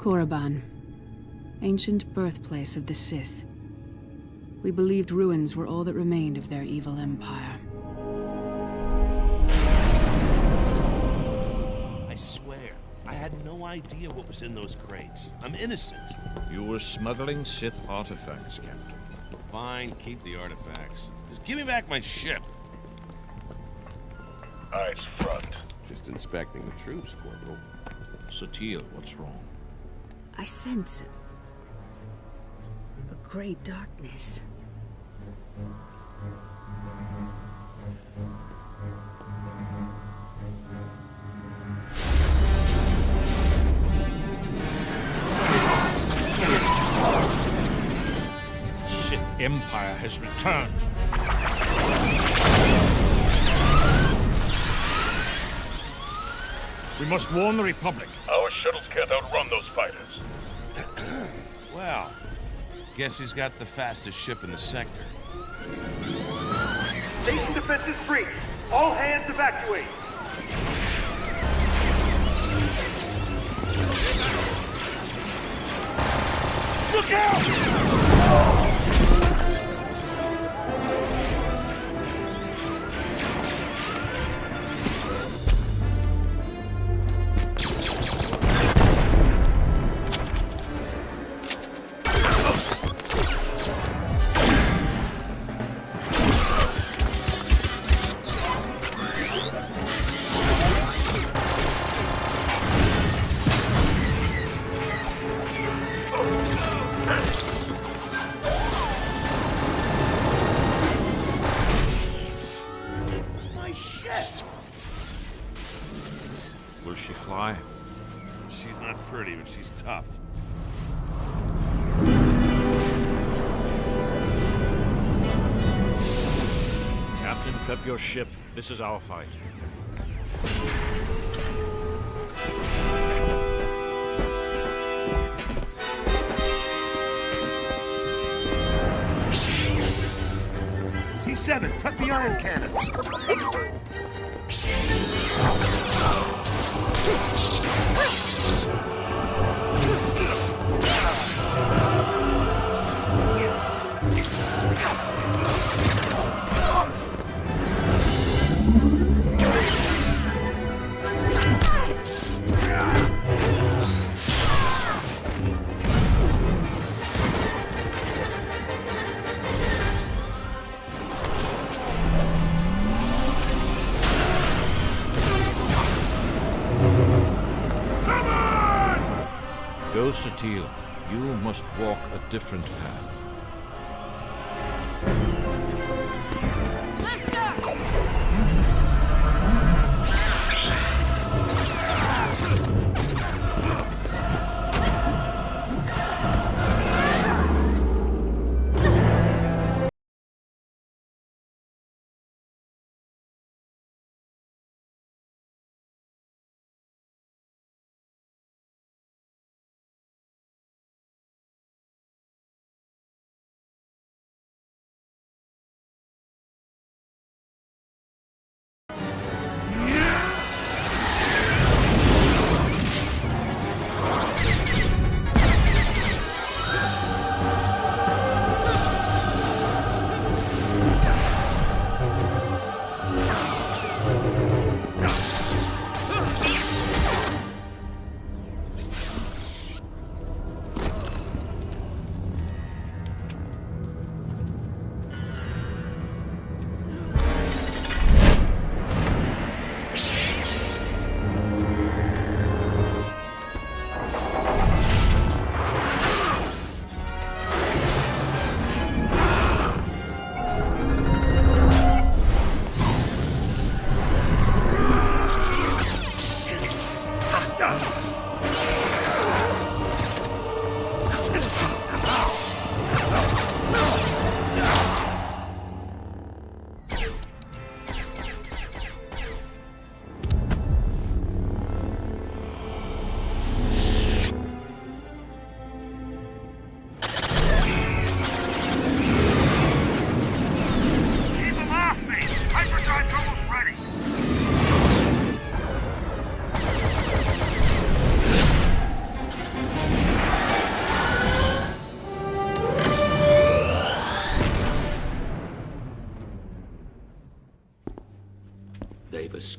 Koriban, ancient birthplace of the Sith. We believed ruins were all that remained of their evil empire. I swear, I had no idea what was in those crates. I'm innocent. You were smuggling Sith artifacts, Captain. Fine, keep the artifacts. Just give me back my ship. Eyes front. Just inspecting the troops, Corporal. Satele, what's wrong? I sense a great darkness. Sith Empire has returned. We must warn the Republic. Our shuttles can't outrun those fighters. Well, guess who's got the fastest ship in the sector? Station defenses breach. All hands evacuate. Look out! Will she fly? She's not pretty, but she's tough. Captain, prep your ship. This is our fight. T7, prep the iron cannons. Go, Satele. You must walk a different path.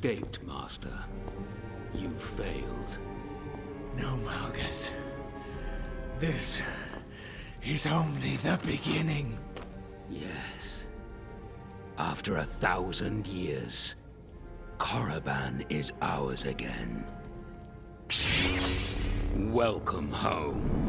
escaped, Master. You failed. No, Malgus. This is only the beginning. Yes. After 1,000 years, Koriban is ours again. Welcome home.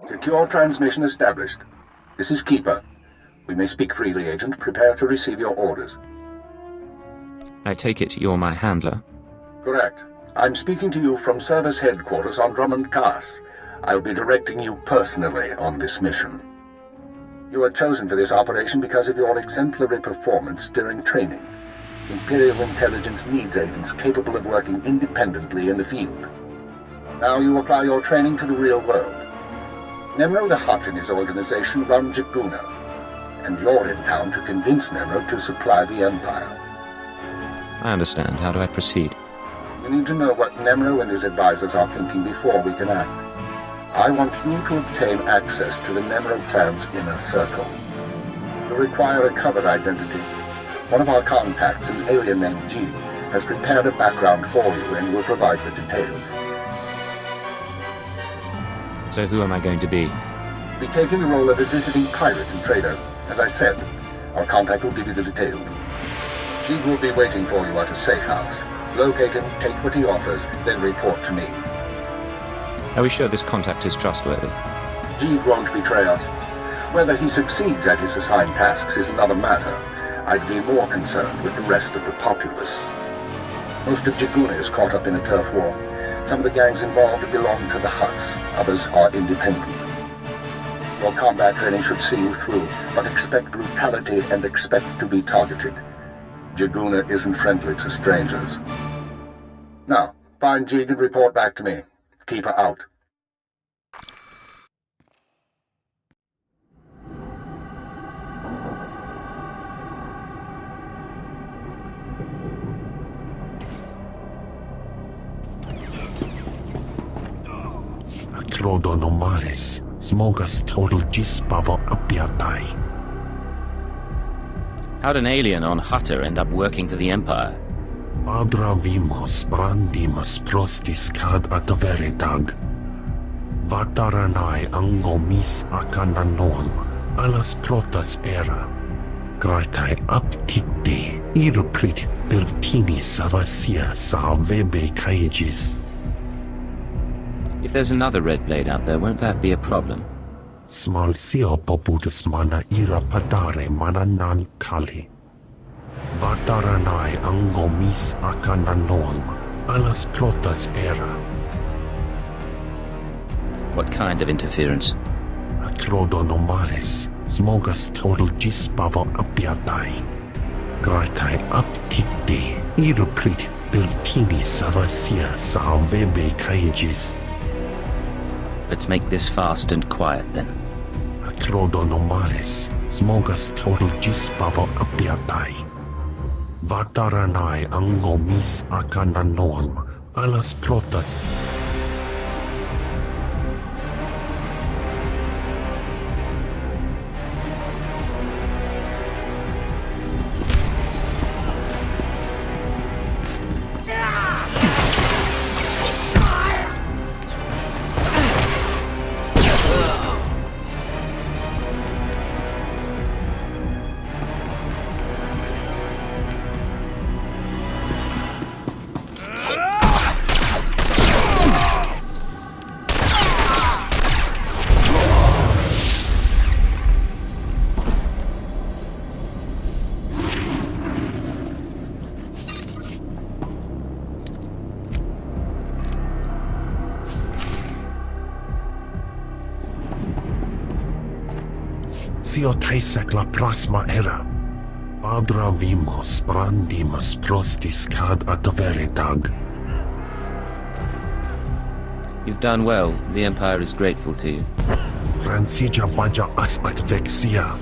Secure transmission established. This is Keeper. We may speak freely, Agent. Prepare to receive your orders. I take it you're my handler? Correct. I'm speaking to you from Service Headquarters on Dromund Kaas. I'll be directing you personally on this mission. You were chosen for this operation because of your exemplary performance during training. Imperial intelligence needs agents capable of working independently in the field. Now you apply your training to the real world. Nemro the Hutt and his organization run Jaguno, and you're in town to convince Nemro to supply the Empire. I understand. How do I proceed? We need to know what Nemro and his advisors are thinking before we can act. I want you to obtain access to the Nemro clan's inner circle. You'll require a cover identity. One of our contacts, an alien named G, has prepared a background for you and will provide the details. So who am I going to be? Be taking the role of a visiting pirate and trader. As I said, our contact will give you the details. G will be waiting for you at a safe house. Locate him, take what he offers, then report to me. Are we sure this contact is trustworthy? G won't betray us. Whether he succeeds at his assigned tasks is another matter. I'd be more concerned with the rest of the populace. Most of Jagoona is caught up in a turf war. Some of the gangs involved belong to the Hutts, others are independent. Your combat training should see you through, but expect brutality and expect to be targeted. Jagoona isn't friendly to strangers. Now, find Jig and report back to me. Keep her out. Trodonomales, smogas total gisbabo apiatai. How'd an alien on Hutta end up working for the Empire? Padra vimos brandimus prostis cad ataveretag. Vataranai angomis akananon, alas protas era. Gratai aptikte, iruprit pertini savasia sa vebe kaijis. If there's another Red Blade out there, won't that be a problem? Smal sio poputus mana ira padare mana nan kali. Vataranai angomis akananon, alas protas era. What kind of interference? Atrodonomales, smogas total gisbavo apiatai. Gratai aptikte, iruprit pertini savasia sa vebe kaijis. Let's make this fast and quiet then. Atrodonomales, smogas total gisbavo apiatai. Vataranai angomis akananon, alas protas. Sio taisek la plasma era. Padra vimos brandimus prostis cad ataveretag. You've done well. The Empire is grateful to you. Francia baja as advexia.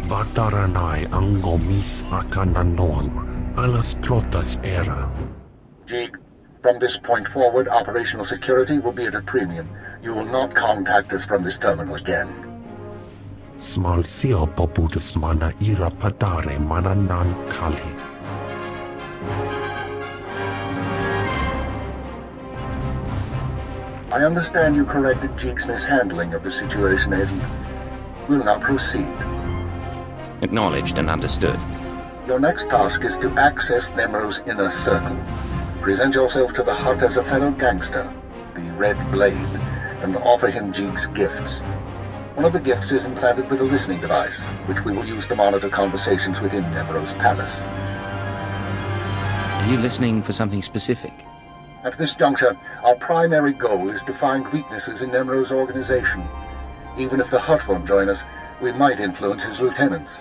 Vataranai angomis akananon, alas protas era. Jig, from this point forward, operational security will be at a premium. You will not contact us from this terminal again. Smal sio poputus mana ira padare mana nan kali. I understand you corrected Jig's mishandling of the situation, Agent. We'll now proceed. Acknowledged and understood. Your next task is to access Nemro's inner circle. Present yourself to the Hutt as a fellow gangster, the Red Blade, and offer him Jig's gifts. One of the gifts is implanted with a listening device, which we will use to monitor conversations within Nemro's palace. Are you listening for something specific? At this juncture, our primary goal is to find weaknesses in Nemro's organization. Even if the Hutt won't join us, we might influence his lieutenants.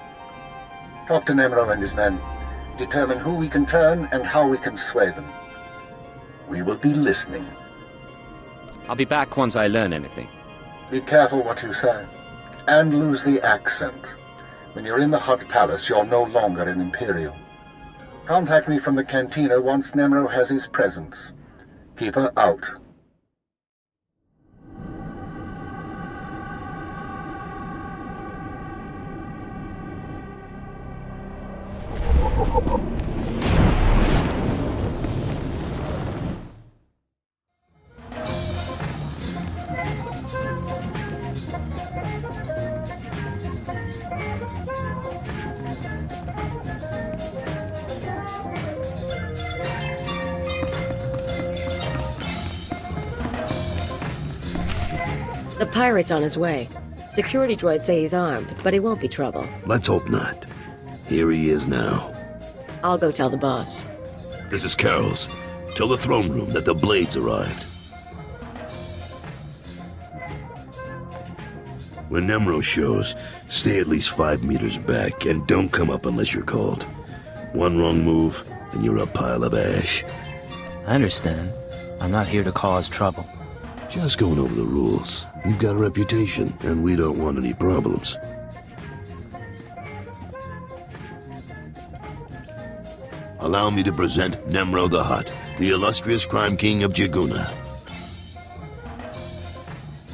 Talk to Nemro and his men. Determine who we can turn and how we can sway them. We will be listening. I'll be back once I learn anything. Be careful what you say. And lose the accent. When you're in the Hutt Palace, you're no longer an Imperial. Contact me from the cantina once Nemro has his presence. Keep her out. The pirate's on his way. Security droids say he's armed, but he won't be trouble. Let's hope not. Here he is now. I'll go tell the boss. This is Carol's. Tell the throne room that the blades arrived. When Nemro shows, stay at least 5 meters back and don't come up unless you're called. One wrong move, and you're a pile of ash. I understand. I'm not here to cause trouble. Just going over the rules. You've got a reputation, and we don't want any problems. Allow me to present Nemro the Hutt, the illustrious crime king of Jaguna.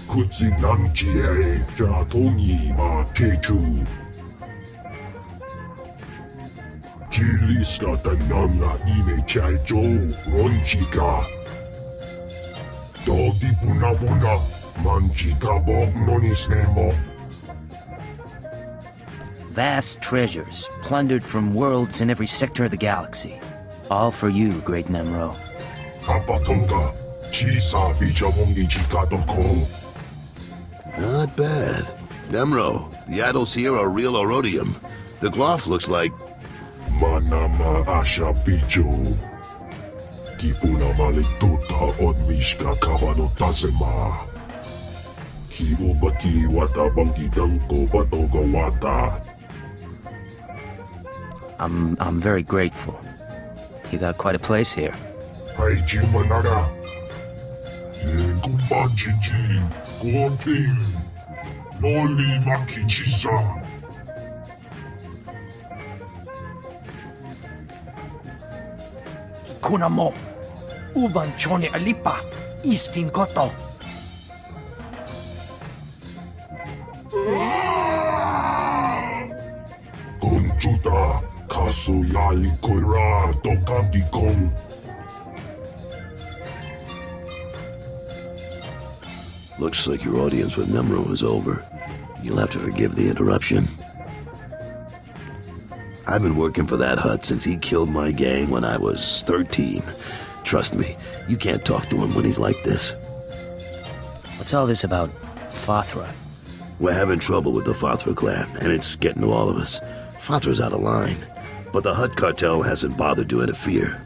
Kutsinanjie Jatoni ma Techu. Jiliska Tananga Ime Chaijo Ronchika. Dodi Bunabuna Manchika Bog Nonisnemo. Vast treasures, plundered from worlds in every sector of the galaxy. All for you, great Nemro. Apatonga Chisa Bijabongi Chikadoko. Not bad. Nemro, the idols here are real Orodium. The Gloff looks like... Manama Asha Bijo. Kipuna Malituta Odmishka Kabano Tazema. Kibo Baki Wata Bangi Danko Batoga Wata. I'm very grateful. You got quite a place here. Haiji Manara. Kumbanjiji. Gonting. Noli Makichisa. Kunamo. Uban Chone Alipa. Istin Koto. Gonchuta. Kasu Yali Koira. Tokanti Kong. Looks like your audience with Nemro is over. You'll have to forgive the interruption. I've been working for that Hutt since he killed my gang when I was 13. Trust me, you can't talk to him when he's like this. What's all this about Fathra? We're having trouble with the Fathra clan, and it's getting to all of us. Fathra's out of line, but the Hutt cartel hasn't bothered to interfere.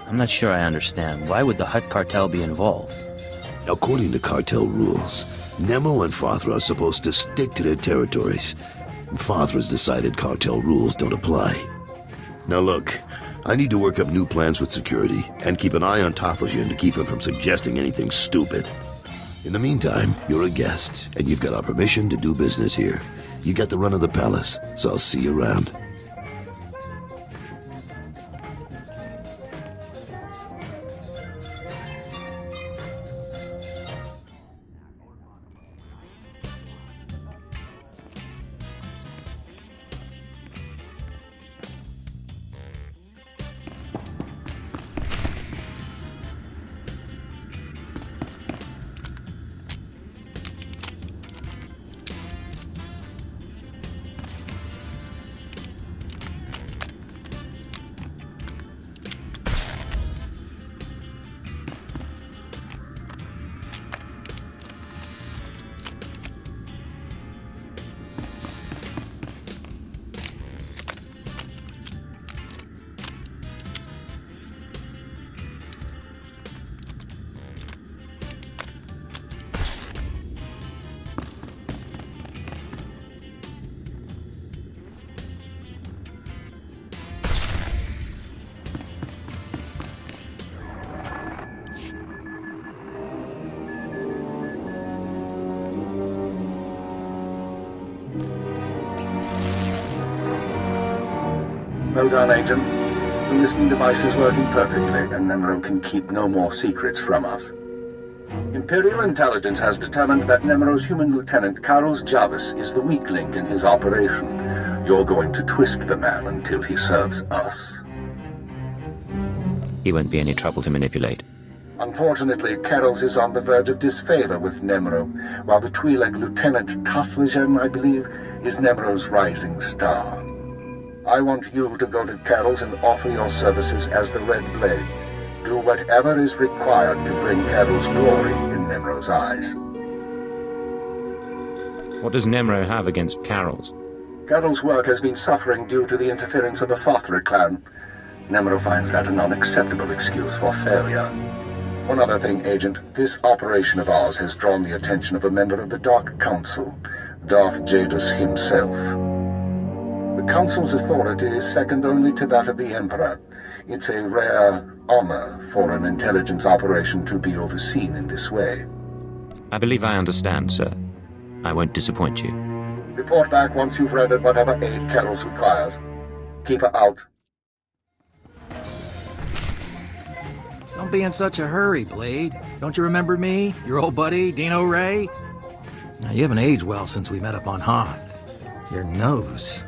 I'm not sure I understand. Why would the Hutt cartel be involved? According to cartel rules, Nemo and Fathra are supposed to stick to their territories. Fathra's decided cartel rules don't apply. Now look, I need to work up new plans with security and keep an eye on Tatooine to keep him from suggesting anything stupid. In the meantime, you're a guest, and you've got our permission to do business here. You got the run of the palace, so I'll see you around. Well done, Agent. The listening device is working perfectly, and Nemro can keep no more secrets from us. Imperial intelligence has determined that Nemro's human lieutenant, Carlos Jarvis, is the weak link in his operation. You're going to twist the man until he serves us. He won't be any trouble to manipulate. Unfortunately, Carrols is on the verge of disfavor with Nemro, while the Twi'lek Lieutenant Taflajan, I believe, is Nemro's rising star. I want you to go to Carrols and offer your services as the Red Blade. Do whatever is required to bring Carrols glory in Nemro's eyes. What does Nemro have against Carrols? Carrols' work has been suffering due to the interference of the Fothra clan. Nemro finds that an unacceptable excuse for failure. One other thing, Agent. This operation of ours has drawn the attention of a member of the Dark Council, Darth Jadus himself. The Council's authority is second only to that of the Emperor. It's a rare honor for an intelligence operation to be overseen in this way. I believe I understand, sir. I won't disappoint you. Report back once you've rendered whatever aid Carrols requires. Keep her out. Don't be in such a hurry, Blade. Don't you remember me? Your old buddy, Dino Ray? Now, you haven't aged well since we met up on Hoth. Your nose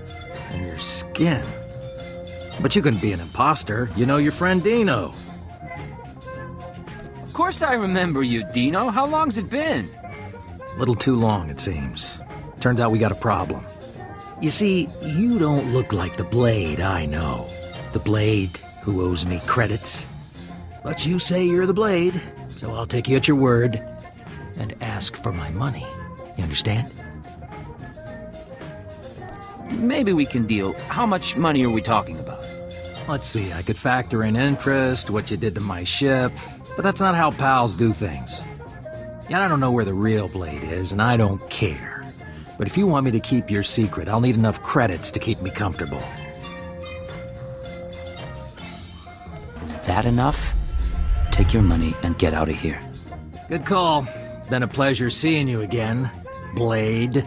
and your skin. But you couldn't be an imposter. You know your friend Dino. Of course I remember you, Dino. How long's it been? A little too long, it seems. Turns out we got a problem. You see, you don't look like the Blade I know. The Blade who owes me credits. But you say you're the Blade, so I'll take you at your word and ask for my money. You understand? Maybe we can deal. How much money are we talking about? Let's see, I could factor in interest, what you did to my ship, but that's not how pals do things. Yeah, I don't know where the real Blade is, and I don't care. But if you want me to keep your secret, I'll need enough credits to keep me comfortable. Is that enough? Take your money and get out of here. Good call. Been a pleasure seeing you again, Blade.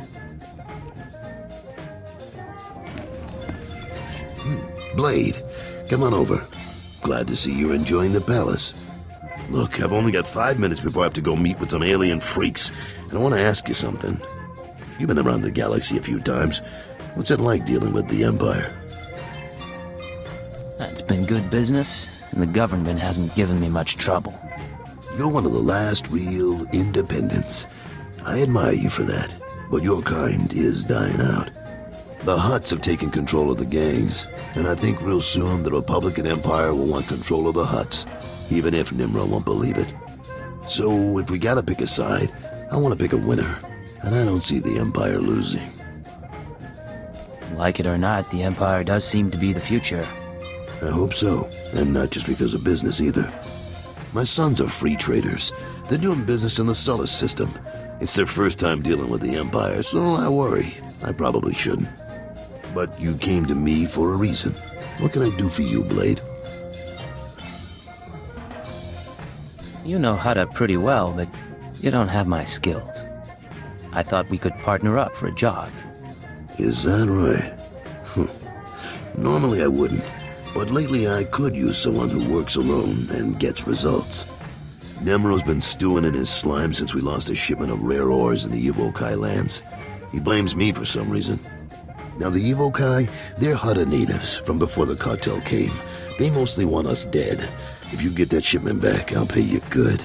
Blade, come on over. Glad to see you're enjoying the palace. Look, I've only got 5 minutes before I have to go meet with some alien freaks, and I want to ask you something. You've been around the galaxy a few times. What's it like dealing with the Empire? It's been good business, and the government hasn't given me much trouble. You're one of the last real independents. I admire you for that, but your kind is dying out. The Hutts have taken control of the gangs, and I think real soon the Republican Empire will want control of the Hutts, even if Nimro won't believe it. So if we gotta pick a side, I want to pick a winner, and I don't see the Empire losing. Like it or not, the Empire does seem to be the future. I hope so, and not just because of business either. My sons are free traders. They're doing business in the Sullus system. It's their first time dealing with the Empire, so I worry. I probably shouldn't. But you came to me for a reason. What can I do for you, Blade? You know Hutta pretty well, but you don't have my skills. I thought we could partner up for a job. Is that right? Normally I wouldn't, but lately I could use someone who works alone and gets results. Nemro's been stewing in his slime since we lost a shipment of rare ores in the Evokai lands. He blames me for some reason. Now the Evokai, they're Hutta natives from before the cartel came. They mostly want us dead. If you get that shipment back, I'll pay you good.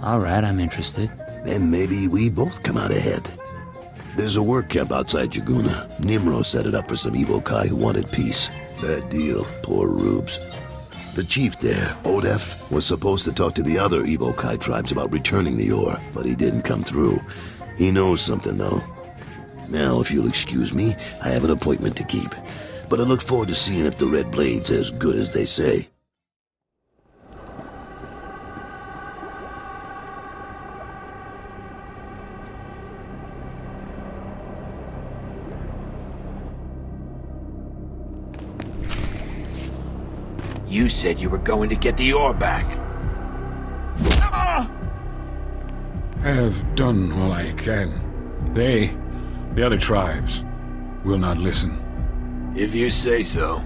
Alright, I'm interested. And maybe we both come out ahead. There's a work camp outside Jaguna. Nimro set it up for some Evokai who wanted peace. Bad deal, poor rubes. The chief there, Odef, was supposed to talk to the other Evokai tribes about returning the ore, but he didn't come through. He knows something, though. Now, if you'll excuse me, I have an appointment to keep. But I look forward to seeing if the Red Blade's as good as they say. You said you were going to get the ore back. Have done all I can. The other tribes, will not listen. If you say so.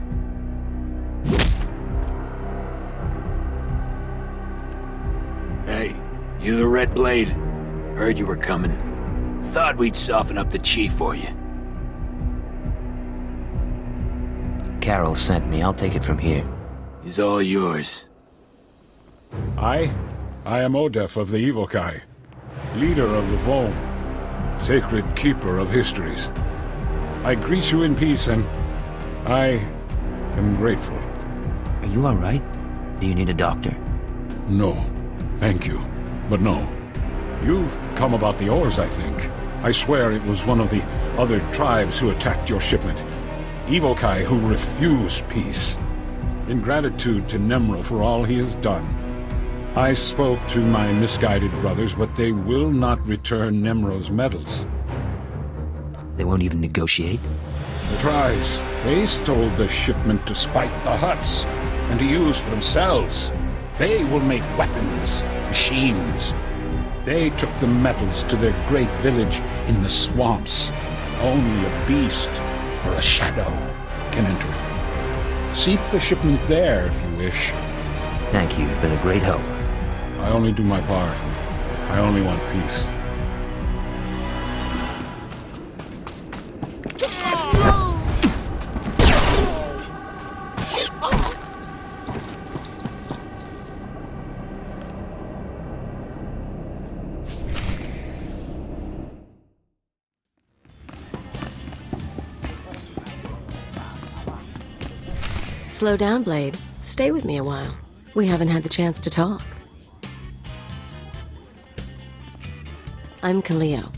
Hey, you the Red Blade? Heard you were coming. Thought we'd soften up the chief for you. Carol sent me. I'll take it from here. He's all yours. I am Odef of the Evil Kai, leader of the Foam, sacred keeper of histories. I greet you in peace, and I am grateful. Are you all right? Do you need a doctor? No, thank you. But no. You've come about the ores, I think. I swear it was one of the other tribes who attacked your shipment. Evil Kai who refused peace. In gratitude to Nemro for all he has done, I spoke to my misguided brothers, but they will not return Nemro's medals. They won't even negotiate? The tribes, they stole the shipment to spite the Hutts, and to use for themselves. They will make weapons, machines. They took the metals to their great village in the swamps. Only a beast or a shadow can enter it. Seek the shipment there if you wish. Thank you. You've been a great help. I only do my part. I only want peace. Slow down, Blade. Stay with me a while. We haven't had the chance to talk. I'm Kaleo.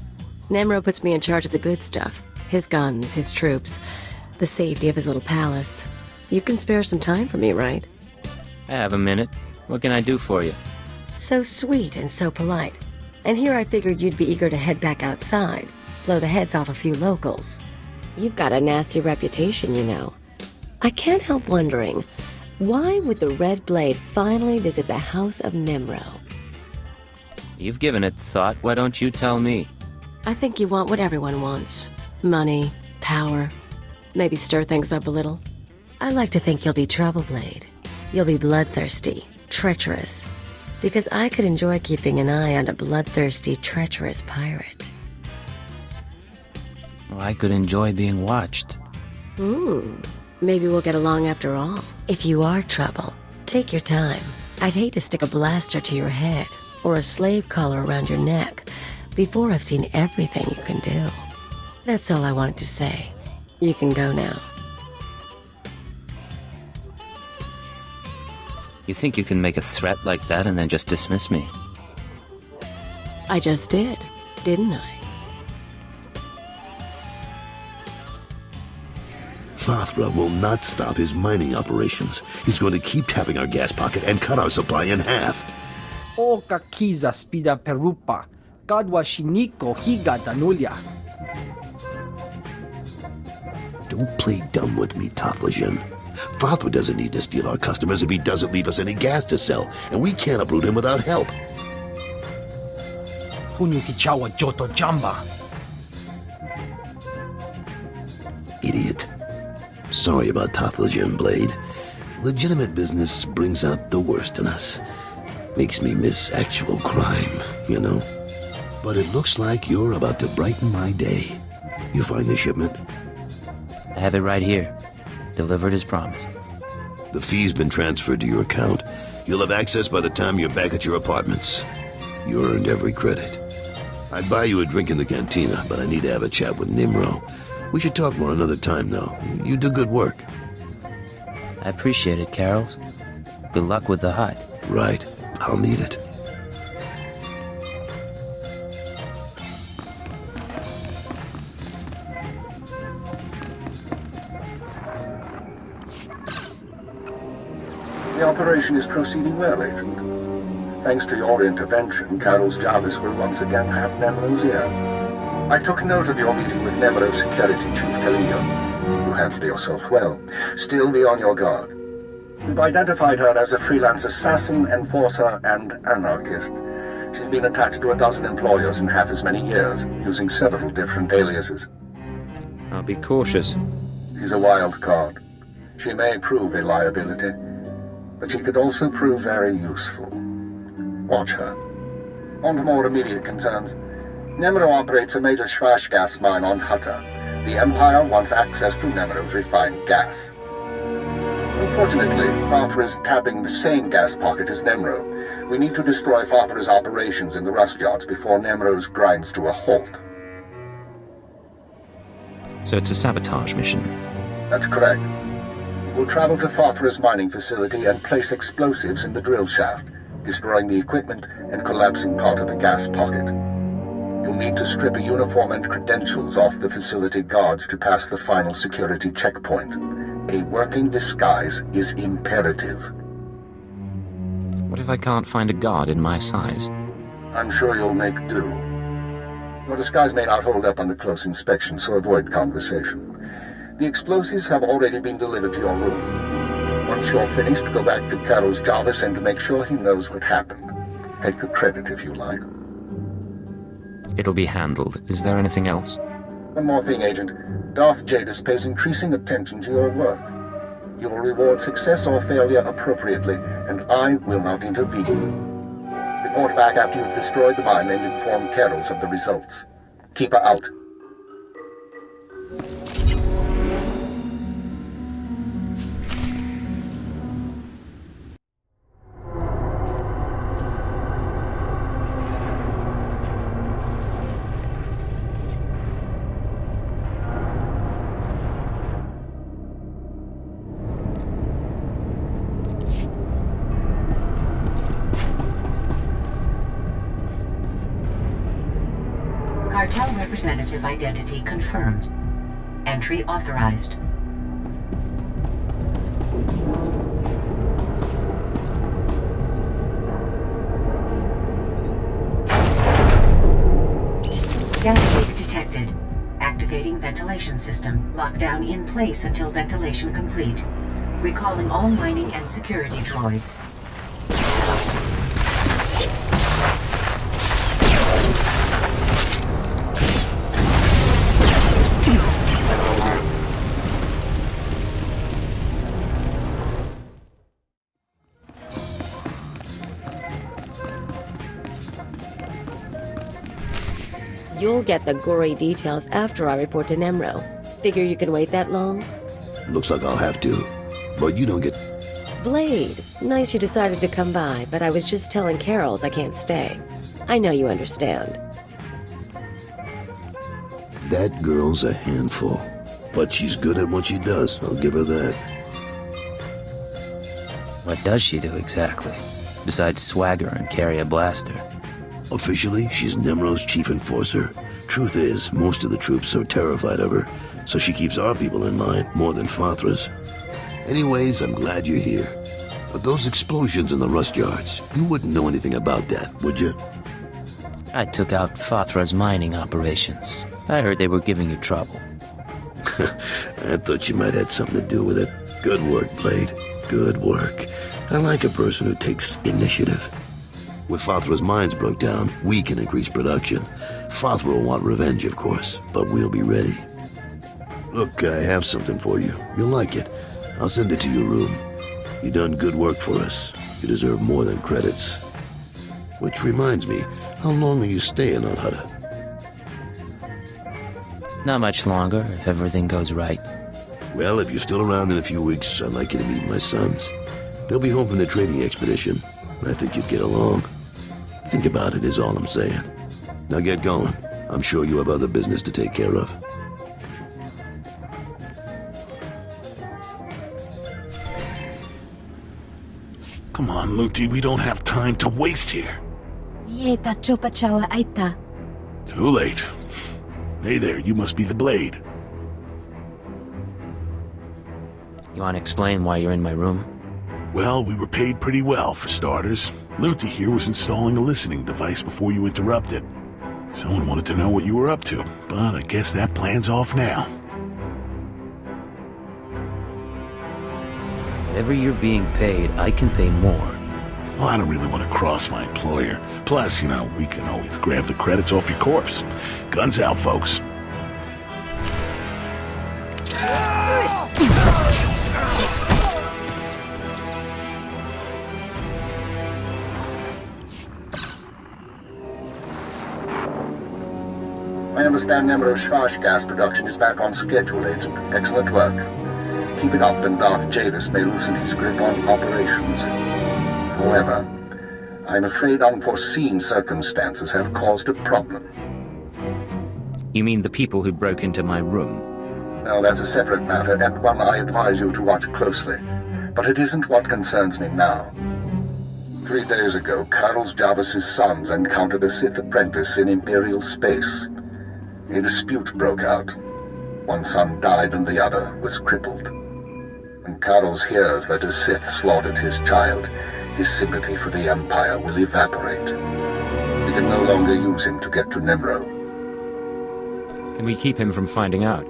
Nemro puts me in charge of the good stuff. His guns, his troops, the safety of his little palace. You can spare some time for me, right? I have a minute. What can I do for you? So sweet and so polite. And here I figured you'd be eager to head back outside, blow the heads off a few locals. You've got a nasty reputation, you know. I can't help wondering, why would the Red Blade finally visit the House of Nemro? You've given it thought. Why don't you tell me? I think you want what everyone wants. Money, power, maybe stir things up a little. I like to think you'll be trouble, Blade. You'll be bloodthirsty, treacherous. Because I could enjoy keeping an eye on a bloodthirsty, treacherous pirate. Well, I could enjoy being watched. Maybe we'll get along after all. If you are trouble, take your time. I'd hate to stick a blaster to your head or a slave collar around your neck before I've seen everything you can do. That's all I wanted to say. You can go now. You think you can make a threat like that and then just dismiss me? I just did, didn't I? Fathra will not stop his mining operations. He's going to keep tapping our gas pocket and cut our supply in half. O kakiza spida perupa, kadwa shiniko higa danulia. Don't play dumb with me, Tathlajan. Fathra doesn't need to steal our customers if he doesn't leave us any gas to sell, and we can't uproot him without help. Punyu kichawa joto jamba. Idiot. Sorry about Tathlajan, Blade. Legitimate business brings out the worst in us. Makes me miss actual crime, you know? But it looks like you're about to brighten my day. You find the shipment? I have it right here. Delivered as promised. The fee's been transferred to your account. You'll have access by the time you're back at your apartments. You earned every credit. I'd buy you a drink in the cantina, but I need to have a chat with Nimro. We should talk more another time, though. You do good work. I appreciate it, Carols. Good luck with the hut. Right. I'll need it. The operation is proceeding well, Agent. Thanks to your intervention, Carol's Jarvis will once again have Nemro's ear. I took note of your meeting with Nemro Security Chief Kaleo. You handled yourself well. Still be on your guard. We've identified her as a freelance assassin, enforcer, and anarchist. She's been attached to a dozen employers in half as many years, using several different aliases. I'll be cautious. She's She's a wild card. She may prove a liability, but she could also prove very useful. Watch her. On to more immediate concerns. Nemero operates a major Schwash gas mine on Hutta. The Empire wants access to Nemero's refined gas. Unfortunately, Fathra is tapping the same gas pocket as Nemero. We need to destroy Fathra's operations in the rust yards before Nemero's grinds to a halt. So it's a sabotage mission? That's correct. We'll travel to Fathra's mining facility and place explosives in the drill shaft, destroying the equipment and collapsing part of the gas pocket. You'll need to strip a uniform and credentials off the facility guards to pass the final security checkpoint. A working disguise is imperative. What if I can't find a guard in my size? I'm sure you'll make do. Your disguise may not hold up under close inspection, so avoid conversation. The explosives have already been delivered to your room. Once you're finished, go back to Carol's Jarvis and make sure he knows what happened. Take the credit if you like. It'll be handled. Is there anything else? One more thing, Agent. Darth Jadis pays increasing attention to your work. He will reward success or failure appropriately, and I will not intervene. Report back after you've destroyed the mine and inform Carols of the results. Keep her out. Cartel representative identity confirmed. Entry authorized. Gas leak detected. Activating ventilation system. Lockdown in place until ventilation complete. Recalling all mining and security droids. You'll get the gory details after I report to Nemro. Figure you can wait that long? Looks like I'll have to. But you don't get... Blade, nice you decided to come by, but I was just telling Carols I can't stay. I know you understand. That girl's a handful. But she's good at what she does, I'll give her that. What does she do exactly? Besides swagger and carry a blaster? Officially, she's Nemro's chief enforcer. Truth is, most of the troops are terrified of her, so she keeps our people in line more than Fathra's. Anyways, I'm glad you're here. But those explosions in the rust yards, you wouldn't know anything about that, would you? I took out Fathra's mining operations. I heard they were giving you trouble. I thought you might have had something to do with it. Good work, Blade. Good work. I like a person who takes initiative. With Fathra's mines broke down, we can increase production. Fathra will want revenge, of course, but we'll be ready. Look, I have something for you. You'll like it. I'll send it to your room. You done good work for us. You deserve more than credits. Which reminds me, how long are you staying on Hutta? Not much longer, if everything goes right. Well, if you're still around in a few weeks, I'd like you to meet my sons. They'll be home from their trading expedition. I think you'd get along. Think about it is all I'm saying. Now get going. I'm sure you have other business to take care of. Come on, Luti, we don't have time to waste here. Too late. Hey there, you must be the Blade. You want to explain why you're in my room? Well, we were paid pretty well, for starters. Luti here was installing a listening device before you interrupted. Someone wanted to know what you were up to, but I guess that plan's off now. Whatever you're being paid, I can pay more. Well, I don't really want to cross my employer. Plus, you know, we can always grab the credits off your corpse. Guns out, folks. I understand Nemro Shvash gas production is back on schedule, Agent. Excellent work. Keep it up and Darth Jadis may loosen his grip on operations. However, I'm afraid unforeseen circumstances have caused a problem. You mean the people who broke into my room? Now, that's a separate matter, and one I advise you to watch closely. But it isn't what concerns me now. 3 days ago, Carlos Jarvis's sons encountered a Sith apprentice in Imperial space. A dispute broke out. One son died and the other was crippled. When Carlos hears that a Sith slaughtered his child, his sympathy for the Empire will evaporate. We can no longer use him to get to Nemro. Can we keep him from finding out?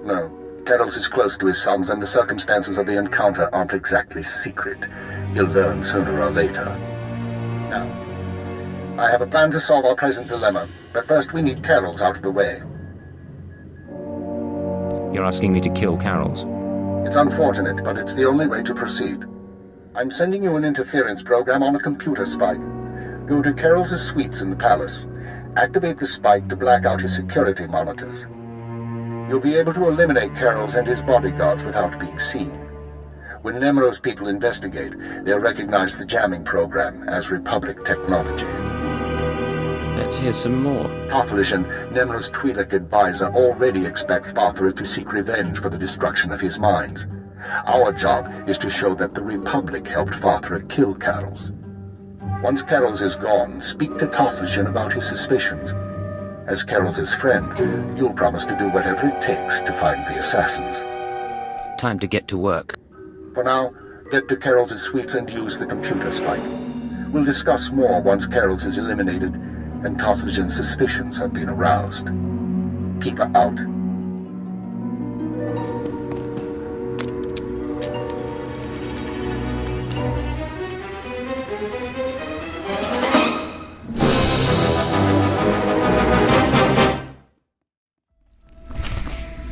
No. Carlos is close to his sons, and the circumstances of the encounter aren't exactly secret. He'll learn sooner or later. Now, I have a plan to solve our present dilemma, but first we need Carol's out of the way. You're asking me to kill Carol's? It's unfortunate, but it's the only way to proceed. I'm sending you an interference program on a computer spike. Go to Carol's suites in the palace. Activate the spike to black out his security monitors. You'll be able to eliminate Carol's and his bodyguards without being seen. When Nemro's people investigate, they'll recognize the jamming program as Republic technology. Let's hear some more. Tarthalishan, Nemro's Twi'lek advisor, already expects Fathra to seek revenge for the destruction of his mines. Our job is to show that the Republic helped Fathra kill Carol's. Once Carol's is gone, speak to Tarthalishan about his suspicions. As Carol's friend, you'll promise to do whatever it takes to find the assassins. Time to get to work. For now, get to Carol's suites and use the computer spike. We'll discuss more once Carol's is eliminated and Tarthalishan's suspicions have been aroused. Keep her out.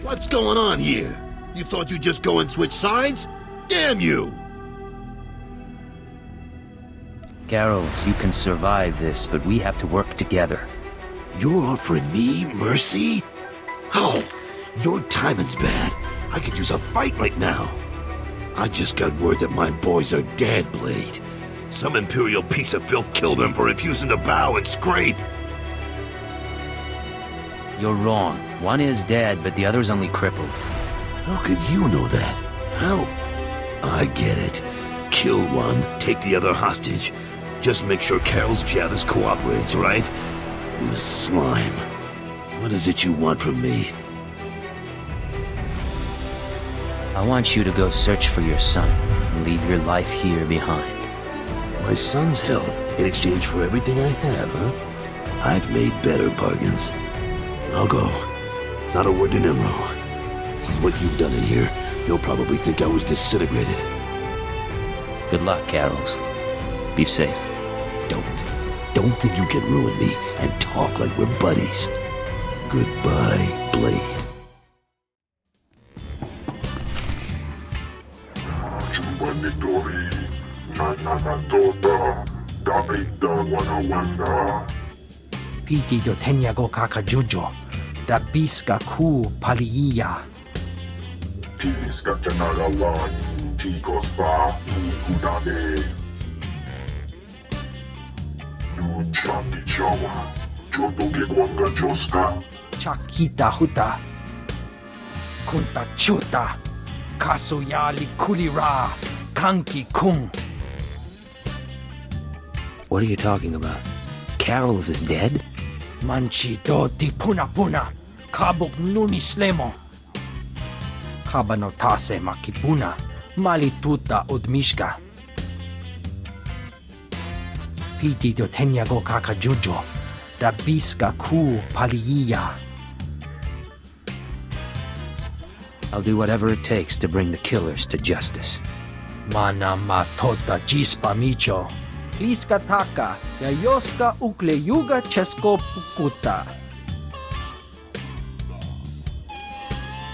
What's going on here? You thought you'd just go and switch sides? Damn you! Carol's, you can survive this, but we have to work together. You're offering me mercy? How? Your timing's bad. I could use a fight right now. I just got word that my boys are dead, Blade. Some Imperial piece of filth killed them for refusing to bow and scrape. You're wrong. One is dead, but the other's only crippled. How could you know that? How? I get it. Kill one, take the other hostage. Just make sure Carol's Javis cooperates, right? You slime. What is it you want from me? I want you to go search for your son and leave your life here behind. My son's health in exchange for everything I have, huh? I've made better bargains. I'll go. Not a word to Nemro. With what you've done in here, he'll probably think I was disintegrated. Good luck, Carol's. Be safe. Don't think you can ruin me and talk like we're buddies. Goodbye, Blade. Piti do tenyago kakajujo, da biska ku paliya. Tiliska chanalawan, chicos pa inikudade. Chaki chawa, chotoke kwanga joska. Chakita Hutta. Kunta chuta. Kasuyali kulira. Kanki kung. What are you talking about? Carol's is dead? Manchi do di puna puna. Kabuk nuni slemo. Kabanotase makipuna. Malituta udmishka. Piti do tenyago kakajujo, da biska ku paliya. I'll do whatever it takes to bring the killers to justice. Mana matota jispa micho. Liska taka, yayoska ukleyuga chesko pukuta.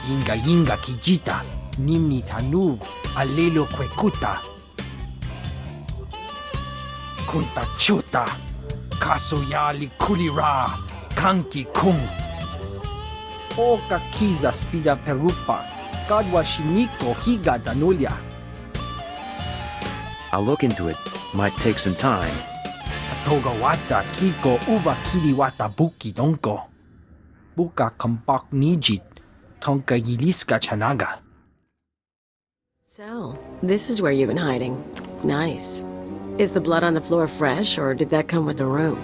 Yinga kijita, nini tanu, alelo kwekuta. Kunta chuta, kasuyali kulira, kanki kung. Oka kiza spida perupa. Kadwa shiniko higa danulia. I'll look into it. Might take some time. Atogawata kiko uba kiriwata buki donko. Buka kampak nijit. Tonka yiliska chanaga. So, this is where you've been hiding. Nice. Is the blood on the floor fresh, or did that come with the room?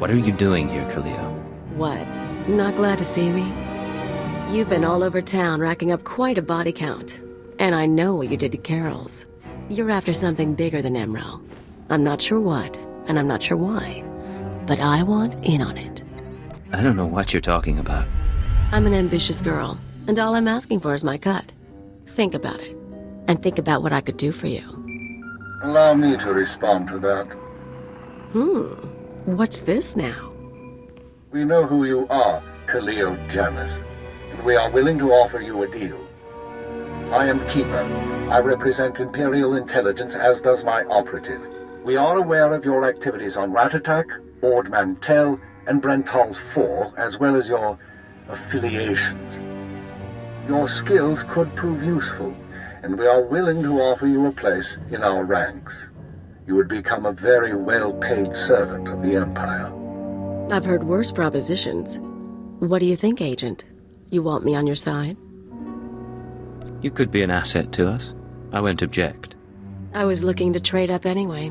What are you doing here, Khalil? What? Not glad to see me? You've been all over town racking up quite a body count. And I know what you did to Carol's. You're after something bigger than Emerald. I'm not sure what, and I'm not sure why. But I want in on it. I don't know what you're talking about. I'm an ambitious girl, and all I'm asking for is my cut. Think about it, and think about what I could do for you. Allow me to respond to that. What's this now? We know who you are, Khalil Janus, and we are willing to offer you a deal. I am Keeper. I represent Imperial Intelligence, as does my operative. We are aware of your activities on Ratatak, Ord Mantell, and Brental's Fall, as well as your affiliations. Your skills could prove useful, and we are willing to offer you a place in our ranks. You would become a very well-paid servant of the Empire. I've heard worse propositions. What do you think, Agent? You want me on your side? You could be an asset to us. I won't object. I was looking to trade up anyway.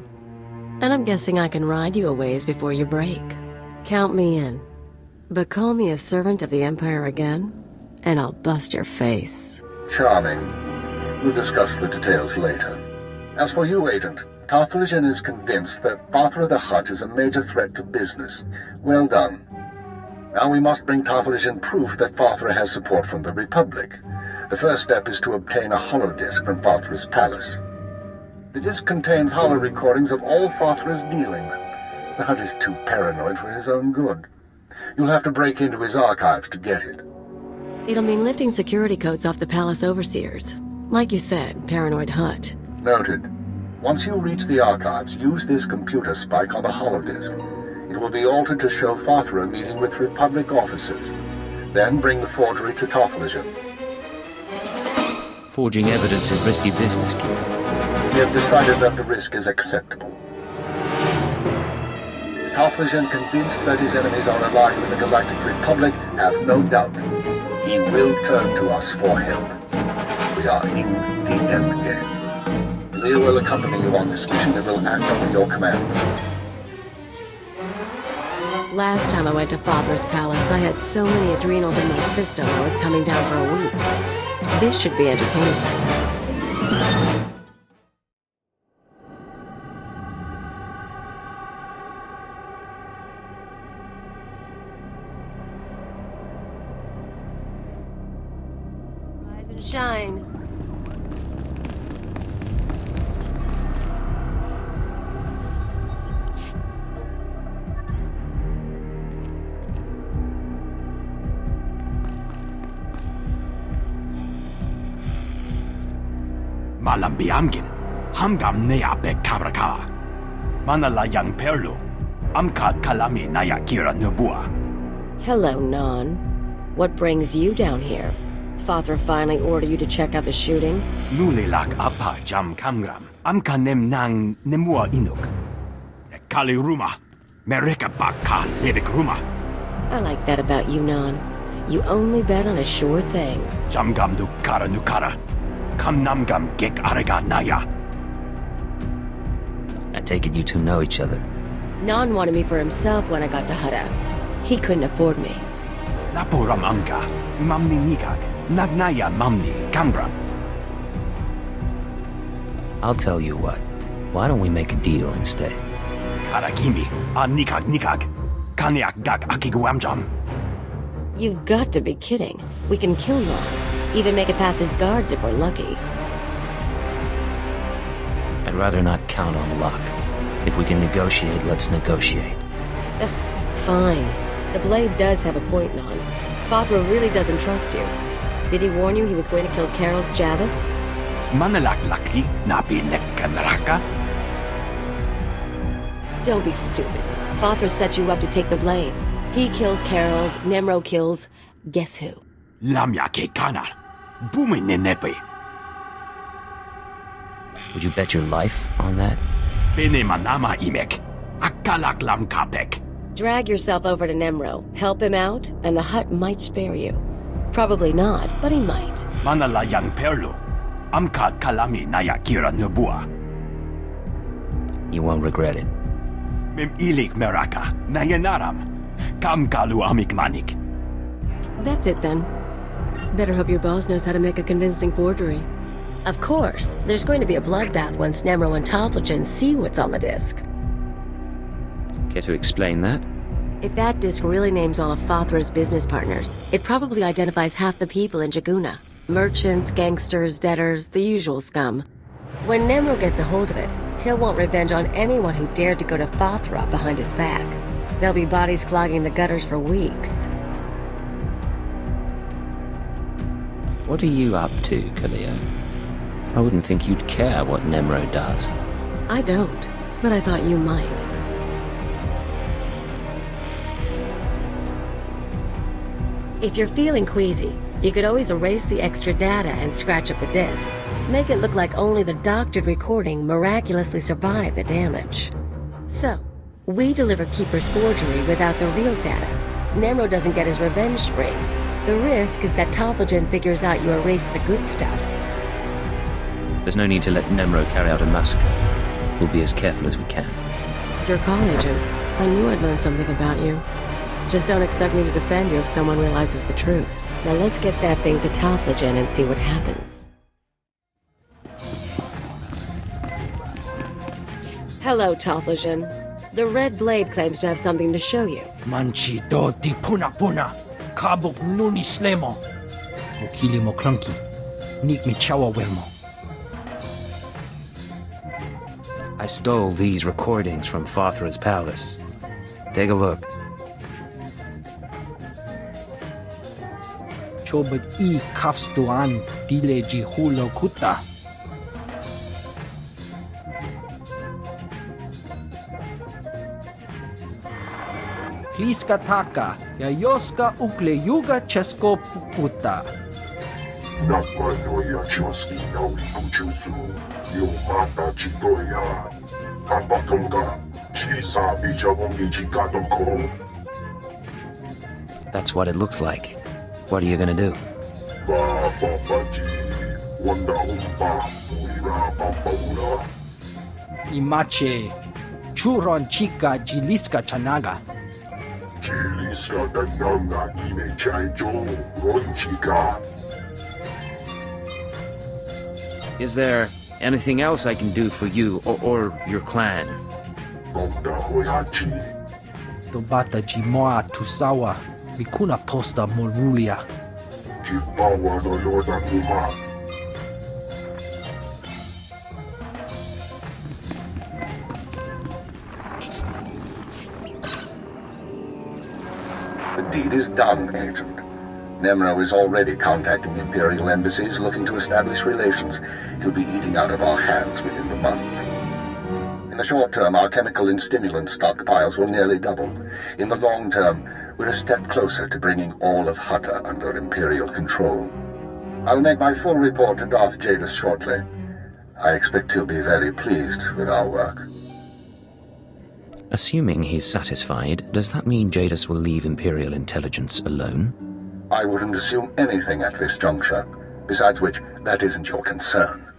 And I'm guessing I can ride you a ways before you break. Count me in. But call me a servant of the Empire again, and I'll bust your face. Charming. We'll discuss the details later. As for you, Agent, Tatooine is convinced that Fathra the Hutt is a major threat to business. Well done. Now we must bring Tatooine proof that Fathra has support from the Republic. The first step is to obtain a holodisk from Fathra's palace. The disk contains holo recordings of all Fathra's dealings. The Hutt is too paranoid for his own good. You'll have to break into his archives to get it. It'll mean lifting security codes off the palace overseers. Like you said, paranoid Hutt. Noted. Once you reach the archives, use this computer spike on the holodisk. It will be altered to show Fathra meeting with Republic officers. Then bring the forgery to Tatooine. Forging evidence is risky business, Keeper. We have decided that the risk is acceptable. Tatooine, convinced that his enemies are aligned with the Galactic Republic, have no doubt. He will turn to us for help. We are in the endgame. Leo will accompany you on this mission and will act under your command. Last time I went to Fathra's palace, I had so many adrenals in my system I was coming down for a week. This should be entertaining. Rise and shine. Malam biamgin, hamgam nea be kabraka. Manala yang perlu, amka kalami naya kira nubua. Hello, Non. What brings you down here? Fathra finally ordered you to check out the shooting? Nulilak apa jam kamgram, amka nem nang nemua inuk. Kali ruma, mereka baka lebek ruma. I like that about you, Non. You only bet on a sure thing. Jamgam nukara. Kam namgam gek arega naya. I take it you two know each other. Non wanted me for himself when I got to Hutta. He couldn't afford me. Laporam amka, mamni nikag, nagnaya mamni kambram. I'll tell you what. Why don't we make a deal instead? Karagimi, a nikag, kanyak gak akiguamjam. You've got to be kidding. We can kill Non. Even make it past his guards if we're lucky. I'd rather not count on luck. If we can negotiate, let's negotiate. Ugh, fine. The Blade does have a point, Non. Fathra really doesn't trust you. Did he warn you he was going to kill Carol's Javis? Manalak lakli nabi nekkanraka. Don't be stupid. Fathra set you up to take the blame. He kills Carol's, Nemro kills, Guess who? Lamya ke kana. Bumi nenepe. Would you bet your life on that? Bene manama imek. Akalak lam kapek. Drag yourself over to Nemro, help him out, and the Hutt might spare you. Probably not, but he might. Manalayang perlo. Amka kalami naya kira nubua. You won't regret it. Mim ilik meraka. Nayanaram. Kam kalu amik manik. That's it then. Better hope your boss knows how to make a convincing forgery. Of course, there's going to be a bloodbath once Nemro and Tothlegen see what's on the disc. Care to explain that? If that disc really names all of Fathra's business partners, it probably identifies half the people in Jaguna. Merchants, gangsters, debtors, the usual scum. When Nemro gets a hold of it, he'll want revenge on anyone who dared to go to Fathra behind his back. There'll be bodies clogging the gutters for weeks. What are you up to, Kalia? I wouldn't think you'd care what Nemro does. I don't, but I thought you might. If you're feeling queasy, you could always erase the extra data and scratch up the disk. Make it look like only the doctored recording miraculously survived the damage. So, we deliver Keeper's forgery without the real data. Nemro doesn't get his revenge spree. The risk is that Tothlegen figures out you erased the good stuff. There's no need to let Nemro carry out a massacre. We'll be as careful as we can. Your call, Agent. I knew I'd learn something about you. Just don't expect me to defend you if someone realizes the truth. Now let's get that thing to Tothlegen and see what happens. Hello, Tothlegen. The Red Blade claims to have something to show you. Manchi do di puna puna. Kabuk nuni slemo. Okili mo clunky. Nik mi chawa welmo. I stole these recordings from Fathra's palace. Take a look. Chobad I kafstuan dile jihulo kuta. Kliska taka, yayoska ukle yuga chesko pukuta. Nakwa noya choski nawi kuchuzu. Yo mata chitoya. Abatonga. Chisa bijawongi chikatoko. That's what it looks like. What are you gonna do? Imache, churon chica jiliska chanaga. Jiliska dananga ime chaijo ronchika. Is there anything else I can do for you or your clan? Gomda hoyachi. Dobata jimoa tusawa. Mikuna posta morulia. Jibawa no loda numa. The deed is done, Agent. Nemro is already contacting Imperial embassies looking to establish relations. He'll be eating out of our hands within the month. In the short term, our chemical and stimulant stockpiles will nearly double. In the long term, we're a step closer to bringing all of Hutta under Imperial control. I'll make my full report to Darth Jadis shortly. I expect he'll be very pleased with our work. Assuming he's satisfied, does that mean Jadis will leave Imperial intelligence alone? I wouldn't assume anything at this juncture. Besides which, that isn't your concern.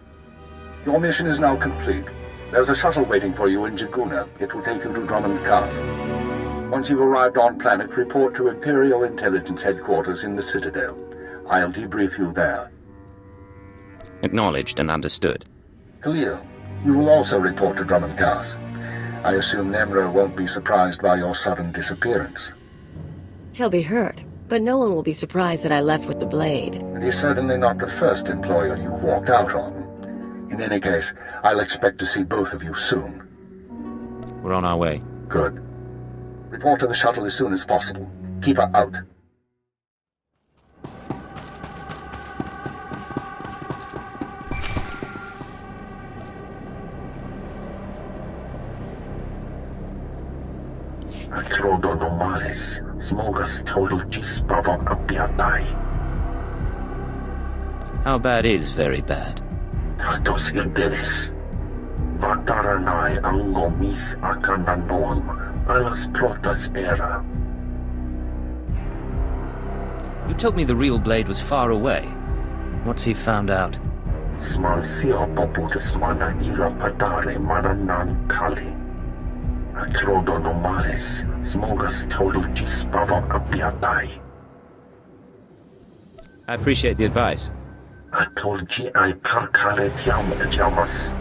Your mission is now complete. There's a shuttle waiting for you in Jaguna. It will take you to Dromund Kaas. Once you've arrived on planet, report to Imperial Intelligence Headquarters in the Citadel. I'll debrief you there. Acknowledged and understood. Khalil, you will also report to Dromund Kaas. I assume Nemro won't be surprised by your sudden disappearance. He'll be hurt, but no one will be surprised that I left with the blade. And he's certainly not the first employer you've walked out on. In any case, I'll expect to see both of you soon. We're on our way. Good. Report to the shuttle as soon as possible. Keep her out. Atrodo normales, smogas total gisbaba apiatai. How bad is very bad? Tatos irdelis. Vataranai angomis akananorm, alas protas era. You told me the real blade was far away. What's he found out? Smalsia poputus mana ira padare mananan kali. Atrodo normales, smogas total gisbaba apiatai. I appreciate the advice. Atolgi ai parkale tiam ejamas.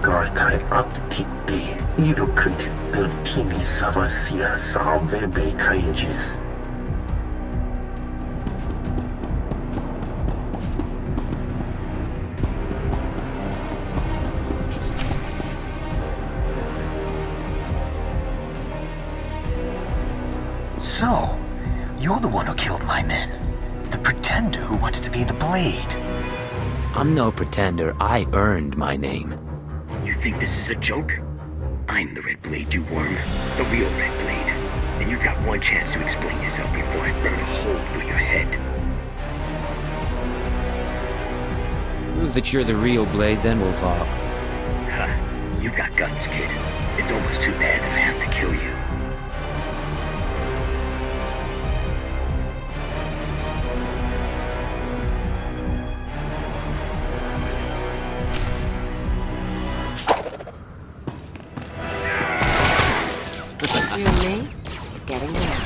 Graitai aptite, iruprit vertini savasia savebe kaigis. So, you're the one who killed my men. The pretender who wants to be the Blade. I'm no pretender. I earned my name. You think this is a joke? I'm the Red Blade, you worm. The real Red Blade. And you've got one chance to explain yourself before I burn a hole through your head. Prove that you're the real Blade, then we'll talk. Huh. You've got guts, kid. It's almost too bad that I have to kill you. You and me? Getting there.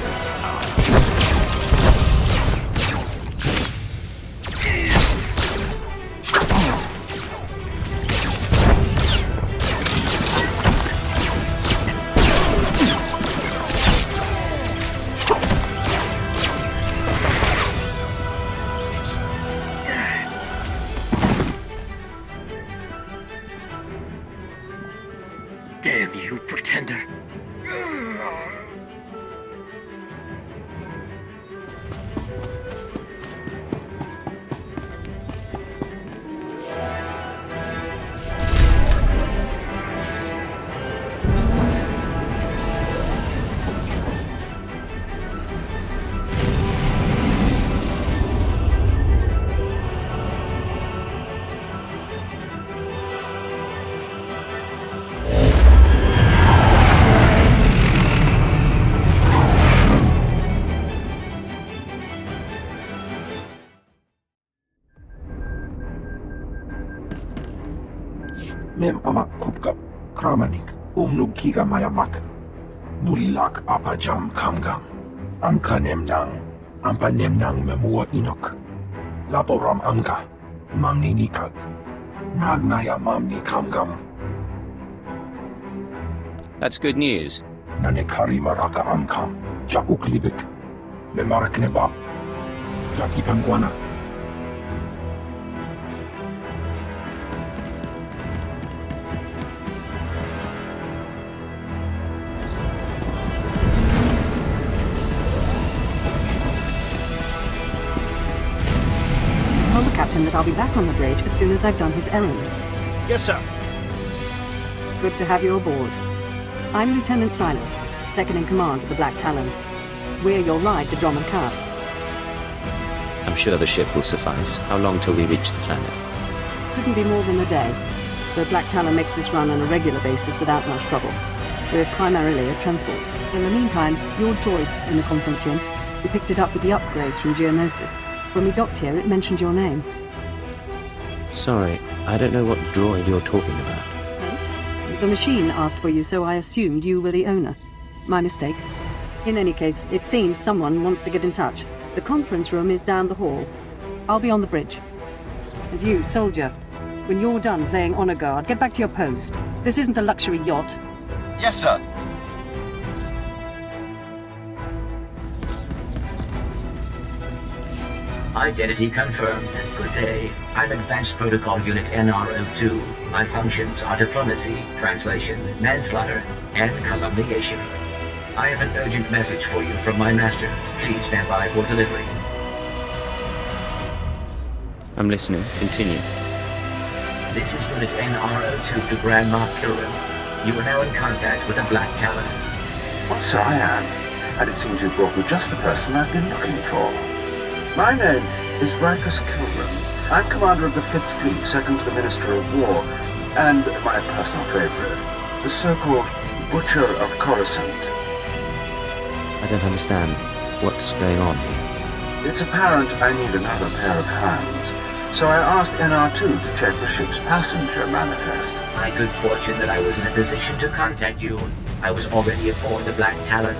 Damn you, pretender. Mem amak kupkap, kramanik, umnug kiga mayamak. Nulilak apajam kamgam. Amka nemnang, ampa nemnang memua inok. Laporam amka, mamni nikag. Nagnaya mamni kamgam. That's good news. Nanekari maraka amkam, ja uklibik. Memarak neba. Jaki pangwana. Tell the captain that I'll be back on the bridge as soon as I've done his errand. Yes, sir. Good to have you aboard. I'm Lieutenant Silas, second in command of the Black Talon. We're your ride to Dromund Kaas. I'm sure the ship will suffice. How long till we reach the planet? Shouldn't be more than a day. The Black Talon makes this run on a regular basis without much trouble. We're primarily a transport. In the meantime, your droid's in the conference room. We picked it up with the upgrades from Geonosis. When we docked here, it mentioned your name. Sorry, I don't know what droid you're talking about. The machine asked for you, so I assumed you were the owner. My mistake. In any case, it seems someone wants to get in touch. The conference room is down the hall. I'll be on the bridge. And you, soldier, when you're done playing honor guard, get back to your post. This isn't a luxury yacht. Yes, sir. Identity confirmed. Good day. I'm Advanced Protocol Unit NRO2. My functions are diplomacy, translation, manslaughter, and calumniation. I have an urgent message for you from my master. Please stand by for delivery. I'm listening. Continue. This is Unit NRO2 to Grand Moff Kilrin. You are now in contact with the Black Talon. Well, so I am. And it seems you've brought me just the person I've been looking for. My name is Rikus Kilram. I'm commander of the 5th Fleet, second to the Minister of War, and my personal favorite, the so-called Butcher of Coruscant. I don't understand. What's going on here? It's apparent I need another pair of hands, so I asked NR2 to check the ship's passenger manifest. My good fortune that I was in a position to contact you. I was already aboard the Black Talon.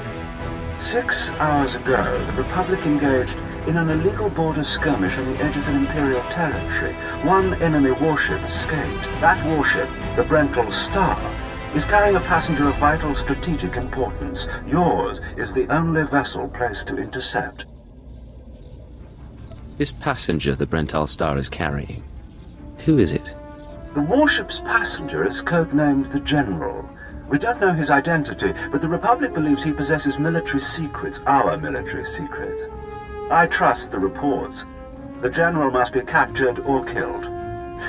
6 hours ago, the Republic engaged in an illegal border skirmish on the edges of Imperial territory. One enemy warship escaped. That warship, the Brental Star, is carrying a passenger of vital strategic importance. Yours is the only vessel placed to intercept. This passenger the Brental Star is carrying, who is it? The warship's passenger is codenamed the General. We don't know his identity, but the Republic believes he possesses military secrets, our military secrets. I trust the reports. The General must be captured or killed.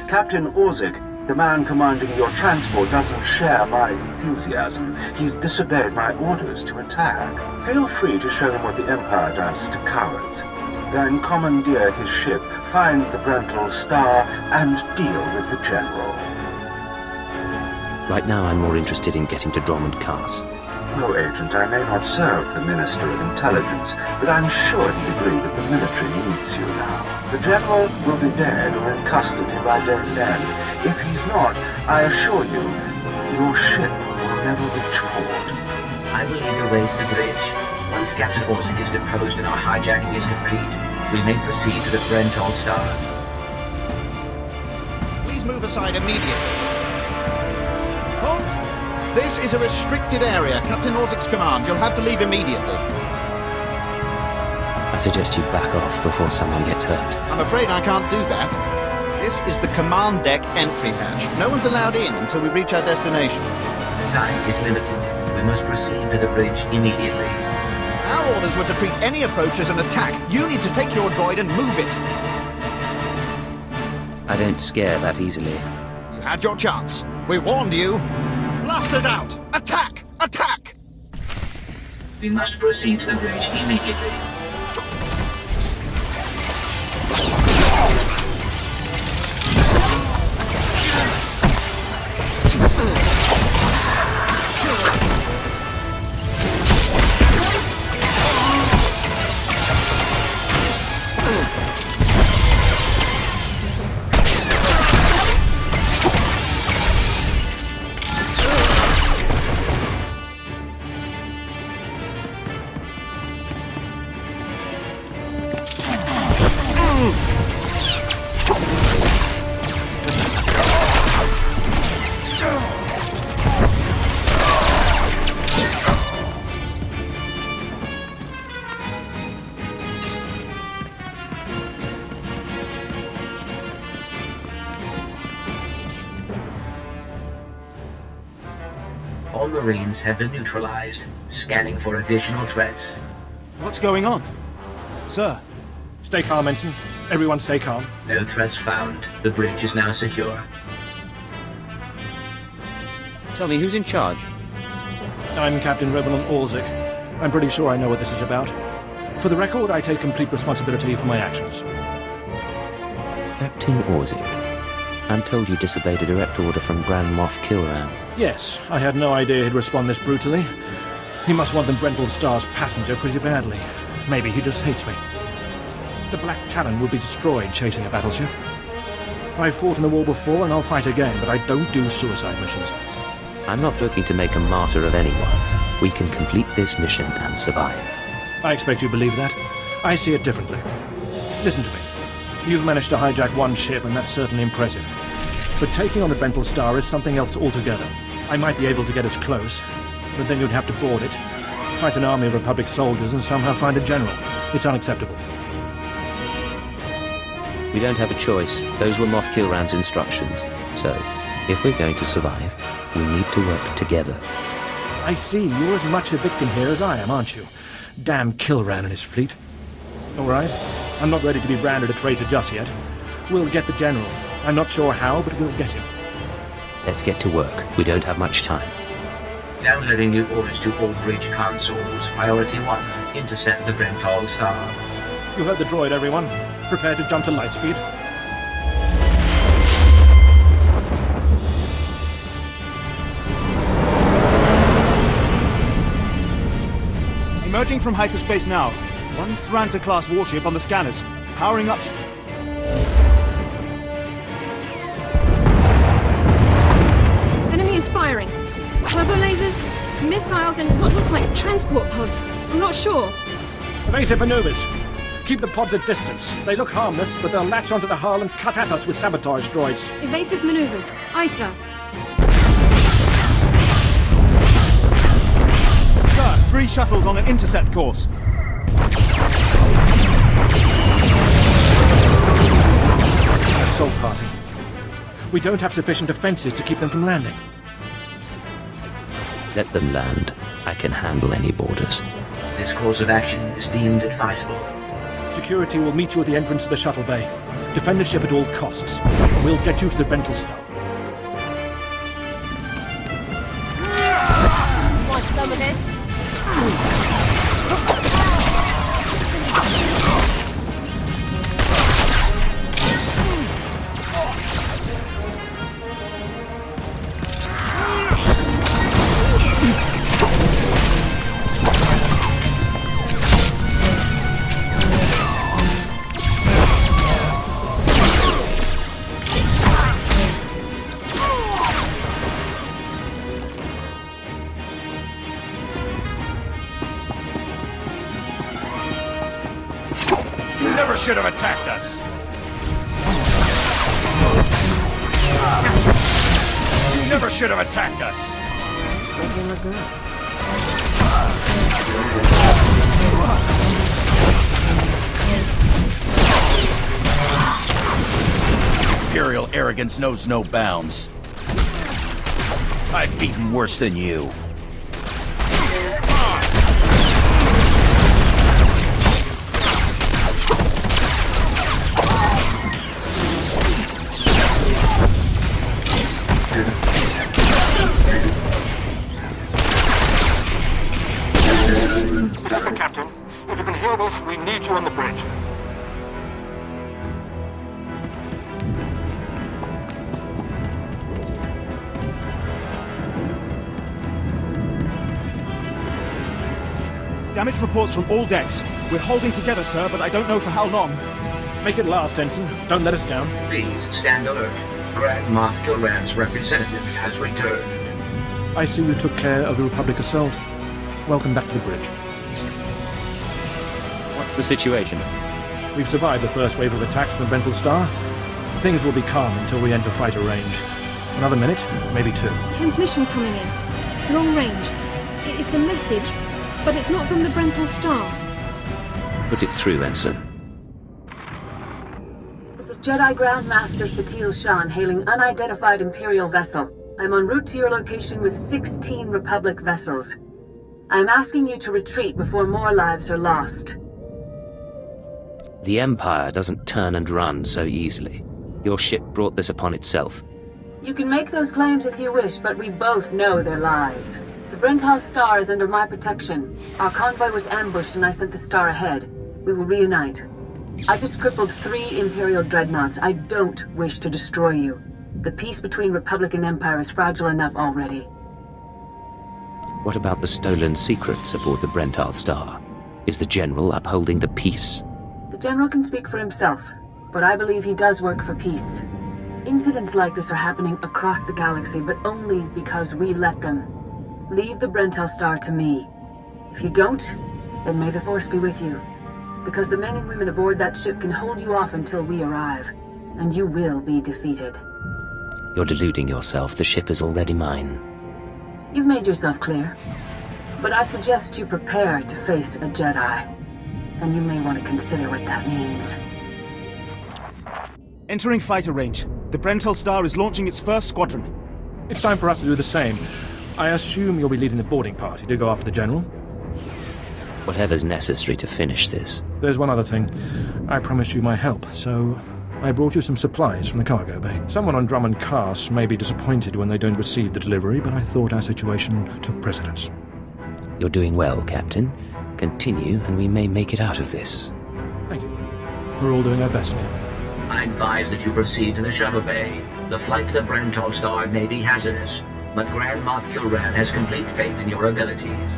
Captain Orzik, the man commanding your transport, doesn't share my enthusiasm. He's disobeyed my orders to attack. Feel free to show him what the Empire does to cowards. Then commandeer his ship, find the Brental Star, and deal with the General. Right now I'm more interested in getting to Dromund Kaas. No, Agent, I may not serve the Minister of Intelligence, but I'm sure he'd agree that the military needs you now. The General will be dead or in custody by day's end. If he's not, I assure you, your ship will never reach port. I will lead the way to the bridge. Once Captain Orzik is deposed and our hijacking is complete, we may proceed to the Brental Star. Please move aside immediately. Halt! This is a restricted area. Captain Orzik's command. You'll have to leave immediately. I suggest you back off before someone gets hurt. I'm afraid I can't do that. This is the command deck entry hatch. No one's allowed in until we reach our destination. Time is limited. We must proceed to the bridge immediately. Our orders were to treat any approach as an attack. You need to take your droid and move it. I don't scare that easily. You had your chance. We warned you. Blasters out! Attack! Attack! We must proceed to the bridge immediately. All Marines have been neutralized. Scanning for additional threats. What's going on? Sir, stay calm, Ensign. Everyone stay calm. No threats found. The bridge is now secure. Tell me, who's in charge? I'm Captain Reverend Orzik. I'm pretty sure I know what this is about. For the record, I take complete responsibility for my actions. Captain Orzik. I'm told you disobeyed a direct order from Grand Moff Kilran. Yes, I had no idea he'd respond this brutally. He must want the Brental Star's passenger pretty badly. Maybe he just hates me. The Black Talon will be destroyed chasing a battleship. I've fought in the war before and I'll fight again, but I don't do suicide missions. I'm not looking to make a martyr of anyone. We can complete this mission and survive. I expect you believe that. I see it differently. Listen to me. You've managed to hijack one ship, and that's certainly impressive. But taking on the Brental Star is something else altogether. I might be able to get us close, but then you'd have to board it, fight an army of Republic soldiers, and somehow find a general. It's unacceptable. We don't have a choice. Those were Moff Kilran's instructions. So, if we're going to survive, we need to work together. I see. You're as much a victim here as I am, aren't you? Damn Kilran and his fleet. All right. I'm not ready to be branded a traitor just yet. We'll get the general. I'm not sure how, but we'll get him. Let's get to work. We don't have much time. Downloading new orders to all bridge consoles. Priority 1. Intercept the Black Star. You heard the droid, everyone. Prepare to jump to lightspeed. Emerging from hyperspace now. One Thranta-class warship on the scanners. Powering up. Enemy is firing. Turbo lasers, missiles, and what looks like transport pods. I'm not sure. Evasive maneuvers. Keep the pods at distance. They look harmless, but they'll latch onto the hull and cut at us with sabotage droids. Evasive maneuvers. Aye, sir. Sir, 3 shuttles on an intercept course. Assault party. We don't have sufficient defenses to keep them from landing. Let them land. I can handle any borders. This course of action is deemed advisable. Security will meet you at the entrance to the shuttle bay. Defend the ship at all costs, and we'll get you to the Black Star. Want some of this? Should have attacked us. You never should have attacked us. Imperial arrogance knows no bounds. I've beaten worse than you. Captain, if you can hear this, we need you on the bridge. Damage reports from all decks. We're holding together, sir, but I don't know for how long. Make it last, Ensign. Don't let us down. Please stand alert. Grand Moff Kilran's representative has returned. I see you took care of the Republic assault. Welcome back to the bridge. What's the situation? We've survived the first wave of attacks from the Black Star. Things will be calm until we enter fighter range. Another minute, maybe 2. Transmission coming in. Long range. It's a message, but it's not from the Black Star. Put it through, Ensign. This is Jedi Grand Master Satil Shan hailing unidentified Imperial vessel. I'm en route to your location with 16 Republic vessels. I'm asking you to retreat before more lives are lost. The Empire doesn't turn and run so easily. Your ship brought this upon itself. You can make those claims if you wish, but we both know they're lies. The Black Star is under my protection. Our convoy was ambushed and I sent the Star ahead. We will reunite. I just crippled 3 Imperial dreadnoughts. I don't wish to destroy you. The peace between Republic and Empire is fragile enough already. What about the stolen secrets aboard the Black Star? Is the General upholding the peace? The General can speak for himself, but I believe he does work for peace. Incidents like this are happening across the galaxy, but only because we let them. Leave the Black Star to me. If you don't, then may the Force be with you. Because the men and women aboard that ship can hold you off until we arrive, and you will be defeated. You're deluding yourself. The ship is already mine. You've made yourself clear. But I suggest you prepare to face a Jedi. And you may want to consider what that means. Entering fighter range. The Black Star is launching its first squadron. It's time for us to do the same. I assume you'll be leading the boarding party to go after the General. Whatever's necessary to finish this. There's one other thing. I promised you my help, so I brought you some supplies from the cargo bay. Someone on Dromund Kaas may be disappointed when they don't receive the delivery, but I thought our situation took precedence. You're doing well, Captain. Continue, and we may make it out of this. Thank you. We're all doing our best here. I advise that you proceed to the shuttle bay. The flight to the Black Star may be hazardous, but Grand Moff Kilran has complete faith in your abilities.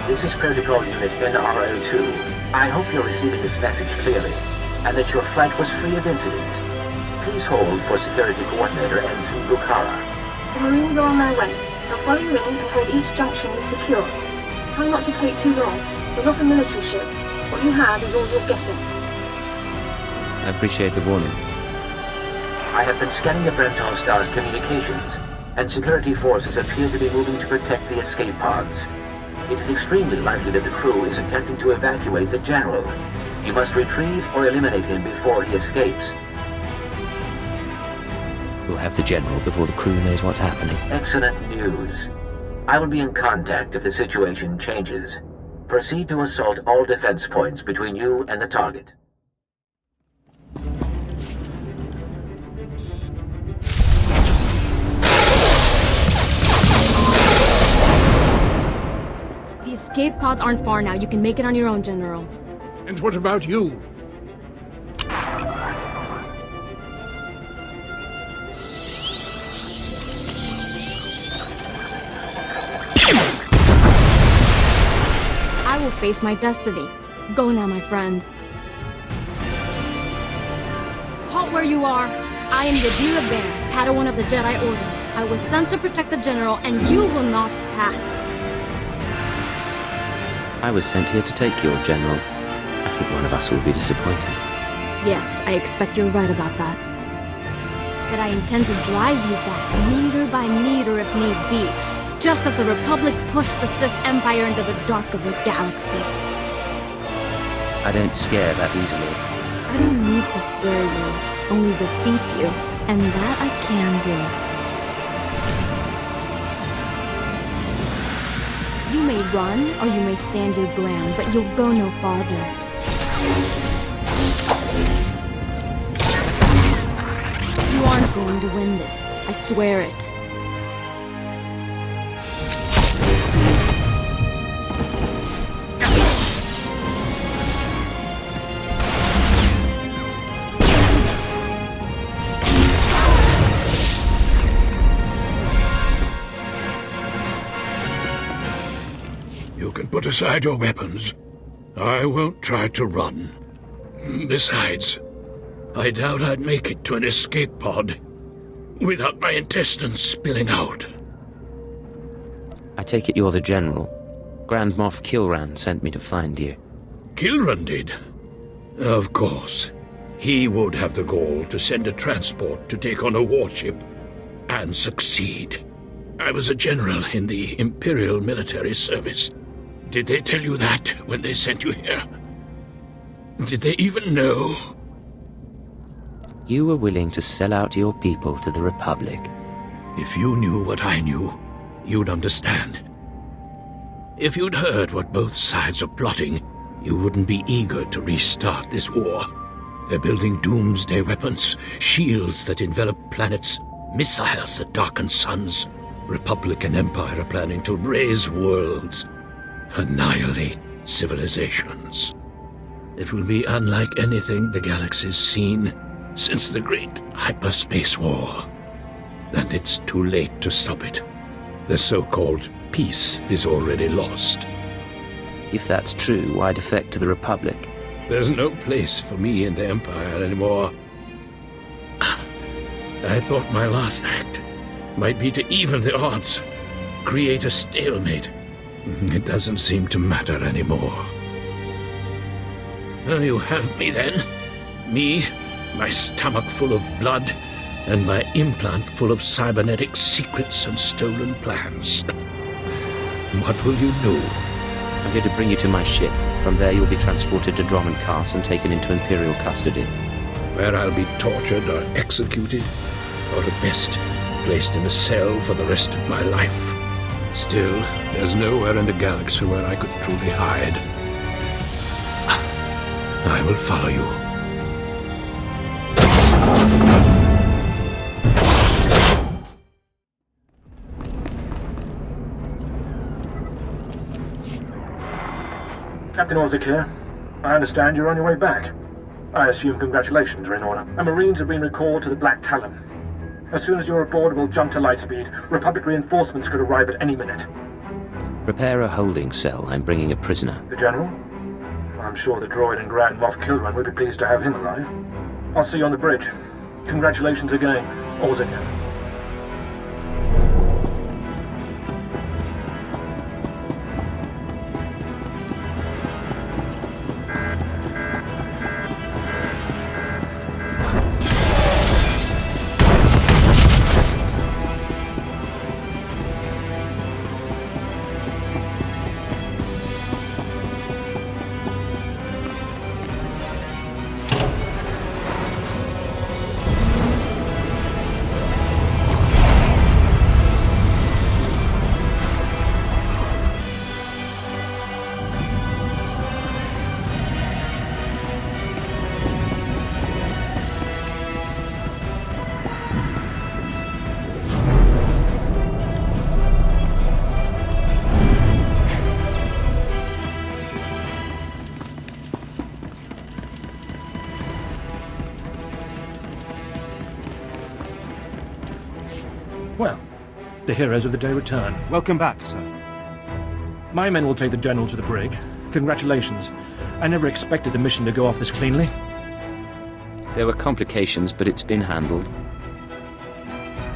This is Protocol Unit NRO2. I hope you're receiving this message clearly, and that your flight was free of incident. Please hold for Security Coordinator Ensign Bukhara. The Marines are on their way. They'll follow you in and hold each junction you secure. Try not to take too long. We're not a military ship. What you have is all you're getting. I appreciate the warning. I have been scanning the Black Star's communications, and security forces appear to be moving to protect the escape pods. It is extremely likely that the crew is attempting to evacuate the General. You must retrieve or eliminate him before he escapes. We'll have the General before the crew knows what's happening. Excellent news. I will be in contact if the situation changes. Proceed to assault all defense points between you and the target. The escape pods aren't far now. You can make it on your own, General. And what about you? I will face my destiny. Go now, my friend. Halt where you are. I am Yadira Ban, Padawan of the Jedi Order. I was sent to protect the General, and you will not pass. I was sent here to take your General. I think one of us will be disappointed. Yes, I expect you're right about that. But I intend to drive you back, meter by meter if need be, just as the Republic pushed the Sith Empire into the dark of the galaxy. I don't scare that easily. I don't need to scare you, only defeat you, and that I can do. You may run, or you may stand your ground, but you'll go no farther. You aren't going to win this. I swear it. You can put aside your weapons. I won't try to run. Besides, I doubt I'd make it to an escape pod without my intestines spilling out. I take it you're the General. Grand Moff Kilran sent me to find you. Kilran did? Of course. He would have the gall to send a transport to take on a warship and succeed. I was a general in the Imperial military service. Did they tell you that when they sent you here? Did they even know? You were willing to sell out your people to the Republic. If you knew what I knew, you'd understand. If you'd heard what both sides are plotting, you wouldn't be eager to restart this war. They're building doomsday weapons, shields that envelop planets, missiles that darken suns. Republic and Empire are planning to raise worlds, annihilate civilizations. It will be unlike anything the galaxy's seen since the Great Hyperspace War. And it's too late to stop it. The so-called peace is already lost. If that's true, why defect to the Republic? There's no place for me in the Empire anymore. I thought my last act might be to even the odds, create a stalemate. It doesn't seem to matter anymore. Well, you have me then. Me, my stomach full of blood, and my implant full of cybernetic secrets and stolen plans. What will you do? I'm going to bring you to my ship. From there you'll be transported to Dromund Kaas and taken into Imperial custody. Where I'll be tortured or executed, or at best, placed in a cell for the rest of my life. Still, there's nowhere in the galaxy where I could truly hide. I will follow you. Captain Orzik here. I understand you're on your way back. I assume congratulations are in order. And Marines have been recalled to the Black Talon. As soon as you're aboard, we'll jump to lightspeed. Republic reinforcements could arrive at any minute. Prepare a holding cell. I'm bringing a prisoner. The General? I'm sure the droid and Grand Moff Kilran would be pleased to have him alive. I'll see you on the bridge. Congratulations again, Orzik here. Well, the heroes of the day return. Welcome back, sir. My men will take the General to the brig. Congratulations. I never expected the mission to go off this cleanly. There were complications, but it's been handled.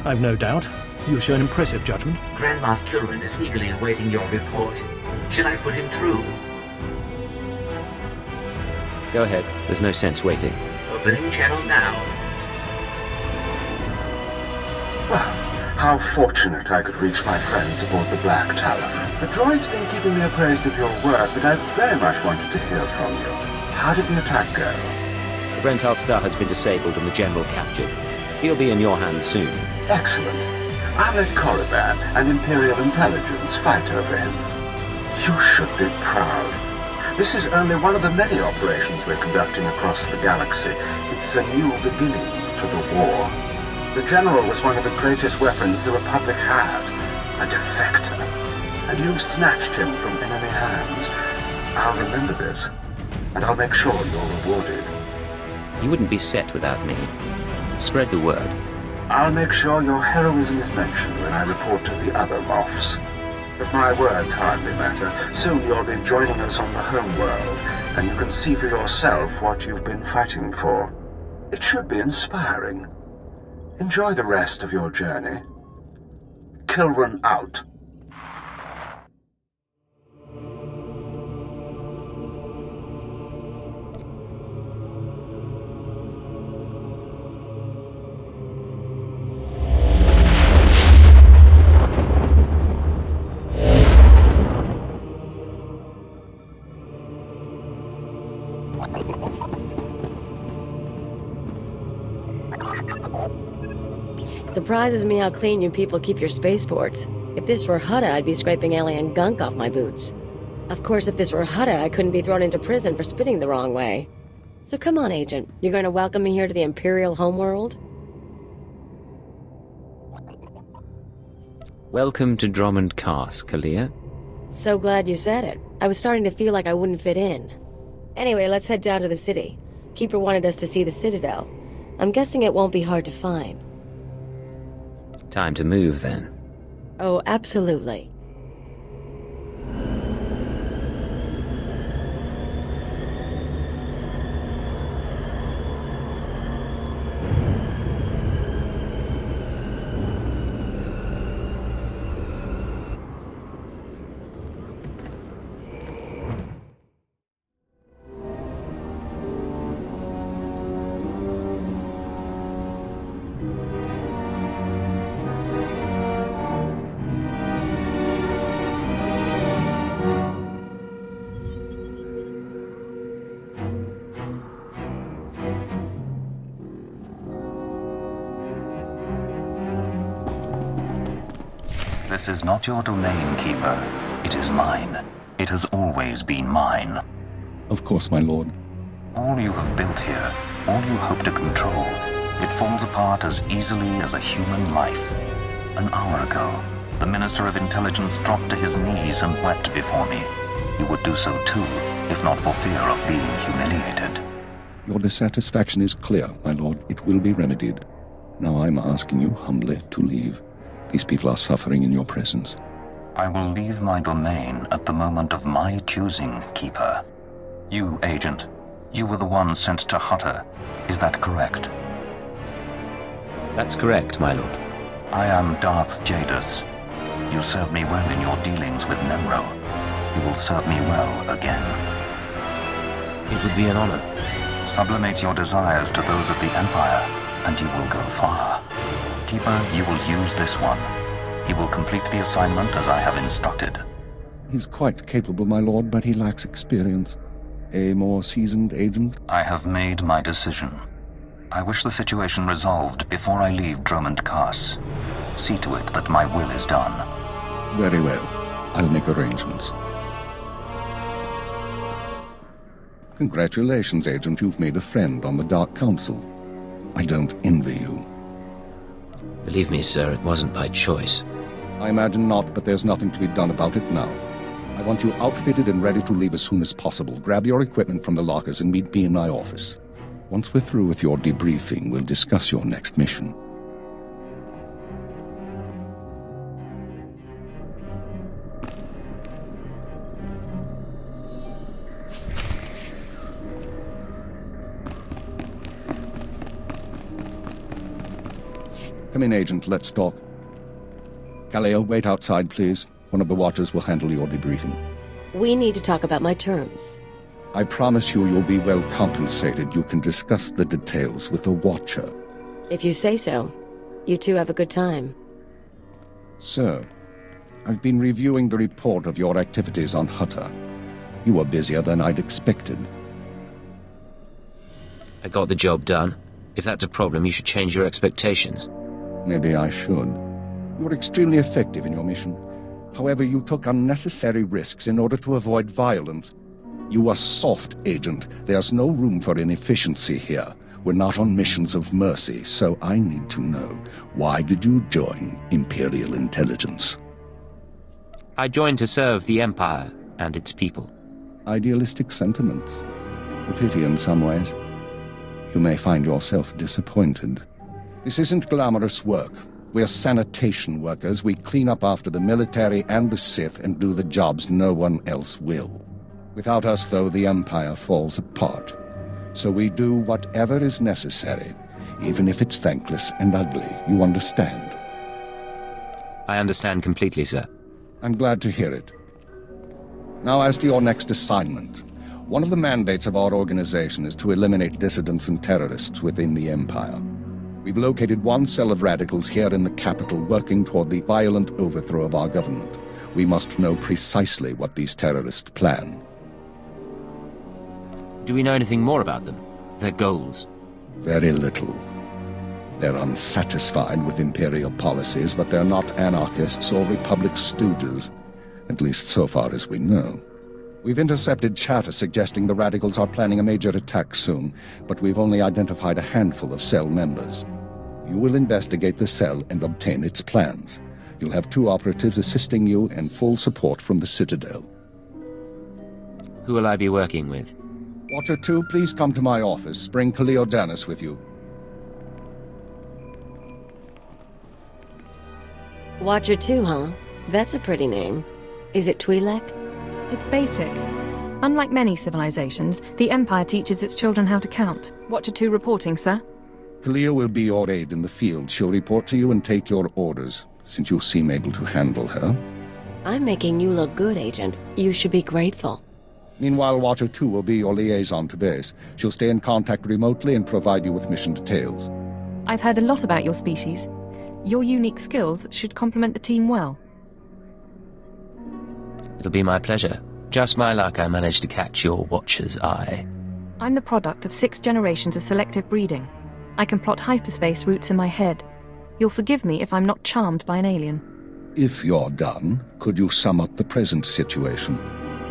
I've no doubt. You've shown impressive judgment. Grand Moff Kilran is eagerly awaiting your report. Should I put him through? Go ahead. There's no sense waiting. Opening channel now. How fortunate I could reach my friends aboard the Black Talon. The droid's been keeping me appraised of your work, but I very much wanted to hear from you. How did the attack go? The Rental Star has been disabled and the General captured. He'll be in your hands soon. Excellent. I'll let Koriban and Imperial Intelligence fight over him. You should be proud. This is only one of the many operations we're conducting across the galaxy. It's a new beginning to the war. The General was one of the greatest weapons the Republic had, a defector, and you've snatched him from enemy hands. I'll remember this, and I'll make sure you're rewarded. You wouldn't be set without me. Spread the word. I'll make sure your heroism is mentioned when I report to the other Moffs. But my words hardly matter. Soon you'll be joining us on the home world, and you can see for yourself what you've been fighting for. It should be inspiring. Enjoy the rest of your journey. Kilran out. Surprises me how clean you people keep your spaceports. If this were Hutta, I'd be scraping alien gunk off my boots. Of course, if this were Hutta, I couldn't be thrown into prison for spitting the wrong way. So come on, Agent. You're going to welcome me here to the Imperial homeworld? Welcome to Dromund Kaas, Kalia. So glad you said it. I was starting to feel like I wouldn't fit in. Anyway, let's head down to the city. Keeper wanted us to see the Citadel. I'm guessing it won't be hard to find. Time to move, then. Oh, absolutely. This is not your domain, Keeper. It is mine. It has always been mine. Of course, my lord. All you have built here, all you hope to control, it falls apart as easily as a human life. An hour ago, the Minister of Intelligence dropped to his knees and wept before me. You would do so too, if not for fear of being humiliated. Your dissatisfaction is clear, my lord. It will be remedied. Now I'm asking you humbly to leave. These people are suffering in your presence. I will leave my domain at the moment of my choosing, Keeper. You, Agent, you were the one sent to Hutta. Is that correct? That's correct, my lord. I am Darth Jadus. You served me well in your dealings with Nemro. You will serve me well again. It would be an honor. Sublimate your desires to those of the Empire, and you will go far. Keeper, you will use this one. He will complete the assignment as I have instructed. He's quite capable, my lord, but he lacks experience. A more seasoned agent? I have made my decision. I wish the situation resolved before I leave Dromund Kaas. See to it that my will is done. Very well. I'll make arrangements. Congratulations, Agent. You've made a friend on the Dark Council. I don't envy you. Believe me, sir, it wasn't by choice. I imagine not, but there's nothing to be done about it now. I want you outfitted and ready to leave as soon as possible. Grab your equipment from the lockers and meet me in my office. Once we're through with your debriefing, we'll discuss your next mission. Come in, Agent. Let's talk. Kaleo, wait outside, please. One of the watchers will handle your debriefing. We need to talk about my terms. I promise you'll be well compensated. You can discuss the details with the watcher. If you say so. You two have a good time. Sir, I've been reviewing the report of your activities on Hutta. You were busier than I'd expected. I got the job done. If that's a problem, you should change your expectations. Maybe I should. You're extremely effective in your mission. However, you took unnecessary risks in order to avoid violence. You are soft, Agent. There's no room for inefficiency here. We're not on missions of mercy, so I need to know, why did you join Imperial Intelligence? I joined to serve the Empire and its people. Idealistic sentiments. A pity in some ways. You may find yourself disappointed. This isn't glamorous work. We're sanitation workers. We clean up after the military and the Sith and do the jobs no one else will. Without us, though, the Empire falls apart. So we do whatever is necessary, even if it's thankless and ugly. You understand? I understand completely, sir. I'm glad to hear it. Now, as to your next assignment. One of the mandates of our organization is to eliminate dissidents and terrorists within the Empire. We've located one cell of radicals here in the capital working toward the violent overthrow of our government. We must know precisely what these terrorists plan. Do we know anything more about them? Their goals? Very little. They're unsatisfied with Imperial policies, but they're not anarchists or Republic stooges. At least so far as we know. We've intercepted chatter suggesting the Radicals are planning a major attack soon, but we've only identified a handful of cell members. You will investigate the cell and obtain its plans. You'll have 2 operatives assisting you and full support from the Citadel. Who will I be working with? Watcher 2, please come to my office. Bring Khalil Danis with you. Watcher 2, huh? That's a pretty name. Is it Twi'lek? It's basic. Unlike many civilizations, the Empire teaches its children how to count. Watcher 2 reporting, sir. Khalil will be your aide in the field. She'll report to you and take your orders, since you seem able to handle her. I'm making you look good, Agent. You should be grateful. Meanwhile, Watcher 2 will be your liaison to base. She'll stay in contact remotely and provide you with mission details. I've heard a lot about your species. Your unique skills should complement the team well. It'll be my pleasure. Just my luck I managed to catch your Watcher's eye. I'm the product of 6 generations of selective breeding. I can plot hyperspace routes in my head. You'll forgive me if I'm not charmed by an alien. If you're done, could you sum up the present situation?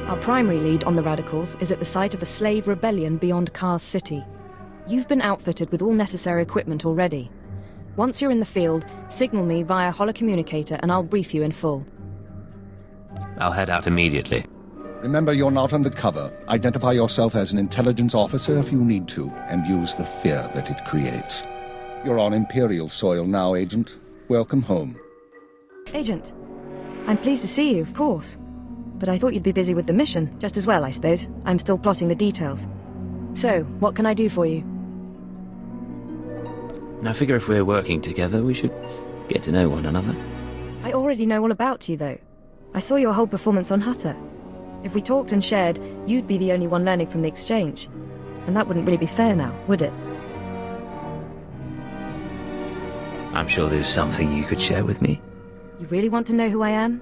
Our primary lead on the Radicals is at the site of a slave rebellion beyond Kaas City. You've been outfitted with all necessary equipment already. Once you're in the field, signal me via holocommunicator and I'll brief you in full. I'll head out immediately. Remember, you're not undercover. Identify yourself as an intelligence officer if you need to, and use the fear that it creates. You're on Imperial soil now, Agent. Welcome home. Agent, I'm pleased to see you, of course. But I thought you'd be busy with the mission, just as well, I suppose. I'm still plotting the details. So, what can I do for you? I figure if we're working together, we should get to know one another. I already know all about you, though. I saw your whole performance on Hutta. If we talked and shared, you'd be the only one learning from the exchange. And that wouldn't really be fair now, would it? I'm sure there's something you could share with me. You really want to know who I am?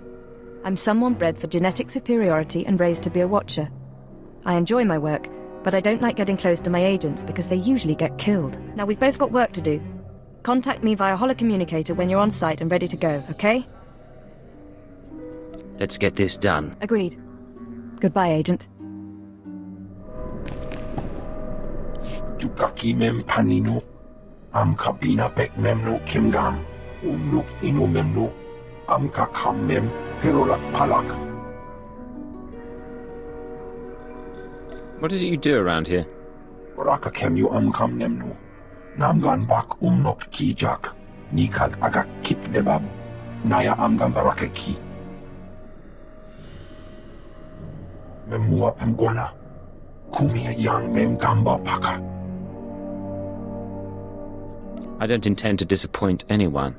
I'm someone bred for genetic superiority and raised to be a watcher. I enjoy my work, but I don't like getting close to my agents because they usually get killed. Now we've both got work to do. Contact me via holocommunicator when you're on site and ready to go, okay? Let's get this done. Agreed. Goodbye, Agent. Jukaki mem panino. Am kabina pek memno kimgam. Umnuk ino memno. Am kakam mem perolak palak. What is it you do around here? Raka kem you am kam nemno. Namgan bak umnok kijak. Nikag agak kip nebab. Naya amgan baraka ki. Memua pemguana. Kumia yang mem gamba paka. I don't intend to disappoint anyone.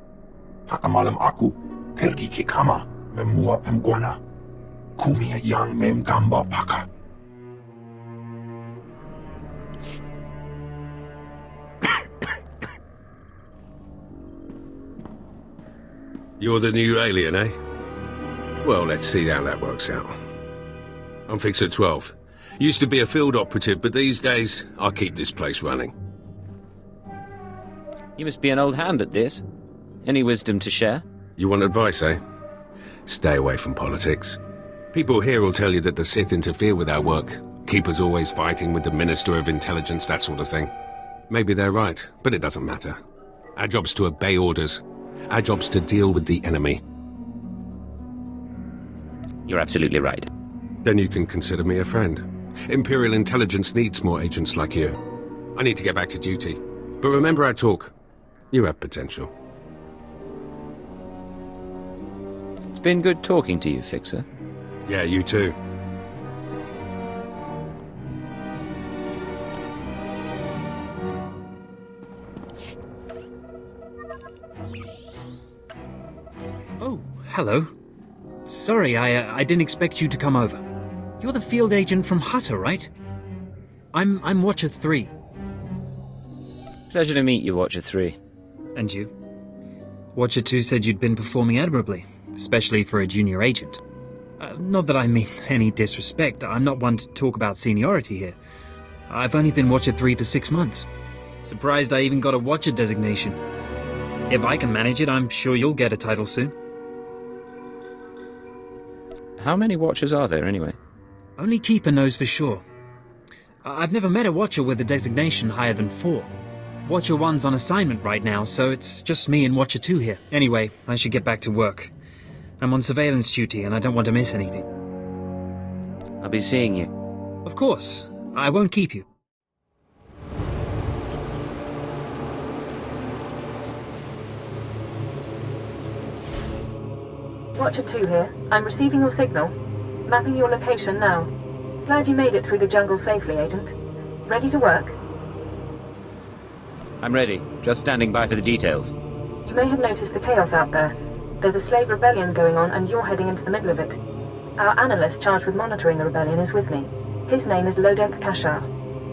Pakamalam aku pergi ke kama. Memua pemguana. Kumia yang mem gamba paka. You're the new alien, eh? Well, let's see how that works out. I'm Fixer 12. Used to be a field operative, but these days, I keep this place running. You must be an old hand at this. Any wisdom to share? You want advice, eh? Stay away from politics. People here will tell you that the Sith interfere with our work, keep us always fighting with the Minister of Intelligence, that sort of thing. Maybe they're right, but it doesn't matter. Our job's to obey orders. Our job's to deal with the enemy. You're absolutely right. Then you can consider me a friend. Imperial Intelligence needs more agents like you. I need to get back to duty. But remember our talk. You have potential. It's been good talking to you, Fixer. Yeah, you too. Oh, hello. Sorry, I didn't expect you to come over. You're the field agent from Hutta, right? I'm Watcher 3. Pleasure to meet you, Watcher 3. And you? Watcher 2 said you'd been performing admirably, especially for a junior agent. Not that I mean any disrespect, I'm not one to talk about seniority here. I've only been Watcher 3 for 6 months. Surprised I even got a Watcher designation. If I can manage it, I'm sure you'll get a title soon. How many Watchers are there, anyway? Only Keeper knows for sure. I've never met a Watcher with a designation higher than 4. Watcher 1's on assignment right now, so it's just me and Watcher 2 here. Anyway, I should get back to work. I'm on surveillance duty and I don't want to miss anything. I'll be seeing you. Of course. I won't keep you. Watcher 2 here. I'm receiving your signal. Mapping your location now. Glad you made it through the jungle safely, Agent. Ready to work? I'm ready. Just standing by for the details. You may have noticed the chaos out there. There's a slave rebellion going on and you're heading into the middle of it. Our analyst charged with monitoring the rebellion is with me. His name is Dromund Kaas.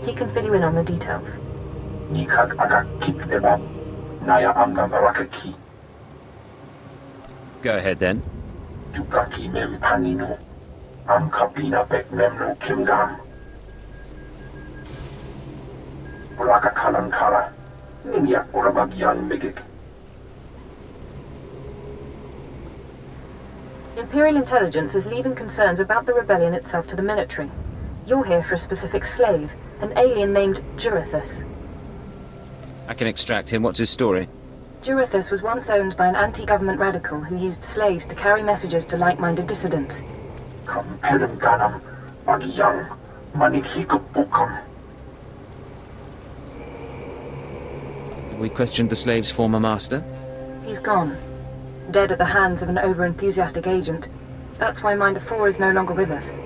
He can fill you in on the details. Go ahead then. Imperial intelligence is leaving concerns about the rebellion itself to the military. You're here for a specific slave, an alien named Jurithus. I can extract him. What's his story? Jurithus was once owned by an anti-government radical who used slaves to carry messages to like-minded dissidents. Have we questioned the slave's former master? He's gone. Dead at the hands of an over-enthusiastic agent. That's why Minder 4 is no longer with us.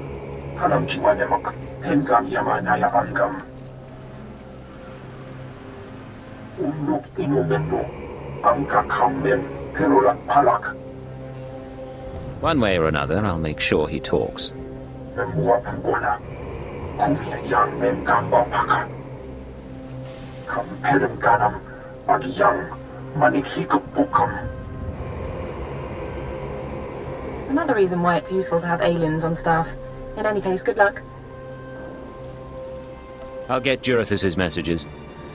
One way or another, I'll make sure he talks. Another reason why it's useful to have aliens on staff. In any case, good luck. I'll get Jurithus's messages.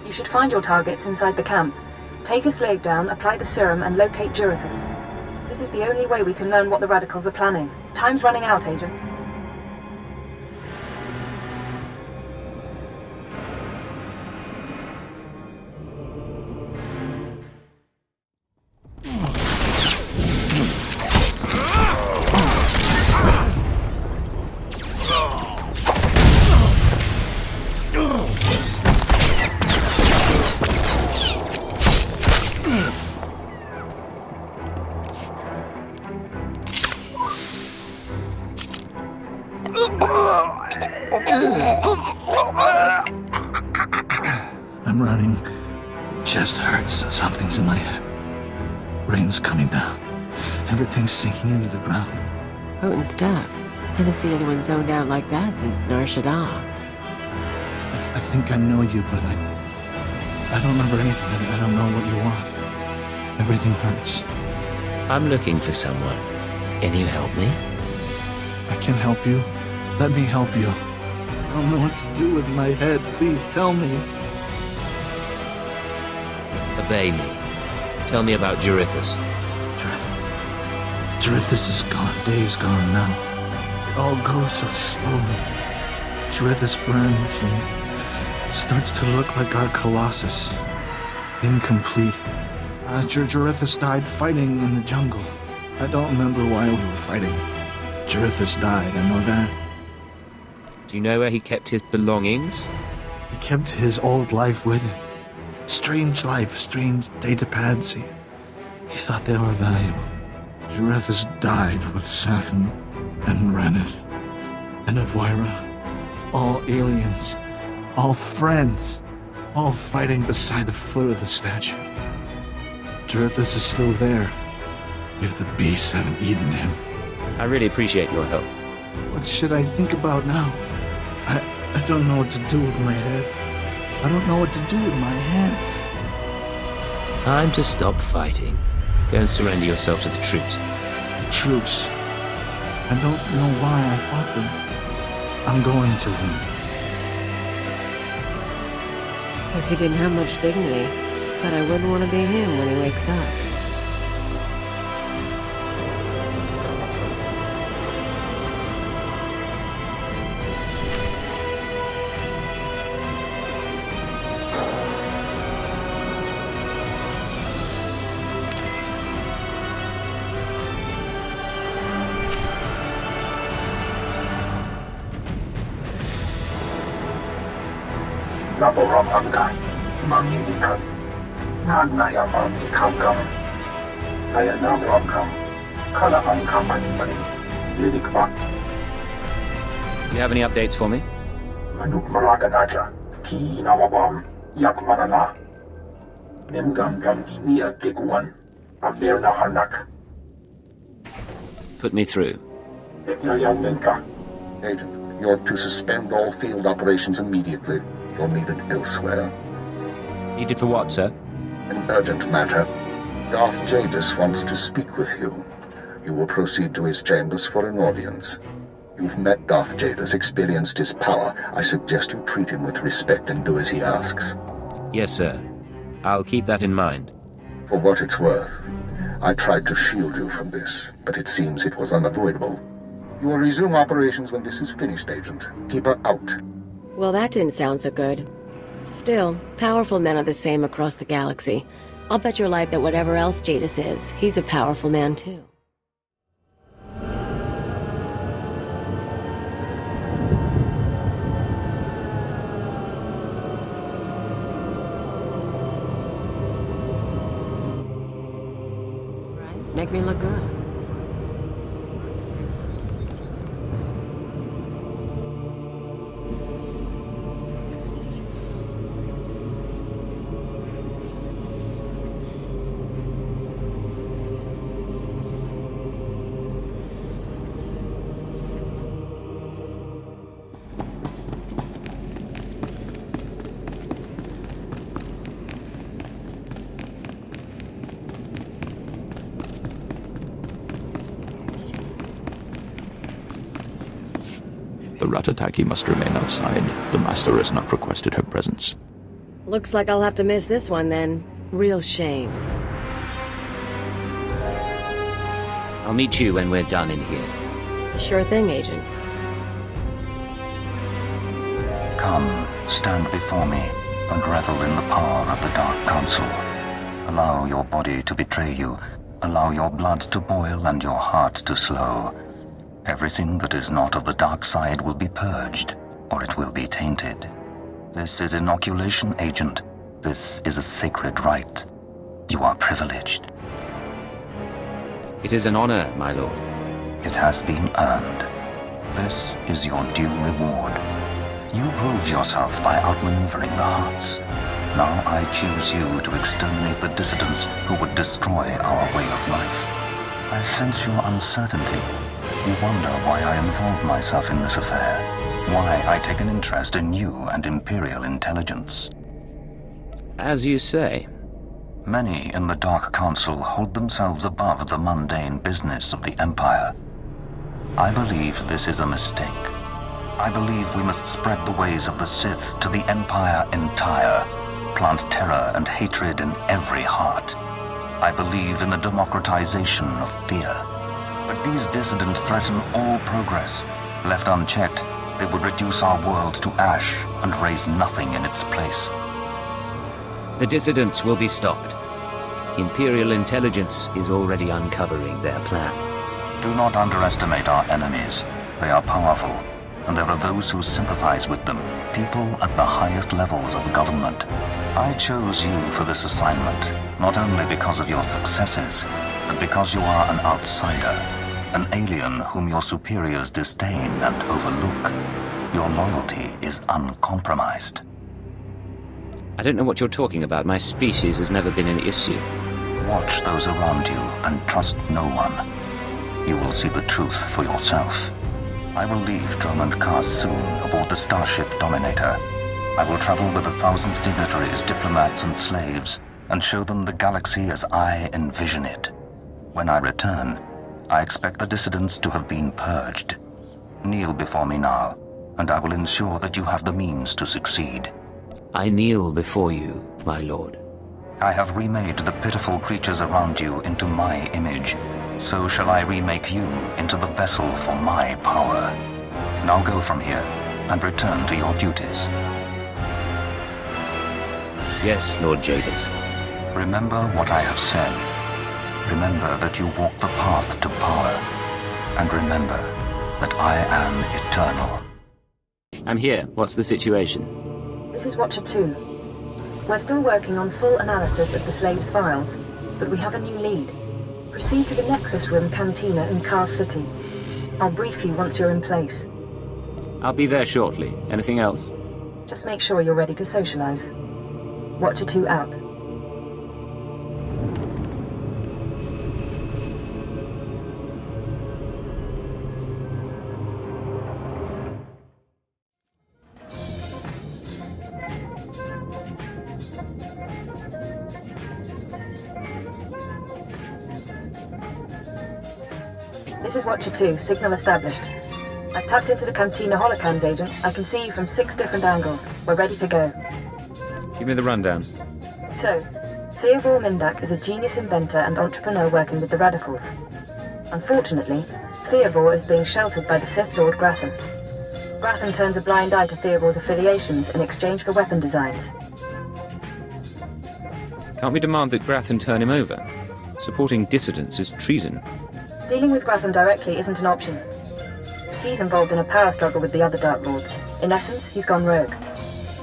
You should find your targets inside the camp. Take a slave down, apply the serum, and locate Jurithus. This is the only way we can learn what the radicals are planning. Time's running out, Agent. I'm running. Chest hurts. Something's in my head. Rain's coming down. Everything's sinking into the ground. Potent stuff. Haven't seen anyone zoned out like that since Nar Shaddaa. I think I know you, but I don't remember anything. I don't know what you want. Everything hurts. I'm looking for someone. Can you help me? I can help you. Let me help you. I don't know what to do with my head. Please tell me. Obey me. Tell me about Jurithus. Jurithus is gone. Dave's gone now. It all goes so slowly. Jurithus burns and starts to look like our Colossus. Incomplete. Jurithus died fighting in the jungle. I don't remember why we were fighting. Jurithus died, I know that. Do you know where he kept his belongings? He kept his old life with him. Strange life, strange data pads. He thought they were valuable. Jurithus died with Sathan and Ranith and Avira. All aliens, all friends, all fighting beside the foot of the statue. Jurithus is still there, if the beasts haven't eaten him. I really appreciate your help. What should I think about now? I don't know what to do with my head. I don't know what to do with my hands. It's time to stop fighting. Go and surrender yourself to the troops. The troops? I don't know why I fought them. I'm going to them. Guess he didn't have much dignity, but I wouldn't want to be him when he wakes up. Laboram angka, mangikan, nganaya mangikangkam, kaya namramkam, kala angkam manimani, lilikman, You have any updates for me? manuk maraganaja, ki nawabam, yakmanana, nemgam gam ginia geguan, averna hanak, Put me through. epnayamenka. Agent, you're to suspend all field operations immediately. You're needed elsewhere. Needed for what, sir? An urgent matter. Darth Jadis wants to speak with you. You will proceed to his chambers for an audience. You've met Darth Jadis, experienced his power. I suggest you treat him with respect and do as he asks. Yes, sir. I'll keep that in mind. For what it's worth, I tried to shield you from this, but it seems it was unavoidable. You will resume operations when this is finished, Agent. Keep her out. Well, that didn't sound so good. Still, powerful men are the same across the galaxy. I'll bet your life that whatever else Jadis is, he's a powerful man too. Make me look good. The Ratataki must remain outside. The Master has not requested her presence. Looks like I'll have to miss this one then. Real shame. I'll meet you when we're done in here. Sure thing, Agent. Come, stand before me, and revel in the power of the Dark Council. Allow your body to betray you. Allow your blood to boil and your heart to slow. Everything that is not of the dark side will be purged, or it will be tainted. This is inoculation, Agent. This is a sacred rite. You are privileged. It is an honor, my lord. It has been earned. This is your due reward. You proved yourself by outmaneuvering the Hutts. Now I choose you to exterminate the dissidents who would destroy our way of life. I sense your uncertainty. You wonder why I involve myself in this affair, why I take an interest in you and Imperial intelligence. As you say. Many in the Dark Council hold themselves above the mundane business of the Empire. I believe this is a mistake. I believe we must spread the ways of the Sith to the Empire entire, plant terror and hatred in every heart. I believe in the democratization of fear. But these dissidents threaten all progress. Left unchecked, they would reduce our world to ash and raise nothing in its place. The dissidents will be stopped. Imperial intelligence is already uncovering their plan. Do not underestimate our enemies. They are powerful, and there are those who sympathize with them, people at the highest levels of government. I chose you for this assignment, not only because of your successes, but because you are an outsider, an alien whom your superiors disdain and overlook. Your loyalty is uncompromised. I don't know what you're talking about. My species has never been an issue. Watch those around you and trust no one. You will see the truth for yourself. I will leave Dromund Kaas soon aboard the starship Dominator. I will travel with 1,000 dignitaries, diplomats, and slaves, and show them the galaxy as I envision it. When I return, I expect the dissidents to have been purged. Kneel before me now, and I will ensure that you have the means to succeed. I kneel before you, my lord. I have remade the pitiful creatures around you into my image. So shall I remake you into the vessel for my power. Now go from here and return to your duties. Yes, Lord Javis. Remember what I have said. Remember that you walk the path to power. And remember that I am eternal. I'm here. What's the situation? This is Watcher 2. We're still working on full analysis of the slaves' files, but we have a new lead. Proceed to the Nexus Room Cantina in Kaas City. I'll brief you once you're in place. I'll be there shortly. Anything else? Just make sure you're ready to socialize. Watcher 2 out. This is Watcher 2, signal established. I've tapped into the Cantina holocams, Agent. I can see you from 6 different angles. We're ready to go. Give me the rundown. So, Theodore Mindak is a genius inventor and entrepreneur working with the Radicals. Unfortunately, Theodore is being sheltered by the Sith Lord Gratham. Gratham turns a blind eye to Theodore's affiliations in exchange for weapon designs. Can't we demand that Gratham turn him over? Supporting dissidents is treason. Dealing with Gratham directly isn't an option. He's involved in a power struggle with the other Dark Lords. In essence, he's gone rogue.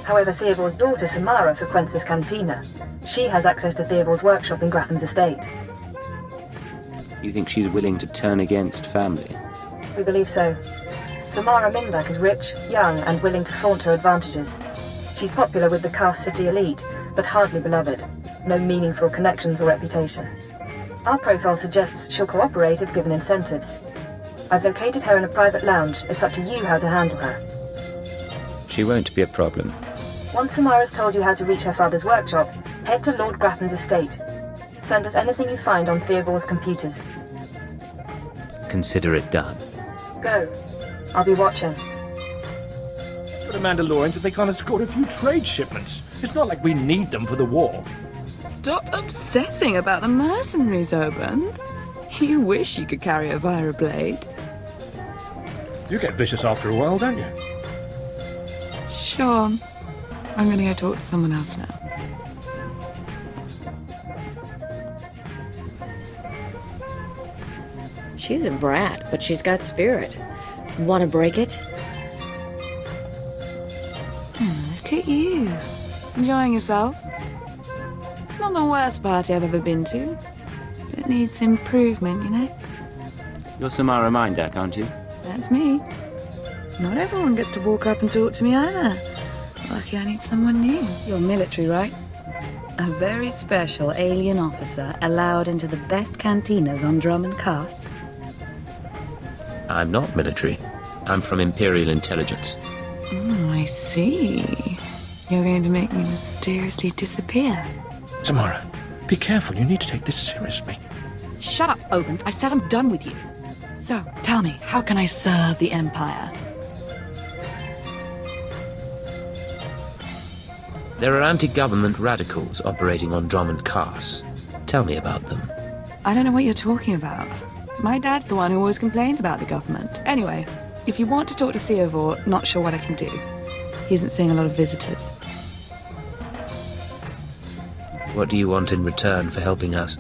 However, Theodore's daughter, Samara, frequents this cantina. She has access to Theodore's workshop in Gratham's estate. You think she's willing to turn against family? We believe so. Samara Mindak is rich, young, and willing to flaunt her advantages. She's popular with the Kaas City elite, but hardly beloved. No meaningful connections or reputation. Our profile suggests she'll cooperate if given incentives. I've located her in a private lounge. It's up to you how to handle her. She won't be a problem. Once Samara's told you how to reach her father's workshop, head to Lord Grafton's estate. Send us anything you find on Theodore's computers. Consider it done. Go. I'll be watching. For the Mandalorians, if they can't escort a few trade shipments. It's not like we need them for the war. Stop obsessing about the mercenaries, Oban. You wish you could carry a via a blade. You get vicious after a while, don't you? Sure. I'm gonna go talk to someone else now. She's a brat, but she's got spirit. Want to break it? Look at you. Enjoying yourself? It's not the worst party I've ever been to. But it needs improvement, you know? You're Samara Mindak, aren't you? That's me. Not everyone gets to walk up and talk to me either. Lucky I need someone new. You're military, right? A very special alien officer allowed into the best cantinas on Dromund Kaas. I'm not military. I'm from Imperial Intelligence. Oh, I see. You're going to make me mysteriously disappear. Samara, be careful. You need to take this seriously. Shut up, Oban. I said I'm done with you. So, tell me, how can I serve the Empire? There are anti-government radicals operating on Dromund Kaas. Tell me about them. I don't know what you're talking about. My dad's the one who always complained about the government. Anyway, if you want to talk to Theodore, not sure what I can do. He isn't seeing a lot of visitors. What do you want in return for helping us?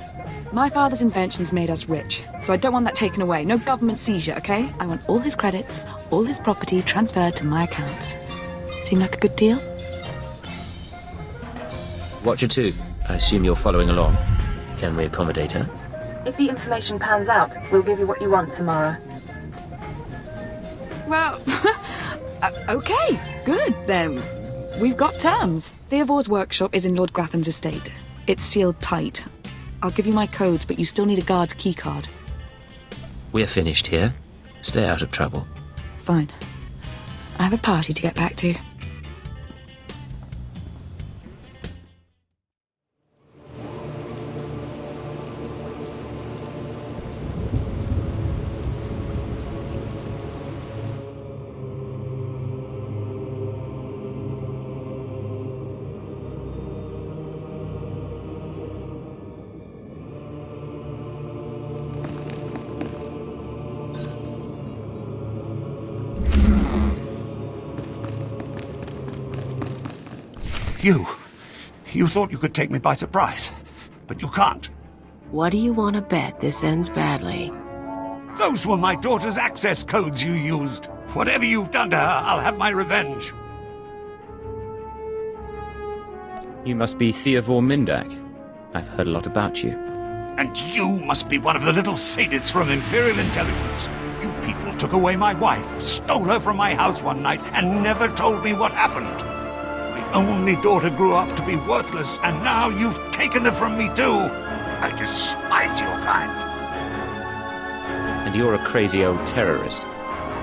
My father's inventions made us rich, so I don't want that taken away. No government seizure, okay? I want all his credits, all his property transferred to my accounts. Seem like a good deal? Watcher 2, I assume you're following along. Can we accommodate her? If the information pans out, we'll give you what you want, Samara. Well, okay, good then. We've got terms. Theodore's workshop is in Lord Gratham's estate. It's sealed tight. I'll give you my codes, but you still need a guard's keycard. We're finished here. Stay out of trouble. Fine. I have a party to get back to. You thought you could take me by surprise, but you can't. What do you want to bet this ends badly? Those were my daughter's access codes you used. Whatever you've done to her, I'll have my revenge. You must be Theodore Mindak. I've heard a lot about you. And you must be one of the little sadists from Imperial Intelligence. You people took away my wife, stole her from my house one night, and never told me what happened. My only daughter grew up to be worthless, and now you've taken her from me too. I despise your kind. And you're a crazy old terrorist.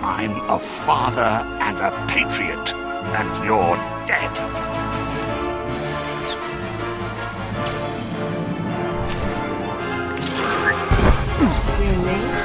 I'm a father and a patriot, and you're dead. Your name?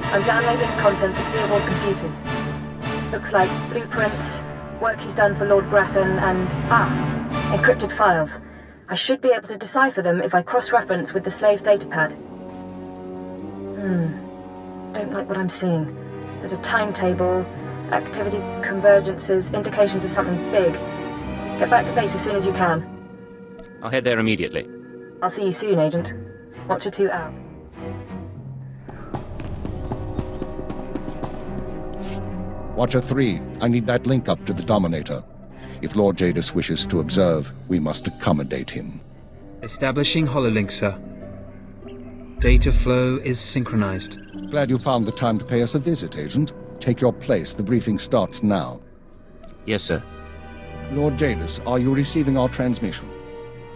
I'm downloading the contents of Theodore's computers. Looks like blueprints, work he's done for Lord Grathan, and encrypted files. I should be able to decipher them if I cross-reference with the slave's datapad. Don't like what I'm seeing. There's a timetable, activity convergences, indications of something big. Get back to base as soon as you can. I'll head there immediately. I'll see you soon, Agent. Watcher 2 out. Watcher 3, I need that link up to the Dominator. If Lord Jadis wishes to observe, we must accommodate him. Establishing hololink, sir. Data flow is synchronized. Glad you found the time to pay us a visit, Agent. Take your place. The briefing starts now. Yes, sir. Lord Jadis, are you receiving our transmission?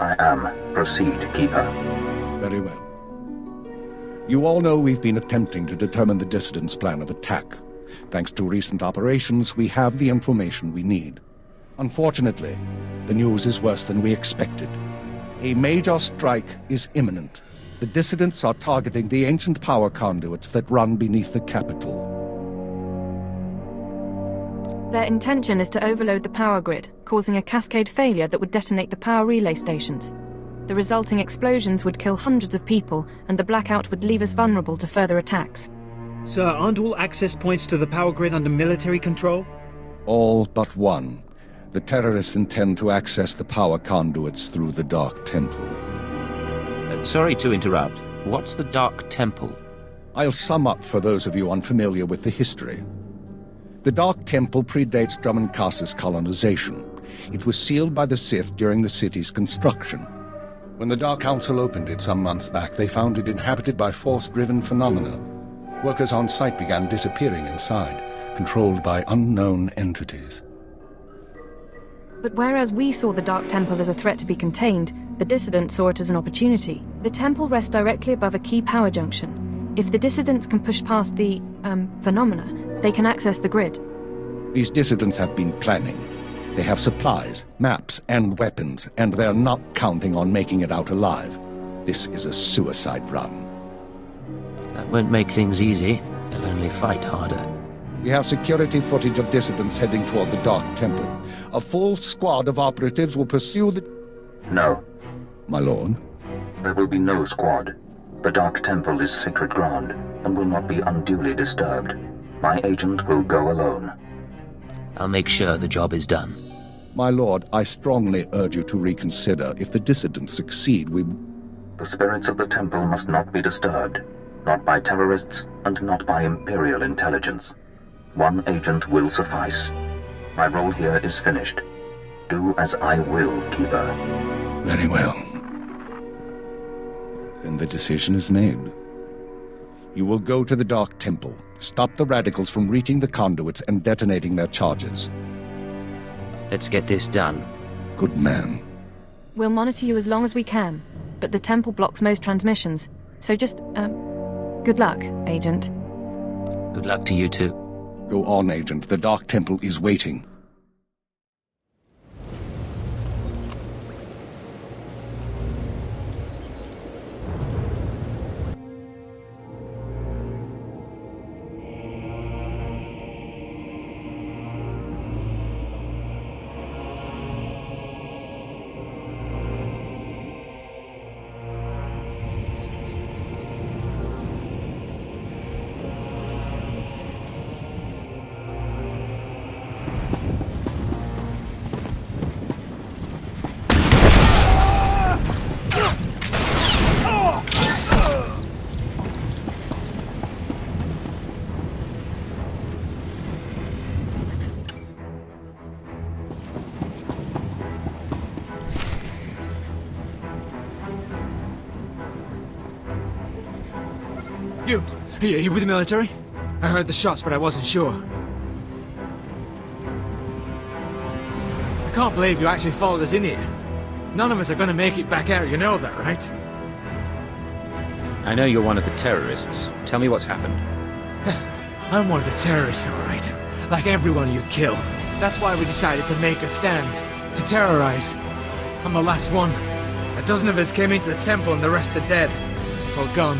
I am. Proceed, Keeper. Very well. You all know we've been attempting to determine the dissidents' plan of attack. Thanks to recent operations, we have the information we need. Unfortunately, the news is worse than we expected. A major strike is imminent. The dissidents are targeting the ancient power conduits that run beneath the capital. Their intention is to overload the power grid, causing a cascade failure that would detonate the power relay stations. The resulting explosions would kill hundreds of people, and the blackout would leave us vulnerable to further attacks. Sir, aren't all access points to the power grid under military control? All but one. The terrorists intend to access the power conduits through the Dark Temple. Sorry to interrupt. What's the Dark Temple? I'll sum up for those of you unfamiliar with the history. The Dark Temple predates Dromund Kaas's colonization. It was sealed by the Sith during the city's construction. When the Dark Council opened it some months back, they found it inhabited by force-driven phenomena. Workers on site began disappearing inside, controlled by unknown entities. But whereas we saw the Dark Temple as a threat to be contained, the dissidents saw it as an opportunity. The temple rests directly above a key power junction. If the dissidents can push past the, phenomena, they can access the grid. These dissidents have been planning. They have supplies, maps, and weapons, and they're not counting on making it out alive. This is a suicide run. That won't make things easy. They'll only fight harder. We have security footage of dissidents heading toward the Dark Temple. A full squad of operatives will pursue the... No. My lord? There will be no squad. The Dark Temple is sacred ground and will not be unduly disturbed. My agent will go alone. I'll make sure the job is done. My lord, I strongly urge you to reconsider. If the dissidents succeed, we... The spirits of the temple must not be disturbed. Not by terrorists, and not by Imperial intelligence. One agent will suffice. My role here is finished. Do as I will, Keeper. Very well. Then the decision is made. You will go to the Dark Temple, stop the radicals from reaching the conduits and detonating their charges. Let's get this done. Good man. We'll monitor you as long as we can, but the temple blocks most transmissions, so just, Good luck, Agent. Good luck to you too. Go on, Agent. The Dark Temple is waiting. You with the military? I heard the shots, but I wasn't sure. I can't believe you actually followed us in here. None of us are gonna make it back out, you know that, right? I know you're one of the terrorists. Tell me what's happened. I'm one of the terrorists, alright. Like everyone you kill. That's why we decided to make a stand. To terrorize. I'm the last one. A dozen of us came into the temple and the rest are dead. Or gone.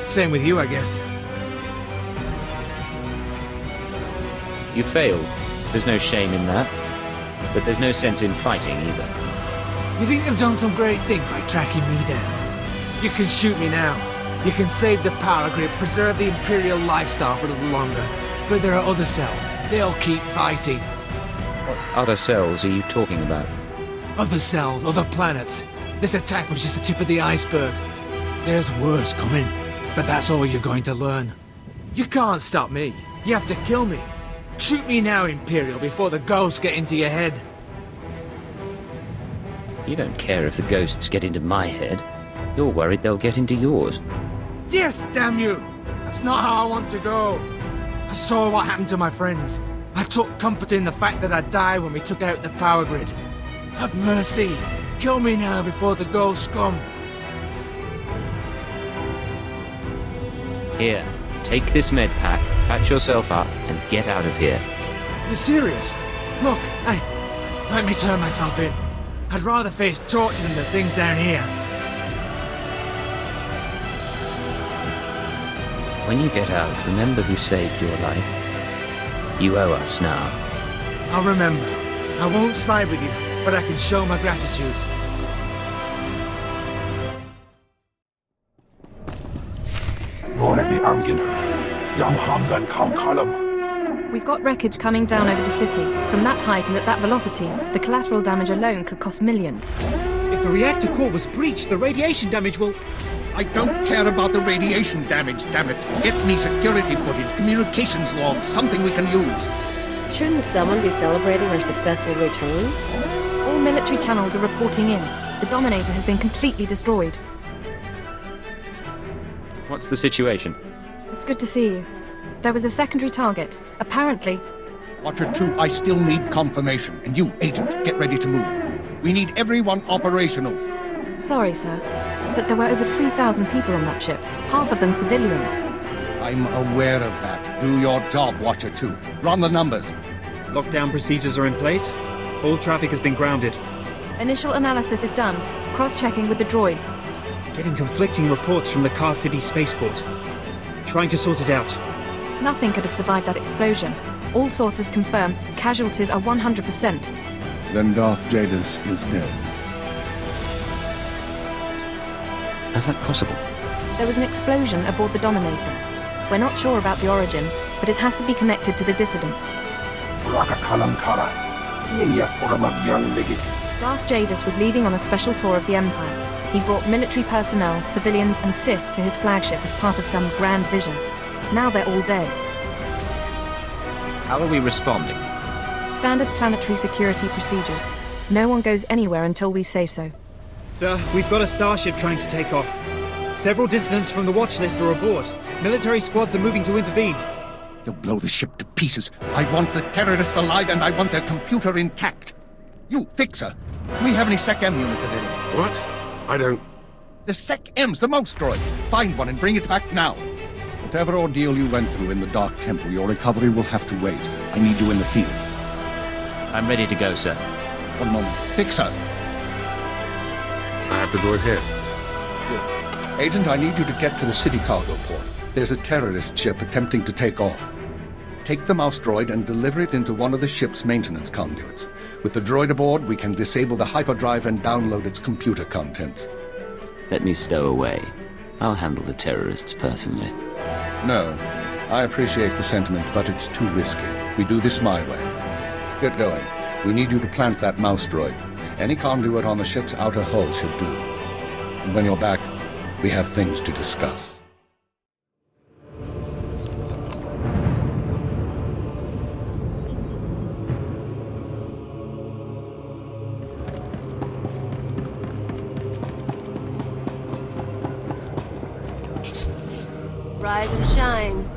Same with you, I guess. You failed. There's no shame in that. But there's no sense in fighting either. You think you've done some great thing by tracking me down? You can shoot me now. You can save the power grid, preserve the Imperial lifestyle for a little longer. But there are other cells. They'll keep fighting. What other cells are you talking about? Other cells, other planets. This attack was just the tip of the iceberg. There's worse coming. But that's all you're going to learn. You can't stop me. You have to kill me. Shoot me now, Imperial, before the ghosts get into your head. You don't care if the ghosts get into my head. You're worried they'll get into yours. Yes, damn you! That's not how I want to go. I saw what happened to my friends. I took comfort in the fact that I died when we took out the power grid. Have mercy. Kill me now before the ghosts come. Here, take this med pack, patch yourself up, and get out of here. You're serious? Look, let me turn myself in. I'd rather face torture than the things down here. When you get out, remember who saved your life. You owe us now. I'll remember. I won't side with you, but I can show my gratitude. We've got wreckage coming down over the city. From that height and at that velocity, the collateral damage alone could cost millions. If the reactor core was breached, the radiation damage will... I don't care about the radiation damage, damn it. Get me security footage, communications logs, something we can use. Shouldn't someone be celebrating our successful return? All military channels are reporting in. The Dominator has been completely destroyed. What's the situation? It's good to see you. There was a secondary target. Apparently... Watcher 2, I still need confirmation. And you, Agent, get ready to move. We need everyone operational. Sorry, sir. But there were over 3,000 people on that ship. Half of them civilians. I'm aware of that. Do your job, Watcher 2. Run the numbers. Lockdown procedures are in place. All traffic has been grounded. Initial analysis is done. Cross-checking with the droids. Getting conflicting reports from the Kaas City spaceport. Trying to sort it out. Nothing could have survived that explosion. All sources confirm casualties are 100%. Then Darth Jadis is dead. How's that possible? There was an explosion aboard the Dominator. We're not sure about the origin, but it has to be connected to the dissidents. Darth Jadis was leaving on a special tour of the Empire. He brought military personnel, civilians, and Sith to his flagship as part of some grand vision. Now they're all dead. How are we responding? Standard planetary security procedures. No one goes anywhere until we say so. Sir, we've got a starship trying to take off. Several dissidents from the watch list are aboard. Military squads are moving to intervene. You'll blow the ship to pieces. I want the terrorists alive and I want their computer intact. You, Fixer, do we have any Sec-M units available? What? I don't... The Sec-Ms, the mouse droids. Find one and bring it back now. Whatever ordeal you went through in the Dark Temple, your recovery will have to wait. I need you in the field. I'm ready to go, sir. One moment. Fixer! I have the droid here. Good. Agent, I need you to get to the city cargo port. There's a terrorist ship attempting to take off. Take the mouse droid and deliver it into one of the ship's maintenance conduits. With the droid aboard, we can disable the hyperdrive and download its computer contents. Let me stow away. I'll handle the terrorists personally. No. I appreciate the sentiment, but it's too risky. We do this my way. Get going. We need you to plant that mouse droid. Any conduit on the ship's outer hull should do. And when you're back, we have things to discuss. Rise and shine.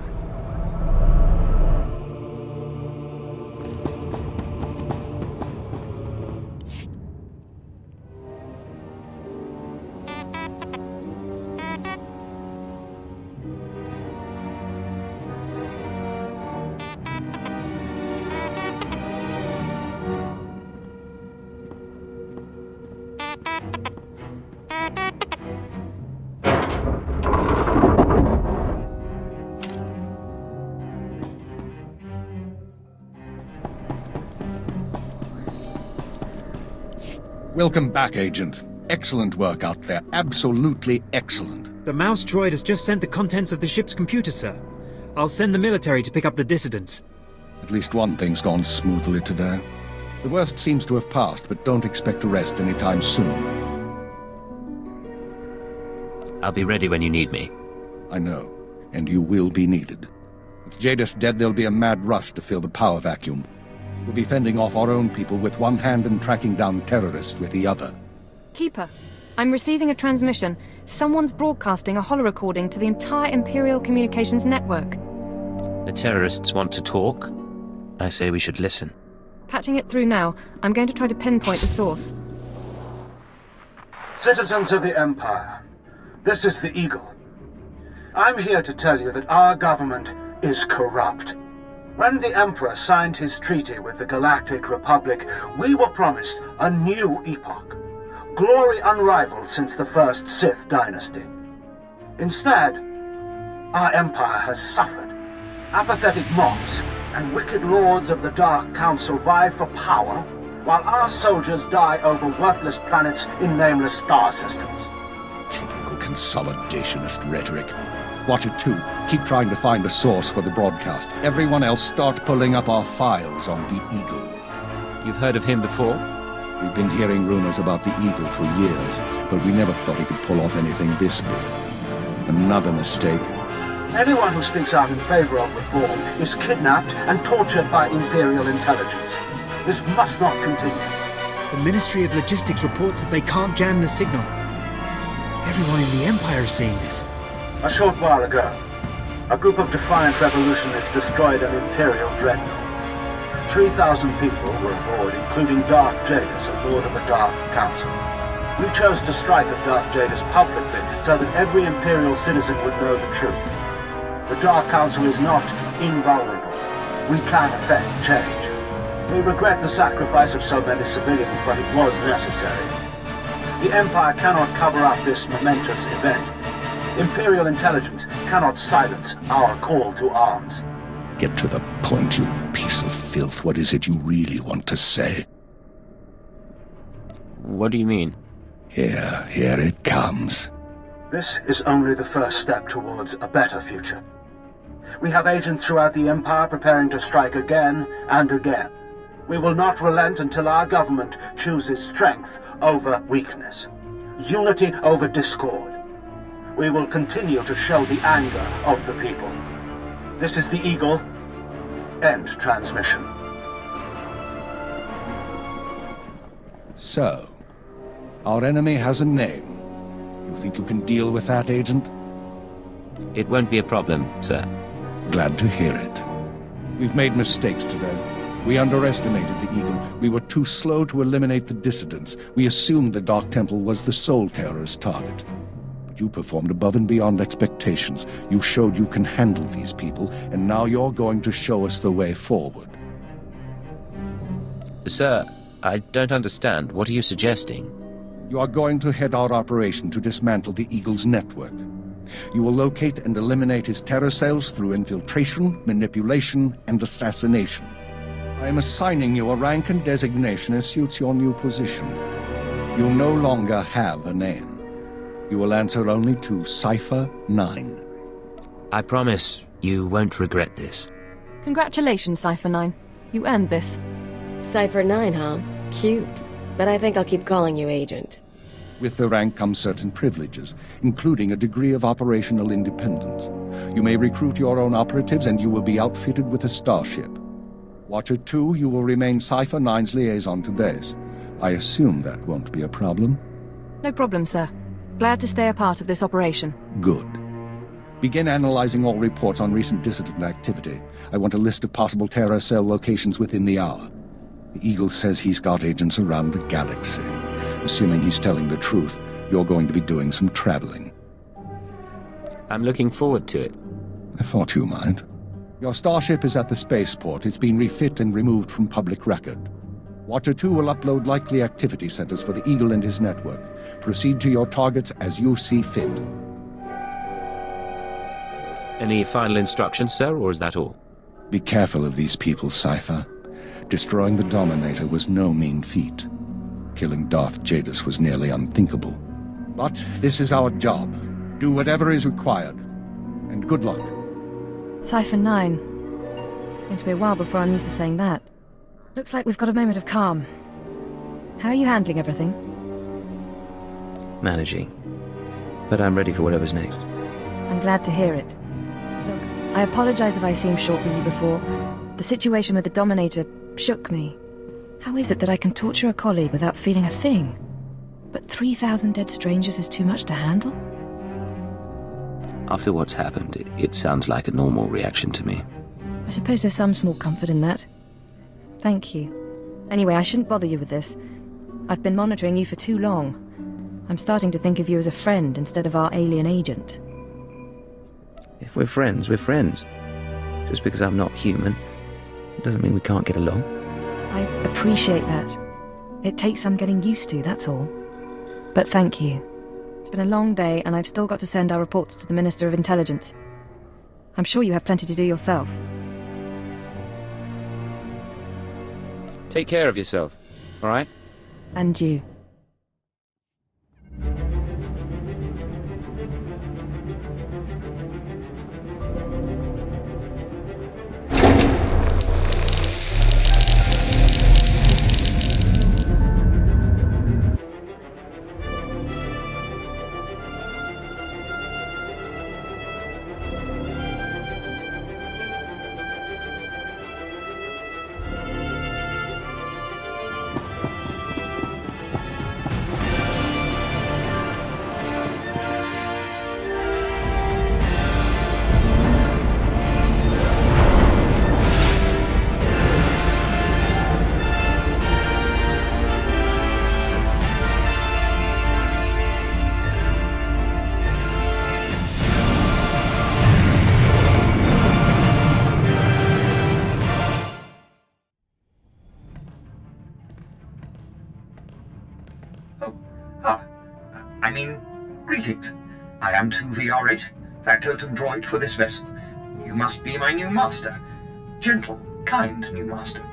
Welcome back, Agent. Excellent work out there. Absolutely excellent. The mouse droid has just sent the contents of the ship's computer, sir. I'll send the military to pick up the dissidents. At least one thing's gone smoothly today. The worst seems to have passed, but don't expect to rest anytime soon. I'll be ready when you need me. I know, and you will be needed. With Jadis dead, there'll be a mad rush to fill the power vacuum. We'll be fending off our own people with one hand and tracking down terrorists with the other. Keeper, I'm receiving a transmission. Someone's broadcasting a holo-recording to the entire Imperial Communications network. The terrorists want to talk? I say we should listen. Patching it through now. I'm going to try to pinpoint the source. Citizens of the Empire, this is the Eagle. I'm here to tell you that our government is corrupt. When the Emperor signed his treaty with the Galactic Republic, we were promised a new epoch. Glory unrivaled since the first Sith dynasty. Instead, our Empire has suffered. Apathetic moths and wicked lords of the Dark Council vie for power, while our soldiers die over worthless planets in nameless star systems. Typical consolidationist rhetoric. Watcher 2, keep trying to find a source for the broadcast. Everyone else start pulling up our files on the Eagle. You've heard of him before? We've been hearing rumors about the Eagle for years, but we never thought he could pull off anything this big. Another mistake. Anyone who speaks out in favor of reform is kidnapped and tortured by Imperial intelligence. This must not continue. The Ministry of Logistics reports that they can't jam the signal. Everyone in the Empire is seeing this. A short while ago, a group of defiant revolutionists destroyed an Imperial dreadnought. 3,000 people were aboard, including Darth Jadis, a Lord of the Dark Council. We chose to strike at Darth Jadis publicly so that every Imperial citizen would know the truth. The Dark Council is not invulnerable. We can effect change. We regret the sacrifice of so many civilians, but it was necessary. The Empire cannot cover up this momentous event. Imperial intelligence cannot silence our call to arms. Get to the point, you piece of filth. What is it you really want to say? What do you mean? Here it comes. This is only the first step towards a better future. We have agents throughout the Empire preparing to strike again and again. We will not relent until our government chooses strength over weakness, unity over discord. We will continue to show the anger of the people. This is the Eagle. End transmission. So, our enemy has a name. You think you can deal with that, Agent? It won't be a problem, sir. Glad to hear it. We've made mistakes today. We underestimated the Eagle. We were too slow to eliminate the dissidents. We assumed the Dark Temple was the sole terrorist target. You performed above and beyond expectations. You showed you can handle these people, and now you're going to show us the way forward. Sir, I don't understand. What are you suggesting? You are going to head our operation to dismantle the Eagle's network. You will locate and eliminate his terror cells through infiltration, manipulation, and assassination. I am assigning you a rank and designation as suits your new position. You'll no longer have a name. You will answer only to Cypher 9. I promise you won't regret this. Congratulations, Cypher 9. You earned this. Cypher 9, huh? Cute. But I think I'll keep calling you Agent. With the rank come certain privileges, including a degree of operational independence. You may recruit your own operatives, and you will be outfitted with a starship. Watcher 2, you will remain Cypher 9's liaison to base. I assume that won't be a problem? No problem, sir. Glad to stay a part of this operation. Good. Begin analyzing all reports on recent dissident activity. I want a list of possible terror cell locations within the hour. The Eagle says he's got agents around the galaxy. Assuming he's telling the truth, you're going to be doing some traveling. I'm looking forward to it. I thought you might. Your starship is at the spaceport. It's been refit and removed from public record. Watcher 2 will upload likely activity centers for the Eagle and his network. Proceed to your targets as you see fit. Any final instructions, sir, or is that all? Be careful of these people, Cypher. Destroying the Dominator was no mean feat. Killing Darth Jadus was nearly unthinkable. But this is our job. Do whatever is required. And good luck. Cypher 9. It's going to be a while before I'm used to saying that. Looks like we've got a moment of calm. How are you handling everything? Managing. But I'm ready for whatever's next. I'm glad to hear it. Look, I apologize if I seemed short with you before. The situation with the Dominator shook me. How is it that I can torture a colleague without feeling a thing? But 3,000 dead strangers is too much to handle? After what's happened, it sounds like a normal reaction to me. I suppose there's some small comfort in that. Thank you. Anyway, I shouldn't bother you with this. I've been monitoring you for too long. I'm starting to think of you as a friend instead of our alien agent. If we're friends, we're friends. Just because I'm not human, doesn't mean we can't get along. I appreciate that. It takes some getting used to, that's all. But thank you. It's been a long day, and I've still got to send our reports to the Minister of Intelligence. I'm sure you have plenty to do yourself. Take care of yourself, all right? And you. Greetings. I am 2VR8, factotum droid for this vessel. You must be my new master. Gentle, kind new master.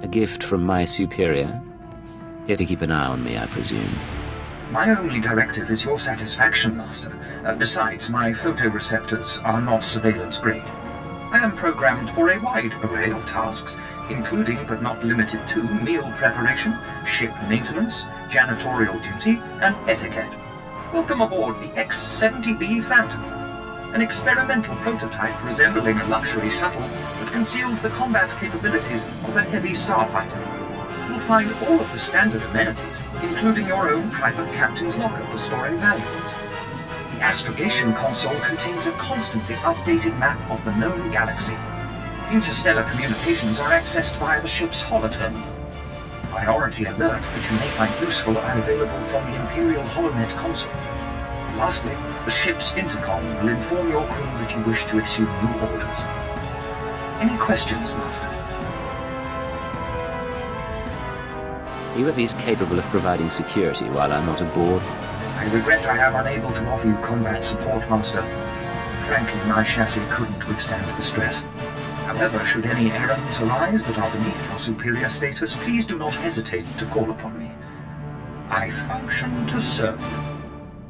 A gift from my superior? Here to keep an eye on me, I presume. My only directive is your satisfaction, master. Besides, my photoreceptors are not surveillance grade. I am programmed for a wide array of tasks, including but not limited to meal preparation, ship maintenance, janitorial duty, and etiquette. Welcome aboard the X-70B Phantom, an experimental prototype resembling a luxury shuttle that conceals the combat capabilities of a heavy starfighter. You'll find all of the standard amenities, including your own private captain's locker for storing valuables. The astrogation console contains a constantly updated map of the known galaxy. Interstellar communications are accessed via the ship's holoterminal. Priority alerts that you may find useful are available from the Imperial HoloNet console. Lastly, the ship's intercom will inform your crew that you wish to issue new orders. Any questions, Master? Are you at least capable of providing security while I'm not aboard? I regret I am unable to offer you combat support, Master. Frankly, my chassis couldn't withstand the stress. However, should any errands arise that are beneath your superior status, please do not hesitate to call upon me. I function to serve you.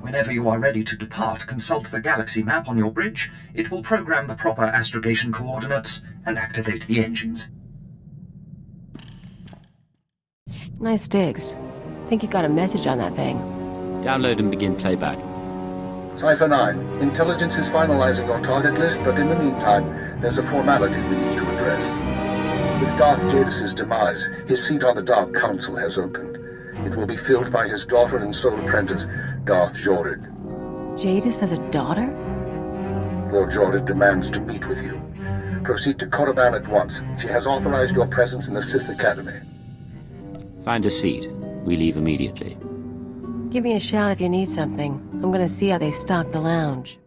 Whenever you are ready to depart, consult the galaxy map on your bridge. It will program the proper astrogation coordinates and activate the engines. Nice digs. Think you got a message on that thing. Download and begin playback. Cypher 9, Intelligence is finalizing your target list, but in the meantime, there's a formality we need to address. With Darth Jadis' demise, his seat on the Dark Council has opened. It will be filled by his daughter and sole apprentice, Darth Jorid. Jadis has a daughter? Lord Jorid demands to meet with you. Proceed to Koriban at once. She has authorized your presence in the Sith Academy. Find a seat. We leave immediately. Give me a shout if you need something. I'm gonna see how they stock the lounge.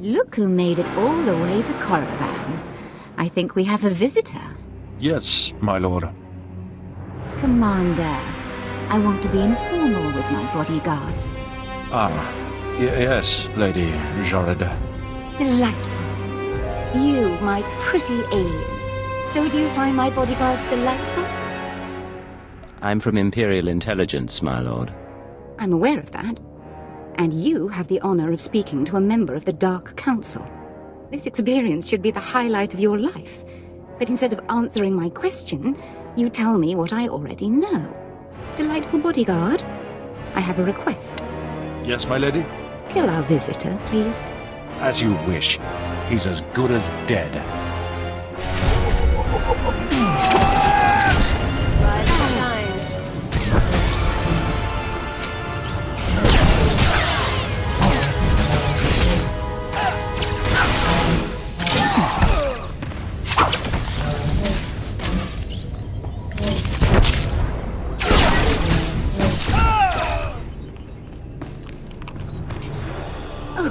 Look who made it all the way to Koriban. I think we have a visitor. Yes, my lord. Commander, I want to be informal with my bodyguards. Yes, Lady Jorid. Delightful. You, my pretty alien. So do you find my bodyguards delightful? I'm from Imperial Intelligence, my lord. I'm aware of that. And you have the honor of speaking to a member of the Dark Council. This experience should be the highlight of your life. But instead of answering my question, you tell me what I already know. Delightful bodyguard, I have a request. Yes, my lady? Kill our visitor, please. As you wish. He's as good as dead.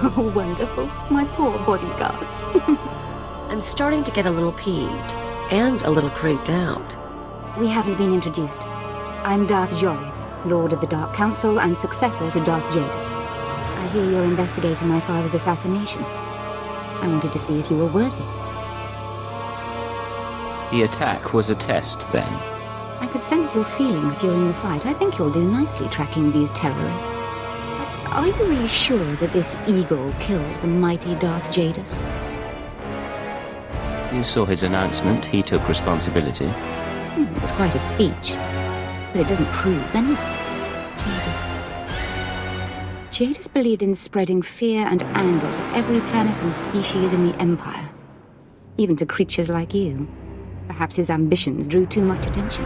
Oh, wonderful. My poor bodyguards. I'm starting to get a little peeved, and a little creeped out. We haven't been introduced. I'm Darth Jorid, Lord of the Dark Council and successor to Darth Jadis. I hear you're investigating my father's assassination. I wanted to see if you were worthy. The attack was a test, then? I could sense your feelings during the fight. I think you'll do nicely tracking these terrorists. Are you really sure that this eagle killed the mighty Darth Jadis? You saw his announcement. He took responsibility. It was quite a speech. But it doesn't prove anything. Jadis believed in spreading fear and anger to every planet and species in the Empire. Even to creatures like you. Perhaps his ambitions drew too much attention.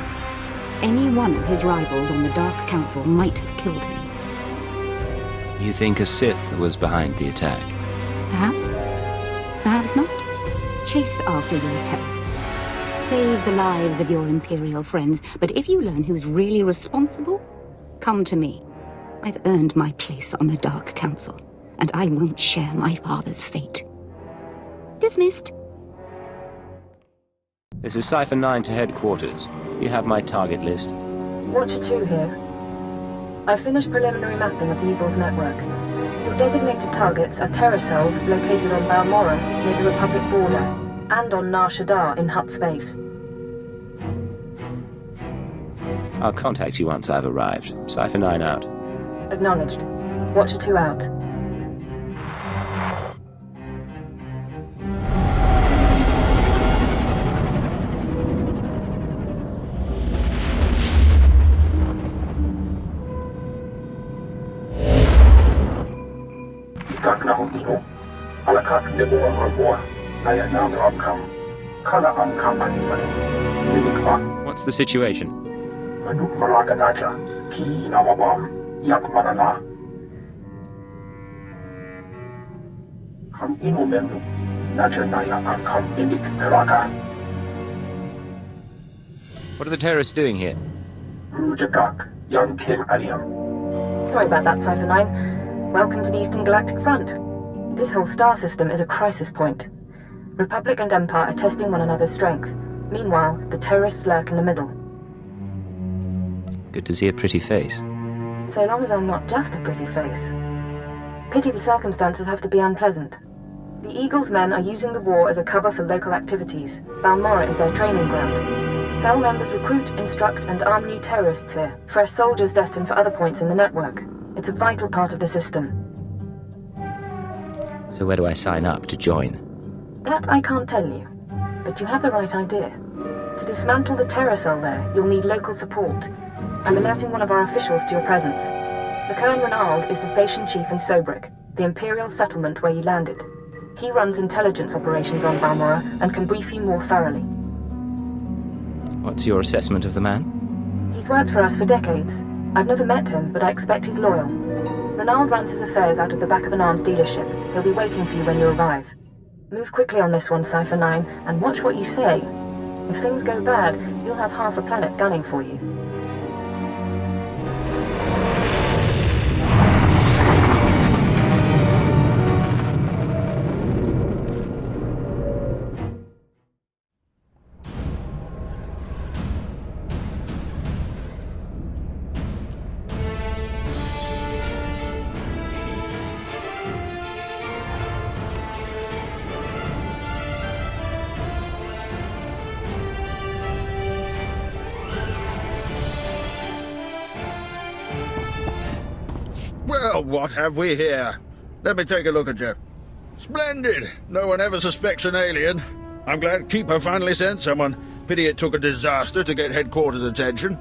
Any one of his rivals on the Dark Council might have killed him. You think a Sith was behind the attack? Perhaps. Perhaps not. Chase after your terrorists. Save the lives of your Imperial friends. But if you learn who's really responsible, come to me. I've earned my place on the Dark Council. and I won't share my father's fate. Dismissed. This is Cypher 9 to headquarters. You have my target list. Watcher 2 here. I've finished preliminary mapping of the Eagle's network. Your designated targets are terror cells located on Balmorra, near the Republic border, and on Nar Shaddaa in Hutt space. I'll contact you once I've arrived. Cypher 9 out. Acknowledged. Watcher 2 out. What's the situation? What are the terrorists doing here? Sorry about that, Cypher 9. Welcome to the Eastern Galactic Front. This whole star system is a crisis point. Republic and Empire are testing one another's strength. Meanwhile, the terrorists lurk in the middle. Good to see a pretty face. So long as I'm not just a pretty face. Pity the circumstances have to be unpleasant. The Eagle's men are using the war as a cover for local activities. Balmorra is their training ground. Cell members recruit, instruct, and arm new terrorists here. Fresh soldiers destined for other points in the network. It's a vital part of the system. So where do I sign up to join? That I can't tell you, but you have the right idea. To dismantle the terror cell there, you'll need local support. I'm alerting one of our officials to your presence. McKern Renald is the station chief in Sobrik, the Imperial settlement where you landed. He runs intelligence operations on Balmorra and can brief you more thoroughly. What's your assessment of the man? He's worked for us for decades. I've never met him, but I expect he's loyal. Renald runs his affairs out of the back of an arms dealership. He'll be waiting for you when you arrive. Move quickly on this one, Cypher 9, and watch what you say. If things go bad, you'll have half a planet gunning for you. Well, what have we here? Let me take a look at you. Splendid! No one ever suspects an alien. I'm glad Keeper finally sent someone. Pity it took a disaster to get headquarters attention.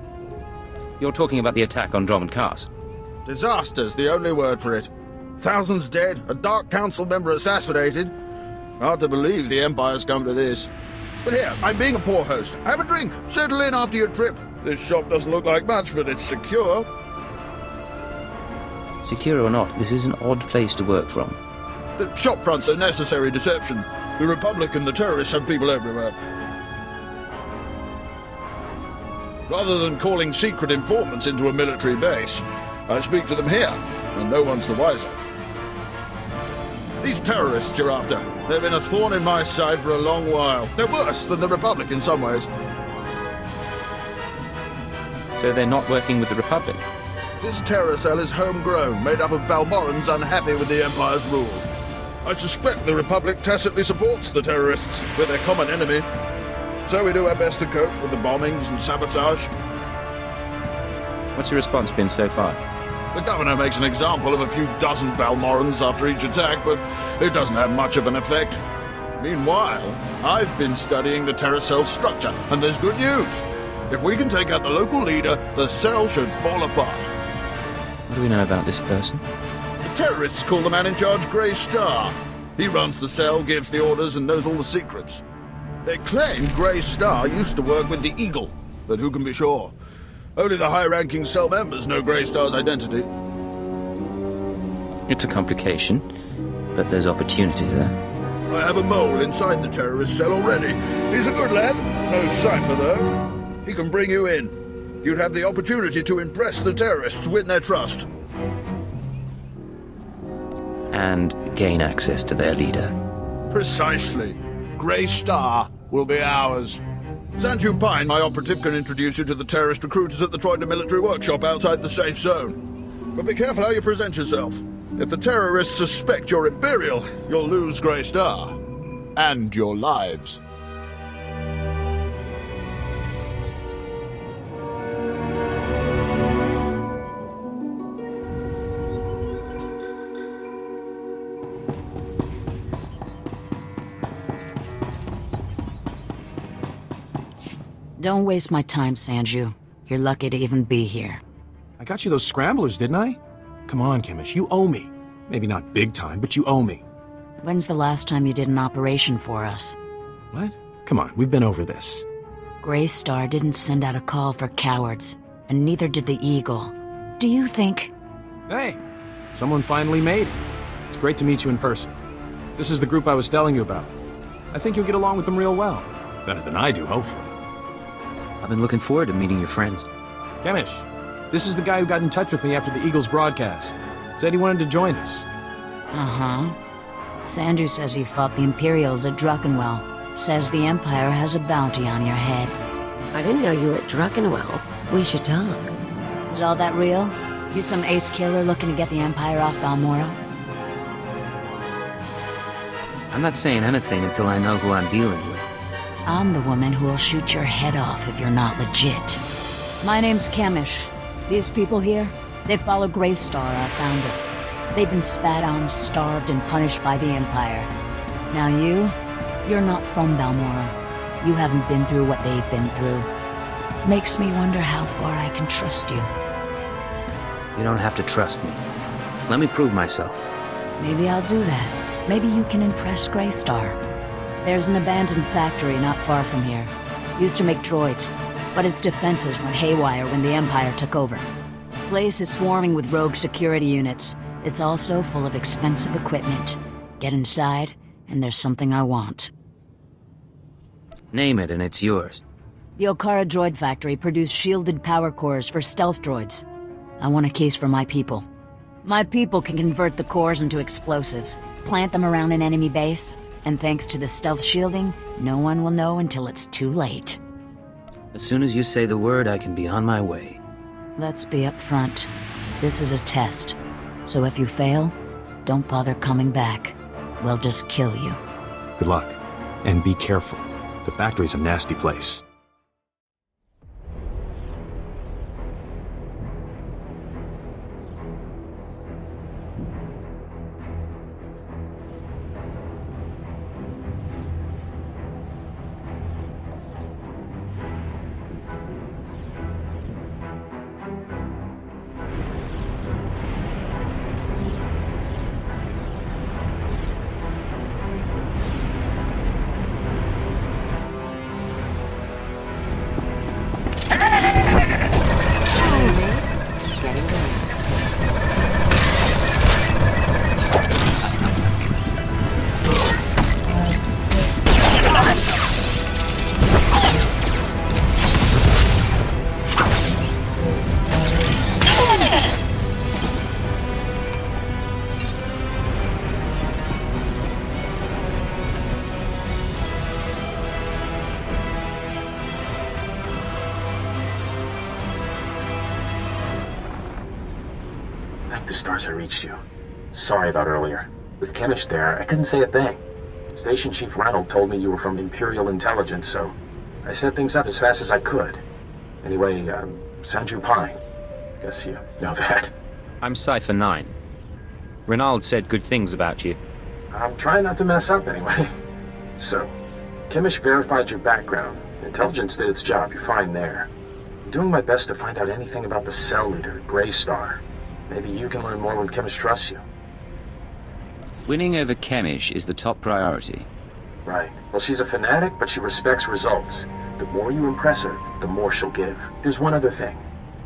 You're talking about the attack on Dromund Kaas. Disaster's the only word for it. Thousands dead, a Dark Council member assassinated. Hard to believe the Empire's come to this. But here, I'm being a poor host. Have a drink. Settle in after your trip. This shop doesn't look like much, but it's secure. Secure or not, this is an odd place to work from. The shopfront's a necessary deception. The Republic and the terrorists have people everywhere. Rather than calling secret informants into a military base, I speak to them here, and no one's the wiser. These terrorists you're after, they've been a thorn in my side for a long while. They're worse than the Republic in some ways. So they're not working with the Republic? This terror cell is homegrown, made up of Balmorrans unhappy with the Empire's rule. I suspect the Republic tacitly supports the terrorists. We're their common enemy. So we do our best to cope with the bombings and sabotage. What's your response been so far? The governor makes an example of a few dozen Balmorrans after each attack, but it doesn't have much of an effect. Meanwhile, I've been studying the terror cell's structure, and there's good news. If we can take out the local leader, the cell should fall apart. What do we know about this person? The terrorists call the man in charge Grey Star. He runs the cell, gives the orders, and knows all the secrets. They claim Grey Star used to work with the Eagle, but who can be sure? Only the high-ranking cell members know Grey Star's identity. It's a complication, but there's opportunity there. I have a mole inside the terrorist cell already. He's a good lad. No cipher, though. He can bring you in. You'd have the opportunity to impress the terrorists, win their trust. and gain access to their leader. Precisely. Grey Star will be ours. Sanju Pine, my operative, can introduce you to the terrorist recruiters at the Troida military workshop outside the safe zone. But be careful how you present yourself. If the terrorists suspect you're Imperial, you'll lose Grey Star. And your lives. Don't waste my time, Sanju. You're lucky to even be here. I got you those scramblers, didn't I? Come on, Kemish, you owe me. Maybe not big time, but you owe me. When's the last time you did an operation for us? What? Come on, we've been over this. Grey Star didn't send out a call for cowards, and neither did the Eagle. Do you think... Hey, someone finally made it. It's great to meet you in person. This is the group I was telling you about. I think you'll get along with them real well. Better than I do, hopefully. I've been looking forward to meeting your friends. Kemish, this is the guy who got in touch with me after the Eagles broadcast. Said he wanted to join us. Uh-huh. Sanju says you fought the Imperials at Druckenwell. Says the Empire has a bounty on your head. I didn't know you were at Druckenwell. We should talk. Is all that real? You some ace killer looking to get the Empire off Balmorra? I'm not saying anything until I know who I'm dealing with. I'm the woman who will shoot your head off if you're not legit. My name's Kemish. These people here, they follow Grey Star, our founder. They've been spat on, starved, and punished by the Empire. Now you're not from Balmorra. You haven't been through what they've been through. Makes me wonder how far I can trust you. You don't have to trust me. Let me prove myself. Maybe I'll do that. Maybe you can impress Grey Star. There's an abandoned factory not far from here. Used to make droids, but its defenses went haywire when the Empire took over. Place is swarming with rogue security units. It's also full of expensive equipment. Get inside, and there's something I want. Name it and it's yours. The Okara droid factory produced shielded power cores for stealth droids. I want a case for my people. My people can convert the cores into explosives, plant them around an enemy base, and thanks to the stealth shielding, no one will know until it's too late. As soon as you say the word, I can be on my way. Let's be upfront. This is a test. So if you fail, don't bother coming back. We'll just kill you. Good luck. And be careful. The factory's a nasty place. The stars I reached you. Sorry about earlier. With Kemish there, I couldn't say a thing. Station Chief Ranald told me you were from Imperial Intelligence, so I set things up as fast as I could. Anyway, Sanju Pine. Guess you know that. I'm Cypher 9. Ranald said good things about you. I'm trying not to mess up anyway. So, Kemish verified your background. Intelligence did its job, you're fine there. I'm doing my best to find out anything about the cell leader, Grey Star. Maybe you can learn more when Kemish trusts you. Winning over Kemish is the top priority. Right. Well, she's a fanatic, but she respects results. The more you impress her, the more she'll give. There's one other thing.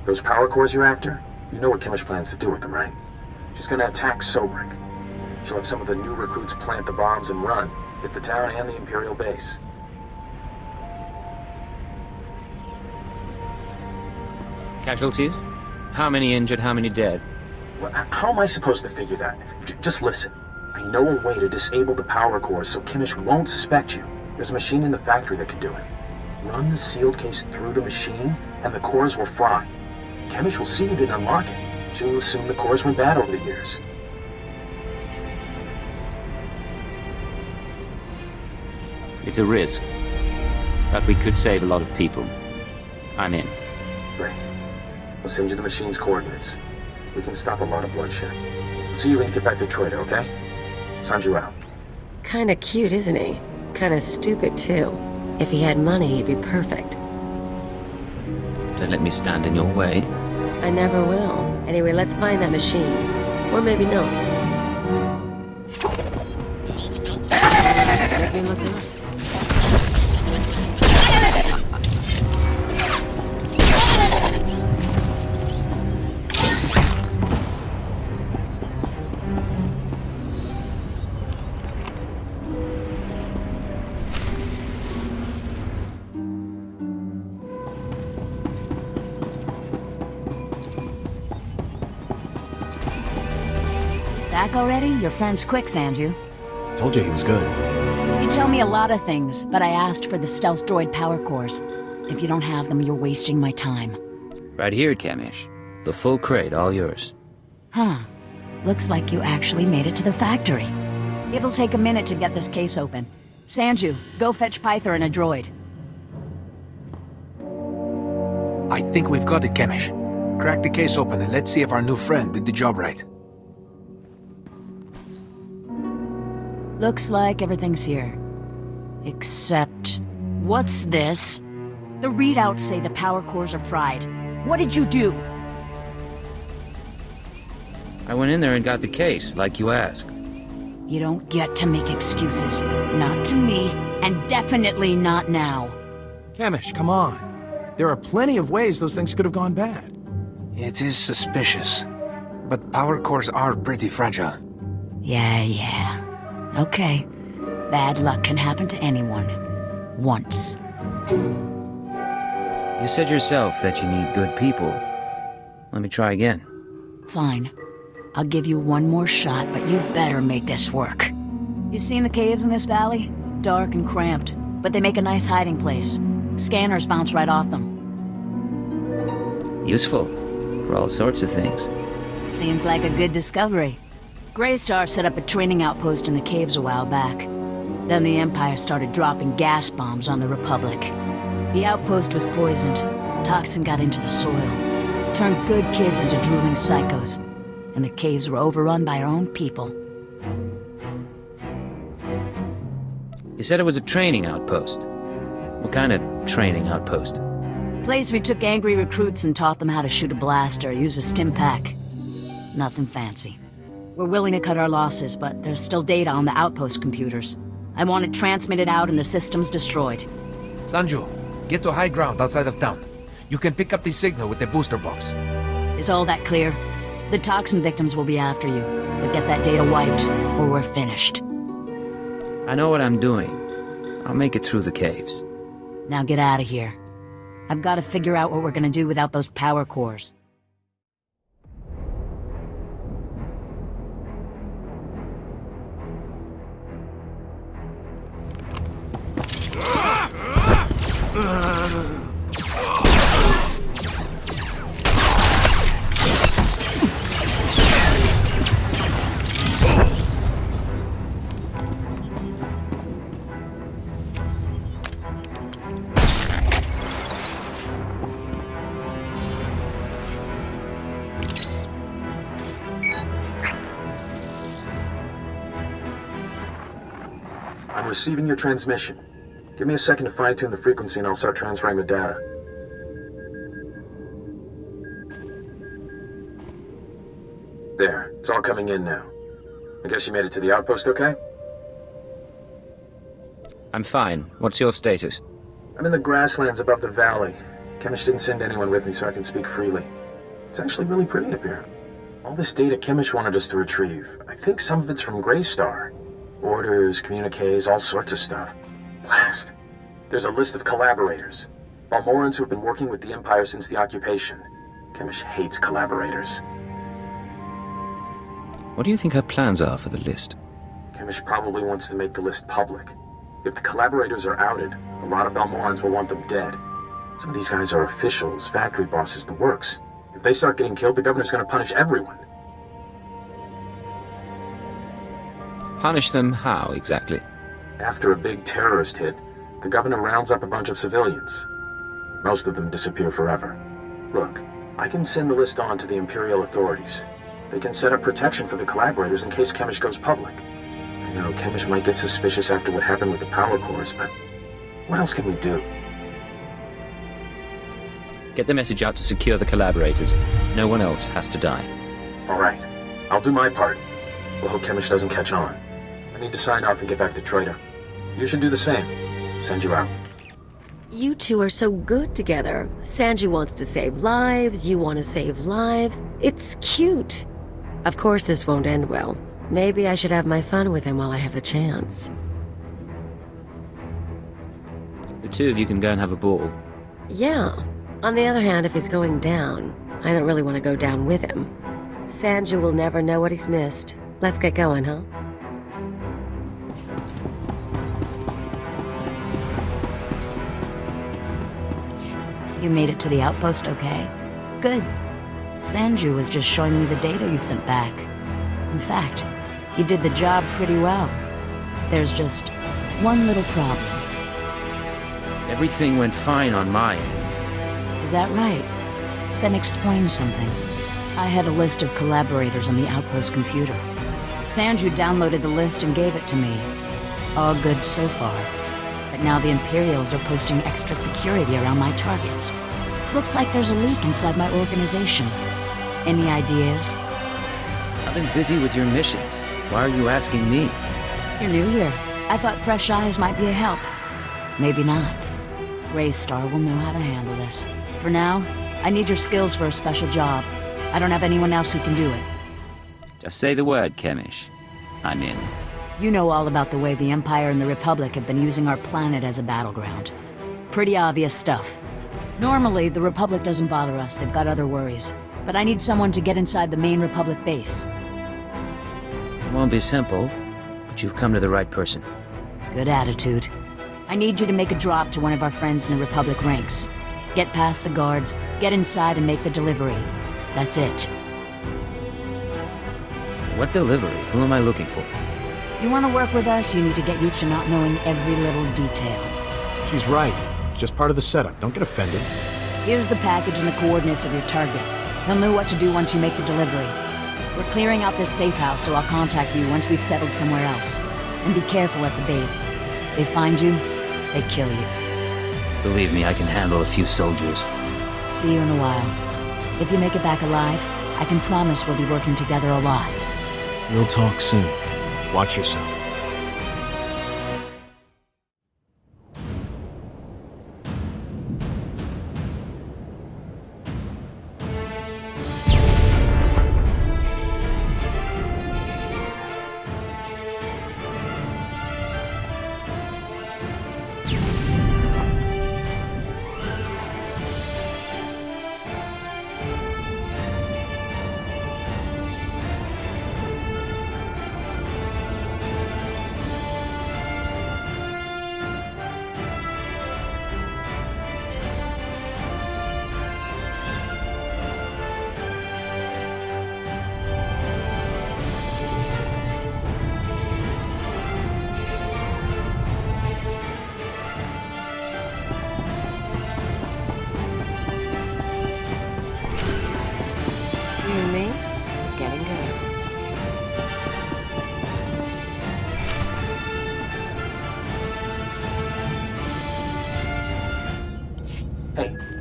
Those power cores you're after, you know what Kemish plans to do with them, right? She's gonna attack Sobrik. She'll have some of the new recruits plant the bombs and run, hit the town and the Imperial base. Casualties? How many injured, how many dead? How am I supposed to figure that? Just listen. I know a way to disable the power cores so Kimmich won't suspect you. There's a machine in the factory that can do it. Run the sealed case through the machine, and the cores will fry. Kimmich will see you didn't unlock it. She will assume the cores went bad over the years. It's a risk, but we could save a lot of people. I'm in. Great. I'll send you the machine's coordinates. We can stop a lot of bloodshed. I'll see you when you get back to Troida, okay? Sanju out. Kinda cute, isn't he? Kinda stupid, too. If he had money, he'd be perfect. Don't let me stand in your way. I never will. Anyway, let's find that machine. Or maybe not. Let me look it up. Back already? Your friend's quick, Sanju. Told you he was good. You tell me a lot of things, but I asked for the stealth droid power cores. If you don't have them, you're wasting my time. Right here, Kamish. The full crate, all yours. Huh. Looks like you actually made it to the factory. It'll take a minute to get this case open. Sanju, go fetch Pyther and a droid. I think we've got it, Kamish. Crack the case open and let's see if our new friend did the job right. Looks like everything's here. Except... what's this? The readouts say the power cores are fried. What did you do? I went in there and got the case, like you asked. You don't get to make excuses. Not to me, and definitely not now. Kamish, come on. There are plenty of ways those things could have gone bad. It is suspicious, but power cores are pretty fragile. Yeah. Okay. Bad luck can happen to anyone. Once. You said yourself that you need good people. Let me try again. Fine. I'll give you one more shot, but you better make this work. You seen the caves in this valley? Dark and cramped, but they make a nice hiding place. Scanners bounce right off them. Useful. For all sorts of things. Seemed like a good discovery. Greystar set up a training outpost in the caves a while back. Then the Empire started dropping gas bombs on the Republic. The outpost was poisoned. Toxin got into the soil. Turned good kids into drooling psychos. And the caves were overrun by our own people. You said it was a training outpost. What kind of training outpost? Place we took angry recruits and taught them how to shoot a blaster, use a stim pack. Nothing fancy. We're willing to cut our losses, but there's still data on the outpost computers. I want it transmitted out and the systems destroyed. Sanju, get to high ground outside of town. You can pick up the signal with the booster box. Is all that clear? The toxin victims will be after you, but get that data wiped, or we're finished. I know what I'm doing. I'll make it through the caves. Now get out of here. I've got to figure out what we're gonna do without those power cores. I'm receiving your transmission. Give me a second to fine-tune the frequency and I'll start transferring the data. There, it's all coming in now. I guess you made it to the outpost okay? I'm fine. What's your status? I'm in the grasslands above the valley. Kemish didn't send anyone with me so I can speak freely. It's actually really pretty up here. All this data Kemish wanted us to retrieve. I think some of it's from Greystar. Orders, communiques, all sorts of stuff. Blast. There's a list of collaborators. Balmorrans who've been working with the Empire since the occupation. Kemish hates collaborators. What do you think her plans are for the list? Kemish probably wants to make the list public. If the collaborators are outed, a lot of Balmorrans will want them dead. Some of these guys are officials, factory bosses, the works. If they start getting killed, the governor's gonna punish everyone. Punish them how, exactly? After a big terrorist hit, the governor rounds up a bunch of civilians. Most of them disappear forever. Look, I can send the list on to the Imperial authorities. They can set up protection for the collaborators in case Kemish goes public. I know Kemish might get suspicious after what happened with the power cores, but what else can we do? Get the message out to secure the collaborators. No one else has to die. All right. I'll do my part. We'll hope Kemish doesn't catch on. I need to sign off and get back to Trader. You should do the same. Send you out. You two are so good together. Sanji wants to save lives, you want to save lives. It's cute. Of course this won't end well. Maybe I should have my fun with him while I have the chance. The two of you can go and have a ball. Yeah. On the other hand, if he's going down, I don't really want to go down with him. Sanji will never know what he's missed. Let's get going, huh? You made it to the outpost okay? Good. Sanju was just showing me the data you sent back. In fact, you did the job pretty well. There's just one little problem. Everything went fine on my end. Is that right? Then explain something. I had a list of collaborators on the outpost computer. Sanju downloaded the list and gave it to me. All good so far. But now the Imperials are posting extra security around my targets. Looks like there's a leak inside my organization. Any ideas? I've been busy with your missions. Why are you asking me? You're new here. I thought fresh eyes might be a help. Maybe not. Greystar will know how to handle this. For now, I need your skills for a special job. I don't have anyone else who can do it. Just say the word, Kemish. I'm in. You know all about the way the Empire and the Republic have been using our planet as a battleground. Pretty obvious stuff. Normally, the Republic doesn't bother us. They've got other worries. But I need someone to get inside the main Republic base. It won't be simple, but you've come to the right person. Good attitude. I need you to make a drop to one of our friends in the Republic ranks. Get past the guards, get inside and make the delivery. That's it. What delivery? Who am I looking for? You want to work with us, you need to get used to not knowing every little detail. She's right. It's just part of the setup. Don't get offended. Here's the package and the coordinates of your target. He'll know what to do once you make the delivery. We're clearing out this safe house, so I'll contact you once we've settled somewhere else. And be careful at the base. They find you, they kill you. Believe me, I can handle a few soldiers. See you in a while. If you make it back alive, I can promise we'll be working together a lot. We'll talk soon. Watch yourself.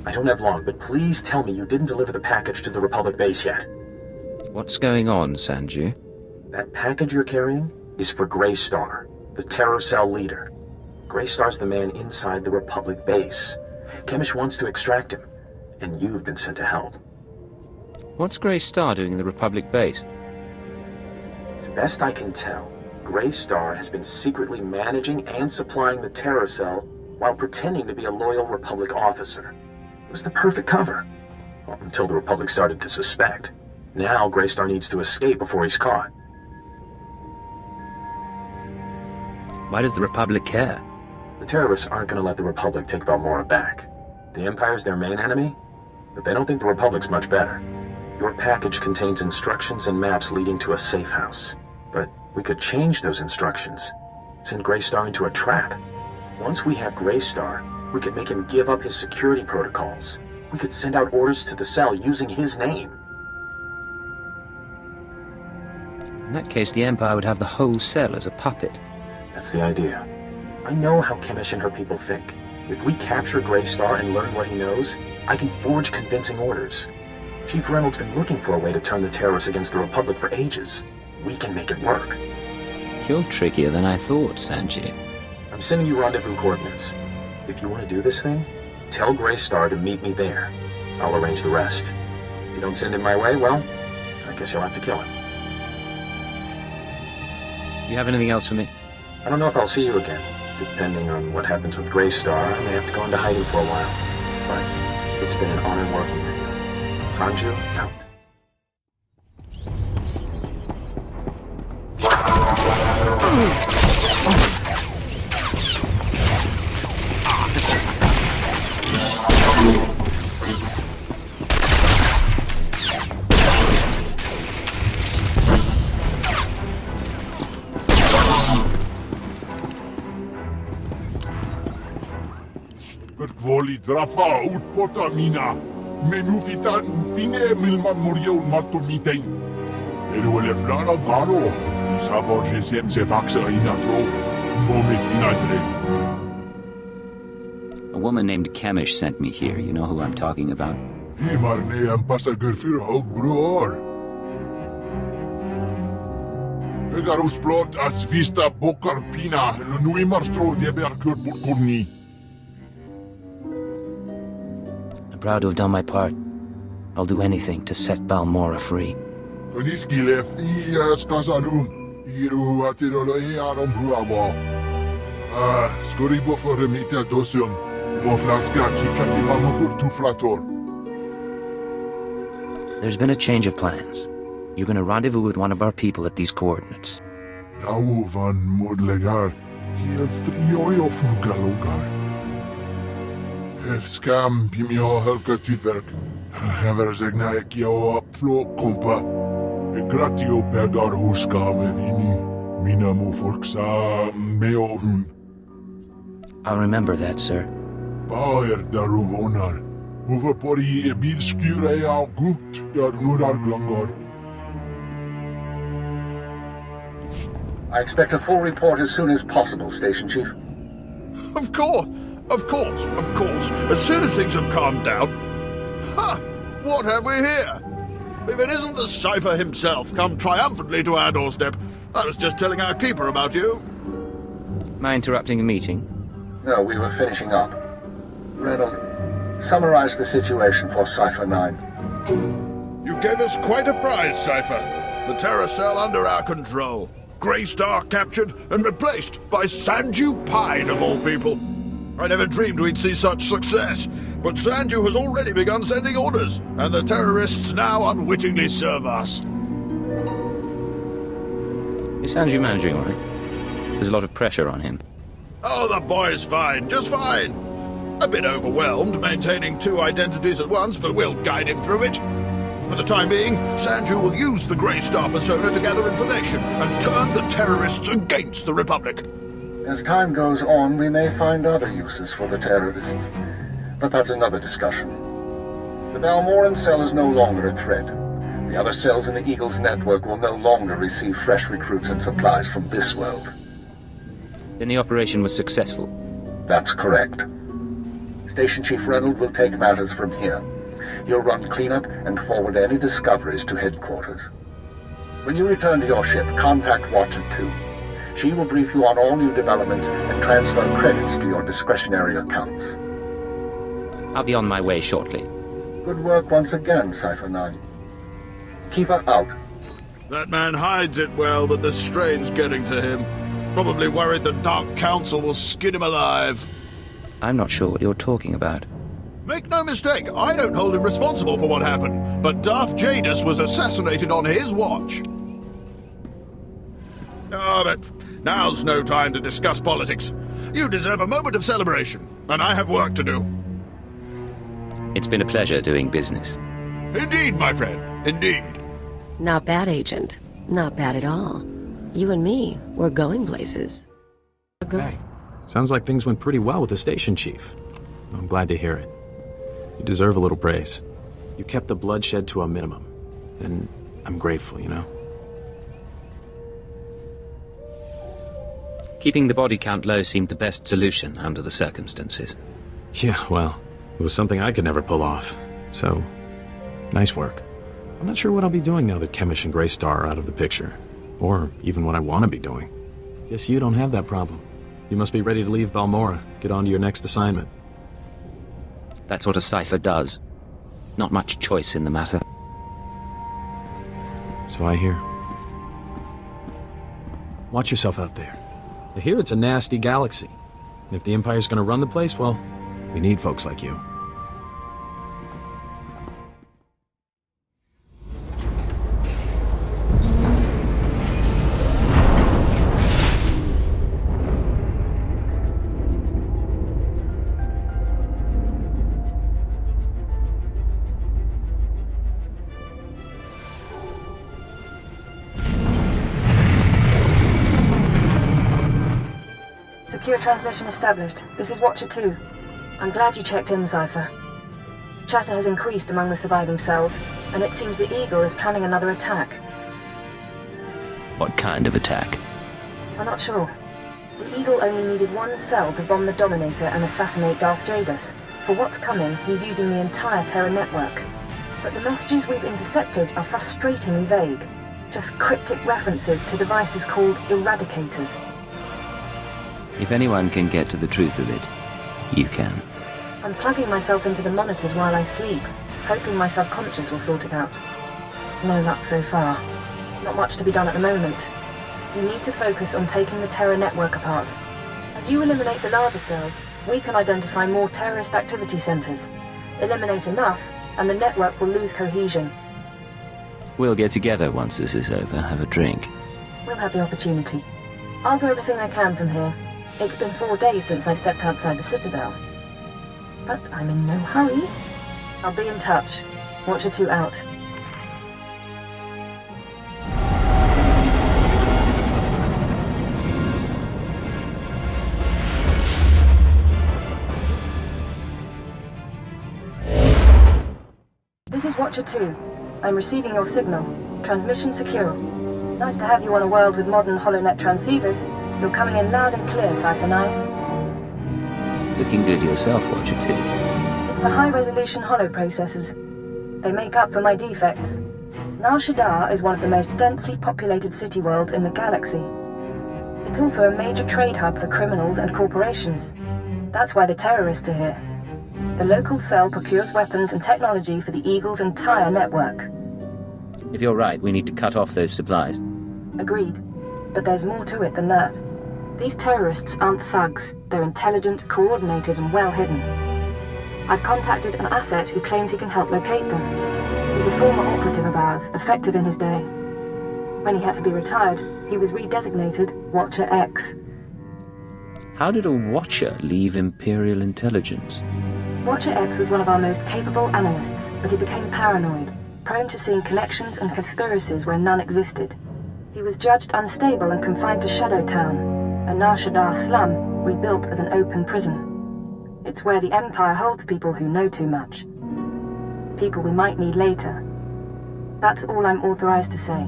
I don't have long, but please tell me you didn't deliver the package to the Republic base yet. What's going on, Sanju? That package you're carrying is for Greystar, the Terror Cell leader. Greystar's the man inside the Republic base. Kemish wants to extract him, and you've been sent to help. What's Greystar doing in the Republic base? As best I can tell, Greystar has been secretly managing and supplying the Terror Cell while pretending to be a loyal Republic officer. It was the perfect cover. Well, until the Republic started to suspect. Now Greystar needs to escape before he's caught. Why does the Republic care? The terrorists aren't going to let the Republic take Balmorra back. The Empire's their main enemy, but they don't think the Republic's much better. Your package contains instructions and maps leading to a safe house. But we could change those instructions. Send Greystar into a trap. Once we have Greystar, we could make him give up his security protocols. We could send out orders to the cell using his name. In that case, the Empire would have the whole cell as a puppet. That's the idea. I know how Kemish and her people think. If we capture Greystar and learn what he knows, I can forge convincing orders. Chief Reynolds' been looking for a way to turn the terrorists against the Republic for ages. We can make it work. You're trickier than I thought, Sanji. I'm sending you rendezvous coordinates. If you want to do this thing, tell Greystar to meet me there. I'll arrange the rest. If you don't send him my way, well, I guess you'll have to kill him. You have anything else for me? I don't know if I'll see you again. Depending on what happens with Greystar, I may have to go into hiding for a while. But it's been an honor working with you. Sanju, out. Voli drafa ut potamina. Menufitan fine milman moriel matomiten. Eruele flana garo. Isabor jesem se faxa inatro. Mome finadre. A woman named Kemish sent me here. You know who I'm talking about? Imarne am passager für hog bror. Pegarus plot as vista bokar pina. Nui marstro de berkur burkurni. Proud to have done my part. I'll do anything to set Balmorra free. Niskile fias kasalum. Iru atirolo aron bruavo. Skoribo for mita dosum. Moflaska kikafima mogur tu flator. There's been a change of plans. You're gonna rendezvous with one of our people at these coordinates. Tau van modlegar. Hielstriojo fugalogar. Skam pimio helka tutwerk. Heverzegna ek jou opflo kompa. Gratio pegar huska me vini. Minamo folksa meo hun. I'll remember that, sir. Bauer daruvonar. Hoeveel pori e bilskure jou goed. Nudar glangor. I expect a full report as soon as possible, Station Chief. Of course. Of course. As soon as things have calmed down. Ha! What have we here? If it isn't the Cypher himself, come triumphantly to our doorstep. I was just telling our keeper about you. Am I interrupting a meeting? No, we were finishing up. Reynolds, summarize the situation for Cypher 9. You gave us quite a prize, Cypher. The terror cell under our control. Greystar captured and replaced by Sanju Pine, of all people. I never dreamed we'd see such success, but Sanju has already begun sending orders, and the terrorists now unwittingly serve us. Is Sanju managing all right? There's a lot of pressure on him. Oh, the boy's fine, just fine. A bit overwhelmed maintaining two identities at once, but we'll guide him through it. For the time being, Sanju will use the Greystar persona to gather information and turn the terrorists against the Republic. As time goes on, we may find other uses for the terrorists. But that's another discussion. The Balmorran cell is no longer a threat. The other cells in the Eagle's network will no longer receive fresh recruits and supplies from this world. Then the operation was successful? That's correct. Station Chief Reynolds will take matters from here. He'll run cleanup and forward any discoveries to headquarters. When you return to your ship, contact Watcher 2. She will brief you on all new developments and transfer credits to your discretionary accounts. I'll be on my way shortly. Good work once again, Cypher 9. Keep her out. That man hides it well, but the strain's getting to him. Probably worried the Dark Council will skin him alive. I'm not sure what you're talking about. Make no mistake, I don't hold him responsible for what happened, but Darth Jadis was assassinated on his watch. Oh, but Now's no time to discuss politics. You deserve a moment of celebration, and I have work to do. It's been a pleasure doing business. Indeed, my friend, indeed. Not bad, Agent. Not bad at all. You and me, we're going places. Hey, sounds like things went pretty well with the station chief. I'm glad to hear it. You deserve a little praise. You kept the bloodshed to a minimum, and I'm grateful, you know? Keeping the body count low seemed the best solution under the circumstances. Yeah, well, it was something I could never pull off. So, nice work. I'm not sure what I'll be doing now that Chemish and Greystar are out of the picture. Or even what I want to be doing. Guess you don't have that problem. You must be ready to leave Balmorra, get on to your next assignment. That's what a cipher does. Not much choice in the matter. So I hear. Watch yourself out there. I hear it's a nasty galaxy. And if the Empire's gonna run the place, well, we need folks like you. Secure transmission established. This is Watcher 2. I'm glad you checked in, Cypher. Chatter has increased among the surviving cells, and it seems the Eagle is planning another attack. What kind of attack? I'm not sure. The Eagle only needed one cell to bomb the Dominator and assassinate Darth Jadus. For what's coming, he's using the entire Terra network. But the messages we've intercepted are frustratingly vague. Just cryptic references to devices called Eradicators. If anyone can get to the truth of it, you can. I'm plugging myself into the monitors while I sleep, hoping my subconscious will sort it out. No luck so far. Not much to be done at the moment. We need to focus on taking the Terra network apart. As you eliminate the larger cells, we can identify more terrorist activity centers. Eliminate enough, and the network will lose cohesion. We'll get together once this is over, have a drink. We'll have the opportunity. I'll do everything I can from here. It's been 4 days since I stepped outside the Citadel. But I'm in no hurry. I'll be in touch. Watcher 2 out. This is Watcher 2. I'm receiving your signal. Transmission secure. Nice to have you on a world with modern HoloNet transceivers. You're coming in loud and clear, Cypher 9. Looking good yourself, Watcher 2. It's the high-resolution holo processors. They make up for my defects. Nar Shaddaa is one of the most densely populated city worlds in the galaxy. It's also a major trade hub for criminals and corporations. That's why the terrorists are here. The local cell procures weapons and technology for the Eagle's entire network. If you're right, we need to cut off those supplies. Agreed. But there's more to it than that. These terrorists aren't thugs. They're intelligent, coordinated, and well hidden. I've contacted an asset who claims he can help locate them. He's a former operative of ours, effective in his day. When he had to be retired, he was redesignated Watcher X. How did a Watcher leave Imperial intelligence? Watcher X was one of our most capable analysts, but he became paranoid, prone to seeing connections and conspiracies where none existed. He was judged unstable and confined to Shadow Town, a Nar Shaddaa slum rebuilt as an open prison. It's where the Empire holds people who know too much. People we might need later. That's all I'm authorized to say.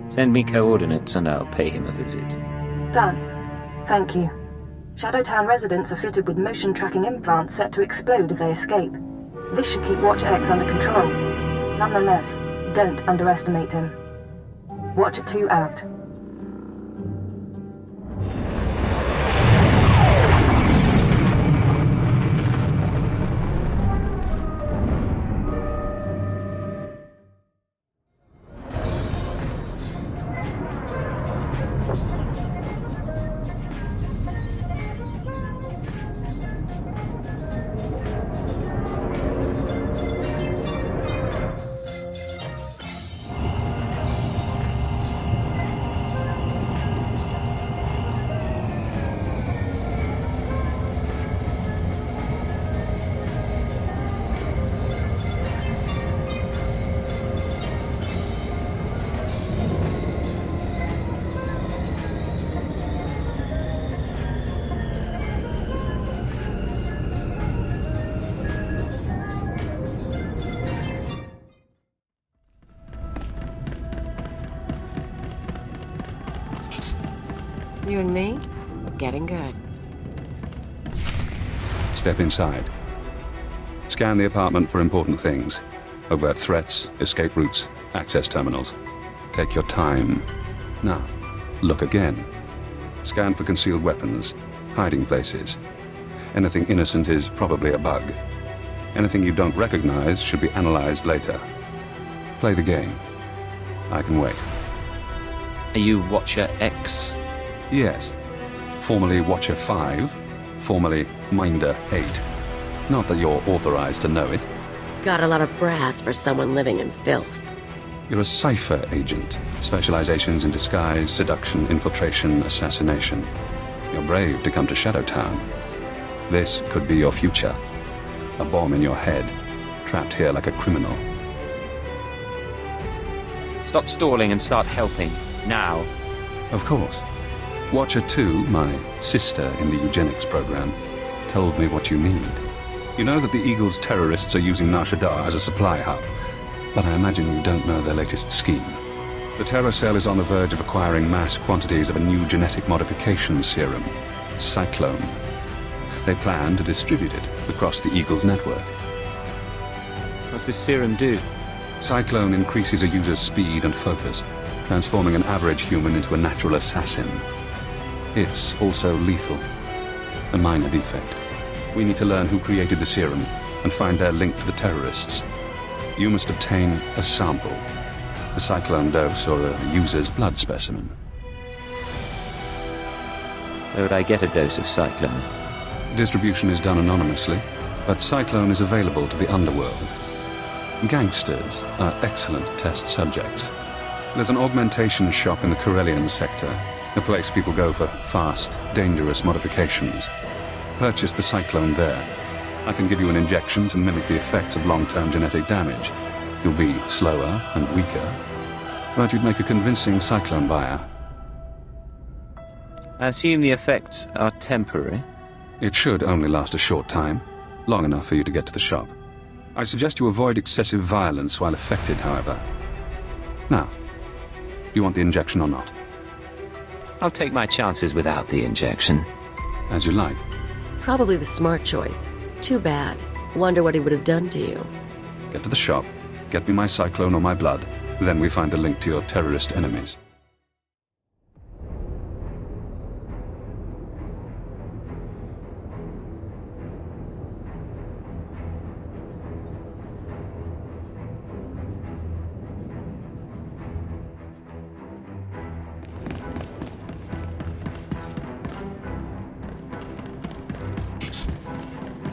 Send me coordinates and I'll pay him a visit. Done. Thank you. Shadow Town residents are fitted with motion tracking implants set to explode if they escape. This should keep Watcher X under control. Nonetheless, don't underestimate him. Watcher 2 out. You and me, we're getting good. Step inside. Scan the apartment for important things. Overt threats, escape routes, access terminals. Take your time. Now, look again. Scan for concealed weapons, hiding places. Anything innocent is probably a bug. Anything you don't recognize should be analyzed later. Play the game. I can wait. Are you Watcher X? Yes. Formerly Watcher 5, formerly Minder 8. Not that you're authorized to know it. Got a lot of brass for someone living in filth. You're a cipher agent. Specializations in disguise, seduction, infiltration, assassination. You're brave to come to Shadowtown. This could be your future. A bomb in your head, trapped here like a criminal. Stop stalling and start helping. Now. Of course. Watcher 2, my sister in the eugenics program, told me what you need. You know that the Eagle's terrorists are using Nar Shaddaa as a supply hub, but I imagine you don't know their latest scheme. The terror cell is on the verge of acquiring mass quantities of a new genetic modification serum, Cyclone. They plan to distribute it across the Eagle's network. What's this serum do? Cyclone increases a user's speed and focus, transforming an average human into a natural assassin. It's also lethal. A minor defect. We need to learn who created the serum and find their link to the terrorists. You must obtain a sample, a Cyclone dose or a user's blood specimen. Where would I get a dose of Cyclone? Distribution is done anonymously, but Cyclone is available to the underworld. Gangsters are excellent test subjects. There's an augmentation shop in the Corellian sector, a place people go for fast, dangerous modifications. Purchase the Cyclone there. I can give you an injection to mimic the effects of long-term genetic damage. You'll be slower and weaker, but you'd make a convincing Cyclone buyer. I assume the effects are temporary? It should only last a short time, long enough for you to get to the shop. I suggest you avoid excessive violence while affected, however. Now, do you want the injection or not? I'll take my chances without the injection. As you like. Probably the smart choice. Too bad. Wonder what he would have done to you. Get to the shop, get me my Cyclone or my blood, then we find the link to your terrorist enemies.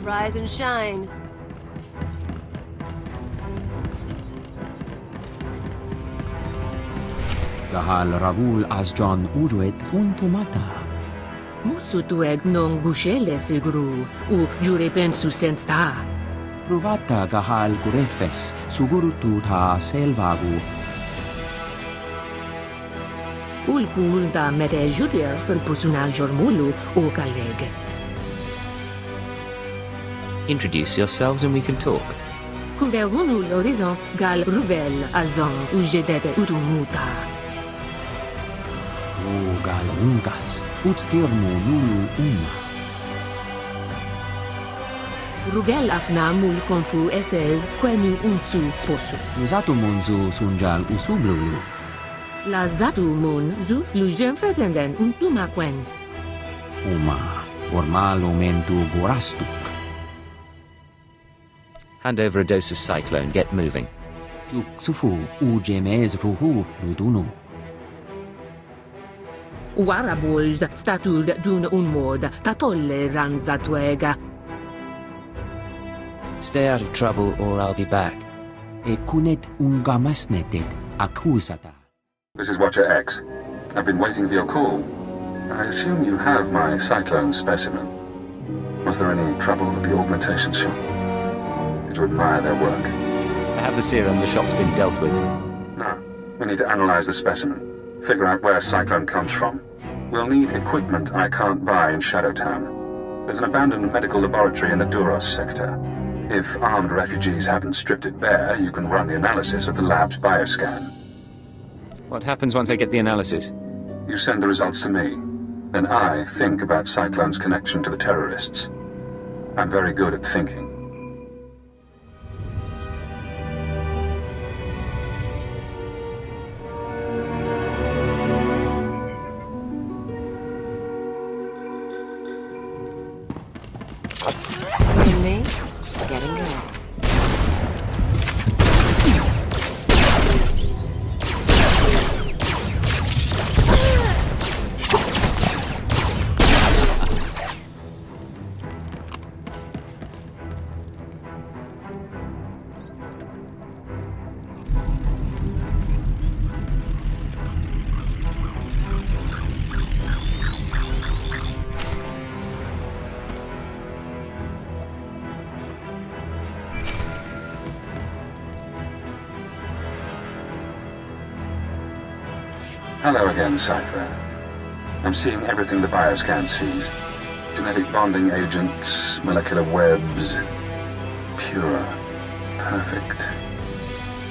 Rise and shine. Gahal Ravul Azjan Uruet Puntumata. Musutueg non bushele siguru, u jure pensu sensta. Provata Gahal Gurefes, Sugurutu ta Selvagu. Ulkulda mete judier fil pusuna jormulu o galeg. Introduce yourselves and we can talk. Kuverunu l'horizon gal ruvel azon u jedete utumuta. O gal ungas, ut termu lulu uma. Rugel afna mul konfu esez quenu unsu sposu. Zatu munzu sunjal usublulu. La zatu mun zu lujem pretenden untuma quen. Uma, ormal omentu gorastuk. Hand over a dose of Cyclone, get moving. Juk sufu ujemez ruhu ludunu. Warabul statud dun unmod tatolle ranzatuega. Stay out of trouble or I'll be back. E kunet ungamasnetet accusata. This is Watcher X. I've been waiting for your call. I assume you have my Cyclone specimen. Was there any trouble at the augmentation shop? Did you admire their work? I have the serum, the shop's been dealt with. No. We need to analyze the specimen. Figure out where Cyclone comes from. We'll need equipment I can't buy in Shadowtown. There's an abandoned medical laboratory in the Duros sector. If armed refugees haven't stripped it bare, you can run the analysis of the lab's bioscan. What happens once I get the analysis? You send the results to me. then I think about Cyclone's connection to the terrorists. I'm very good at thinking. Me? Getting good. Hello again, Cypher. I'm seeing everything the bioscan sees. Genetic bonding agents, molecular webs. Pure. Perfect.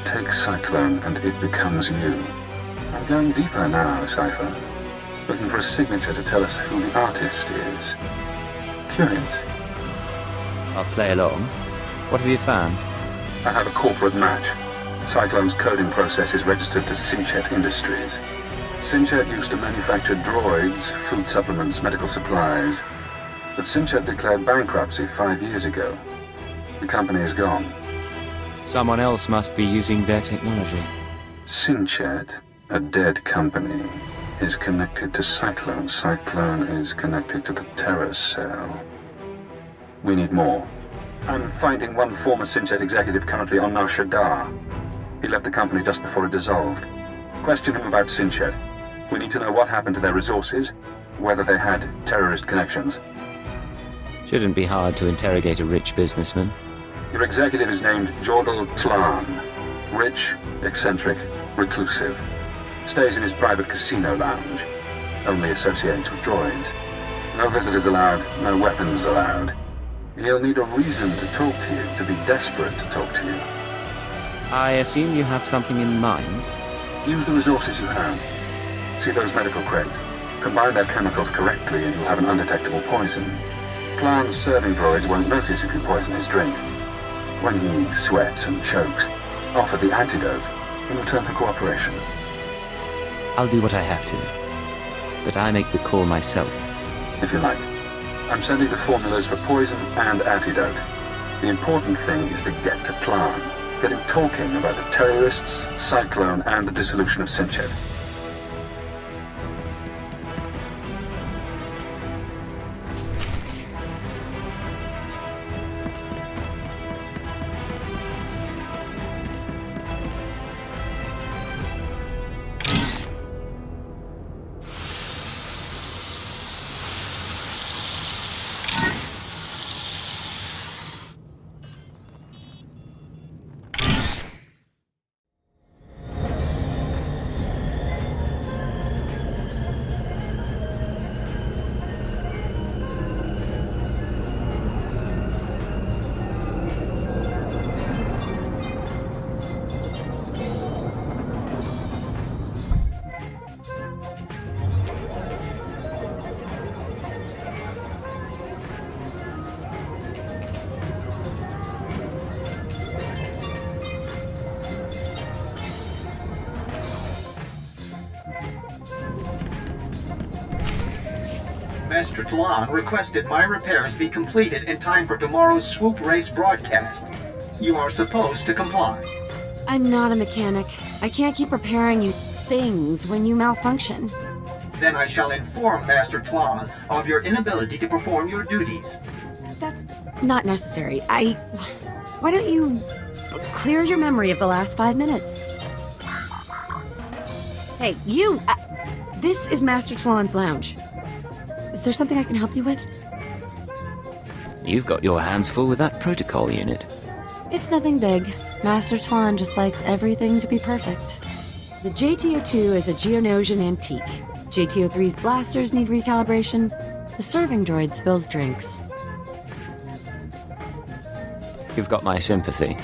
Take Cyclone and it becomes you. I'm going deeper now, Cypher. Looking for a signature to tell us who the artist is. Curious. I'll play along. What have you found? I have a corporate match. Cyclone's coding process is registered to Sinchet Industries. Sinchet used to manufacture droids, food supplements, medical supplies. But Sinchet declared bankruptcy 5 years ago. The company is gone. Someone else must be using their technology. Sinchet, a dead company, is connected to Cyclone. Cyclone is connected to the terror cell. We need more. I'm finding one former Sinchet executive currently on Nar Shaddaa. He left the company just before it dissolved. Question him about Sinchet. We need to know what happened to their resources, whether they had terrorist connections. Shouldn't be hard to interrogate a rich businessman. Your executive is named Jordal Tlan. Rich, eccentric, reclusive. Stays in his private casino lounge. Only associates with droids. No visitors allowed, no weapons allowed. He'll need a reason to talk to you, to be desperate to talk to you. I assume you have something in mind? Use the resources you have. See those medical crates. Combine their chemicals correctly and you'll have an undetectable poison. Tlan's serving droids won't notice if you poison his drink. When he sweats and chokes, offer the antidote in return for cooperation. I'll do what I have to. But I make the call myself. If you like. I'm sending the formulas for poison and antidote. The important thing is to get to Tlan. Get him talking about the terrorists, Cyclone, and the dissolution of Sinchet. Master Talon requested my repairs be completed in time for tomorrow's swoop race broadcast. You are supposed to comply. I'm not a mechanic. I can't keep repairing you things when you malfunction. Then I shall inform Master Talon of your inability to perform your duties. That's not necessary. Why don't you clear your memory of the last 5 minutes? Hey, you! This is Master Talon's lounge. Is there something I can help you with? You've got your hands full with that protocol unit. It's nothing big. Master Talon just likes everything to be perfect. The JTO2 is a Geonosian antique. JTO3's blasters need recalibration. The serving droid spills drinks. You've got my sympathy.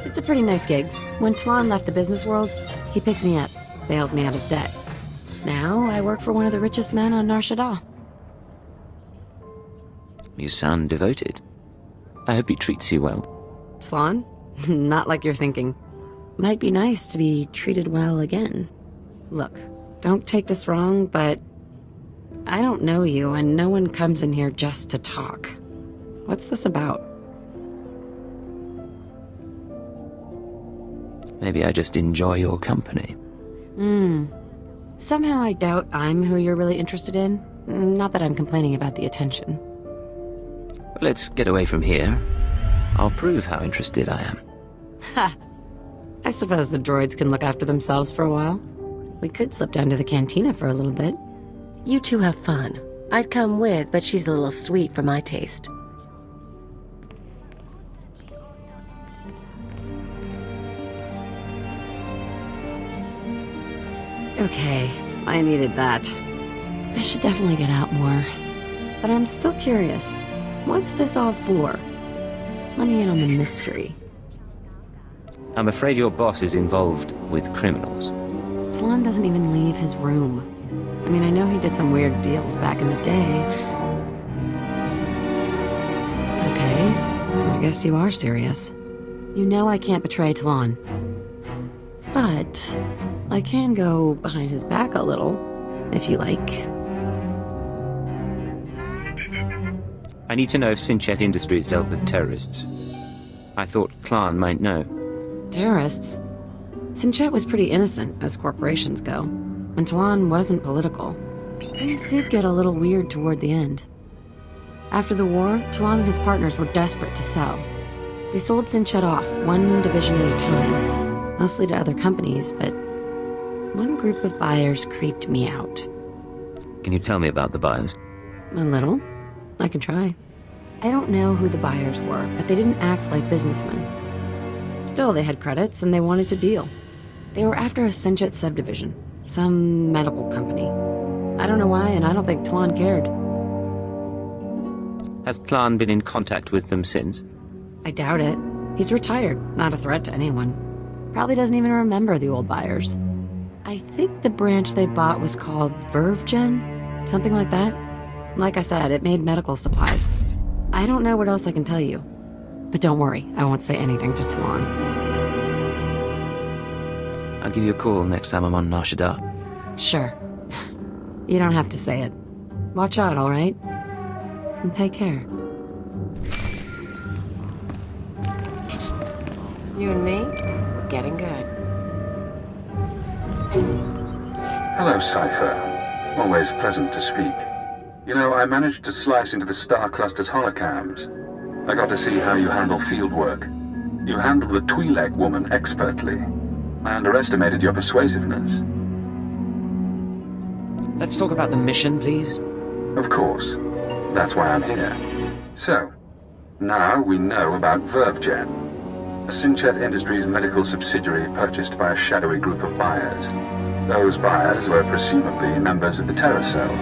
It's a pretty nice gig. When Talon left the business world, he picked me up. Bailed me out of debt. Now I work for one of the richest men on Nar Shaddaa. You sound devoted. I hope he treats you well. Thrawn? Not like you're thinking. Might be nice to be treated well again. Look, don't take this wrong, but I don't know you, and no one comes in here just to talk. What's this about? Maybe I just enjoy your company. Somehow I doubt I'm who you're really interested in. Not that I'm complaining about the attention. Let's get away from here. I'll prove how interested I am. Ha! I suppose the droids can look after themselves for a while. We could slip down to the cantina for a little bit. You two have fun. I'd come with, but she's a little sweet for my taste. Okay, I needed that. I should definitely get out more. But I'm still curious. What's this all for? Let me in on the mystery. I'm afraid your boss is involved with criminals. Thrawn doesn't even leave his room. I mean, I know he did some weird deals back in the day. Okay, I guess you are serious. You know I can't betray Talon. But I can go behind his back a little, if you like. I need to know if Sinchet Industries dealt with terrorists. I thought Clan might know. Terrorists? Sinchet was pretty innocent, as corporations go, and Talon wasn't political. Things did get a little weird toward the end. After the war, Talon and his partners were desperate to sell. They sold Sinchet off, one division at a time, mostly to other companies, but one group of buyers creeped me out. Can you tell me about the buyers? A little. I can try. I don't know who the buyers were, but they didn't act like businessmen. Still, they had credits and they wanted to deal. They were after a Sinchet subdivision, some medical company. I don't know why, and I don't think Talon cared. Has Clan been in contact with them since? I doubt it. He's retired, not a threat to anyone. Probably doesn't even remember the old buyers. I think the branch they bought was called VerveGen, something like that. Like I said, it made medical supplies. I don't know what else I can tell you. But don't worry, I won't say anything to Talon. I'll give you a call next time I'm on Nar Shaddaa. Sure. You don't have to say it. Watch out, all right? And take care. You and me, we're getting good. Hello, Cypher. Always pleasant to speak. You know, I managed to slice into the Star Cluster's holocams. I got to see how you handle field work. You handled the Twi'lek woman expertly. I underestimated your persuasiveness. Let's talk about the mission, please. Of course. That's why I'm here. So, now we know about VerveGen, a Sinchet Industries medical subsidiary purchased by a shadowy group of buyers. Those buyers were presumably members of the Terror Cell.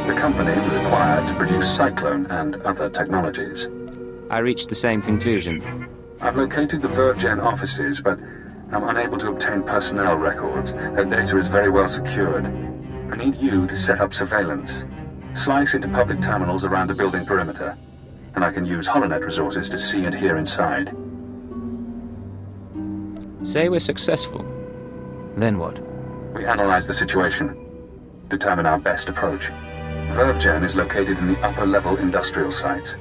The company was acquired to produce Cyclone and other technologies. I reached the same conclusion. I've located the VerveGen offices, but I'm unable to obtain personnel records. Their data is very well secured. I need you to set up surveillance. Slice into public terminals around the building perimeter, and I can use HoloNet resources to see and hear inside. Say we're successful. Then what? We analyze the situation, determine our best approach. VerveGen is located in the upper-level industrial sites.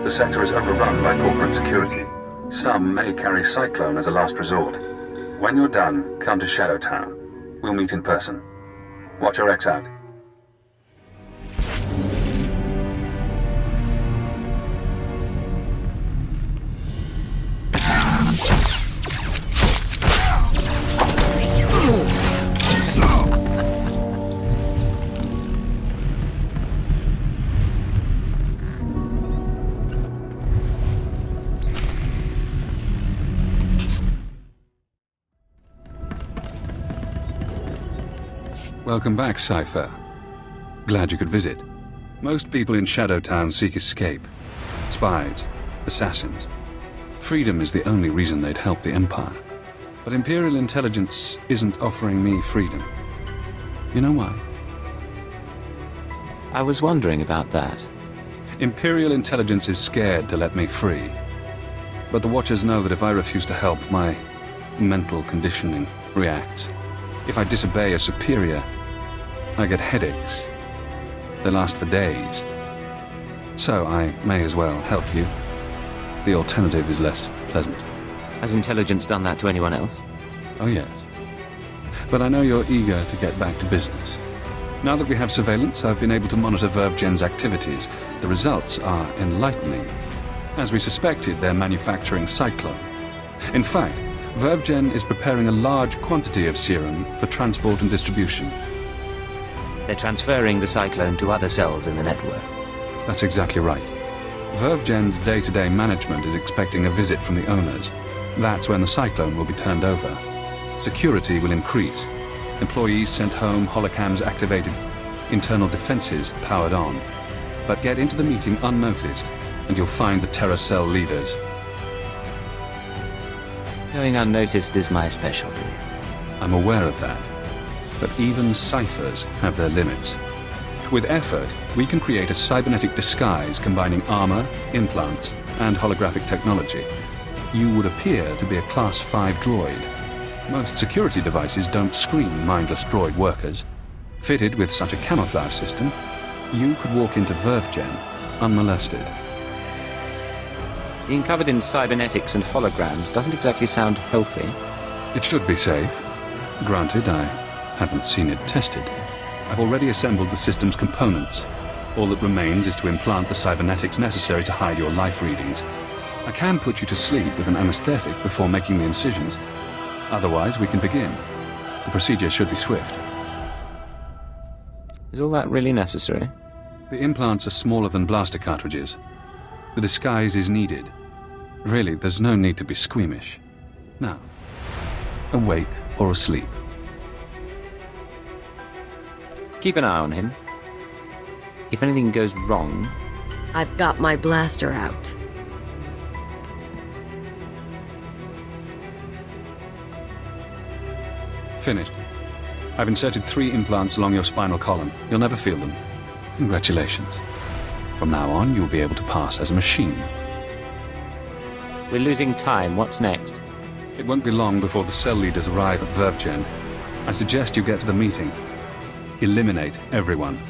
The sector is overrun by corporate security. Some may carry Cyclone as a last resort. When you're done, come to Shadowtown. We'll meet in person. Watch your X out. Welcome back, Cypher. Glad you could visit. Most people in Shadowtown seek escape. Spies, assassins. Freedom is the only reason they'd help the Empire. But Imperial intelligence isn't offering me freedom. You know why? I was wondering about that. Imperial intelligence is scared to let me free. But the Watchers know that if I refuse to help, my mental conditioning reacts. If I disobey a superior, I get headaches. They last for days. So I may as well help you. The alternative is less pleasant. Has intelligence done that to anyone else? Oh yes. But I know you're eager to get back to business. Now that we have surveillance, I've been able to monitor VervGen's activities. The results are enlightening. As we suspected, they're manufacturing Cyclone. In fact, VervGen is preparing a large quantity of serum for transport and distribution. They're transferring the Cyclone to other cells in the network. That's exactly right. VervGen's day-to-day management is expecting a visit from the owners. That's when the Cyclone will be turned over. Security will increase. Employees sent home, holocams activated, internal defenses powered on. But get into the meeting unnoticed, and you'll find the Terror Cell leaders. Going unnoticed is my specialty. I'm aware of that. But even ciphers have their limits. With effort, we can create a cybernetic disguise combining armor, implants, and holographic technology. You would appear to be a Class 5 droid. Most security devices don't screen mindless droid workers. Fitted with such a camouflage system, you could walk into VervGen unmolested. Being covered in cybernetics and holograms doesn't exactly sound healthy. It should be safe. Granted, I haven't seen it tested. I've already assembled the system's components. All that remains is to implant the cybernetics necessary to hide your life readings. I can put you to sleep with an anesthetic before making the incisions. Otherwise, we can begin. The procedure should be swift. Is all that really necessary? The implants are smaller than blaster cartridges. The disguise is needed. Really, there's no need to be squeamish. Now, awake or asleep. Keep an eye on him. If anything goes wrong... I've got my blaster out. Finished. I've inserted 3 implants along your spinal column. You'll never feel them. Congratulations. From now on, you'll be able to pass as a machine. We're losing time. What's next? It won't be long before the cell leaders arrive at VervGen. I suggest you get to the meeting. Eliminate everyone.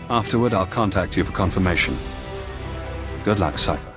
Afterward, I'll contact you for confirmation. Good luck, Cypher.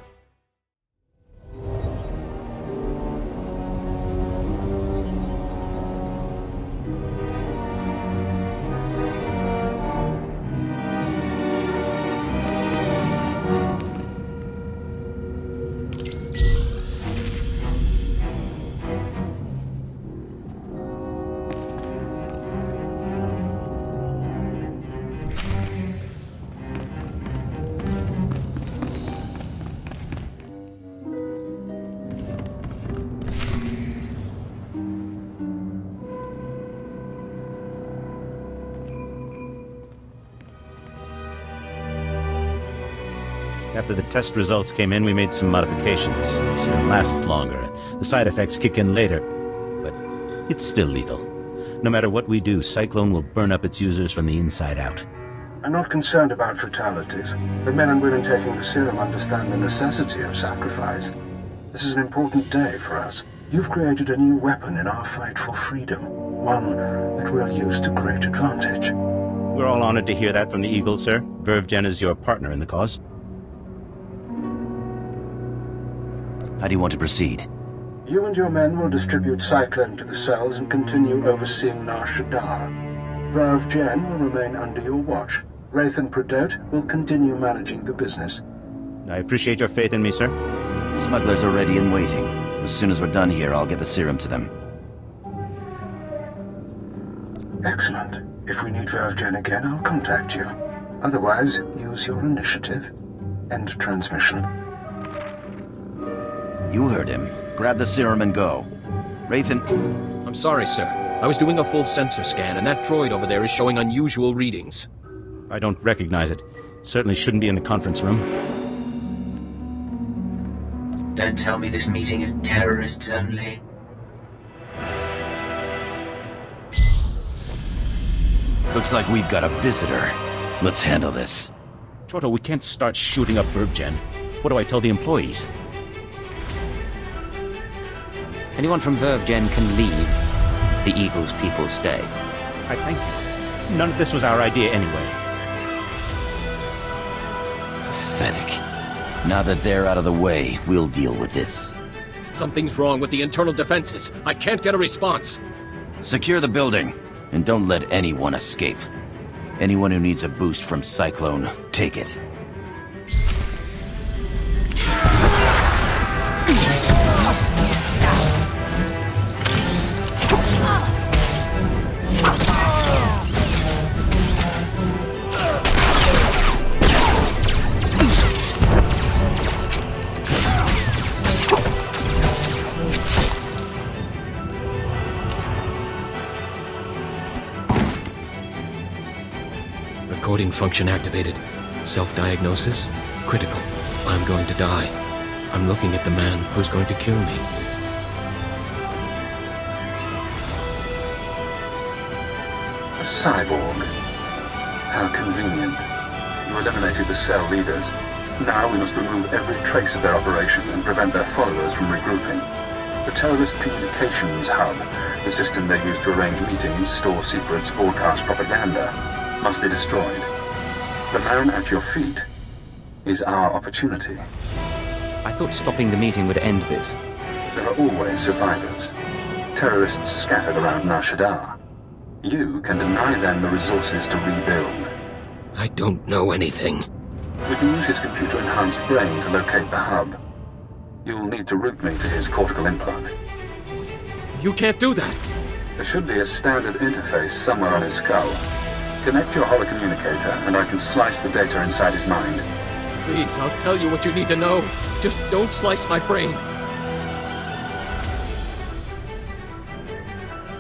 After the test results came in, we made some modifications, so it lasts longer. The side effects kick in later, but it's still lethal. No matter what we do, Cyclone will burn up its users from the inside out. I'm not concerned about fatalities. The men and women taking the serum understand the necessity of sacrifice. This is an important day for us. You've created a new weapon in our fight for freedom, one that we'll use to great advantage. We're all honored to hear that from the Eagle, sir. VervGen is your partner in the cause. How do you want to proceed? You and your men will distribute Cyclone to the cells and continue overseeing Nar Shaddaa. VervGen will remain under your watch. Wraith and Pradote will continue managing the business. I appreciate your faith in me, sir. Smugglers are ready and waiting. As soon as we're done here, I'll get the serum to them. Excellent. If we need VervGen again, I'll contact you. Otherwise, use your initiative. End transmission. You heard him. Grab the serum and go. Wraithen... I'm sorry, sir. I was doing a full sensor scan, and that droid over there is showing unusual readings. I don't recognize it. Certainly shouldn't be in the conference room. Don't tell me this meeting is terrorists only. Looks like we've got a visitor. Let's handle this. Chorto, we can't start shooting up VervGen. What do I tell the employees? Anyone from VervGen can leave. The Eagle's people stay. I thank you. None of this was our idea anyway. Pathetic. Now that they're out of the way, we'll deal with this. Something's wrong with the internal defenses. I can't get a response. Secure the building, and don't let anyone escape. Anyone who needs a boost from Cyclone, take it. Recording function activated. Self-diagnosis? Critical. I'm going to die. I'm looking at the man who's going to kill me. A cyborg. How convenient. You eliminated the cell leaders. Now we must remove every trace of their operation and prevent their followers from regrouping. The terrorist communications hub, the system they use to arrange meetings, store secrets, broadcast propaganda, must be destroyed. The man at your feet is our opportunity. I thought stopping the meeting would end this. There are always survivors. Terrorists scattered around Nar Shaddaa. You can deny them the resources to rebuild. I don't know anything. We can use his computer-enhanced brain to locate the hub. You'll need to route me to his cortical implant. You can't do that! There should be a standard interface somewhere on his skull. Connect your holocommunicator, and I can slice the data inside his mind. Please, I'll tell you what you need to know. Just don't slice my brain.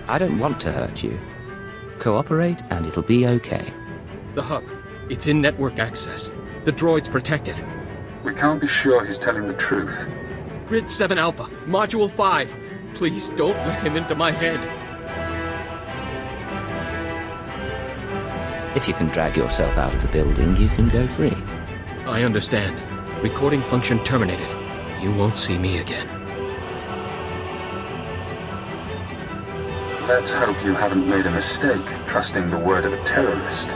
I don't want to hurt you. Cooperate, and it'll be okay. The hub. It's in network access. The droids protect it. We can't be sure he's telling the truth. Grid 7 Alpha, Module 5. Please don't let him into my head. If you can drag yourself out of the building, you can go free. I understand. Recording function terminated. You won't see me again. Let's hope you haven't made a mistake trusting the word of a terrorist.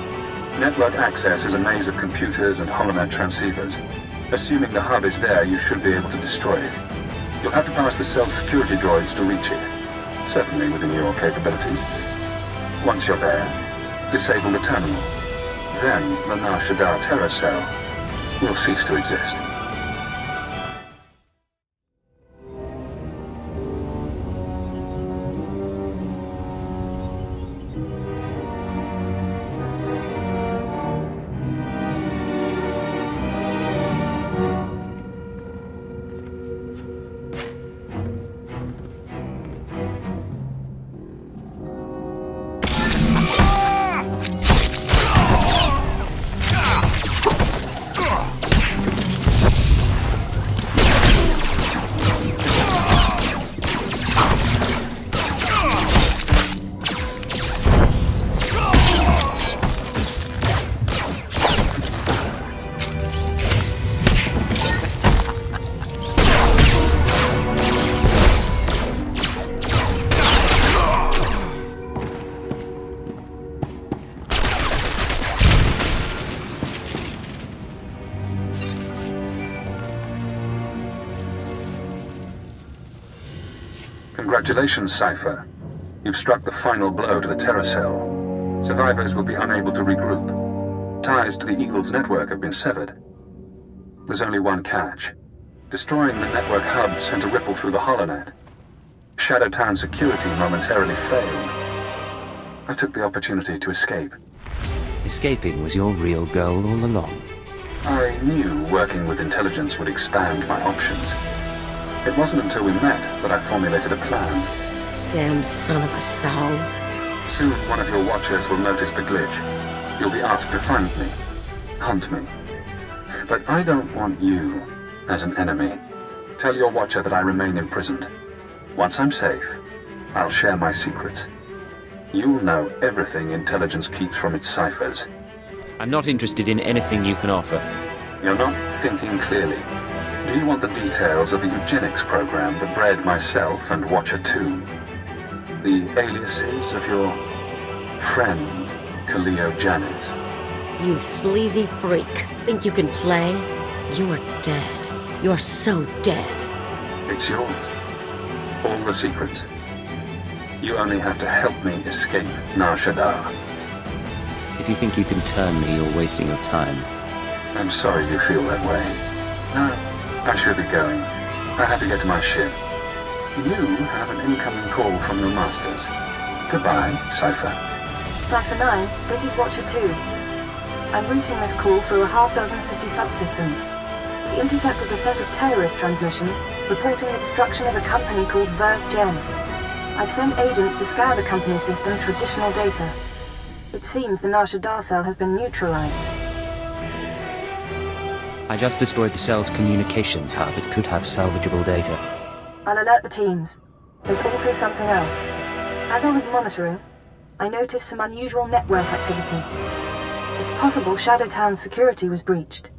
Network access is a maze of computers and holonet transceivers. Assuming the hub is there, you should be able to destroy it. You'll have to pass the cell's security droids to reach it. Certainly within your capabilities. Once you're there, disable the terminal. Then the Nar Shaddaa terror cell will cease to exist. Congratulations, Cypher. You've struck the final blow to the terror cell. Survivors will be unable to regroup. Ties to the Eagle's network have been severed. There's only one catch. Destroying the network hub sent a ripple through the holonet. Shadow Town security momentarily failed. I took the opportunity to escape. Escaping was your real goal all along. I knew working with intelligence would expand my options. It wasn't until we met that I formulated a plan. Damn son of a sow. Soon one of your watchers will notice the glitch. You'll be asked to find me, hunt me. But I don't want you as an enemy. Tell your watcher that I remain imprisoned. Once I'm safe, I'll share my secrets. You'll know everything intelligence keeps from its ciphers. I'm not interested in anything you can offer. You're not thinking clearly. Do you want the details of the eugenics program that bred myself and Watcher 2? The aliases of your friend, Khalil Janis? You sleazy freak. Think you can play? You're dead. You're so dead. It's yours. All the secrets. You only have to help me escape Nar Shaddaa. If you think you can turn me, you're wasting your time. I'm sorry you feel that way. No, I should be going. I have to get to my ship. You have an incoming call from your masters. Goodbye, Cypher. Cypher 9, this is Watcher 2. I'm routing this call through a half-dozen city subsystems. We intercepted a set of terrorist transmissions reporting the destruction of a company called Verve Gem. I've sent agents to scour the company's systems for additional data. It seems the Nar Shaddaa cell has been neutralized. I just destroyed the cell's communications hub. It could have salvageable data. I'll alert the teams. There's also something else. As I was monitoring, I noticed some unusual network activity. It's possible Shadowtown's security was breached.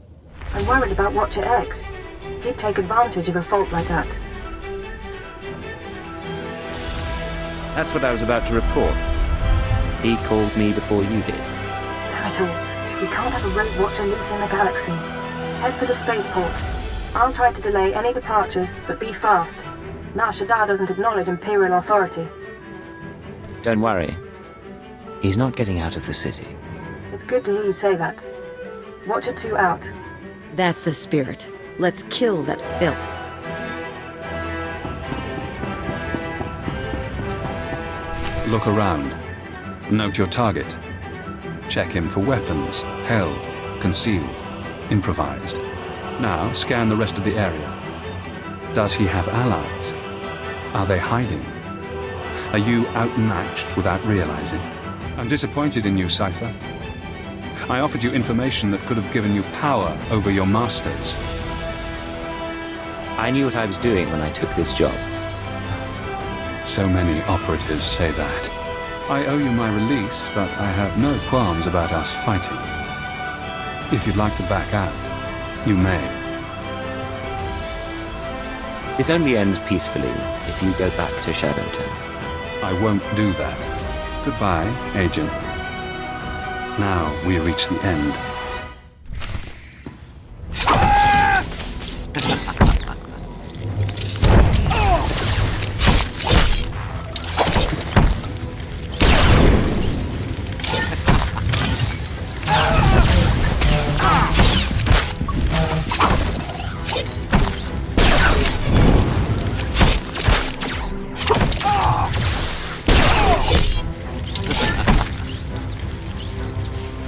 I'm worried about Watcher X. He'd take advantage of a fault like that. That's what I was about to report. He called me before you did. Damn it all. We can't have a rogue Watcher loose in the galaxy. Head for the spaceport. I'll try to delay any departures, but be fast. Nar Shaddaa doesn't acknowledge Imperial authority. Don't worry. He's not getting out of the city. It's good to hear you say that. Watcher 2 out. That's the spirit. Let's kill that filth. Look around. Note your target. Check him for weapons, held, concealed, improvised. Now scan the rest of the area. Does he have allies? Are they hiding? Are you outmatched without realizing? I'm disappointed in you, Cypher. I offered you information that could have given you power over your masters. I knew what I was doing when I took this job. So many operatives say that. I owe you my release, but I have no qualms about us fighting. If you'd like to back out, you may. This only ends peacefully if you go back to Shadowtown. I won't do that. Goodbye, Agent. Now we reach the end.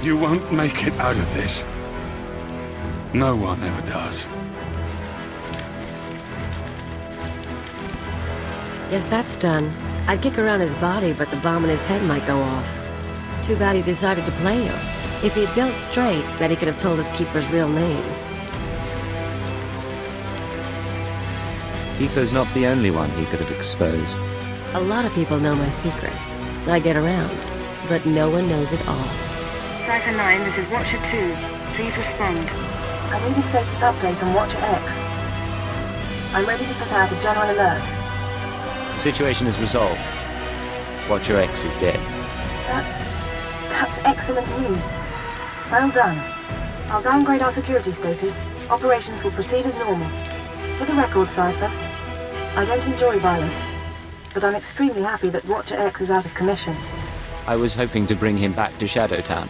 You won't make it out of this. No one ever does. Guess that's done. I'd kick around his body, but the bomb in his head might go off. Too bad he decided to play you. If he had dealt straight, bet he could have told his keeper's real name. Keeper's not the only one he could have exposed. A lot of people know my secrets. I get around, but no one knows it all. Cypher 9, this is Watcher 2. Please respond. I need a status update on Watcher X. I'm ready to put out a general alert. The situation is resolved. Watcher X is dead. That's excellent news. Well done. I'll downgrade our security status. Operations will proceed as normal. For the record, Cypher, I don't enjoy violence, but I'm extremely happy that Watcher X is out of commission. I was hoping to bring him back to Shadowtown.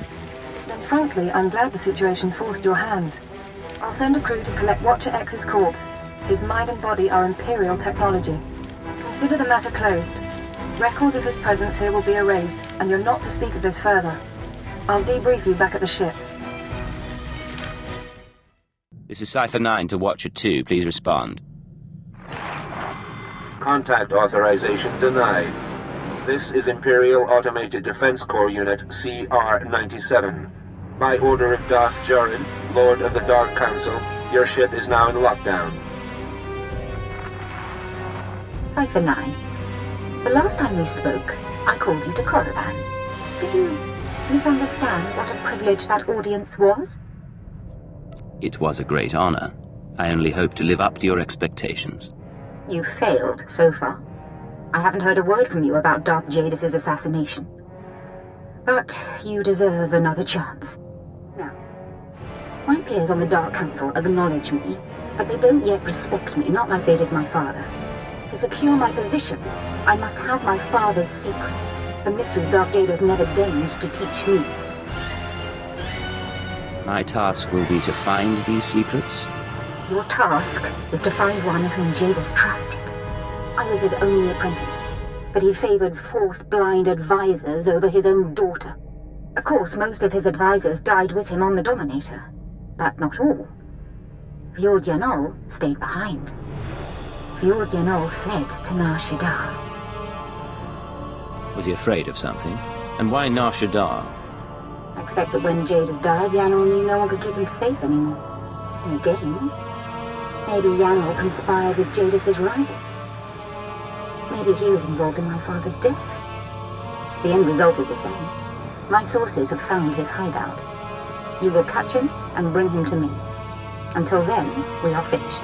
Then frankly, I'm glad the situation forced your hand. I'll send a crew to collect Watcher X's corpse. His mind and body are Imperial technology. Consider the matter closed. Records of his presence here will be erased, and you're not to speak of this further. I'll debrief you back at the ship. This is Cypher 9 to Watcher 2. Please respond. Contact authorization denied. This is Imperial Automated Defense Corps Unit CR-97. By order of Darth Djarin, Lord of the Dark Council, your ship is now in lockdown. Cypher 9. The last time we spoke, I called you to Koriban. Did you misunderstand what a privilege that audience was? It was a great honor. I only hope to live up to your expectations. You failed so far. I haven't heard a word from you about Darth Jadis' assassination. But you deserve another chance. Now, my peers on the Dark Council acknowledge me, but they don't yet respect me, not like they did my father. To secure my position, I must have my father's secrets, the mysteries Darth Jadis never deigned to teach me. My task will be to find these secrets. Your task is to find one whom Jadis trusted. I was his only apprentice, but he favored Force-blind advisors over his own daughter. Of course, most of his advisors died with him on the Dominator, but not all. Fjord Yanol stayed behind. Fjord Yanol fled to Nar Shaddaa. Was he afraid of something? And why Nar Shaddaa? I expect that when Jadis died, Yanol knew no one could keep him safe anymore. And again, maybe Yanol conspired with Jadis' rivals. Maybe he was involved in my father's death. The end result is the same. My sources have found his hideout. You will catch him and bring him to me. Until then, we are finished.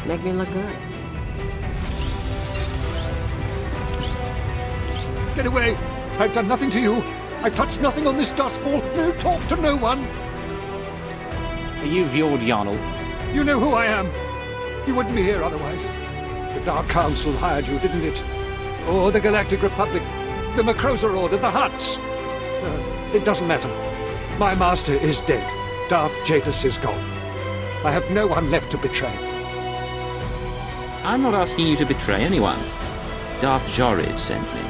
Make me look good. Get away! I've done nothing to you. I've touched nothing on this dust ball. No talk to no one. Are you Fjord Yanol? You know who I am. You wouldn't be here otherwise. The Dark Council hired you, didn't it? Or the Galactic Republic, the Macrosa Order, the Hutts. It doesn't matter. My master is dead. Darth Jadis is gone. I have no one left to betray. I'm not asking you to betray anyone. Darth Jorid sent me.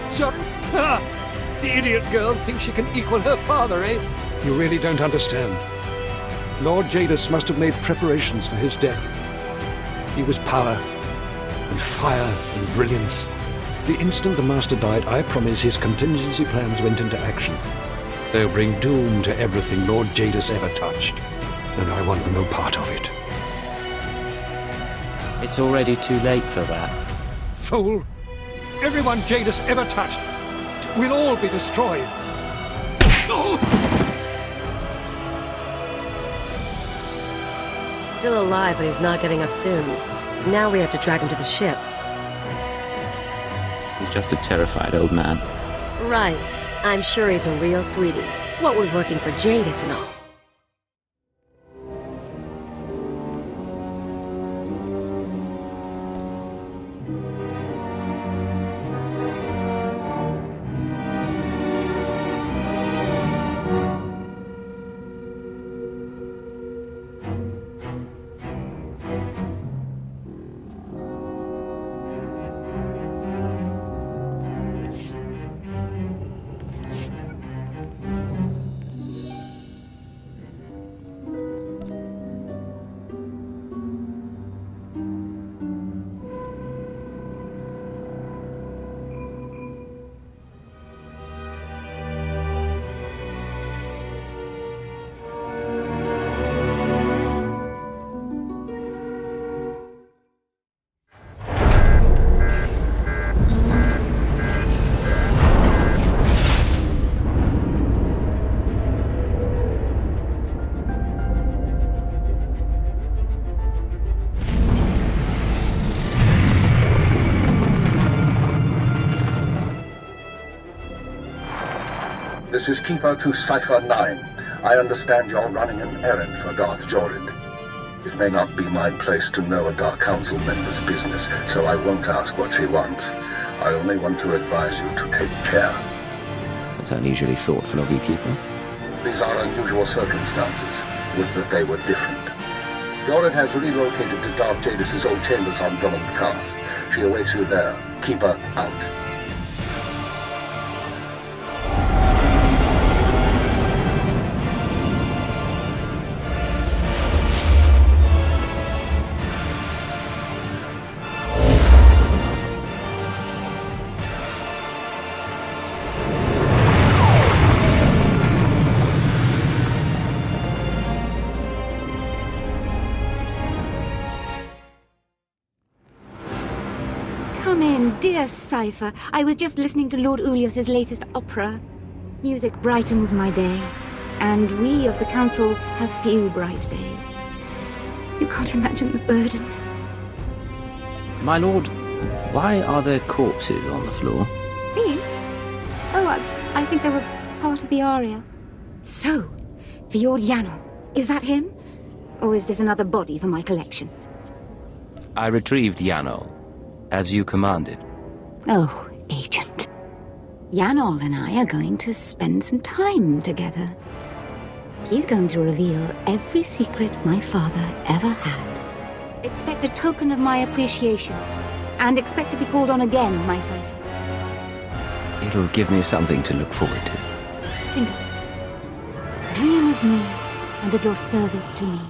Sorry? Ah, the idiot girl thinks she can equal her father, eh? You really don't understand. Lord Jadis must have made preparations for his death. He was power, and fire, and brilliance. The instant the Master died, I promise his contingency plans went into action. They'll bring doom to everything Lord Jadis ever touched, and I want no part of it. It's already too late for that. Fool! Everyone Jadis ever touched will all be destroyed. Still alive, but he's not getting up soon. Now we have to track him to the ship. He's just a terrified old man. Right. I'm sure he's a real sweetie. What with working for Jadis and all. This is Keeper to Cypher 9. I understand you're running an errand for Darth Jorid. It may not be my place to know a Dark Council member's business, so I won't ask what she wants. I only want to advise you to take care. That's unusually thoughtful of you, Keeper. These are unusual circumstances. Would that they were different. Jorid has relocated to Darth Jadis' old chambers on Dromund Kaas. She awaits you there. Keep her out. Come in, dear Cypher. I was just listening to Lord Ulias's latest opera. Music brightens my day, and we of the Council have few bright days. You can't imagine the burden. My lord, why are there corpses on the floor? These? Oh, I think they were part of the aria. So, Fjord Yanol, is that him? Or is this another body for my collection? I retrieved Yanol, as you commanded. Oh, Agent. Yanol and I are going to spend some time together. He's going to reveal every secret my father ever had. Expect a token of my appreciation. And expect to be called on again, my Cypher. It'll give me something to look forward to. Think of it. Dream of me and of your service to me.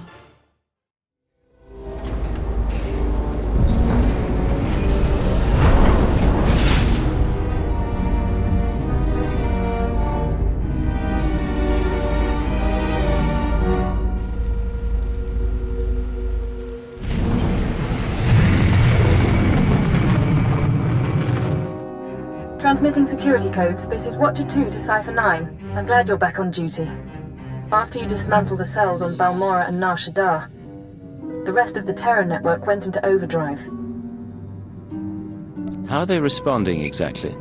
Transmitting security codes, this is Watcher 2 to Cypher 9. I'm glad you're back on duty. After you dismantle the cells on Balmorra and Nar Shaddaa, the rest of the Terror network went into overdrive. How are they responding exactly?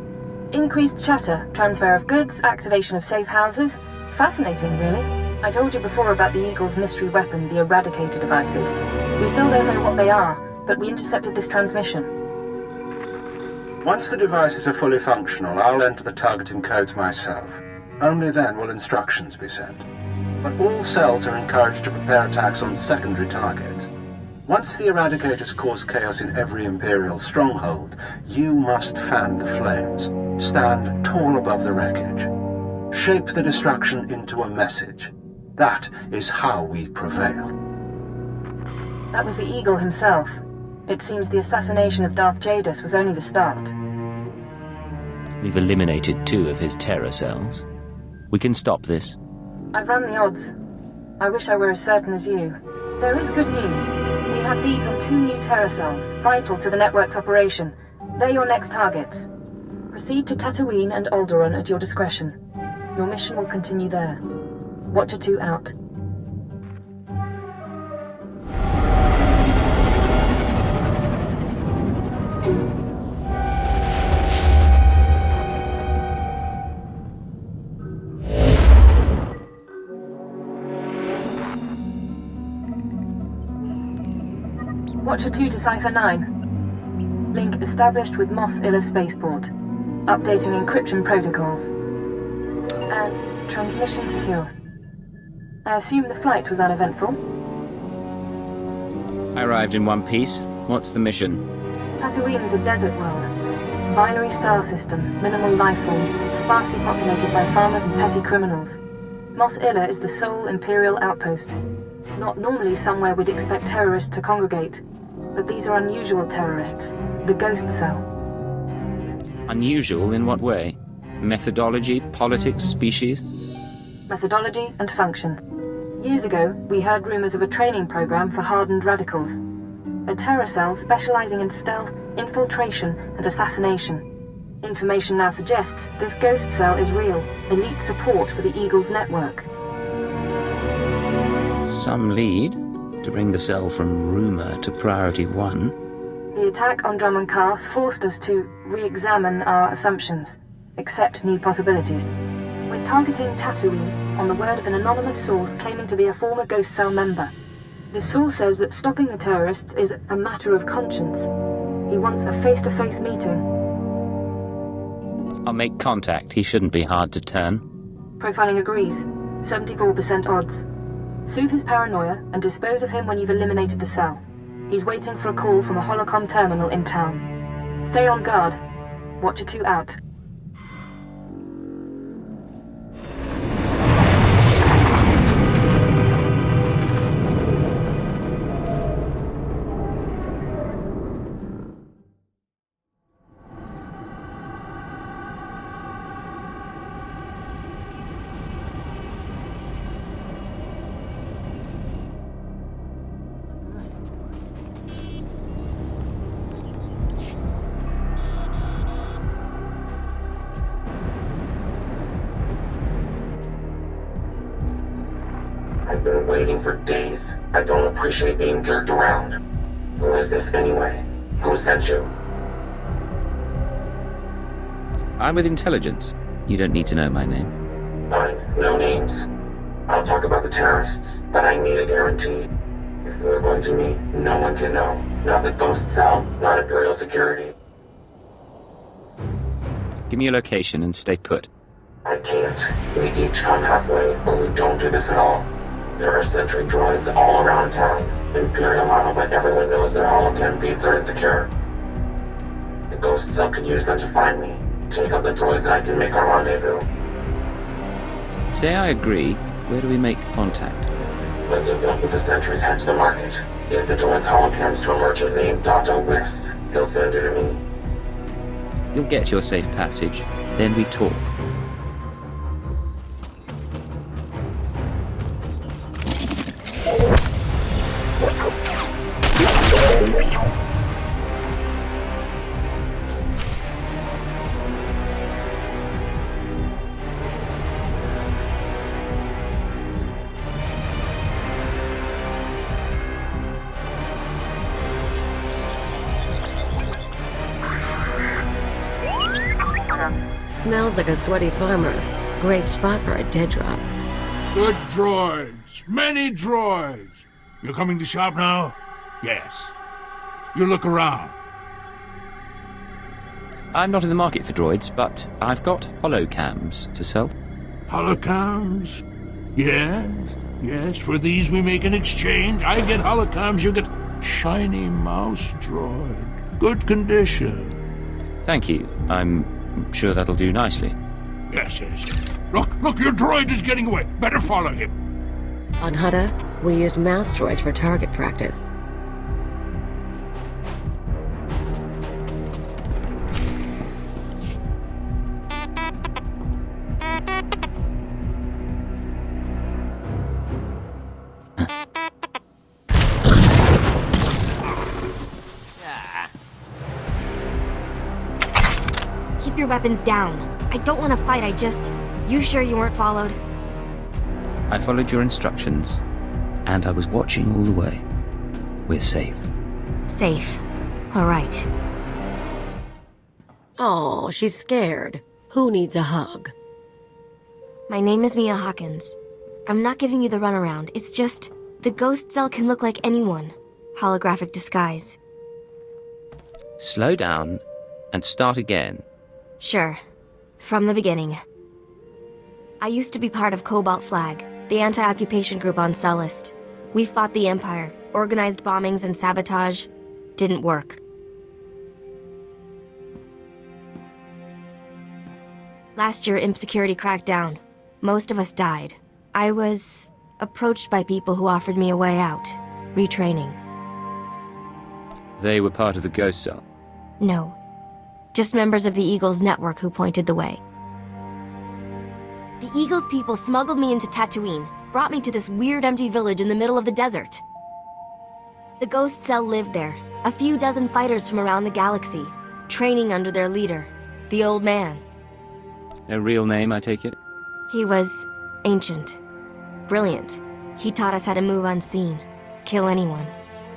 Increased chatter, transfer of goods, activation of safe houses. Fascinating, really. I told you before about the Eagle's mystery weapon, the Eradicator devices. We still don't know what they are, but we intercepted this transmission. Once the devices are fully functional, I'll enter the targeting codes myself. Only then will instructions be sent. But all cells are encouraged to prepare attacks on secondary targets. Once the Eradicators cause chaos in every Imperial stronghold, you must fan the flames. Stand tall above the wreckage. Shape the destruction into a message. That is how we prevail. That was the Eagle himself. It seems the assassination of Darth Jadis was only the start. We've eliminated 2 of his terror cells. We can stop this. I've run the odds. I wish I were as certain as you. There is good news. We have leads on 2 new terror cells, vital to the network's operation. They're your next targets. Proceed to Tatooine and Alderaan at your discretion. Your mission will continue there. Watcher 2 out. Watcher 2 to Cypher 9. Link established with Mos Illa Spaceport. Updating encryption protocols. And transmission secure. I assume the flight was uneventful? I arrived in one piece. What's the mission? Tatooine's a desert world. Binary star system, minimal life forms, sparsely populated by farmers and petty criminals. Mos Illa is the sole Imperial outpost. Not normally somewhere we'd expect terrorists to congregate. But these are unusual terrorists. The Ghost Cell. Unusual in what way? Methodology, politics, species? Methodology and function. Years ago, we heard rumors of a training program for hardened radicals. A terror cell specializing in stealth, infiltration, and assassination. Information now suggests this Ghost Cell is real, elite support for the Eagle's network. Some lead to bring the cell from rumor to priority 1. The attack on Dromund Kaas forced us to re-examine our assumptions, accept new possibilities. We're targeting Tatooine on the word of an anonymous source claiming to be a former Ghost Cell member. The source says that stopping the terrorists is a matter of conscience. He wants a face-to-face meeting. I'll make contact. He shouldn't be hard to turn. Profiling agrees. 74% odds. Soothe his paranoia and dispose of him when you've eliminated the cell. He's waiting for a call from a holocom terminal in town. Stay on guard. Watcher 2 out. I've been waiting for days. I don't appreciate being jerked around. Who is this anyway? Who sent you? I'm with intelligence. You don't need to know my name. Fine, no names. I'll talk about the terrorists, but I need a guarantee. If they're going to meet, no one can know. Not the Ghost Cell, not Imperial Security. Give me your location and stay put. I can't. We each come halfway, or we don't do this at all. There are sentry droids all around town. Imperial model, but everyone knows their holocam feeds are insecure. The Ghost Cell could use them to find me. Take out the droids and I can make our rendezvous. Say I agree. Where do we make contact? Once you've dealt with the sentries, head to the market. Give the droids holocams to a merchant named Dr. Wiss. He'll send you to me. You'll get your safe passage. Then we talk. Smells like a sweaty farmer. Great spot for a dead drop. Good droids. Many droids. You're coming to shop now? Yes. You look around. I'm not in the market for droids, but I've got holocams to sell. Holocams? Yes. Yes, for these we make an exchange. I get holocams, you get shiny mouse droid. Good condition. Thank you. I'm sure that'll do nicely. Yes. Look, your droid is getting away. Better follow him. On Hutta, we used mouse droids for target practice. Keep your weapons down. I don't want to fight, You sure you weren't followed? I followed your instructions, and I was watching all the way. We're safe. Safe. All right. Oh, she's scared. Who needs a hug? My name is Mia Hawkins. I'm not giving you the runaround. It's just, the Ghost Cell can look like anyone. Holographic disguise. Slow down and start again. Sure. From the beginning. I used to be part of Cobalt Flag, the anti-occupation group on Sullust. We fought the Empire, organized bombings and sabotage. Didn't work. Last year, Imp Security cracked down. Most of us died. I was approached by people who offered me a way out. Retraining. They were part of the Ghost Cell? No. Just members of the Eagles network who pointed the way. The Eagles people smuggled me into Tatooine, brought me to this weird empty village in the middle of the desert. The Ghost Cell lived there, a few dozen fighters from around the galaxy, training under their leader, the Old Man. No real name, I take it? He was ancient. Brilliant. He taught us how to move unseen, kill anyone.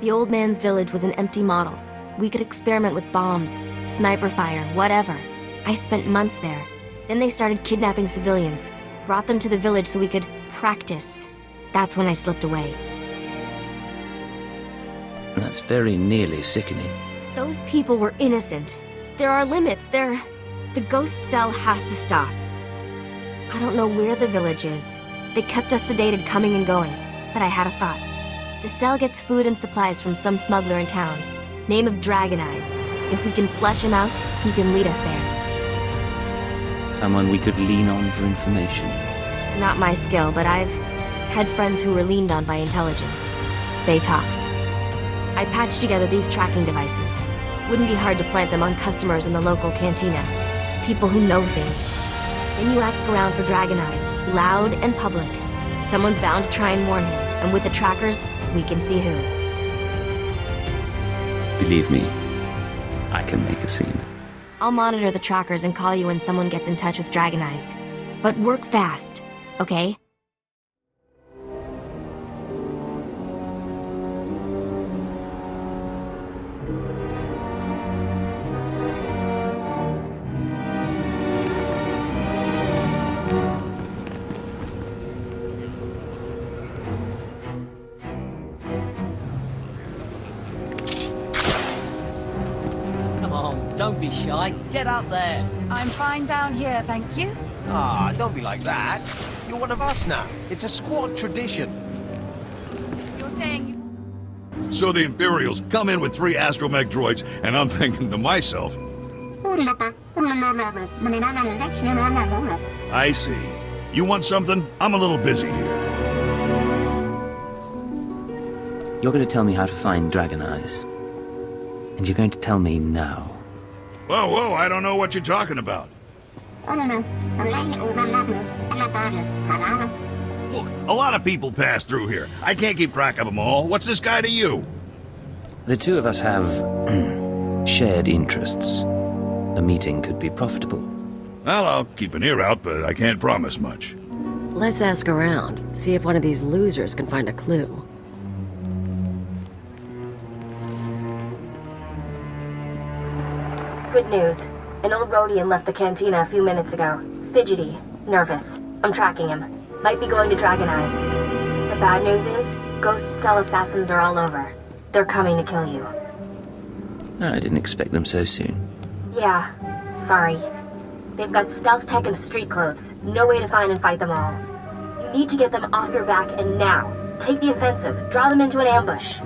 The Old Man's village was an empty model. We could experiment with bombs, sniper fire, whatever. I spent months there. Then they started kidnapping civilians, brought them to the village so we could practice. That's when I slipped away. That's very nearly sickening. Those people were innocent. There are limits. The ghost cell has to stop. I don't know where the village is. They kept us sedated coming and going, but I had a thought. The cell gets food and supplies from some smuggler in town. Name of Dragon Eyes. If we can flesh him out, he can lead us there. Someone we could lean on for information. Not my skill, but I've had friends who were leaned on by intelligence. They talked. I patched together these tracking devices. Wouldn't be hard to plant them on customers in the local cantina. People who know things. Then you ask around for Dragon Eyes, loud and public. Someone's bound to try and warn him, and with the trackers, we can see who. Believe me, I can make a scene. I'll monitor the trackers and call you when someone gets in touch with Dragon Eyes. But work fast, okay? Don't be shy. Get up there. I'm fine down here, thank you. Ah, don't be like that. You're one of us now. It's a squad tradition. You're saying So the Imperials come in with 3 astromech droids, and I'm thinking to myself, I see. You want something? I'm a little busy here. You're going to tell me how to find Dragon Eyes. And you're going to tell me now. Whoa, I don't know what you're talking about. Look, a lot of people pass through here. I can't keep track of them all. What's this guy to you? The two of us have shared interests. A meeting could be profitable. Well, I'll keep an ear out, but I can't promise much. Let's ask around, see if one of these losers can find a clue. Good news. An old Rhodian left the cantina a few minutes ago. Fidgety. Nervous. I'm tracking him. Might be going to Dragon Eyes. The bad news is, ghost cell assassins are all over. They're coming to kill you. I didn't expect them so soon. Yeah. Sorry. They've got stealth tech and street clothes. No way to find and fight them all. You need to get them off your back and now. Take the offensive. Draw them into an ambush.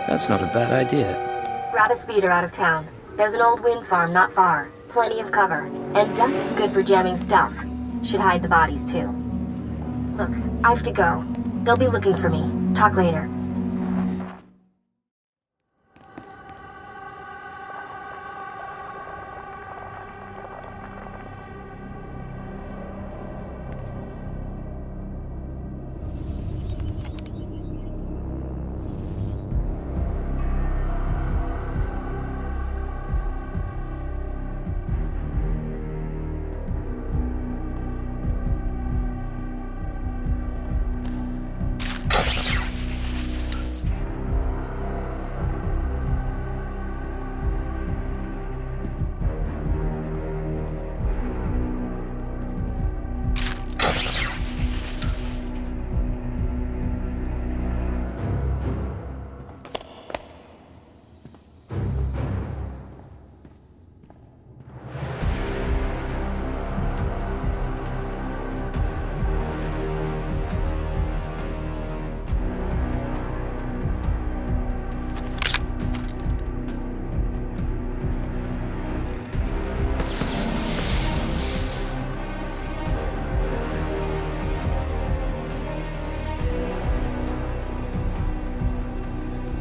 That's not a bad idea. Grab a speeder out of town. There's an old wind farm not far. Plenty of cover. And dust's good for jamming stealth. Should hide the bodies, too. Look, I have to go. They'll be looking for me. Talk later.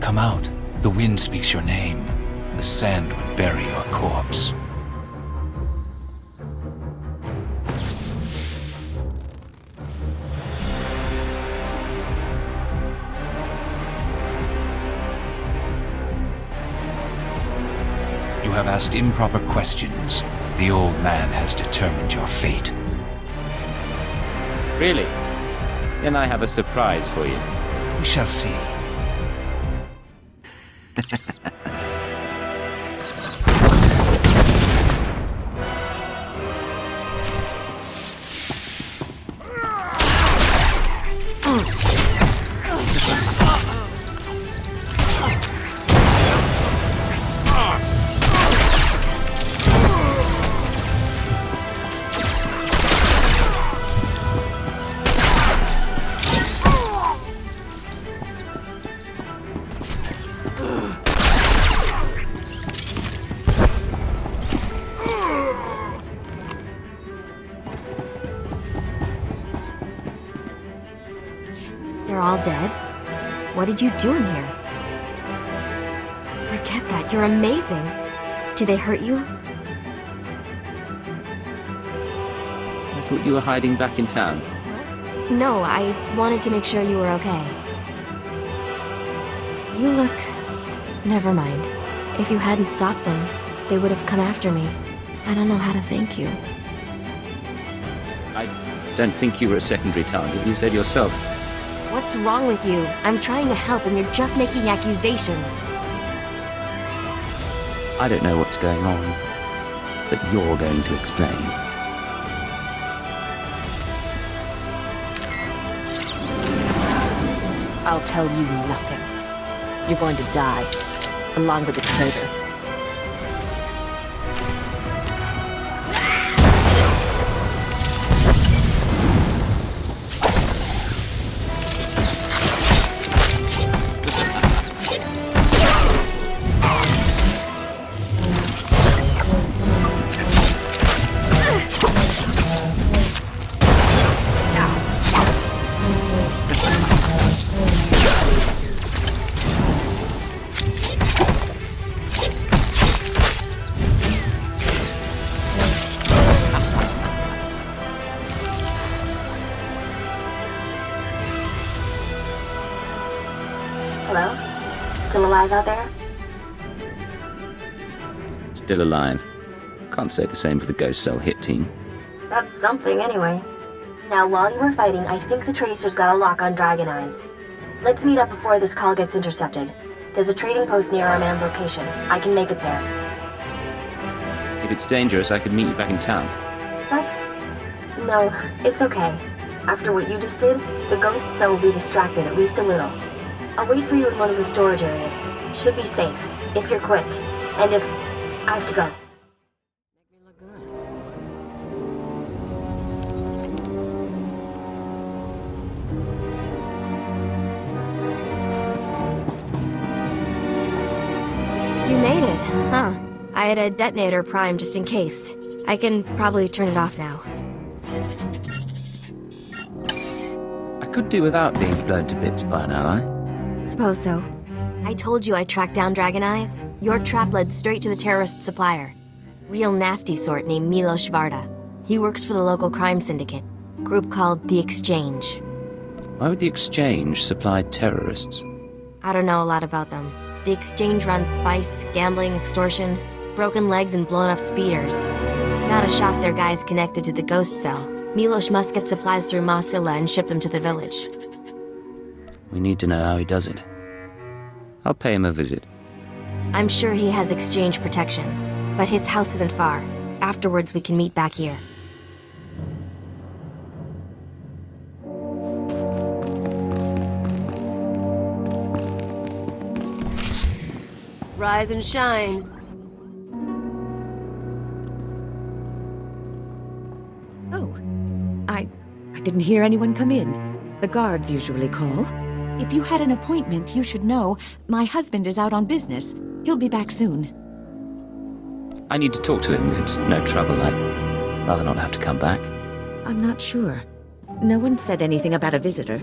Come out. The wind speaks your name. The sand would bury your corpse. You have asked improper questions. The old man has determined your fate. Really? Then I have a surprise for you. We shall see. all dead? What did you do in here? Forget that, you're amazing. Did they hurt you? I thought you were hiding back in town. No, I wanted to make sure you were okay. You look... Never mind. If you hadn't stopped them, they would have come after me. I don't know how to thank you. I don't think you were a secondary target. You said yourself. What's wrong with you? I'm trying to help and you're just making accusations. I don't know what's going on, but you're going to explain. I'll tell you nothing. You're going to die, along with the traitor. Hello? Still alive out there? Still alive. Can't say the same for the Ghost Cell hit team. That's something, anyway. Now, while you were fighting, I think the Tracers got a lock on Dragon Eyes. Let's meet up before this call gets intercepted. There's a trading post near our man's location. I can make it there. If it's dangerous, I could meet you back in town. No, it's okay. After what you just did, the Ghost Cell will be distracted at least a little. I'll wait for you in one of the storage areas. Should be safe, if you're quick. And if... I have to go. You made it, huh? I had a detonator primed just in case. I can probably turn it off now. I could do without being blown to bits by an ally. Suppose so. I told you I tracked down Dragon Eyes. Your trap led straight to the terrorist supplier. Real nasty sort named Milos Varda. He works for the local crime syndicate. Group called The Exchange. Why would the Exchange supply terrorists? I don't know a lot about them. The Exchange runs spice, gambling, extortion, broken legs, and blown up speeders. Not a shock their guys connected to the Ghost Cell. Milos must get supplies through Mosilla and ship them to the village. We need to know how he does it. I'll pay him a visit. I'm sure he has Exchange protection, but his house isn't far. Afterwards, we can meet back here. Rise and shine. Oh, I didn't hear anyone come in. The guards usually call. If you had an appointment, you should know. My husband is out on business. He'll be back soon. I need to talk to him if it's no trouble. I'd rather not have to come back. I'm not sure. No one said anything about a visitor.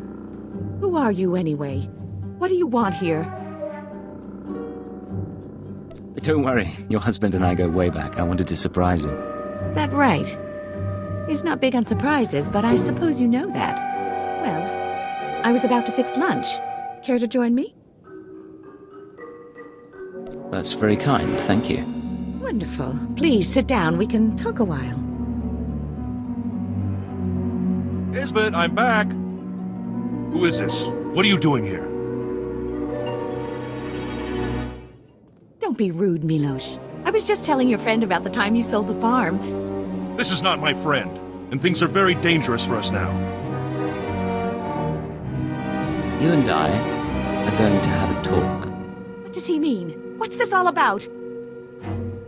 Who are you anyway? What do you want here? Don't worry, your husband and I go way back. I wanted to surprise him. That right. He's not big on surprises, but I suppose you know that. Well, I was about to fix lunch. Care to join me? That's very kind, thank you. Wonderful. Please sit down. We can talk a while. Nisbet, I'm back. Who is this? What are you doing here? Don't be rude, Milos. I was just telling your friend about the time you sold the farm. This is not my friend, and things are very dangerous for us now. You and I are going to have a talk. What does he mean? What's this all about?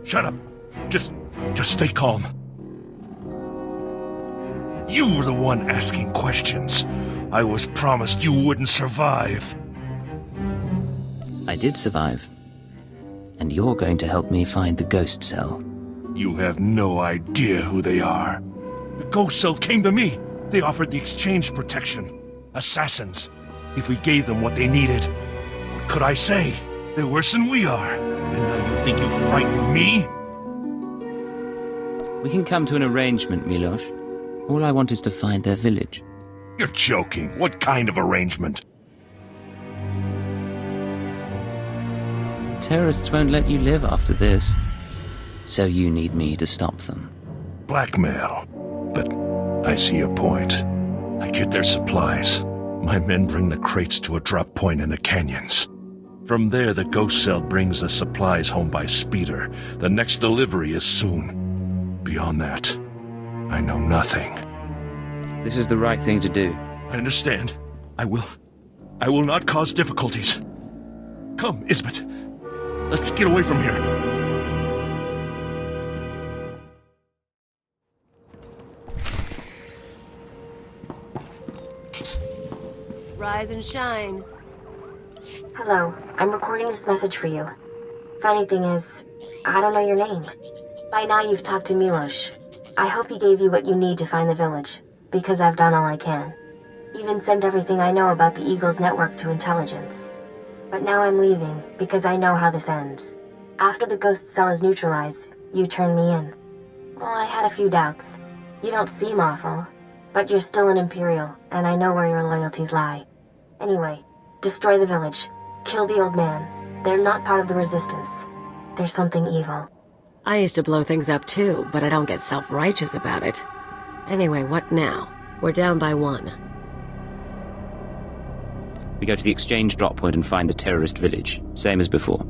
Shut up. Just stay calm. You were the one asking questions. I was promised you wouldn't survive. I did survive. And you're going to help me find the Ghost Cell. You have no idea who they are. The Ghost Cell came to me. They offered the Exchange protection. Assassins. if we gave them what they needed. What could I say? They're worse than we are. And now you think you frighten me? We can come to an arrangement, Milos. All I want is to find their village. You're joking. What kind of arrangement? Terrorists won't let you live after this. So you need me to stop them. Blackmail. But I see your point. I get their supplies. My men bring the crates to a drop point in the canyons. From there, the ghost cell brings the supplies home by speeder. The next delivery is soon. Beyond that, I know nothing. This is the right thing to do. I understand. I will not cause difficulties. Come, Isbeth. Let's get away from here. Rise and shine. Hello, I'm recording this message for you. Funny thing is, I don't know your name. By now you've talked to Milos. I hope he gave you what you need to find the village, because I've done all I can. Even sent everything I know about the Eagle's network to intelligence. But now I'm leaving, because I know how this ends. After the ghost cell is neutralized, you turn me in. Well, I had a few doubts. You don't seem awful, but you're still an Imperial, and I know where your loyalties lie. Anyway, destroy the village. Kill the old man. They're not part of the Resistance. There's something evil. I used to blow things up too, but I don't get self-righteous about it. Anyway, what now? We're down by 1. We go to the exchange drop point and find the terrorist village. Same as before.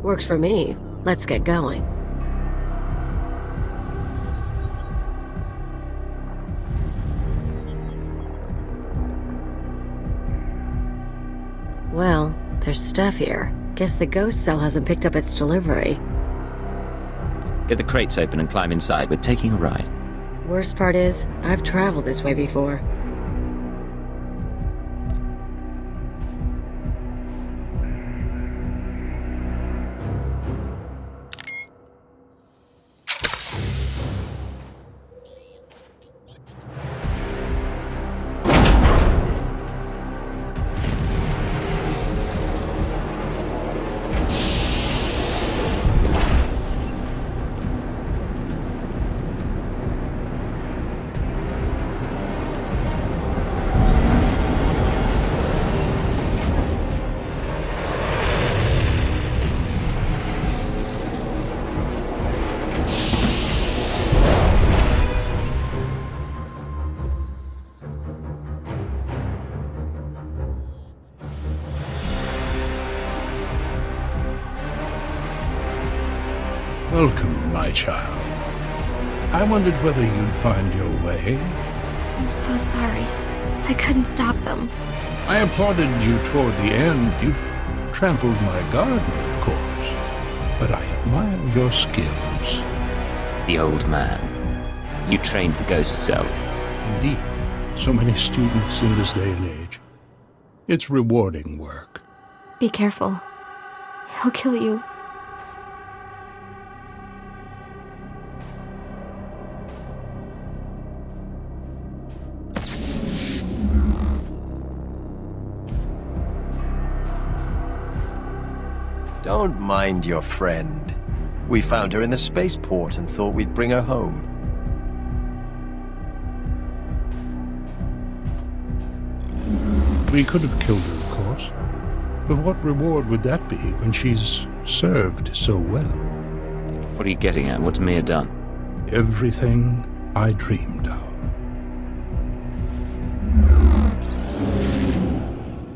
Works for me. Let's get going. Well, there's stuff here. Guess the ghost cell hasn't picked up its delivery. Get the crates open and climb inside. We're taking a ride. Worst part is, I've traveled this way before. Welcome, my child. I wondered whether you'd find your way. I'm so sorry. I couldn't stop them. I applauded you toward the end. You've trampled my garden, of course. But I admire your skills. The old man. You trained the ghost cell. Indeed. So many students in this day and age. It's rewarding work. Be careful. He'll kill you. Don't mind your friend. We found her in the spaceport and thought we'd bring her home. We could have killed her, of course. But what reward would that be when she's served so well? What are you getting at? What's Mia done? Everything I dreamed of.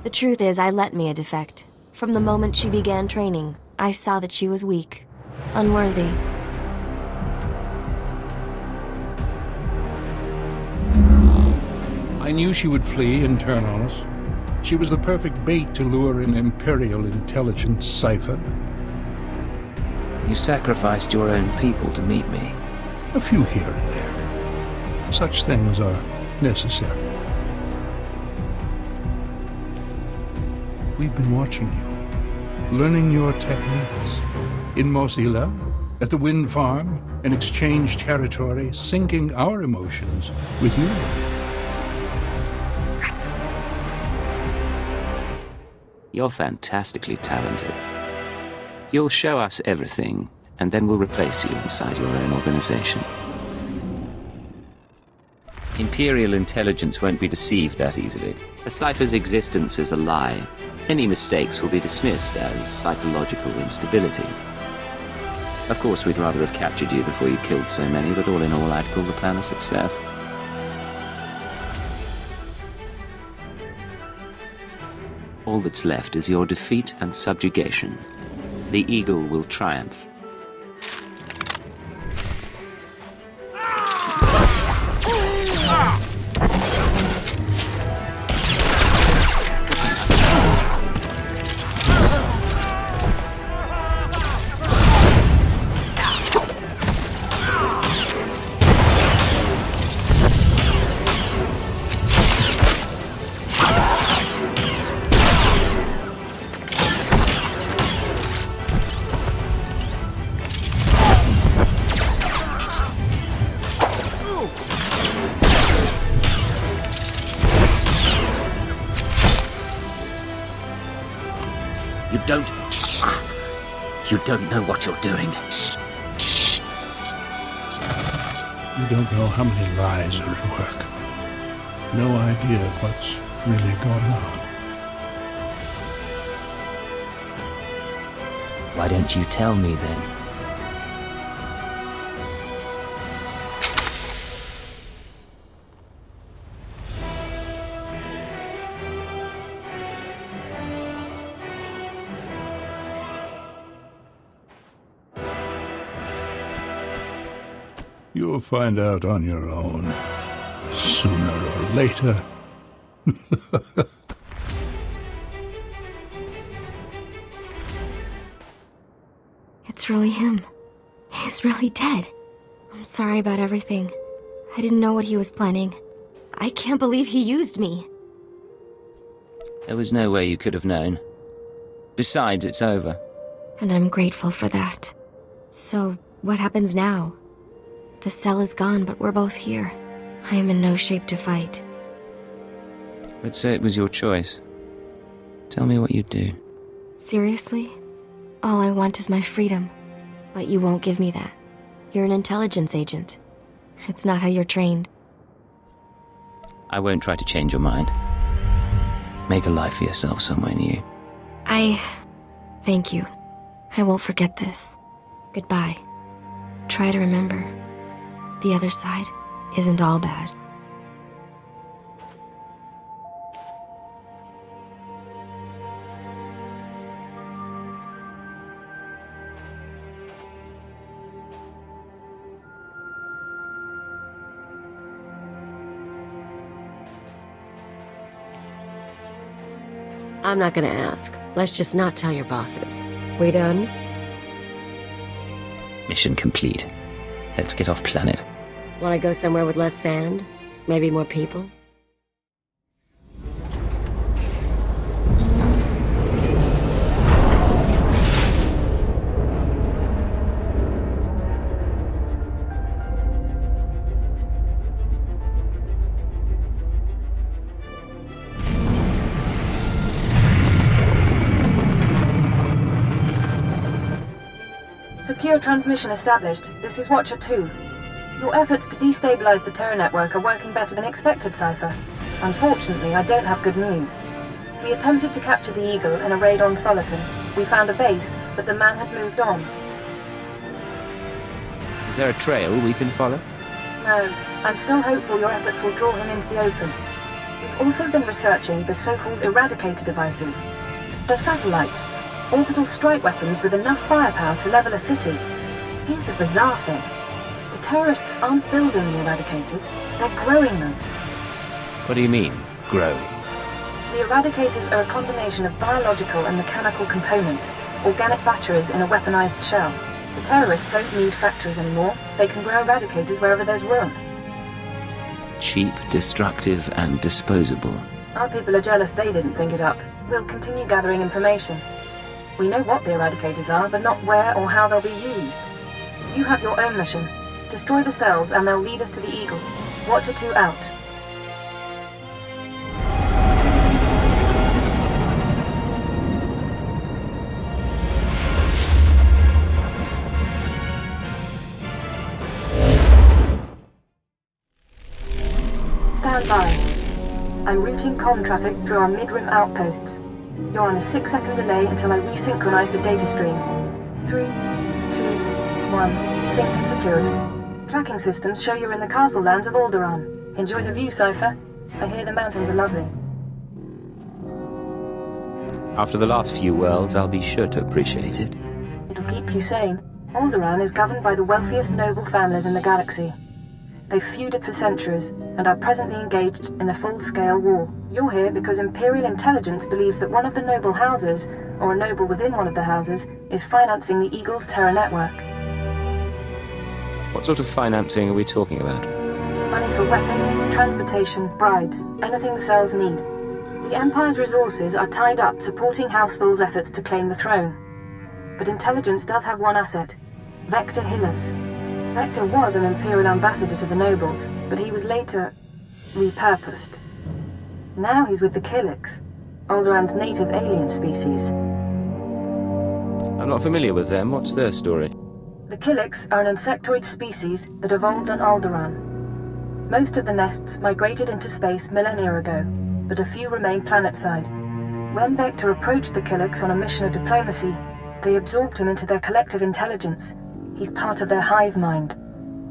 The truth is, I let Mia defect. From the moment she began training, I saw that she was weak, unworthy. I knew she would flee and turn on us. She was the perfect bait to lure an Imperial intelligence cipher. You sacrificed your own people to meet me. A few here and there. Such things are necessary. We've been watching you, learning your techniques. In Mosila, at the wind farm, in exchange territory, syncing our emotions with yours. You're fantastically talented. You'll show us everything, and then we'll replace you inside your own organization. Imperial intelligence won't be deceived that easily. The Cypher's existence is a lie. Any mistakes will be dismissed as psychological instability. Of course, we'd rather have captured you before you killed so many, but all in all, I'd call the plan a success. All that's left is your defeat and subjugation. The Eagle will triumph. You don't know what you're doing. You don't know how many lies are at work. No idea what's really going on. Why don't you tell me then? You'll find out on your own, sooner or later. It's really him. He's really dead. I'm sorry about everything. I didn't know what he was planning. I can't believe he used me. There was no way you could have known. Besides, it's over. And I'm grateful for that. So, what happens now? The cell is gone, but we're both here. I am in no shape to fight. Let's say it was your choice. Tell me what you'd do. Seriously? All I want is my freedom. But you won't give me that. You're an intelligence agent. It's not how you're trained. I won't try to change your mind. Make a life for yourself somewhere new. Thank you. I won't forget this. Goodbye. Try to remember. The other side isn't all bad. I'm not gonna ask. Let's just not tell your bosses. We done? Mission complete. Let's get off planet. Wanna go somewhere with less sand? Maybe more people? Secure transmission established. This is Watcher 2. Your efforts to destabilize the terror network are working better than expected, Cypher. Unfortunately, I don't have good news. We attempted to capture the Eagle in a raid on Tholiton. We found a base, but the man had moved on. Is there a trail we can follow? No, I'm still hopeful your efforts will draw him into the open. We've also been researching the so-called Eradicator devices. They're satellites, orbital strike weapons with enough firepower to level a city. Here's the bizarre thing. The terrorists aren't building the Eradicators, they're growing them. What do you mean, growing? The Eradicators are a combination of biological and mechanical components, organic batteries in a weaponized shell. The terrorists don't need factories anymore. They can grow Eradicators wherever there's room. Cheap, destructive, and disposable. Our people are jealous they didn't think it up. We'll continue gathering information. We know what the Eradicators are, but not where or how they'll be used. You have your own mission. Destroy the cells and they'll lead us to the Eagle. Watcher 2 out. Stand by. I'm routing comm traffic through our mid-rim outposts. You're on a 6-second delay until I resynchronize the data stream. 3, 2, 1. Synced and secured. Tracking systems show you're in the castle lands of Alderaan. Enjoy the view, Cypher. I hear the mountains are lovely. After the last few worlds, I'll be sure to appreciate it. It'll keep you sane. Alderaan is governed by the wealthiest noble families in the galaxy. They've feuded for centuries, and are presently engaged in a full-scale war. You're here because Imperial intelligence believes that one of the noble houses, or a noble within one of the houses, is financing the Eagle's Terror network. What sort of financing are we talking about? Money for weapons, transportation, bribes, anything the cells need. The Empire's resources are tied up supporting House Thul's efforts to claim the throne. But intelligence does have one asset, Vector Hillis. Vector was an Imperial ambassador to the nobles, but he was later repurposed. Now he's with the Killiks, Alderaan's native alien species. I'm not familiar with them. What's their story? The Killiks are an insectoid species that evolved on Alderaan. Most of the nests migrated into space millennia ago, but a few remain planetside. When Vector approached the Killiks on a mission of diplomacy, they absorbed him into their collective intelligence. He's part of their hive mind.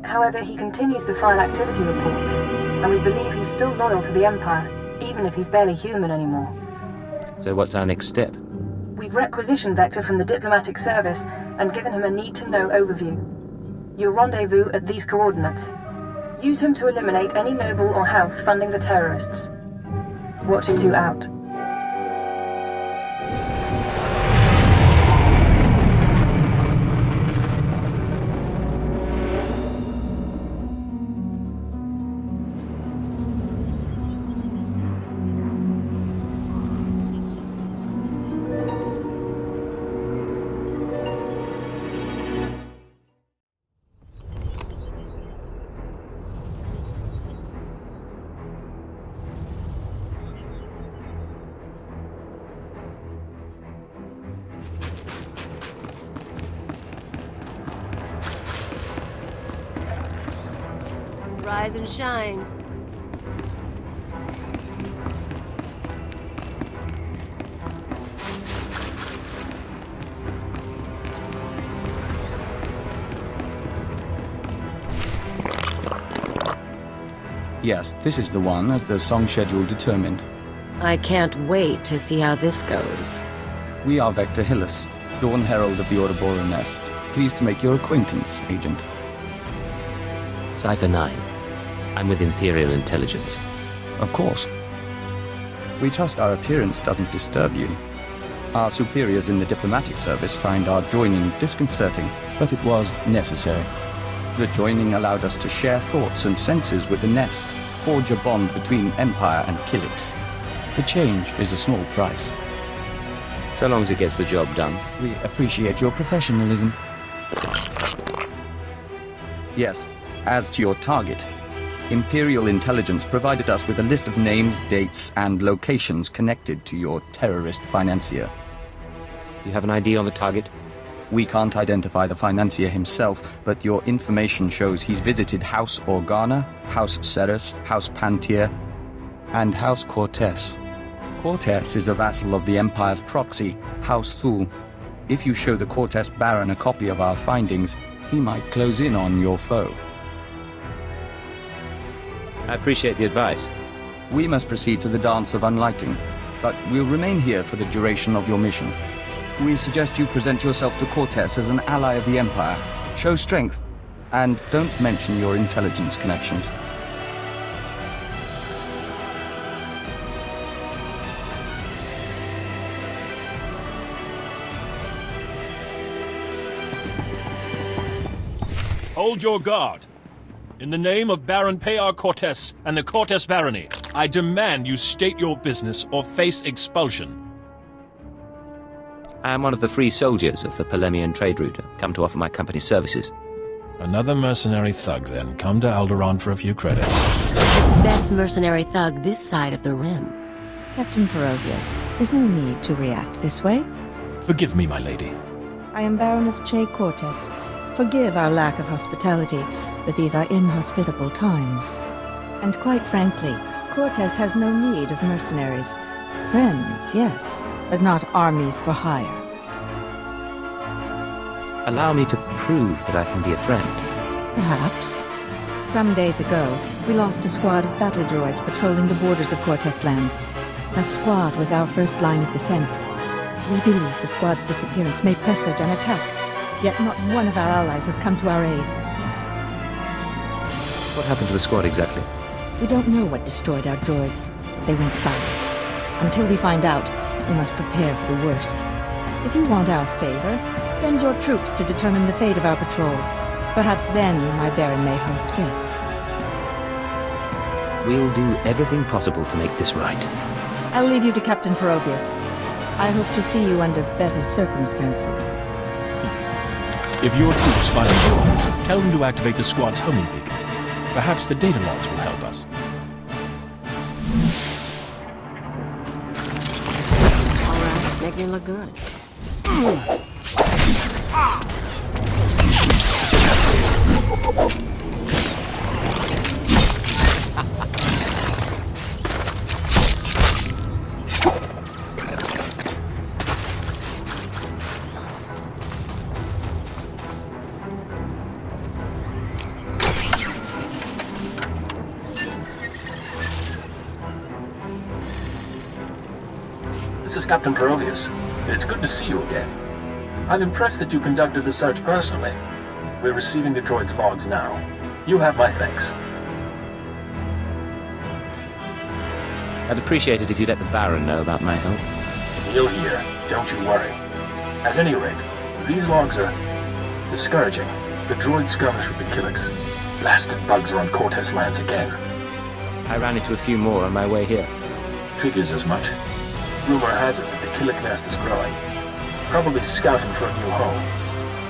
However, he continues to file activity reports, and we believe he's still loyal to the Empire, even if he's barely human anymore. So what's our next step? We've requisitioned Vector from the diplomatic service and given him a need-to-know overview. You'll rendezvous at these coordinates. Use him to eliminate any noble or house funding the terrorists. Watcher 2 out. Rise and shine. Yes, this is the one, as the song schedule determined. I can't wait to see how this goes. We are Vector Hillis, Dawn Herald of the Ouroboros Nest. Pleased to make your acquaintance, Agent. Cypher 9. I'm with Imperial Intelligence. Of course. We trust our appearance doesn't disturb you. Our superiors in the diplomatic service find our joining disconcerting, but it was necessary. The joining allowed us to share thoughts and senses with the Nest, forge a bond between Empire and Killiks. The change is a small price. So long as it gets the job done. We appreciate your professionalism. Yes, as to your target, Imperial Intelligence provided us with a list of names, dates, and locations connected to your terrorist financier. You have an ID on the target? We can't identify the financier himself, but your information shows he's visited House Organa, House Ceres, House Pantier, and House Cortez. Cortez is a vassal of the Empire's proxy, House Thul. If you show the Cortez Baron a copy of our findings, he might close in on your foe. I appreciate the advice. We must proceed to the Dance of Unlighting, but we'll remain here for the duration of your mission. We suggest you present yourself to Cortez as an ally of the Empire. Show strength, and don't mention your intelligence connections. Hold your guard. In the name of Baron Payar Cortez and the Cortez Barony, I demand you state your business or face expulsion. I am one of the free soldiers of the Polemian trade route, come to offer my company's services. Another mercenary thug, then. Come to Alderaan for a few credits. Best mercenary thug this side of the rim. Captain Perovius, there's no need to react this way. Forgive me, my lady. I am Baroness Che Cortez. Forgive our lack of hospitality, but these are inhospitable times. And quite frankly, Cortez has no need of mercenaries. Friends, yes, but not armies for hire. Allow me to prove that I can be a friend. Perhaps. Some days ago, we lost a squad of battle droids patrolling the borders of Cortez lands. That squad was our first line of defense. We believe the squad's disappearance may presage an attack, yet not one of our allies has come to our aid. What happened to the squad exactly? We don't know what destroyed our droids. They went silent. Until we find out, we must prepare for the worst. If you want our favor, send your troops to determine the fate of our patrol. Perhaps then my Baron may host guests. We'll do everything possible to make this right. I'll leave you to Captain Perovius. I hope to see you under better circumstances. If your troops find a droid, tell them to activate the squad's homing beacon. Perhaps the data logs will help us. All right, make me look good. This is Captain Perovius. It's good to see you again. I'm impressed that you conducted the search personally. We're receiving the droid's logs now. You have my thanks. I'd appreciate it if you let the Baron know about my help. He'll hear, don't you worry. At any rate, these logs are discouraging. The droid skirmish with the Killiks. Blasted bugs are on Cortez lands again. I ran into a few more on my way here. Figures as much. Rumor has it that the Killik nest is growing. Probably scouting for a new home.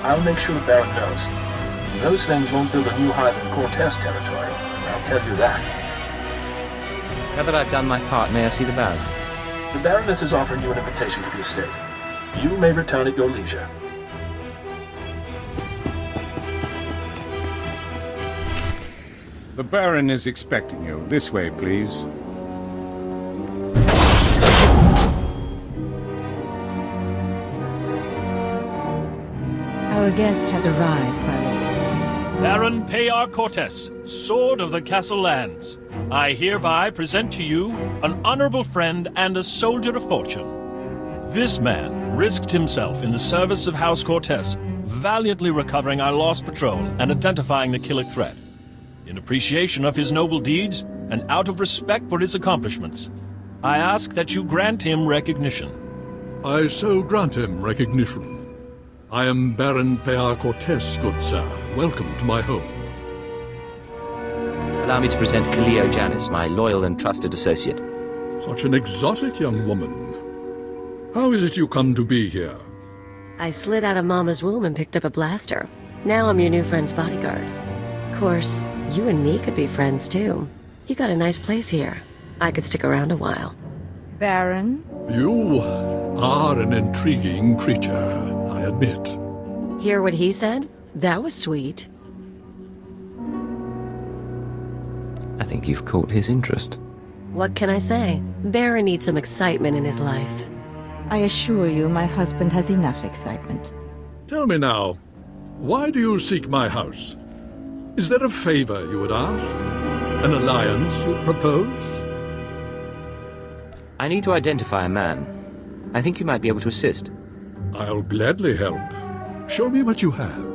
I'll make sure the Baron knows. Those things won't build a new hive in Cortez territory. I'll tell you that. Now that I've done my part, may I see the Baron? The Baroness has offered you an invitation to the estate. You may return at your leisure. The Baron is expecting you. This way, please. Our guest has arrived, my lord. Baron Payar Cortez, Sword of the Castle Lands. I hereby present to you an honorable friend and a soldier of fortune. This man risked himself in the service of House Cortez, valiantly recovering our lost patrol and identifying the Killik threat. In appreciation of his noble deeds and out of respect for his accomplishments, I ask that you grant him recognition. I so grant him recognition. I am Baron Payar Cortez, good sir. Welcome to my home. Allow me to present Kaleo Janis, my loyal and trusted associate. Such an exotic young woman. How is it you come to be here? I slid out of Mama's womb and picked up a blaster. Now I'm your new friend's bodyguard. Of course, you and me could be friends too. You got a nice place here. I could stick around a while. Baron? You are an intriguing creature, I admit. Hear what he said? That was sweet. I think you've caught his interest. What can I say? Baron needs some excitement in his life. I assure you my husband has enough excitement. Tell me now, why do you seek my house? Is there a favor you would ask? An alliance you'd propose? I need to identify a man. I think you might be able to assist. I'll gladly help. Show me what you have.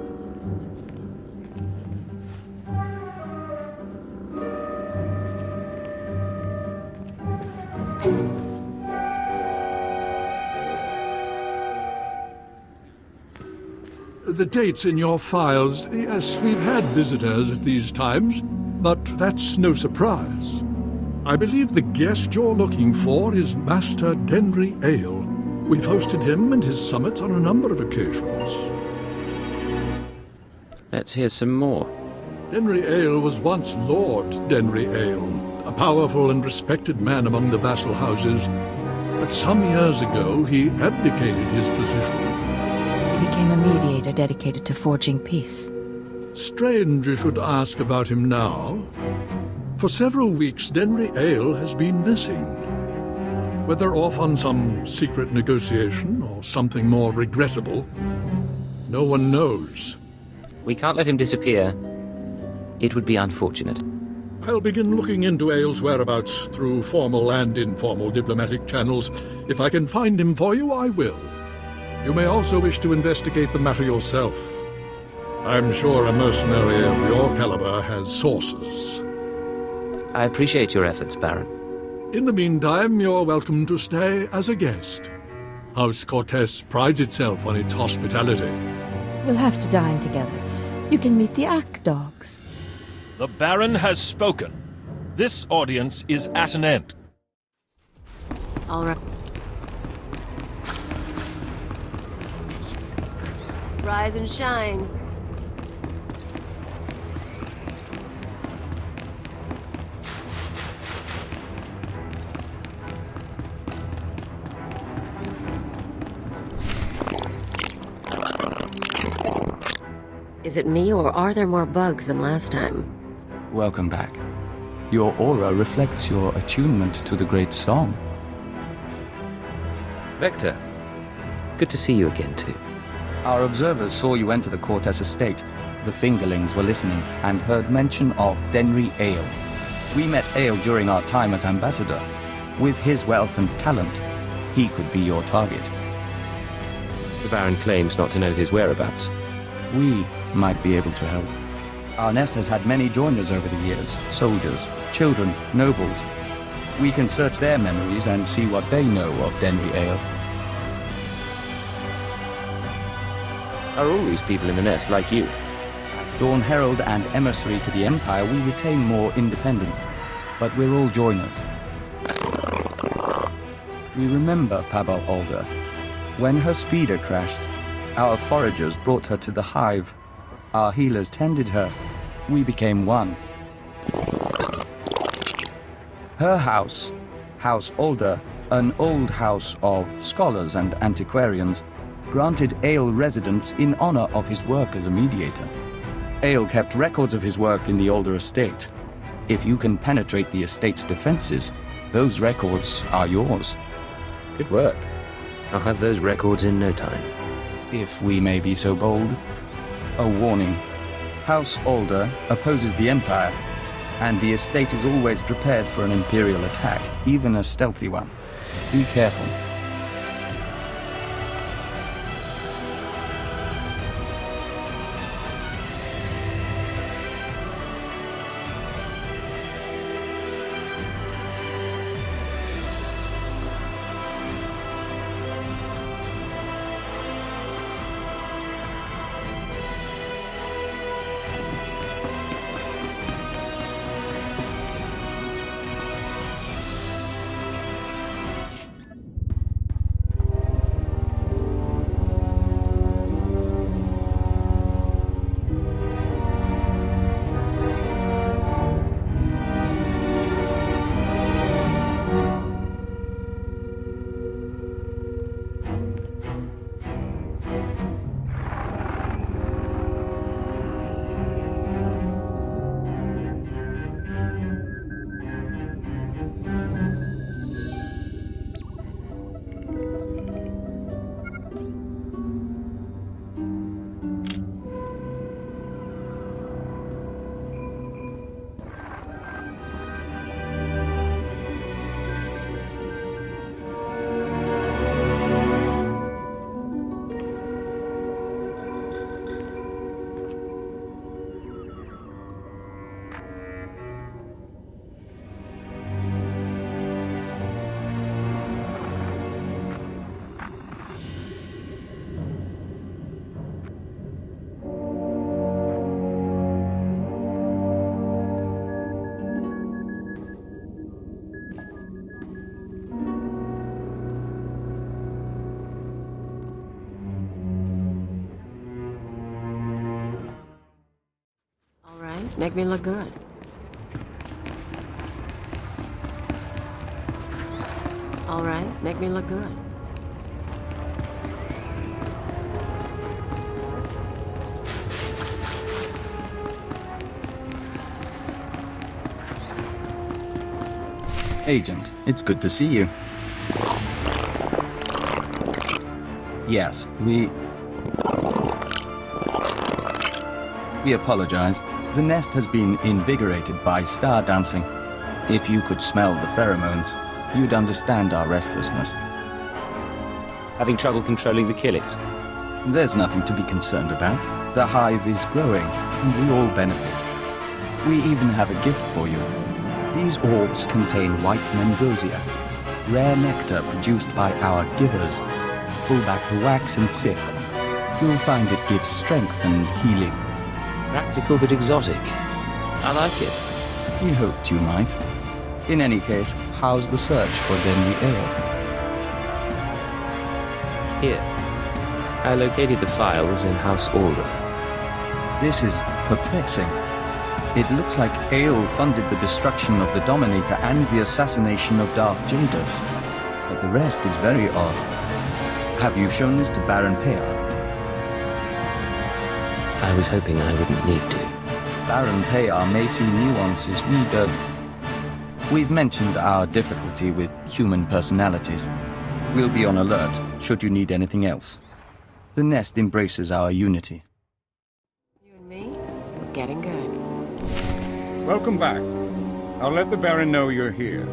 The dates in your files, yes, we've had visitors at these times, but that's no surprise. I believe the guest you're looking for is Master Denry Ale. We've hosted him and his summits on a number of occasions. Let's hear some more. Denry Ale was once Lord Denry Ale, a powerful and respected man among the vassal houses. But some years ago, he abdicated his position. He became a mediator dedicated to forging peace. Strange you should ask about him now. For several weeks, Denry Ale has been missing. Whether off on some secret negotiation or something more regrettable, no one knows. We can't let him disappear. It would be unfortunate. I'll begin looking into Ale's whereabouts through formal and informal diplomatic channels. If I can find him for you, I will. You may also wish to investigate the matter yourself. I'm sure a mercenary of your caliber has sources. I appreciate your efforts, Baron. In the meantime, you're welcome to stay as a guest. House Cortez prides itself on its hospitality. We'll have to dine together. You can meet the Ack dogs. The Baron has spoken. This audience is at an end. All right. Rise and shine. Is it me, or are there more bugs than last time? Welcome back. Your aura reflects your attunement to the great song. Vector, good to see you again, too. Our observers saw you enter the Cortez estate. The Fingerlings were listening and heard mention of Denry Ale. We met Ale during our time as ambassador. With his wealth and talent, he could be your target. The Baron claims not to know his whereabouts. We might be able to help. Our nest has had many joiners over the years. Soldiers, children, nobles. We can search their memories and see what they know of Denry Ale. Are all these people in the nest like you? As Dawn Herald and emissary to the Empire, we retain more independence. But we're all joiners. We remember Pabal Alder. When her speeder crashed, our foragers brought her to the hive. Our healers tended her. We became one. Her house, House Alder, an old house of scholars and antiquarians, granted Ale residence in honor of his work as a mediator. Ale kept records of his work in the Alder estate. If you can penetrate the estate's defenses, those records are yours. Good work. I'll have those records in no time. If we may be so bold. A warning. House Alder opposes the Empire, and the estate is always prepared for an Imperial attack, even a stealthy one. Be careful. Make me look good. All right, make me look good. Agent, it's good to see you. Yes, we apologize. The nest has been invigorated by star dancing. If you could smell the pheromones, you'd understand our restlessness. Having trouble controlling the killings? There's nothing to be concerned about. The hive is growing, and we all benefit. We even have a gift for you. These orbs contain white membrosia, rare nectar produced by our givers. Pull back the wax and sip. You'll find it gives strength and healing. Practical but exotic. I like it. We hoped you might. In any case, how's the search for Denry Ale? Here. I located the files in House Alderaan. This is perplexing. It looks like Ale funded the destruction of the Dominator and the assassination of Darth Jadis. But the rest is very odd. Have you shown this to Baron Pear? I was hoping I wouldn't need to. Baron Pear may see nuances we don't. We've mentioned our difficulty with human personalities. We'll be on alert should you need anything else. The nest embraces our unity. You and me, we're getting good. Welcome back. I'll let the Baron know you're here.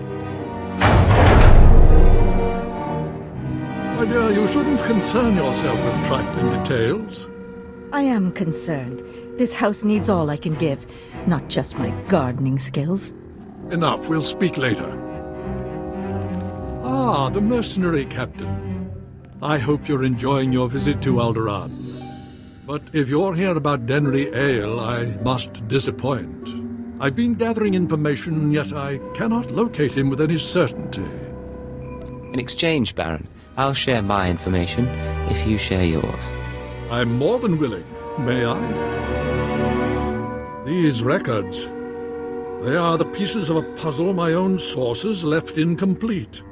My dear, you shouldn't concern yourself with trifling details. I am concerned. This house needs all I can give, not just my gardening skills. Enough, we'll speak later. Ah, the mercenary captain. I hope you're enjoying your visit to Alderaan. But if you're here about Denry Ale, I must disappoint. I've been gathering information, yet I cannot locate him with any certainty. In exchange, Baron, I'll share my information if you share yours. I'm more than willing. May I? These records. They are the pieces of a puzzle my own sources left incomplete.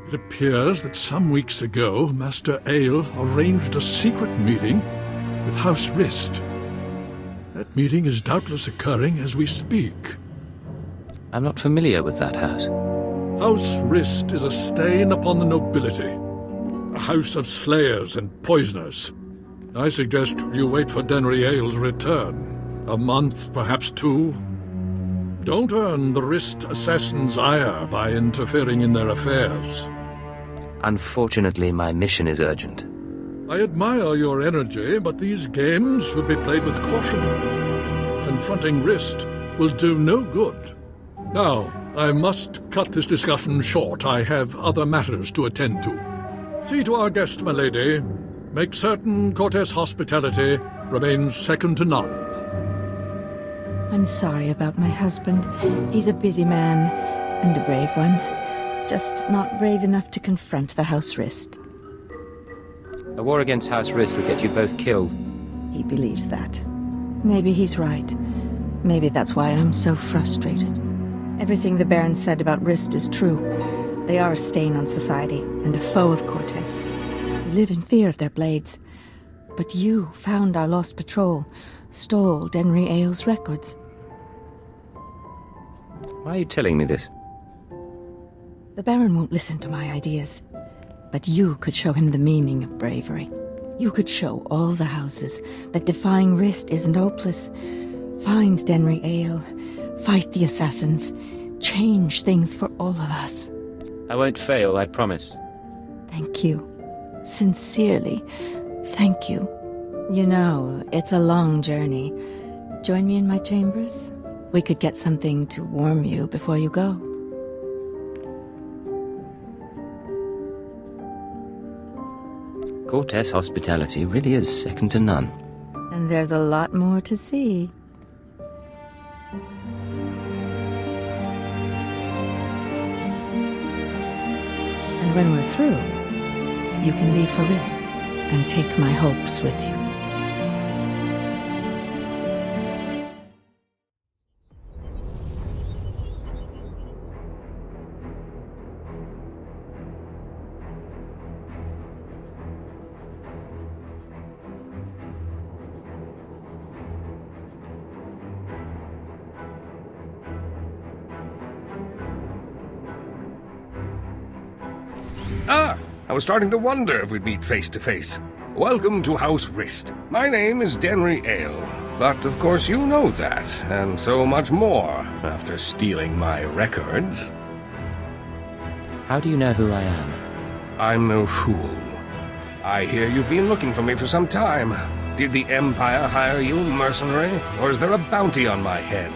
It appears that some weeks ago, Master Ale arranged a secret meeting with House Rist. That meeting is doubtless occurring as we speak. I'm not familiar with that house. House Rist is a stain upon the nobility. A house of slayers and poisoners. I suggest you wait for Denry Ale's return. A month, perhaps 2. Don't earn the Rist assassins' ire by interfering in their affairs. Unfortunately, my mission is urgent. I admire your energy, but these games should be played with caution. Confronting Rist will do no good. Now, I must cut this discussion short. I have other matters to attend to. See to our guest, my lady. Make certain Cortes hospitality remains second to none. I'm sorry about my husband. He's a busy man, and a brave one. Just not brave enough to confront the House Rist. A war against House Rist would get you both killed. He believes that. Maybe he's right. Maybe that's why I'm so frustrated. Everything the Baron said about Rist is true. They are a stain on society, and a foe of Cortes. We live in fear of their blades. But you found our lost patrol, stole Denry Ale's records. Why are you telling me this? The Baron won't listen to my ideas. But you could show him the meaning of bravery. You could show all the houses that defying Rist isn't hopeless. Find Denry Ale, fight the assassins, change things for all of us. I won't fail, I promise. Thank you. Sincerely, thank you. You know, it's a long journey. Join me in my chambers? We could get something to warm you before you go. Cortes hospitality really is second to none. And there's a lot more to see. And when we're through, you can leave for Rist and take my hopes with you. Ah, I was starting to wonder if we'd meet face to face. Welcome to House Rist. My name is Denry Ale, but of course you know that, and so much more after stealing my records. How do you know who I am? I'm no fool. I hear you've been looking for me for some time. Did the Empire hire you, mercenary, or is there a bounty on my head?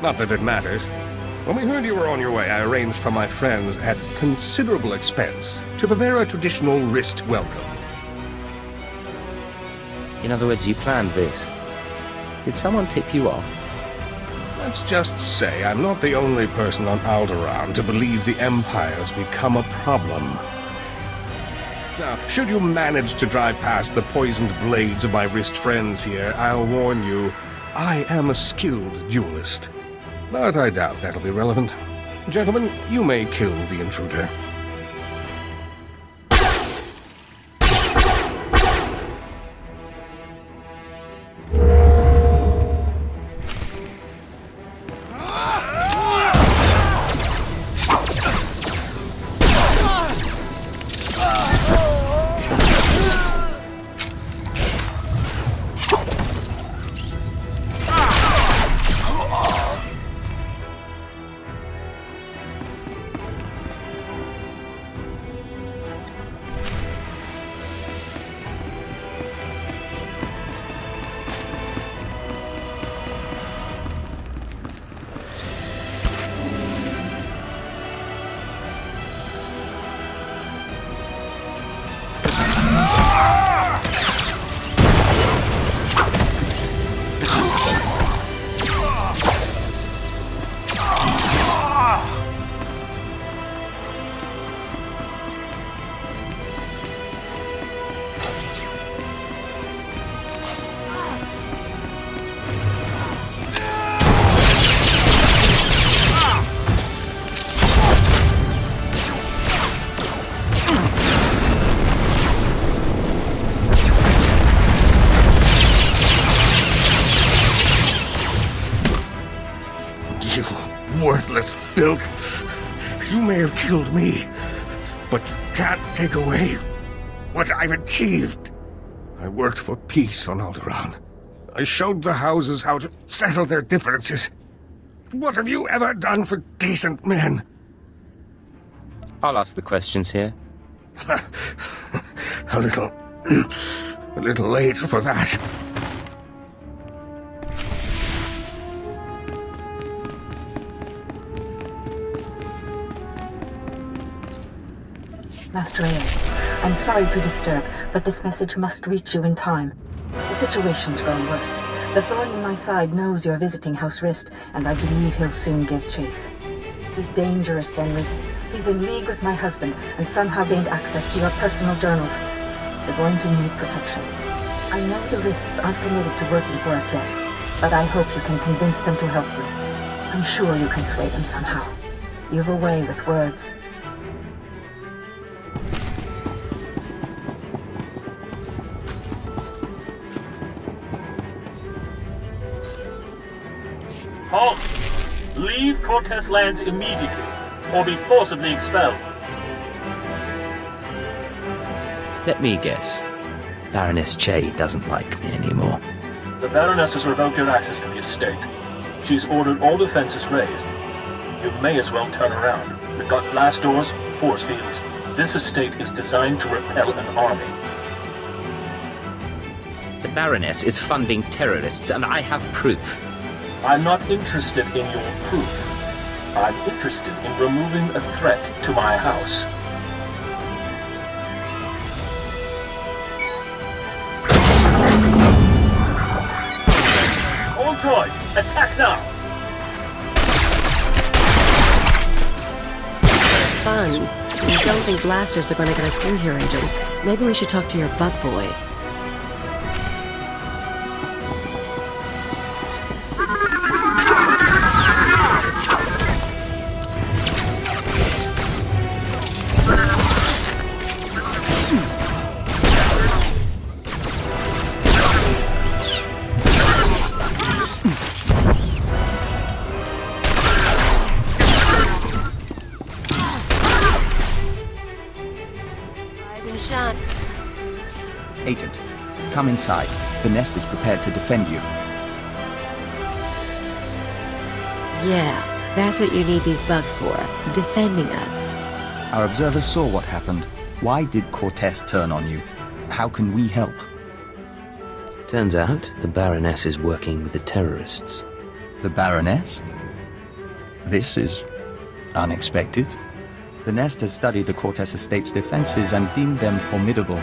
Not that it matters. When we heard you were on your way, I arranged for my friends at considerable expense to prepare a traditional Rist welcome. In other words, you planned this. Did someone tip you off? Let's just say I'm not the only person on Alderaan to believe the Empire's become a problem. Now, should you manage to drive past the poisoned blades of my Rist friends here, I'll warn you, I am a skilled duelist. But I doubt that'll be relevant. Gentlemen, you may kill the intruder. Worthless filth. You may have killed me, but you can't take away what I've achieved. I worked for peace on Alderaan. I showed the houses how to settle their differences. What have you ever done for decent men? I'll ask the questions here. a little late for that. Master Ale, I'm sorry to disturb, but this message must reach you in time. The situation's grown worse. The thorn in my side knows you're visiting House Rist, and I believe he'll soon give chase. He's dangerous, Denry. He's in league with my husband, and somehow gained access to your personal journals. You're going to need protection. I know the Rists aren't committed to working for us yet, but I hope you can convince them to help you. I'm sure you can sway them somehow. You've a way with words. Halt! Leave Cortez lands immediately, or be forcibly expelled. Let me guess. Baroness Che doesn't like me anymore. The Baroness has revoked your access to the estate. She's ordered all defenses raised. You may as well turn around. We've got blast doors, force fields. This estate is designed to repel an army. The Baroness is funding terrorists, and I have proof. I'm not interested in your proof. I'm interested in removing a threat to my house. All droids, attack now! Fun. I don't think blasters are going to get us through here, Agent. Maybe we should talk to your bug boy. Agent, come inside. The nest is prepared to defend you. Yeah, that's what you need these bugs for. Defending us. Our observers saw what happened. Why did Cortez turn on you? How can we help? Turns out the Baroness is working with the terrorists. The Baroness? This is unexpected. The nest has studied the Cortez estate's defenses and deemed them formidable.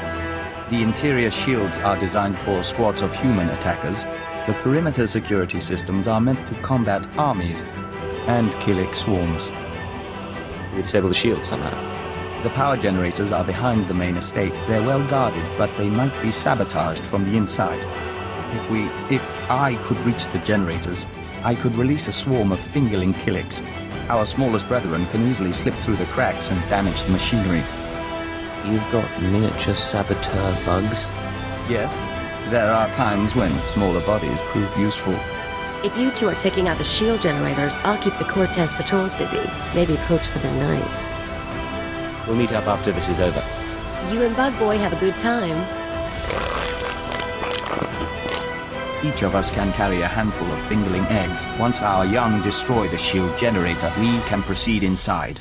The interior shields are designed for squads of human attackers. The perimeter security systems are meant to combat armies and Killik swarms. We disable the shields somehow. The power generators are behind the main estate. They're well guarded, but they might be sabotaged from the inside. If I could reach the generators, I could release a swarm of fingerling Killiks. Our smallest brethren can easily slip through the cracks and damage the machinery. You've got miniature saboteur bugs? Yes. There are times when smaller bodies prove useful. If you two are taking out the shield generators, I'll keep the Cortez patrols busy. Maybe poach something nice. We'll meet up after this is over. You and Bug Boy have a good time. Each of us can carry a handful of fingerling eggs. Once our young destroy the shield generator, we can proceed inside.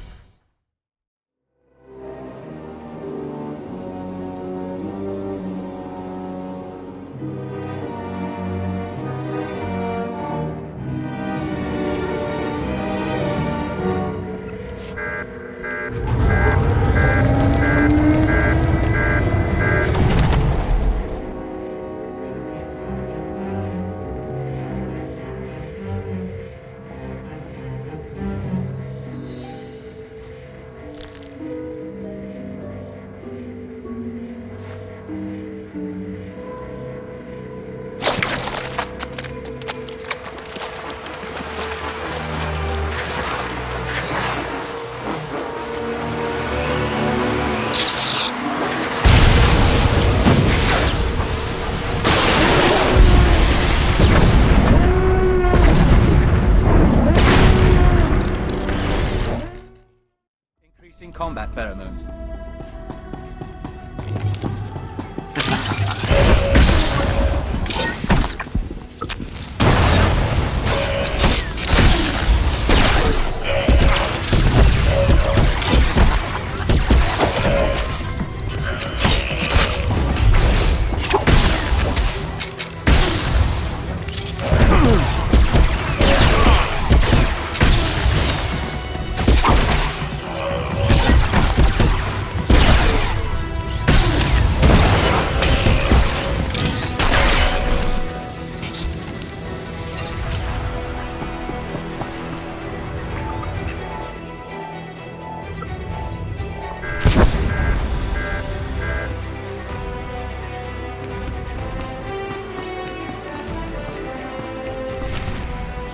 Combat pheromones.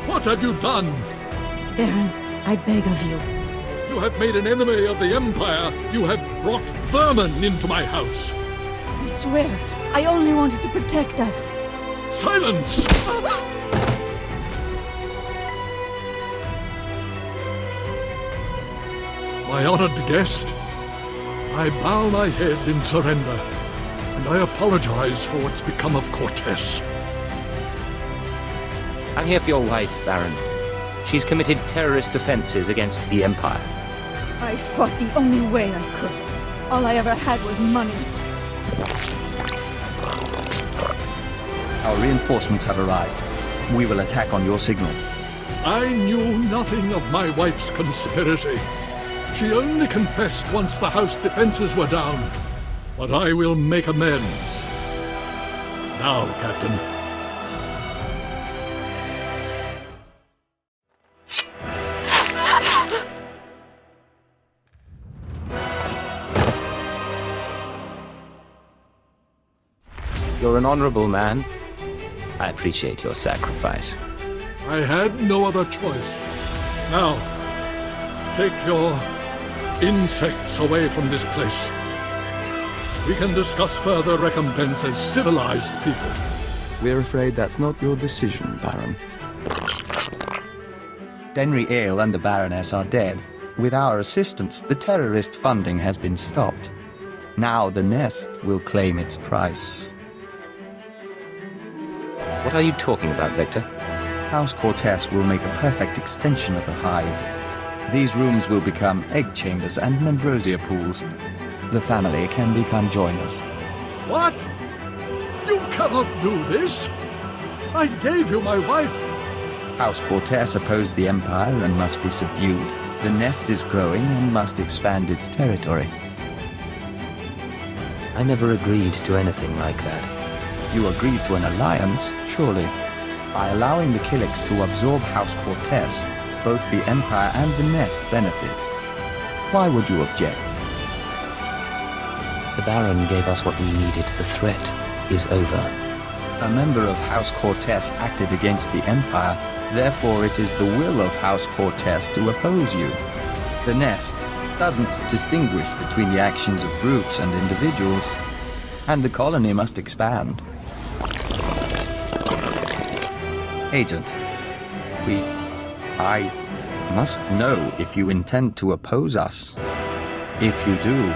What have you done? Baron, I beg of you. You have made an enemy of the Empire. You have brought vermin into my house. I swear, I only wanted to protect us. Silence! My honored guest, I bow my head in surrender, and I apologize for what's become of Cortez. I'm here for your wife, Baron. She's committed terrorist offenses against the Empire. I fought the only way I could. All I ever had was money. Our reinforcements have arrived. We will attack on your signal. I knew nothing of my wife's conspiracy. She only confessed once the house defenses were down. But I will make amends. Now, Captain. You're an honorable man. I appreciate your sacrifice. I had no other choice. Now, take your insects away from this place. We can discuss further recompense as civilized people. We're afraid that's not your decision, Baron. Denry Ale and the Baroness are dead. With our assistance, the terrorist funding has been stopped. Now the nest will claim its price. What are you talking about, Vector? House Cortez will make a perfect extension of the hive. These rooms will become egg chambers and membrosia pools. The family can become joiners. What? You cannot do this! I gave you my wife! House Cortez opposed the Empire and must be subdued. The nest is growing and must expand its territory. I never agreed to anything like that. You agreed to an alliance, surely. By allowing the Killiks to absorb House Cortez, both the Empire and the nest benefit. Why would you object? The Baron gave us what we needed. The threat is over. A member of House Cortez acted against the Empire, therefore it is the will of House Cortez to oppose you. The nest doesn't distinguish between the actions of groups and individuals, and the colony must expand. Agent, I must know if you intend to oppose us. If you do,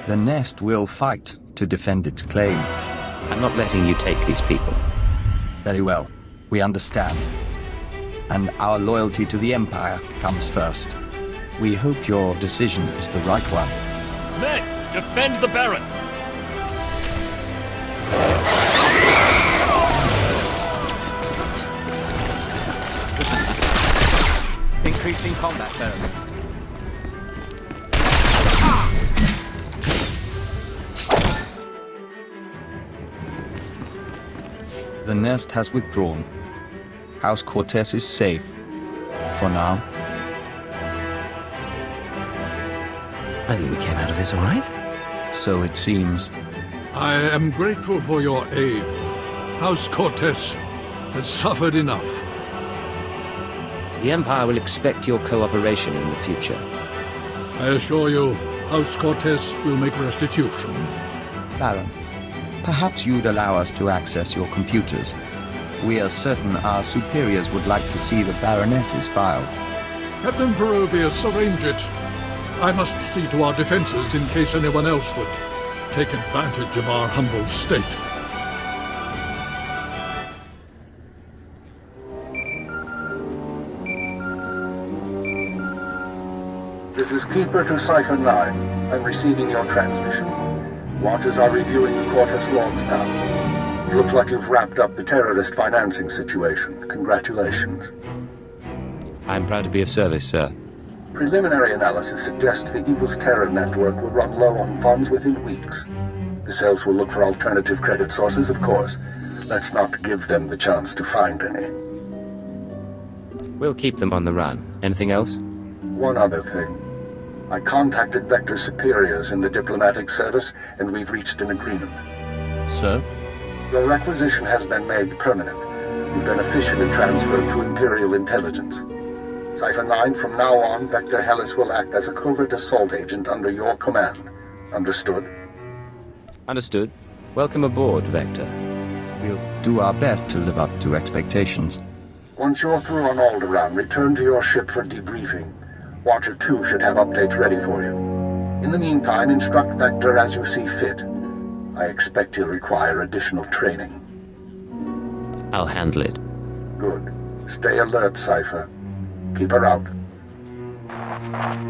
the nest will fight to defend its claim. I'm not letting you take these people. Very well. We understand. And our loyalty to the Empire comes first. We hope your decision is the right one. Men, defend the Baron! Increasing combat terms. The nest has withdrawn. House Cortez is safe. For now. I think we came out of this all right. So it seems. I am grateful for your aid. House Cortez has suffered enough. The Empire will expect your cooperation in the future. I assure you, House Cortez will make restitution. Baron, perhaps you'd allow us to access your computers. We are certain our superiors would like to see the Baroness's files. Captain Perovius, arrange it. I must see to our defenses in case anyone else would take advantage of our humble state. This is Keeper to Cipher 9. I'm receiving your transmission. Watchers are reviewing the Cortez logs now. It looks like you've wrapped up the terrorist financing situation. Congratulations. I'm proud to be of service, sir. Preliminary analysis suggests the Eagle's terror network will run low on funds within weeks. The cells will look for alternative credit sources, of course. Let's not give them the chance to find any. We'll keep them on the run. Anything else? One other thing. I contacted Vector's superiors in the diplomatic service, and we've reached an agreement. Sir? Your requisition has been made permanent. You've been officially transferred to Imperial Intelligence. Cipher 9, from now on, Vector Hellis will act as a covert assault agent under your command. Understood? Understood. Welcome aboard, Vector. We'll do our best to live up to expectations. Once you're through on Alderaan, return to your ship for debriefing. Watcher 2 should have updates ready for you. In the meantime, instruct Vector as you see fit. I expect he'll require additional training. I'll handle it. Good. Stay alert, Cipher. Keep her out.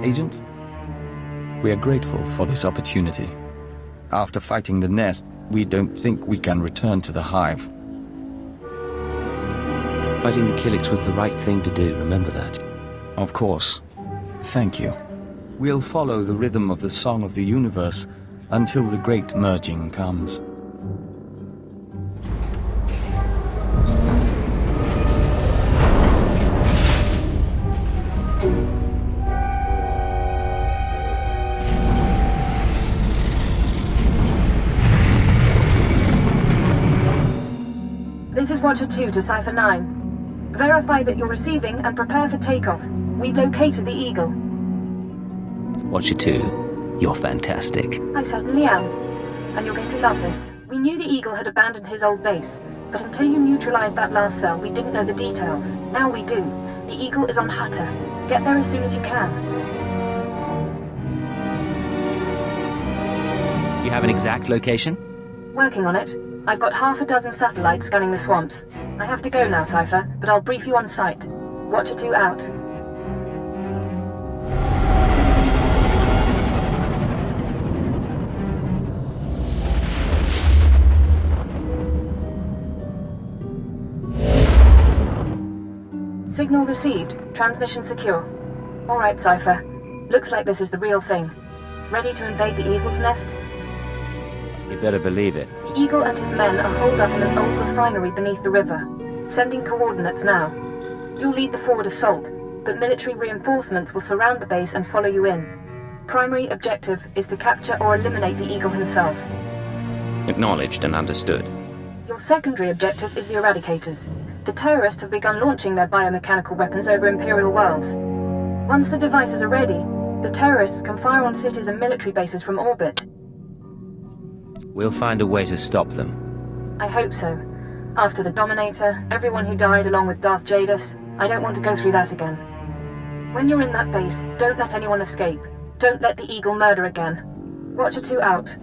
Agent, we are grateful for this opportunity. After fighting the nest, we don't think we can return to the hive. Fighting the Killiks was the right thing to do, remember that. Of course. Thank you. We'll follow the rhythm of the Song of the Universe until the great merging comes. This is Watcher 2 to Cipher 9. Verify that you're receiving and prepare for takeoff. We've located the Eagle. Watcher 2, you're fantastic. I certainly am. And you're going to love this. We knew the Eagle had abandoned his old base, but until you neutralized that last cell, we didn't know the details. Now we do. The Eagle is on Hutta. Get there as soon as you can. Do you have an exact location? Working on it. I've got half a dozen satellites scanning the swamps. I have to go now, Cypher, but I'll brief you on site. Watcher 2 out. Signal received. Transmission secure. Alright, Cypher. Looks like this is the real thing. Ready to invade the Eagle's Nest? You better believe it. The Eagle and his men are holed up in an old refinery beneath the river. Sending coordinates now. You'll lead the forward assault, but military reinforcements will surround the base and follow you in. Primary objective is to capture or eliminate the Eagle himself. Acknowledged and understood. Your secondary objective is the Eradicators. The terrorists have begun launching their biomechanical weapons over Imperial worlds. Once the devices are ready, the terrorists can fire on cities and military bases from orbit. We'll find a way to stop them. I hope so. After the Dominator, everyone who died along with Darth Jadis, I don't want to go through that again. When you're in that base, don't let anyone escape. Don't let the Eagle murder again. Watcher 2 out.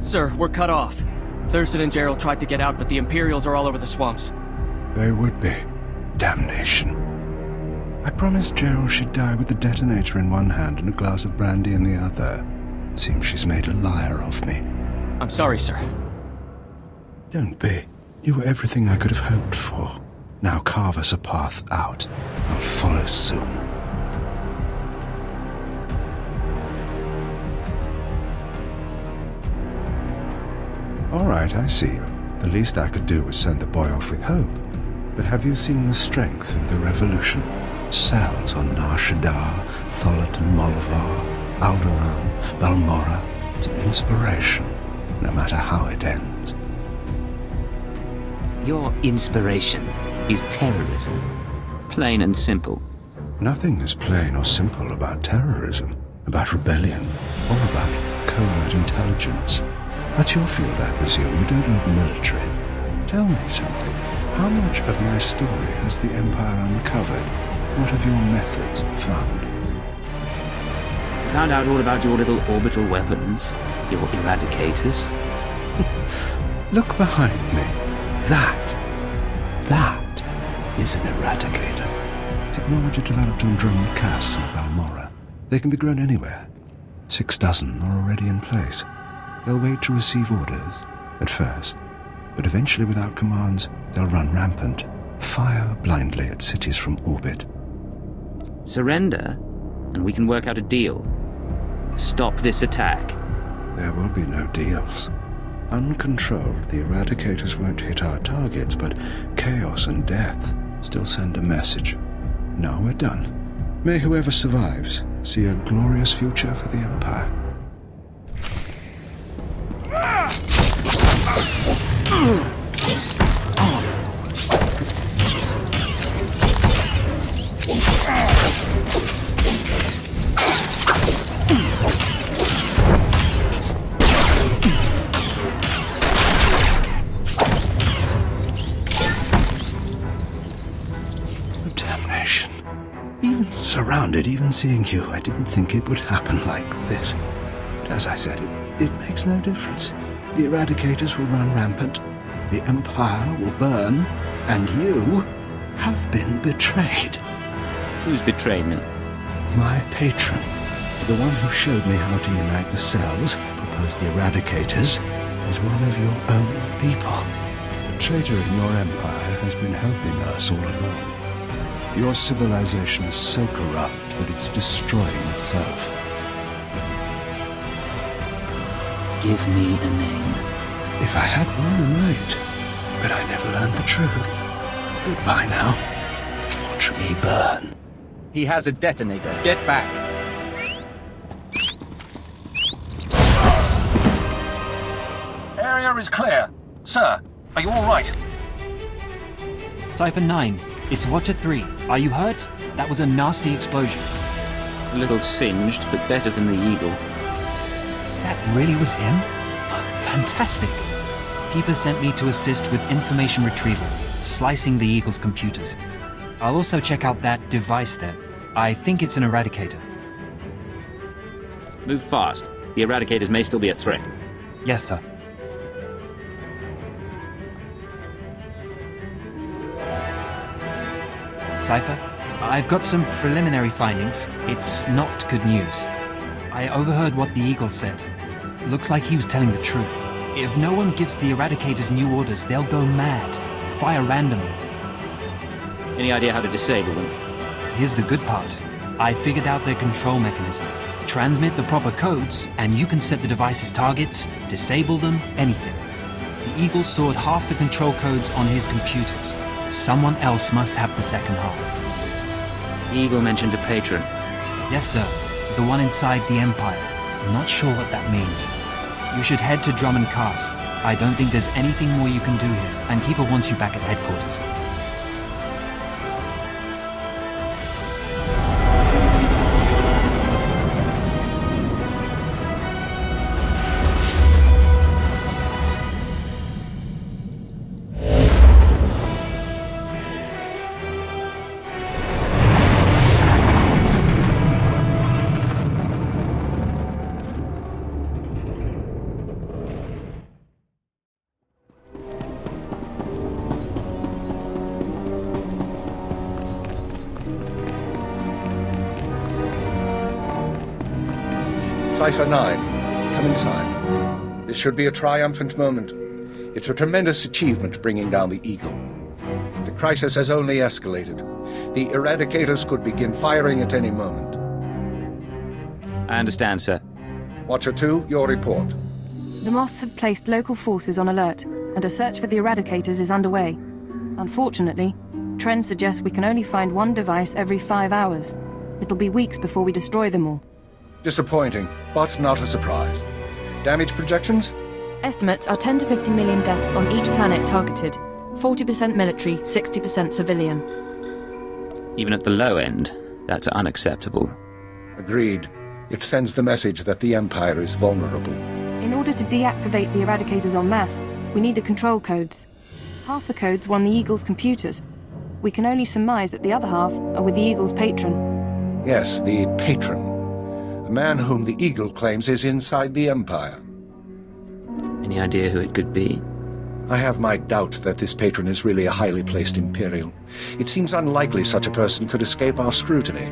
Sir, we're cut off. Thurston and Gerald tried to get out, but the Imperials are all over the swamps. They would be. Damnation. I promised Gerald she'd die with the detonator in one hand and a glass of brandy in the other. Seems she's made a liar of me. I'm sorry, sir. Don't be. You were everything I could have hoped for. Now carve us a path out. I'll follow soon. All right, I see you. The least I could do was send the boy off with hope. But have you seen the strength of the revolution? Cells on Nar Shaddaa, Tholet and Molvar, Alderaan, Balmorra. It's an inspiration, no matter how it ends. Your inspiration is terrorism. Plain and simple. Nothing is plain or simple about terrorism, about rebellion, or about covert intelligence. That's your field, I presume. You don't look military. Tell me something. How much of my story has the Empire uncovered? What have your methods found? We found out all about your little orbital weapons, your eradicators. Look behind me. That is an eradicator. Technology developed on Dromund Kaas and Balmorra. They can be grown anywhere. 6 dozen are already in place. They'll wait to receive orders, at first, but eventually without commands, they'll run rampant, fire blindly at cities from orbit. Surrender, and we can work out a deal. Stop this attack. There will be no deals. Uncontrolled, the eradicators won't hit our targets, but chaos and death still send a message. Now we're done. May whoever survives see a glorious future for the Empire. Damnation. Even surrounded, even seeing you, I didn't think it would happen like this. But as I said, it makes no difference. The eradicators will run rampant, the Empire will burn, and you have been betrayed. Who's betrayed me? My patron, the one who showed me how to unite the cells, proposed the eradicators, is one of your own people. The traitor in your empire has been helping us all along. Your civilization is so corrupt that it's destroying itself. Give me a name. If I had one, I might. But I never learned the truth. Goodbye now. me burn. He has a detonator. Get back. Area is clear. Sir, are you all right? Cypher 9, it's Watcher 3. Are you hurt? That was a nasty explosion. A little singed, but better than the Eagle. That really was him? Fantastic. Keeper sent me to assist with information retrieval, slicing the Eagle's computers. I'll also check out that device there. I think it's an Eradicator. Move fast. The Eradicators may still be a threat. Yes, sir. Cypher, I've got some preliminary findings. It's not good news. I overheard what the Eagle said. Looks like he was telling the truth. If no one gives the Eradicators new orders, they'll go mad. Fire randomly. Any idea how to disable them? Here's the good part. I figured out their control mechanism. Transmit the proper codes, and you can set the device's targets, disable them, anything. The Eagle stored half the control codes on his computers. Someone else must have the second half. The Eagle mentioned a patron. Yes, sir. The one inside the Empire. I'm not sure what that means. You should head to Dromund Kaas. I don't think there's anything more you can do here, and Keeper wants you back at headquarters. Cypher 9, come inside. This should be a triumphant moment. It's a tremendous achievement bringing down the Eagle. The crisis has only escalated. The Eradicators could begin firing at any moment. I understand, sir. Watcher 2, your report. The Moths have placed local forces on alert, and a search for the Eradicators is underway. Unfortunately, trends suggest we can only find one device every 5 hours. It'll be weeks before we destroy them all. Disappointing, but not a surprise. Damage projections? Estimates are 10 to 50 million deaths on each planet targeted. 40% military, 60% civilian. Even at the low end, that's unacceptable. Agreed. It sends the message that the Empire is vulnerable. In order to deactivate the Eradicators en masse, we need the control codes. Half the codes were on the Eagle's computers. We can only surmise that the other half are with the Eagle's patron. Yes, the patron. A man whom the Eagle claims is inside the Empire. Any idea who it could be? I have my doubt that this patron is really a highly placed Imperial. It seems unlikely such a person could escape our scrutiny.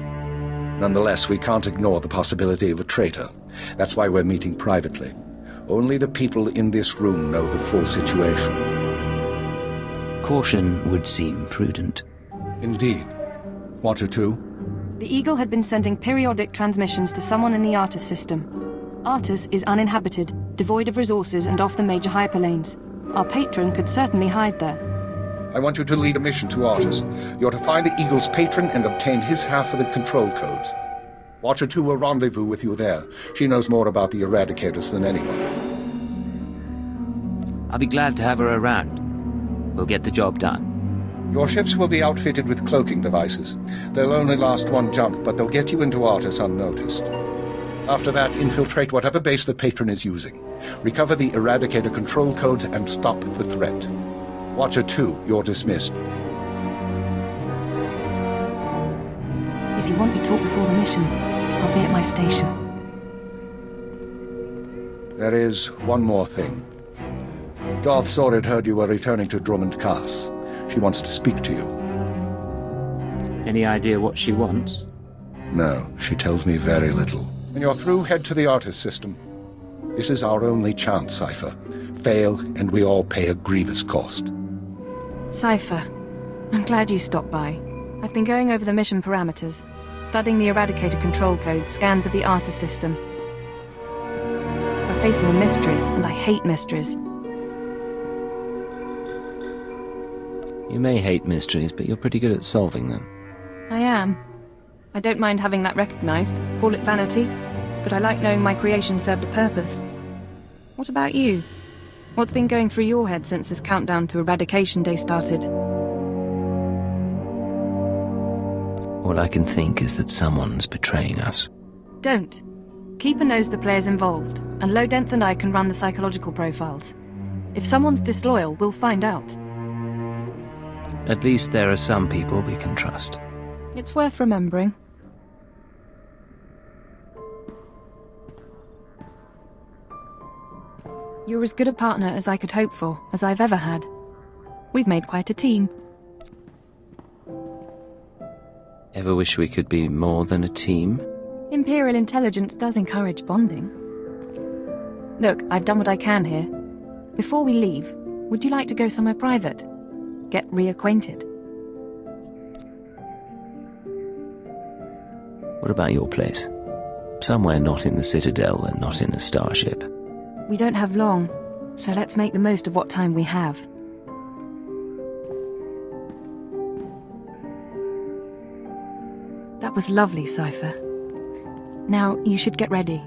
Nonetheless, we can't ignore the possibility of a traitor. That's why we're meeting privately. Only the people in this room know the full situation. Caution would seem prudent. Indeed. Watcher 2? The Eagle had been sending periodic transmissions to someone in the Artus system. Artus is uninhabited, devoid of resources and off the major hyperlanes. Our patron could certainly hide there. I want you to lead a mission to Artus. You're to find the Eagle's patron and obtain his half of the control codes. Watcher 2 will rendezvous with you there. She knows more about the Eradicators than anyone. I'll be glad to have her around. We'll get the job done. Your ships will be outfitted with cloaking devices. They'll only last one jump, but they'll get you into Artus unnoticed. After that, infiltrate whatever base the patron is using. Recover the Eradicator control codes and stop the threat. Watcher 2, you're dismissed. If you want to talk before the mission, I'll be at my station. There is one more thing. Darth Sorid heard you were returning to Dromund Kaas. She wants to speak to you. Any idea what she wants? No, she tells me very little. When you're through, head to the Artus system. This is our only chance, Cypher. Fail, and we all pay a grievous cost. Cypher, I'm glad you stopped by. I've been going over the mission parameters, studying the Eradicator control codes, scans of the Artus system. We're facing a mystery, and I hate mysteries. You may hate mysteries, but you're pretty good at solving them. I don't mind having that recognized. Call it vanity. But I like knowing my creation served a purpose. What about you? What's been going through your head since this countdown to Eradication Day started? All I can think is that someone's betraying us. Don't. Keeper knows the players involved, and Lodenth and I can run the psychological profiles. If someone's disloyal, we'll find out. At least there are some people we can trust. It's worth remembering. You're as good a partner as I could hope for, as I've ever had. We've made quite a team. Ever wish we could be more than a team? Imperial intelligence does encourage bonding. Look, I've done what I can here. Before we leave, would you like to go somewhere private? Get reacquainted? What about your place? Somewhere not in the Citadel and not in a starship. We don't have long, so let's make the most of what time we have. That was lovely, Cypher. Now, you should get ready.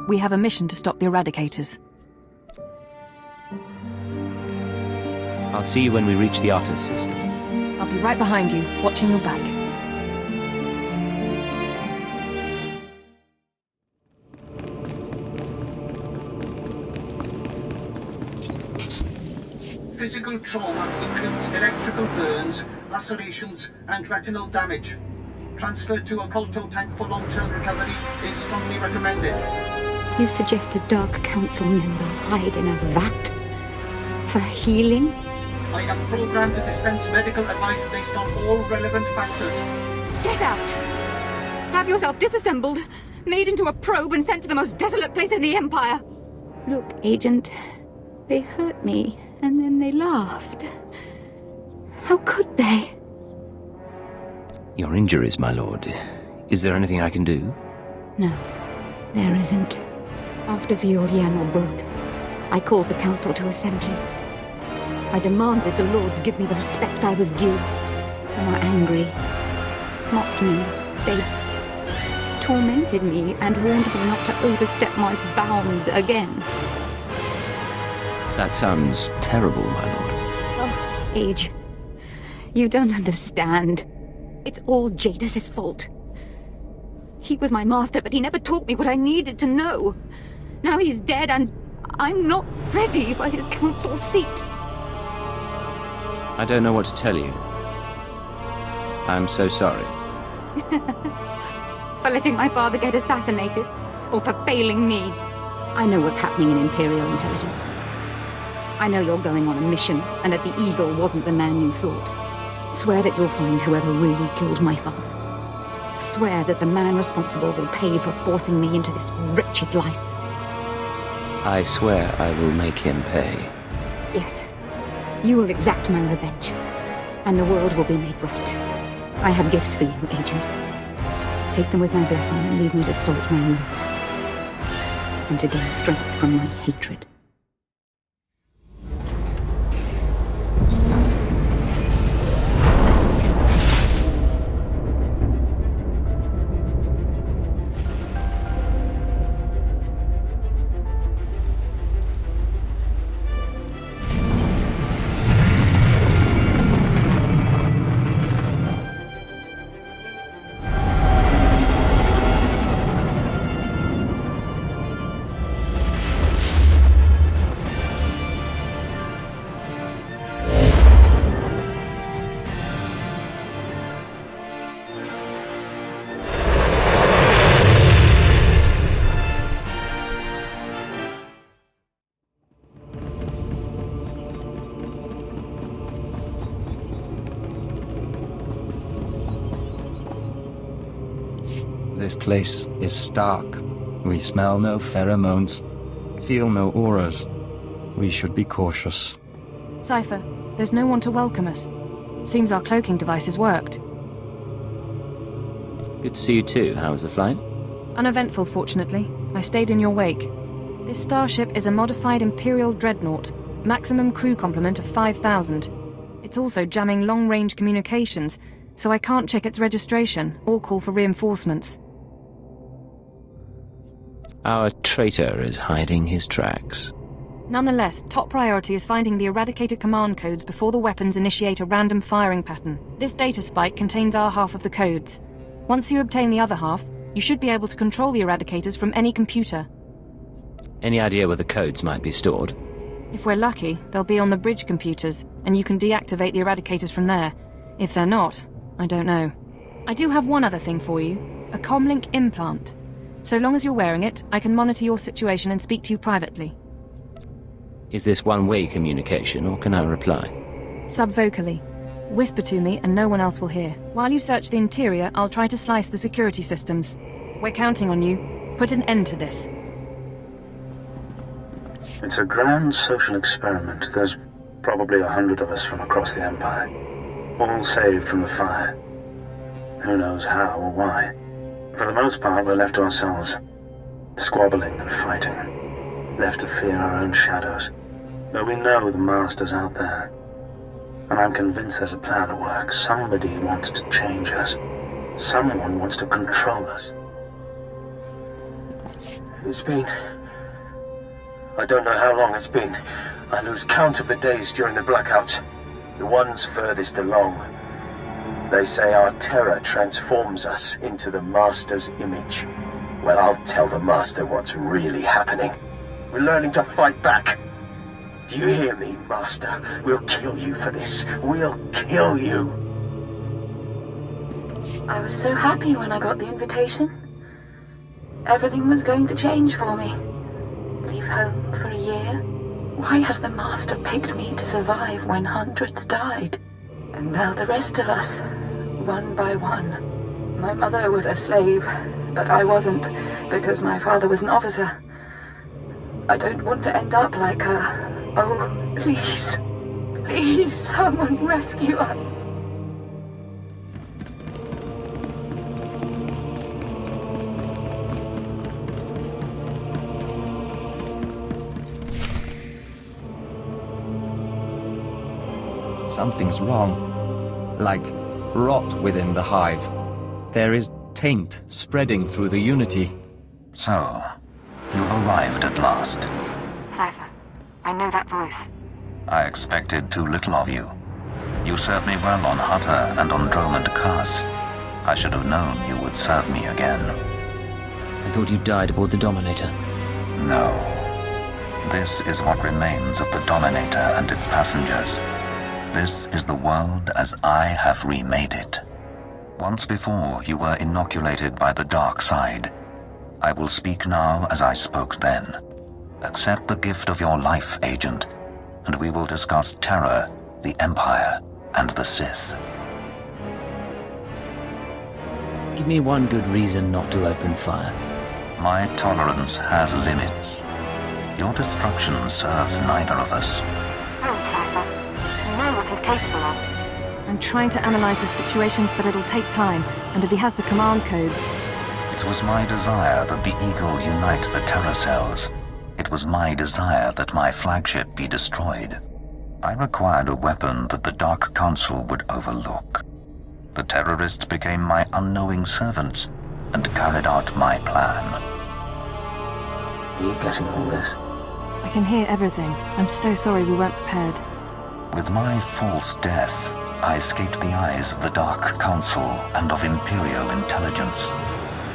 We have a mission to stop the Eradicators. I'll see you when we reach the Artus system. I'll be right behind you, watching your back. Physical trauma includes electrical burns, lacerations, and retinal damage. Transfer to a Colto tank for long-term recovery is strongly recommended. You suggest a Dark Council member hide in a vat? For healing? I am programmed to dispense medical advice based on all relevant factors. Get out! Have yourself disassembled, made into a probe and sent to the most desolate place in the Empire! Look, Agent, they hurt me, and then they laughed. How could they? Your injuries, my lord. Is there anything I can do? No, there isn't. After Vioriano broke, I called the Council to assembly. I demanded the Lords give me the respect I was due. Some were angry, mocked me. They tormented me and warned me not to overstep my bounds again. That sounds terrible, my lord. Oh, Age, you don't understand. It's all Jadis' fault. He was my master, but he never taught me what I needed to know. Now he's dead, and I'm not ready for his council seat. I don't know what to tell you. I'm so sorry. For letting my father get assassinated, or for failing me. I know what's happening in Imperial intelligence. I know you're going on a mission, and that the Eagle wasn't the man you thought. Swear that you'll find whoever really killed my father. Swear that the man responsible will pay for forcing me into this wretched life. I swear I will make him pay. Yes. You will exact my revenge, and the world will be made right. I have gifts for you, Agent. Take them with my blessing and leave me to salt my wounds. And to gain strength from my hatred. This place is stark. We smell no pheromones, feel no auras. We should be cautious. Cypher, there's no one to welcome us. Seems our cloaking devices worked. Good to see you too. How was the flight? Uneventful, fortunately. I stayed in your wake. This starship is a modified Imperial dreadnought. Maximum crew complement of 5,000. It's also jamming long-range communications, so I can't check its registration or call for reinforcements. Our traitor is hiding his tracks. Nonetheless, top priority is finding the eradicated command codes before the weapons initiate a random firing pattern. This data spike contains our half of the codes. Once you obtain the other half, you should be able to control the eradicators from any computer. Any idea where the codes might be stored? If we're lucky, they'll be on the bridge computers, and you can deactivate the eradicators from there. If they're not, I don't know. I do have one other thing for you, a comlink implant. So long as you're wearing it, I can monitor your situation and speak to you privately. Is this one-way communication, or can I reply? Subvocally. Whisper to me and no one else will hear. While you search the interior, I'll try to slice the security systems. We're counting on you. Put an end to this. It's a grand social experiment. There's probably 100 of us from across the Empire, all saved from the fire. Who knows how or why. For the most part, we're left to ourselves, squabbling and fighting, left to fear our own shadows. But we know the Master's out there, and I'm convinced there's a plan at work. Somebody wants to change us. Someone wants to control us. It's been... I don't know how long it's been. I lose count of the days during the blackouts. The ones furthest along. They say our terror transforms us into the Master's image. Well, I'll tell the Master what's really happening. We're learning to fight back. Do you hear me, Master? We'll kill you for this. We'll kill you. I was so happy when I got the invitation. Everything was going to change for me. Leave home for a year? Why has the Master picked me to survive when hundreds died? And now the rest of us, one by one. My mother was a slave, but I wasn't, because my father was an officer. I don't want to end up like her. Oh, please. Please, someone rescue us. Something's wrong. Like rot within the hive. There is taint spreading through the Unity. So, you've arrived at last. Cypher, I know that voice. I expected too little of you. You served me well on Hutta and on Dromund Kaas. I should have known you would serve me again. I thought you died aboard the Dominator. No. This is what remains of the Dominator and its passengers. This is the world as I have remade it. Once before, you were inoculated by the dark side. I will speak now as I spoke then. Accept the gift of your life, Agent, and we will discuss terror, the Empire, and the Sith. Give me one good reason not to open fire. My tolerance has limits. Your destruction serves neither of us. Don't, Cypher. You know what he's capable of. I'm trying to analyze the situation, but it'll take time, and if he has the command codes... It was my desire that the Eagle unite the terror cells. It was my desire that my flagship be destroyed. I required a weapon that the Dark Council would overlook. The terrorists became my unknowing servants and carried out my plan. Are you getting all this? I can hear everything. I'm so sorry we weren't prepared. With my false death, I escaped the eyes of the Dark Council and of Imperial intelligence.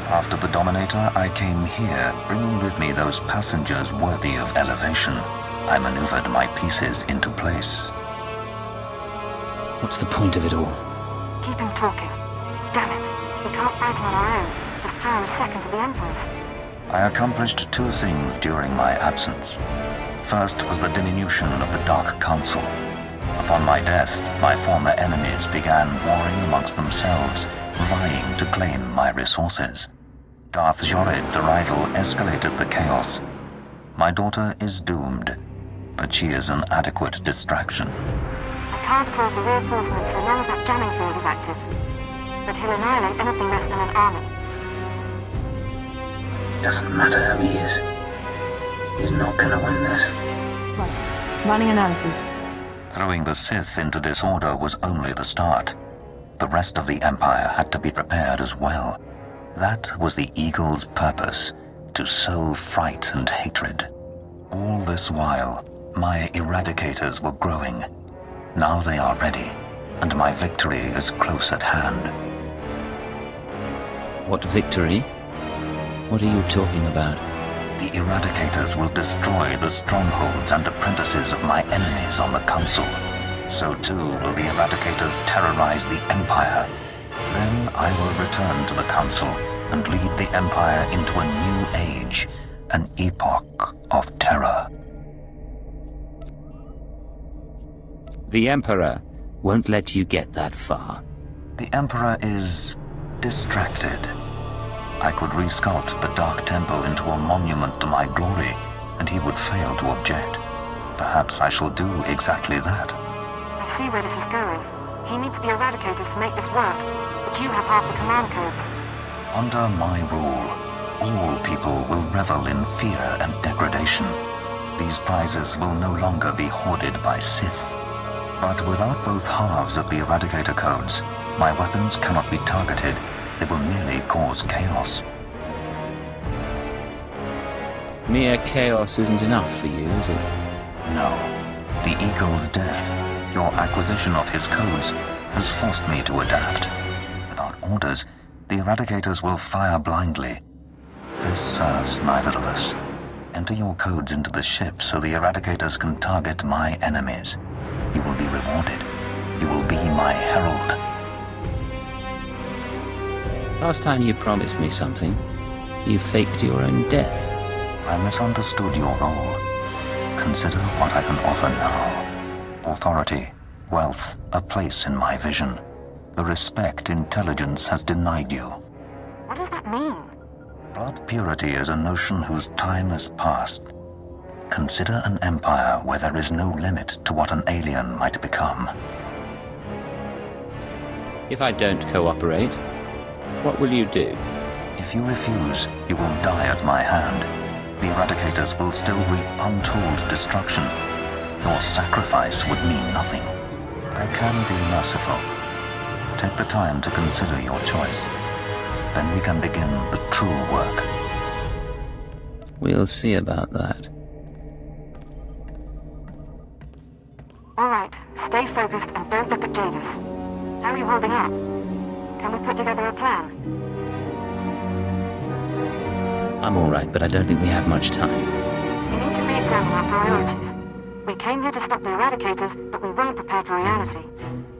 After the Dominator, I came here, bringing with me those passengers worthy of elevation. I maneuvered my pieces into place. What's the point of it all? Keep him talking. Damn it. We can't fight him on our own. His power is second to the Emperor's. I accomplished two things during my absence. First was the diminution of the Dark Council. Upon my death, my former enemies began warring amongst themselves, vying to claim my resources. Darth Jored's arrival escalated the chaos. My daughter is doomed, but she is an adequate distraction. I can't call for reinforcements so long as that jamming field is active. But he'll annihilate anything less than an army. Doesn't matter who he is. He's not gonna win this. Right. Running analysis. Throwing the Sith into disorder was only the start. the rest of the Empire had to be prepared as well. That was the Eagle's purpose, to sow fright and hatred. All this while, my eradicators were growing. Now they are ready, and my victory is close at hand. What victory? What are you talking about? The eradicators will destroy the strongholds and apprentices of my enemies on the Council. So too will the eradicators terrorize the Empire. Then I will return to the Council and lead the Empire into a new age, an epoch of terror. The Emperor won't let you get that far. The Emperor is distracted. I could resculpt the Dark Temple into a monument to my glory, and he would fail to object. Perhaps I shall do exactly that. I see where this is going. He needs the Eradicators to make this work, but you have half the command codes. Under my rule, all people will revel in fear and degradation. These prizes will no longer be hoarded by Sith. But without both halves of the Eradicator codes, my weapons cannot be targeted. They will merely cause chaos. Mere chaos isn't enough for you, is it? No. The Eagle's death, your acquisition of his codes, has forced me to adapt. Without orders, the Eradicators will fire blindly. This serves neither of us. Enter your codes into the ship so the Eradicators can target my enemies. You will be rewarded. You will be my herald. Last time you promised me something, you faked your own death. I misunderstood your role. Consider what I can offer now. Authority, wealth, a place in my vision. The respect intelligence has denied you. What does that mean? Blood purity is a notion whose time has passed. Consider an empire where there is no limit to what an alien might become. If I don't cooperate, what will you do? If you refuse, you will die at my hand. The Eradicators will still reap untold destruction. Your sacrifice would mean nothing. I can be merciful. Take the time to consider your choice. Then we can begin the true work. We'll see about that. All right, stay focused and don't look at Jadis. How are you holding up? Can we put together a plan? I'm all right, but I don't think we have much time. We need to re-examine our priorities. We came here to stop the Eradicators, but we weren't prepared for reality.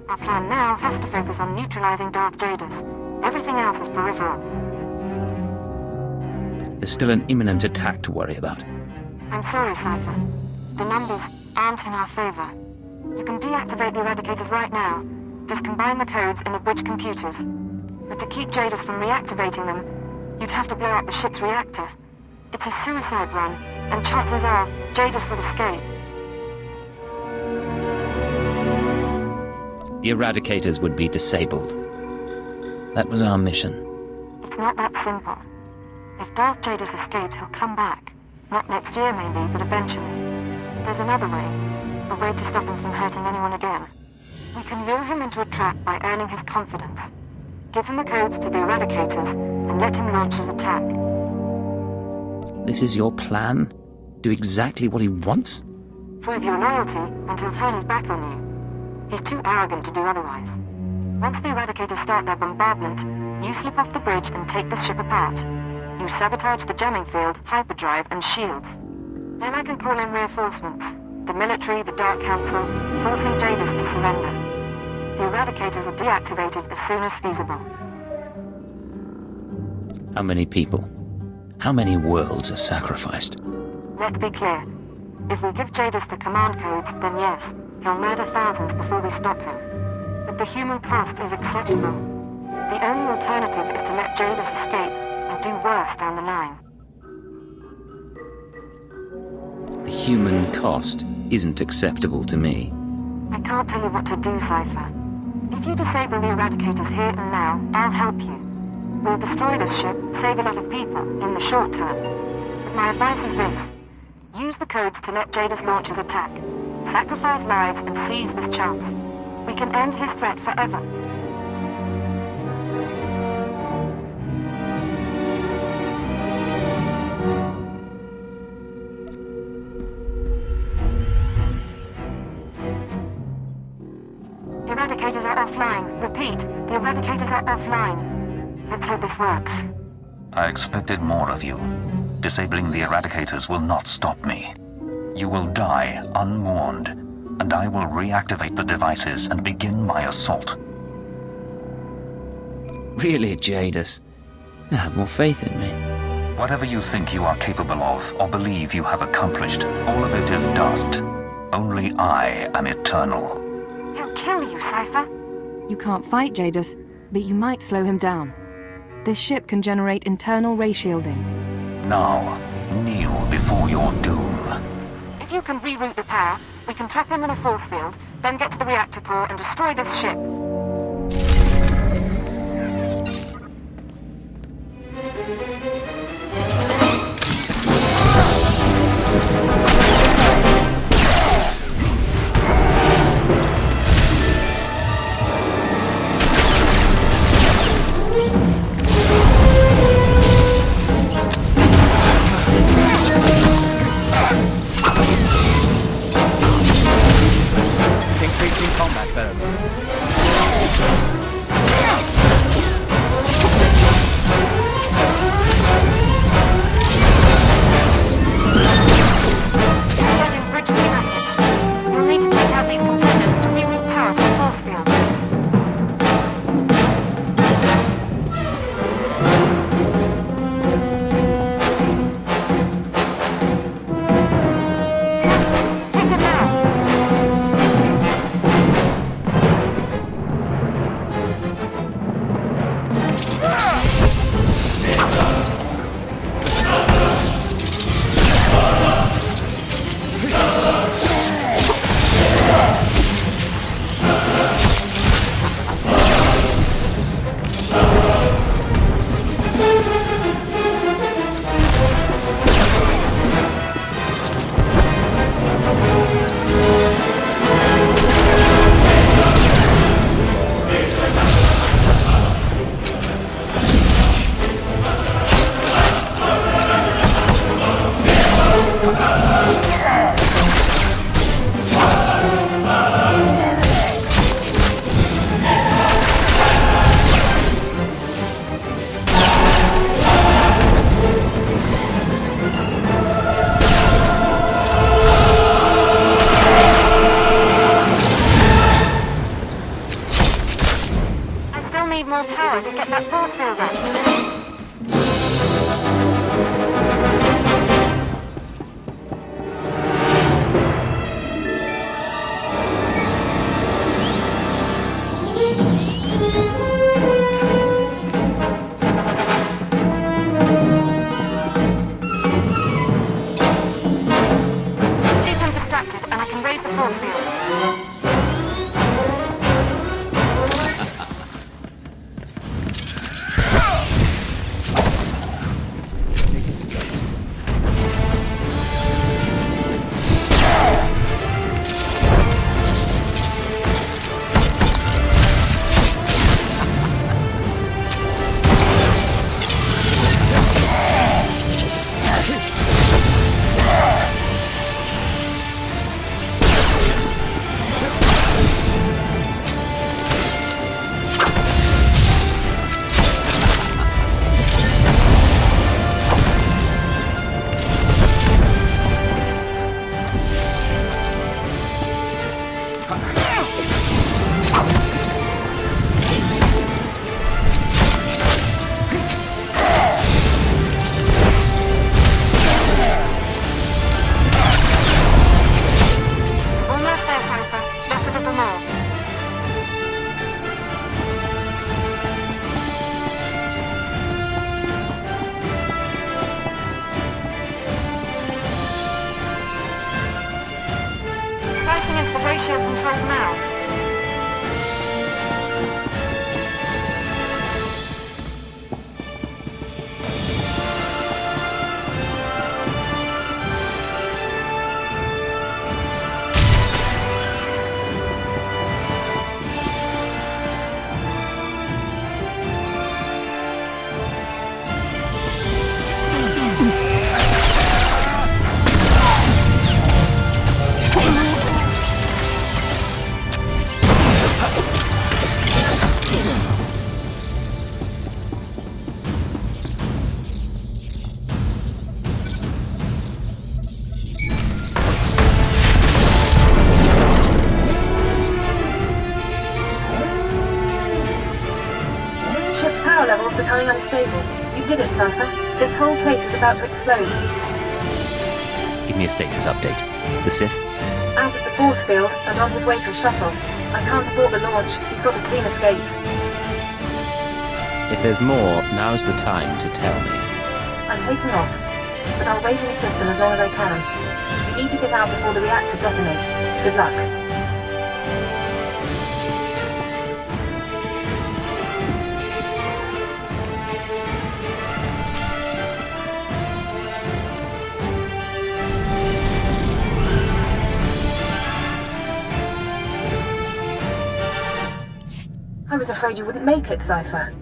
Our plan now has to focus on neutralizing Darth Jadis. Everything else is peripheral. There's still an imminent attack to worry about. I'm sorry, Cypher. The numbers aren't in our favor. You can deactivate the Eradicators right now. Just combine the codes in the bridge computers. But to keep Jadis from reactivating them, you'd have to blow up the ship's reactor. It's a suicide run, and chances are Jadis would escape. The Eradicators would be disabled. That was our mission. It's not that simple. If Darth Jadis escapes, he'll come back. Not next year, maybe, but eventually. There's another way. A way to stop him from hurting anyone again. We can lure him into a trap by earning his confidence. Give him the codes to the Eradicators, and let him launch his attack. This is your plan? Do exactly what he wants? Prove your loyalty, and he'll turn his back on you. He's too arrogant to do otherwise. Once the Eradicators start their bombardment, you slip off the bridge and take the ship apart. You sabotage the jamming field, hyperdrive, and shields. Then I can call in reinforcements. The military, the Dark Council, forcing Jadis to surrender. The Eradicators are deactivated as soon as feasible. How many people? How many worlds are sacrificed? Let's be clear. If we give Jadis the command codes, then yes, he'll murder thousands before we stop him. But the human cost is acceptable. The only alternative is to let Jadis escape and do worse down the line. The human cost isn't acceptable to me. I can't tell you what to do, Cypher. If you disable the Eradicators here and now, I'll help you. We'll destroy this ship, save a lot of people, in the short term. But my advice is this. Use the codes to let Jadis launch his attack. Sacrifice lives and seize this chance. We can end his threat forever. offline. Repeat, the Eradicators are offline. Let's hope this works. I expected more of you. Disabling the Eradicators will not stop me. You will die unwarned, and I will reactivate the devices and begin my assault. Really, Jadis? Have more faith in me. Whatever you think you are capable of, or believe you have accomplished, all of it is dust. Only I am eternal. He'll kill you, Cypher. You can't fight Jadis, but you might slow him down. This ship can generate internal ray shielding. Now, kneel before your doom. If you can reroute the power, we can trap him in a force field, then get to the reactor core and destroy this ship. Increasing combat pheromones. Loading bridge schematics. You'll need to take out these components to reroute power to the force field. Hit him now! More power to get that force field up. Keep him distracted, and I can raise the force field. Ratio controls now. going unstable. You did it, Cypher. This whole place is about to explode. Give me a status update. The Sith? Out of the force field and on his way to a shuttle. I can't abort the launch. He's got a clean escape. If there's more, now's the time to tell me. I'm taking off, but I'll wait in the system as long as I can. You need to get out before the reactor detonates. Good luck. I was afraid you wouldn't make it, Cypher.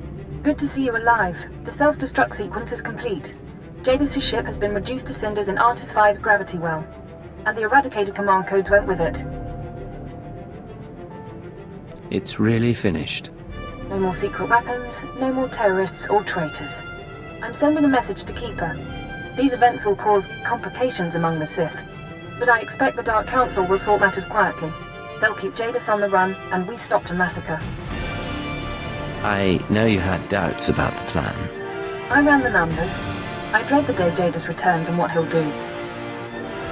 Good to see you alive. The self-destruct sequence is complete. Jadis' ship has been reduced to cinders in Artus V's gravity well, and the eradicated command codes went with it. It's really finished. No more secret weapons, no more terrorists or traitors. I'm sending a message to Keeper. These events will cause complications among the Sith, but I expect the Dark Council will sort matters quietly. They'll keep Jadis on the run, and we stopped a massacre. I know you had doubts about the plan. I ran the numbers. I dread the day Jadis returns and what he'll do.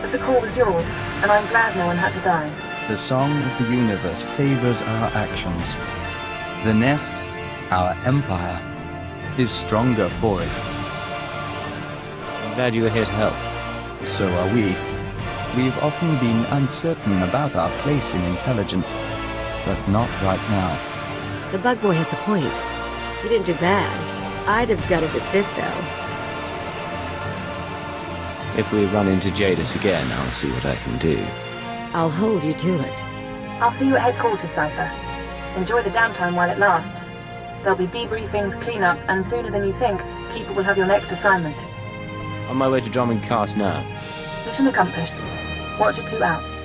But the call was yours, and I'm glad no one had to die. The song of the universe favors our actions. The nest, our empire, is stronger for it. I'm glad you were here to help. So are we. We've often been uncertain about our place in intelligence, but not right now. The bug boy has a point. He didn't do bad. I'd have gutted the Sith, though. If we run into Jadis again, I'll see what I can do. I'll hold you to it. I'll see you at headquarters, Cypher. Enjoy the downtime while it lasts. There'll be debriefings, cleanup, and sooner than you think, Keeper will have your next assignment. On my way to Dromund Kaas now. Mission accomplished. Watcher 2 out.